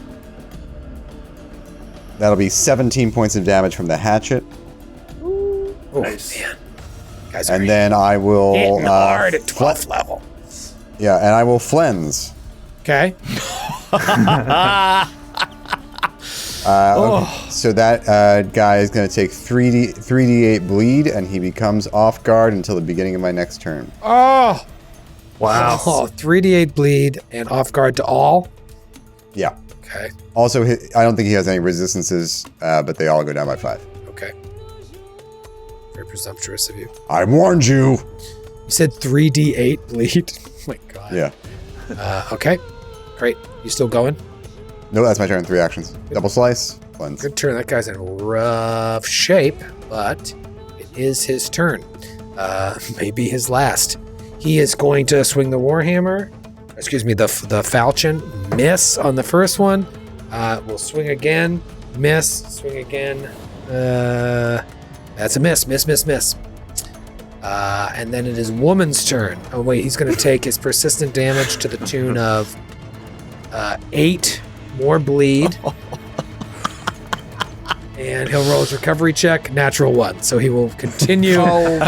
That'll be 17 points of damage from the hatchet. Oh, Nice. man. Guys are And then I will... hitting hard at 12th level. Yeah, and I will flens. Okay. Okay, so that guy is going to take 3d8 bleed, and he becomes off guard until the beginning of my next turn. Oh. Wow. Oh, 3d8 bleed and off guard to all. Yeah. Okay. Also, I don't think he has any resistances, but they all go down by 5. Okay. Very presumptuous of you. I warned you. You said 3d8 bleed. Oh my god. Yeah. Okay. Great. You still going? No, that's my turn. 3 actions. Double slice. Cleanse. Good turn. That guy's in rough shape, but it is his turn. Maybe his last. He is going to swing the Warhammer. Excuse me, the falchion. Miss on the first one. We'll swing again. Miss. Swing again. That's a miss. Miss. And then it is woman's turn. Oh wait, he's going to take his persistent damage to the tune of 8 more bleed. And he'll roll his recovery check, natural 1. So he will continue to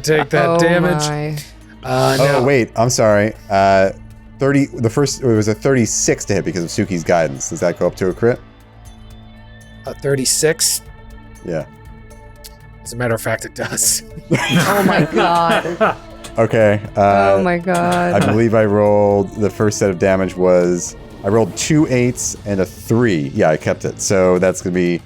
take that damage. Oh, wait. I'm sorry. 30. The first, it was a 36 to hit because of Suki's guidance. Does that go up to a crit? 36. Yeah. As a matter of fact, it does. Oh my god. Okay. Oh my god. I believe I rolled, the first set of damage was, I rolled 2 8s and a 3. Yeah, I kept it. So that's going to be,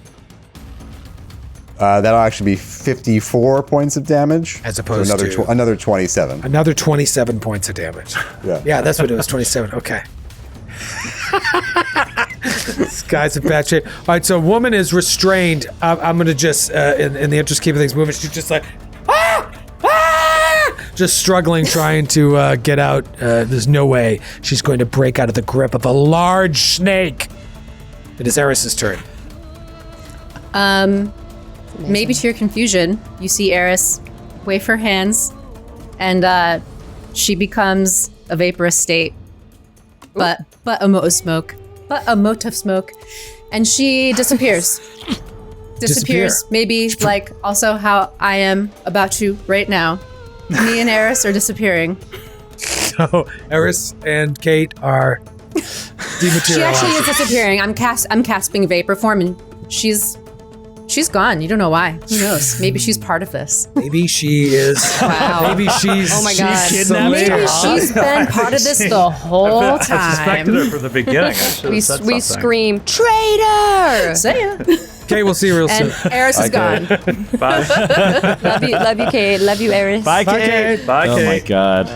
that'll actually be 54 points of damage. As opposed so to another 27. Another 27 points of damage. Yeah. Yeah, that's what it was, 27. Okay. This guy's in bad shape. All right, so woman is restrained. I'm going to just, in the interest of keeping things moving, she's just like, just struggling, trying to get out. There's no way she's going to break out of the grip of a large snake. It is Eris's turn. Maybe to your confusion, you see Eris wave her hands, and she becomes a vaporous state, but a mote of smoke, and she disappears. Disappears. Maybe like also how I am about to right now. Me and Eris are disappearing. So Eris and Kate are dematerializing. She actually is disappearing. I'm casting vapor form, and she's gone. You don't know why. Who knows? Maybe she's part of this. Maybe she is. Wow. Maybe she's. Oh my God. she's Maybe she's been part of this the whole I suspected time. her from the beginning. I should have We said something. scream, traitor! Say ya. Okay, we'll see you real soon. And Eris is gone. Bye. Love you, Kate. Love you, Eris. Bye, Bye, Kate. Kate. Bye, Oh my Kate. god.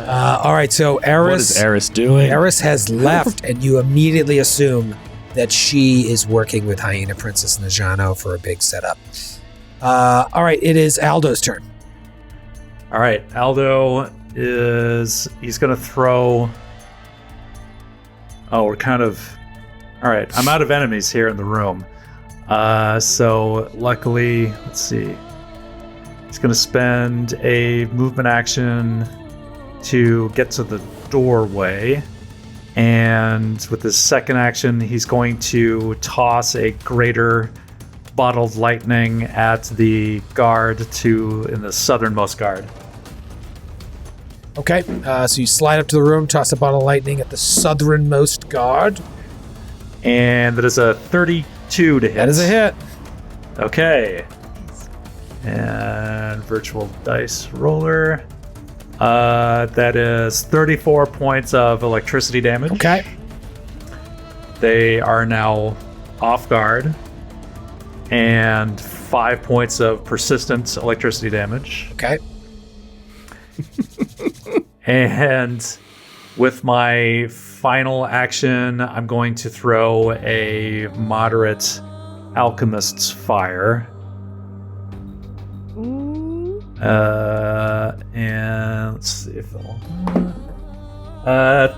All right, so Eris. What is Eris doing? Eris has left, and you immediately assume that she is working with Hyena Princess Najano for a big setup. All right, it is Aldo's turn. All right, Aldo he's going to throw. Oh, we're kind of. All right, I'm out of enemies here in the room. So luckily, let's see. He's going to spend a movement action to get to the doorway. And with his second action, he's going to toss a greater bottled lightning at the guard in the southernmost guard. Okay, so you slide up to the room, toss a bottle of lightning at the southernmost guard. And that is a 32 to hit. That is a hit. Okay. And virtual dice roller. That is 34 points of electricity damage. Okay. They are now off guard. And 5 points of persistent electricity damage. Okay. And with my final action, I'm going to throw a moderate alchemist's fire. And let's see if it'll...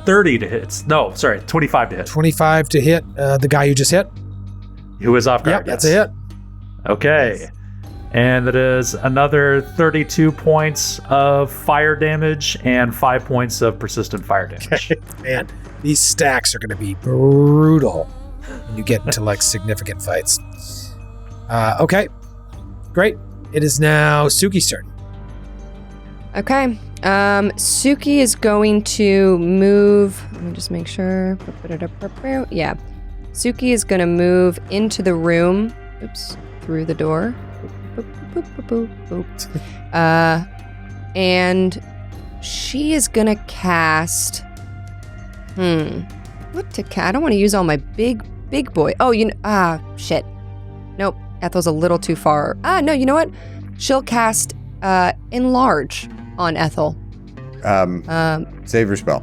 30 to hit. No, sorry, 25 to hit. 25 to hit the guy you just hit. Who is off guard? Yep, that's a hit. Okay. And that is another 32 points of fire damage and 5 points of persistent fire damage. Man, these stacks are going to be brutal when you get into like significant fights. Okay, great. It is now Suki's turn. Okay. Suki is going to move. Let me just make sure. Yeah. Suki is going to move into the room. Oops. Through the door. And she is going to cast. What to cast? I don't want to use all my big boy. Oh, shit. Nope. Ethel's a little too far. No, you know what? She'll cast Enlarge on Ethel. Save your spell.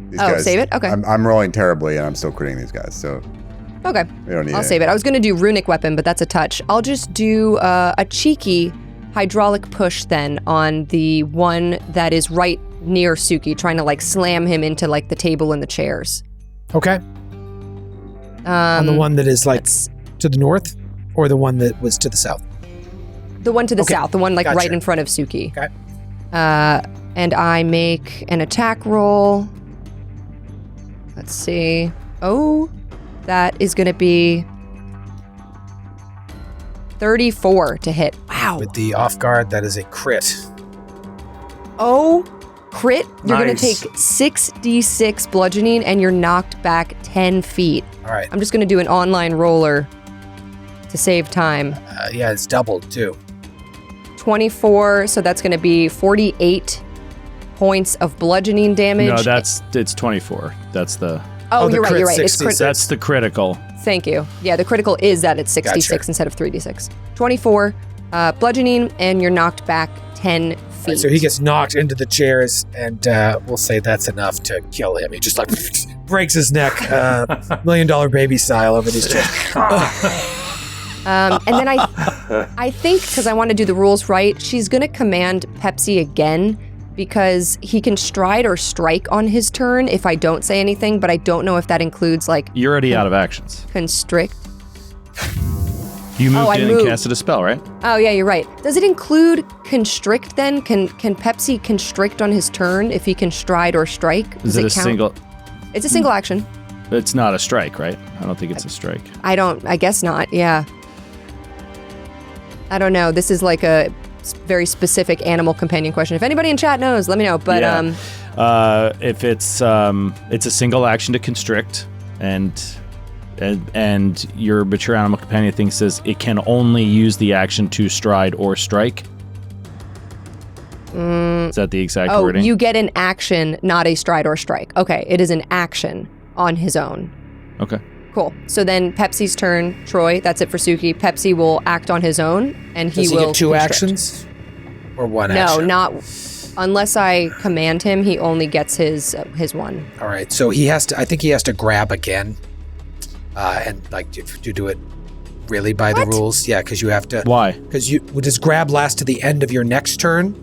These guys, save it? Okay. I'm rolling terribly and I'm still critting these guys, so Okay. we don't need I'll save it. I was going to do Runic Weapon, but that's a touch. I'll just do a cheeky hydraulic push then on the one that is right near Suki, trying to like slam him into like the table and the chairs. Okay. On the one that is like to the north, or the one that was to the south? The one to the south, the one like Gotcha. right in front of Suki. Okay. And I make an attack roll. Let's see. Oh, that is going to be 34 to hit. Wow. With the off guard, that is a crit. Oh, crit. You're going to Nice. take 6d6 bludgeoning and you're knocked back 10 feet. All right. I'm just going to do an online roller to save time. Yeah, it's doubled too. 24, so that's going to be 48 points of bludgeoning damage. No, it's 24. That's the Oh, the you're right, crit you're right. It's 66. that's the critical. Thank you. Yeah, the critical is that it's 66 Gotcha. instead of 3d6. 24 bludgeoning, and you're knocked back 10 feet. So he gets knocked into the chairs, and we'll say that's enough to kill him. He just like breaks his neck, $1 Million Baby style over these chairs. And then I think, because I want to do the rules right, she's going to command Pepsi again, because he can stride or strike on his turn if I don't say anything, but I don't know if that includes like You're already out of actions. constrict. You moved I in moved. and casted a spell, right? Oh yeah, you're right. Does it include constrict then? Can Pepsi constrict on his turn if he can stride or strike? Is Does it a count? single? It's a single action. It's not a strike, right? I don't think it's a strike. I guess not. Yeah. I don't know. This is like a very specific animal companion question. If anybody in chat knows, let me know. But Yeah. If it's a single action to constrict, and your mature animal companion thing says it can only use the action to stride or strike. Is that the exact oh, wording? you get an action, not a stride or strike. Okay, it is an action on his own. Okay. Cool. So then Pepsi's turn. Troy, that's it for Suki. Pepsi will act on his own, and he Does he will get two constrict. actions? Or one No, action? not unless I command him. He only gets his one. All right, so he has to. I think he has to grab again, and like to do it really by the rules. Yeah, because you have to. Why? Because does grab last to the end of your next turn?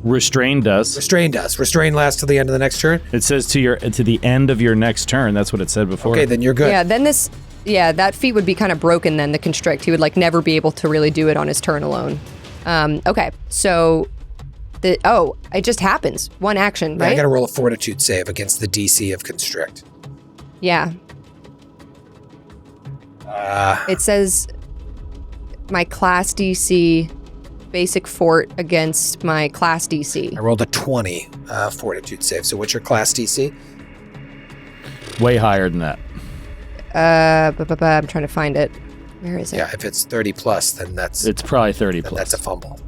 Restrain does. Restrain does. Restrain lasts to the end of the next turn. It says to the end of your next turn. That's what it said before. Okay, then you're good. Yeah. Then that feat would be kind of broken. Then the constrict, he would like never be able to really do it on his turn alone. Okay, so it just happens. One action, Yeah, right? I got to roll a fortitude save against the DC of constrict. Yeah. It says my class DC basic fort against my class DC. I rolled a 20 fortitude save. So what's your class DC? Way higher than that. I'm trying to find it. Where is it? Yeah, if it's 30 plus, then It's probably 30 plus. that's a fumble.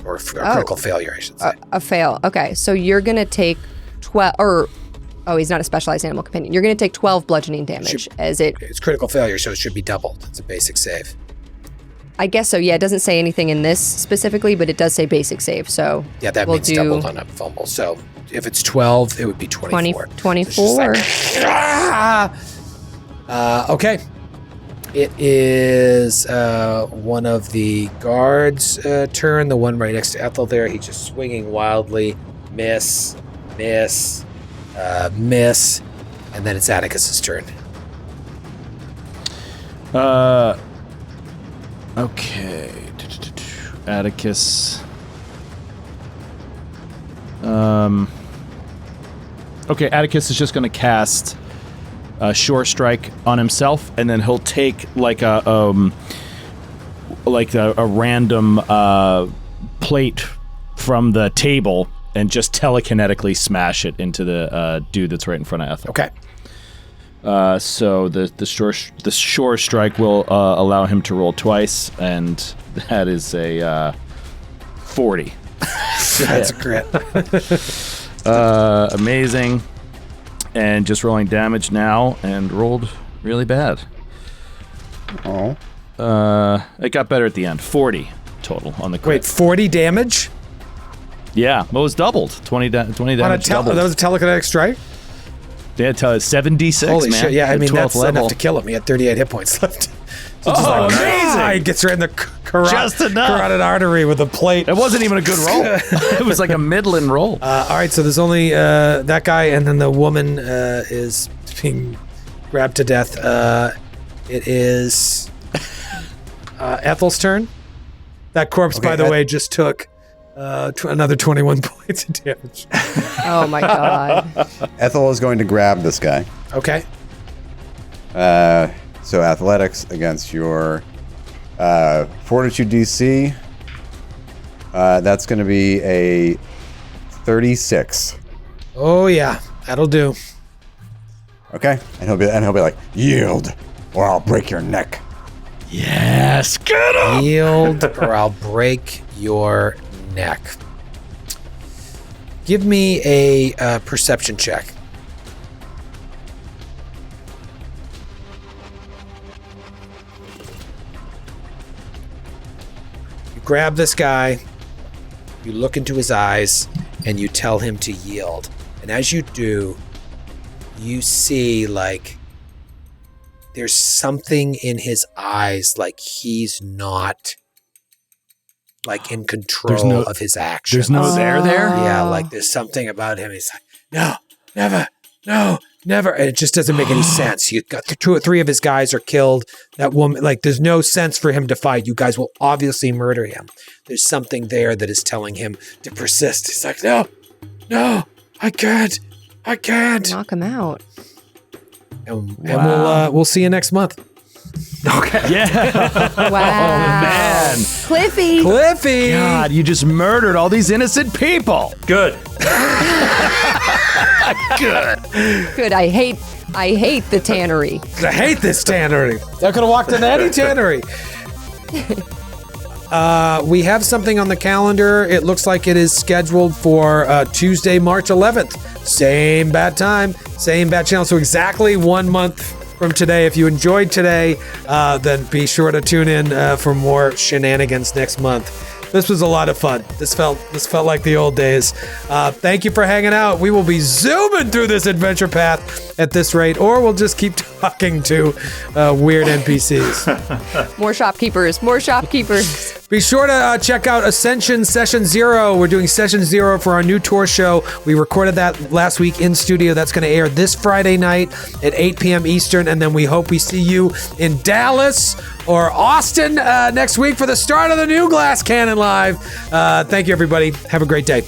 Or a critical failure, I should say. A fail. Okay, so you're going to take 12, he's not a specialized animal companion. You're going to take 12 bludgeoning damage as it... It's critical failure, so it should be doubled. It's a basic save. I guess so, yeah. It doesn't say anything in this specifically, but it does say basic save, so... Yeah, that means doubled on a fumble. So if it's 12, it would be 24. 24. Okay. It is one of the guards' turn, the one right next to Ethel there. He's just swinging wildly. Miss. And then it's Atticus's turn. Okay. Atticus. Okay, Atticus is just going to cast a Shore Strike on himself, and then he'll take like a random plate from the table and just telekinetically smash it into the dude that's right in front of Ethel. Okay. So the Shore Strike will allow him to roll twice, and that is a 40. That's a crit. Amazing. And just rolling damage now, and rolled really bad. Oh. It got better at the end. 40 total on the crit. Wait, 40 damage? Yeah, well, it was doubled. 20 damage doubled. That was a telekinetic strike? Yeah, 7d6, Holy man. shit, yeah, I At mean, 12th that's level. enough to kill him. He had 38 hit points left. So Amazing! He gets right in the Just enough. carotid artery with a plate. It wasn't even a good roll. It was like a middling roll. All right, so there's only that guy, and then the woman is being grabbed to death. It is Ethel's turn. That corpse, by the way, just took another 21 points of damage. Oh my god. Ethel is going to grab this guy. Okay. So athletics against your fortitude DC. That's going to be a 36. Oh yeah, that'll do. Okay, and he'll be like, yield, or I'll break your neck. Yes, get him! Yield, or I'll break your neck. Give me a perception check. You grab this guy, you look into his eyes, and you tell him to yield. And as you do, you see, like, there's something in his eyes, like he's not, like, in control of his actions. There's no there? Yeah, like there's something about him. He's like, no, never, no, never. And it just doesn't make any sense. You got two or three of his guys are killed. That woman, like, there's no sense for him to fight. You guys will obviously murder him. There's something there that is telling him to persist. He's like, no, I can't. Knock him out. And we'll see you next month. Okay. Yeah. Wow. Man. Cliffy. God, you just murdered all these innocent people. Good. Good. I hate the tannery. I hate this tannery. I could have walked into any tannery. We have something on the calendar. It looks like it is scheduled for Tuesday, March 11th. Same bat time, same bat channel. So exactly 1 month from today. If you enjoyed today, then be sure to tune in for more shenanigans next month. This was a lot of fun. This felt like the old days. Thank you for hanging out. We will be zooming through this adventure path at this rate, or we'll just keep talking to weird NPCs. More shopkeepers. Be sure to check out Ascension Session 0. We're doing Session 0 for our new tour show. We recorded that last week in studio. That's going to air this Friday night at 8 p.m. Eastern, and then we hope we see you in Dallas or Austin next week for the start of the new Glass Cannon Live. Thank you, everybody. Have a great day.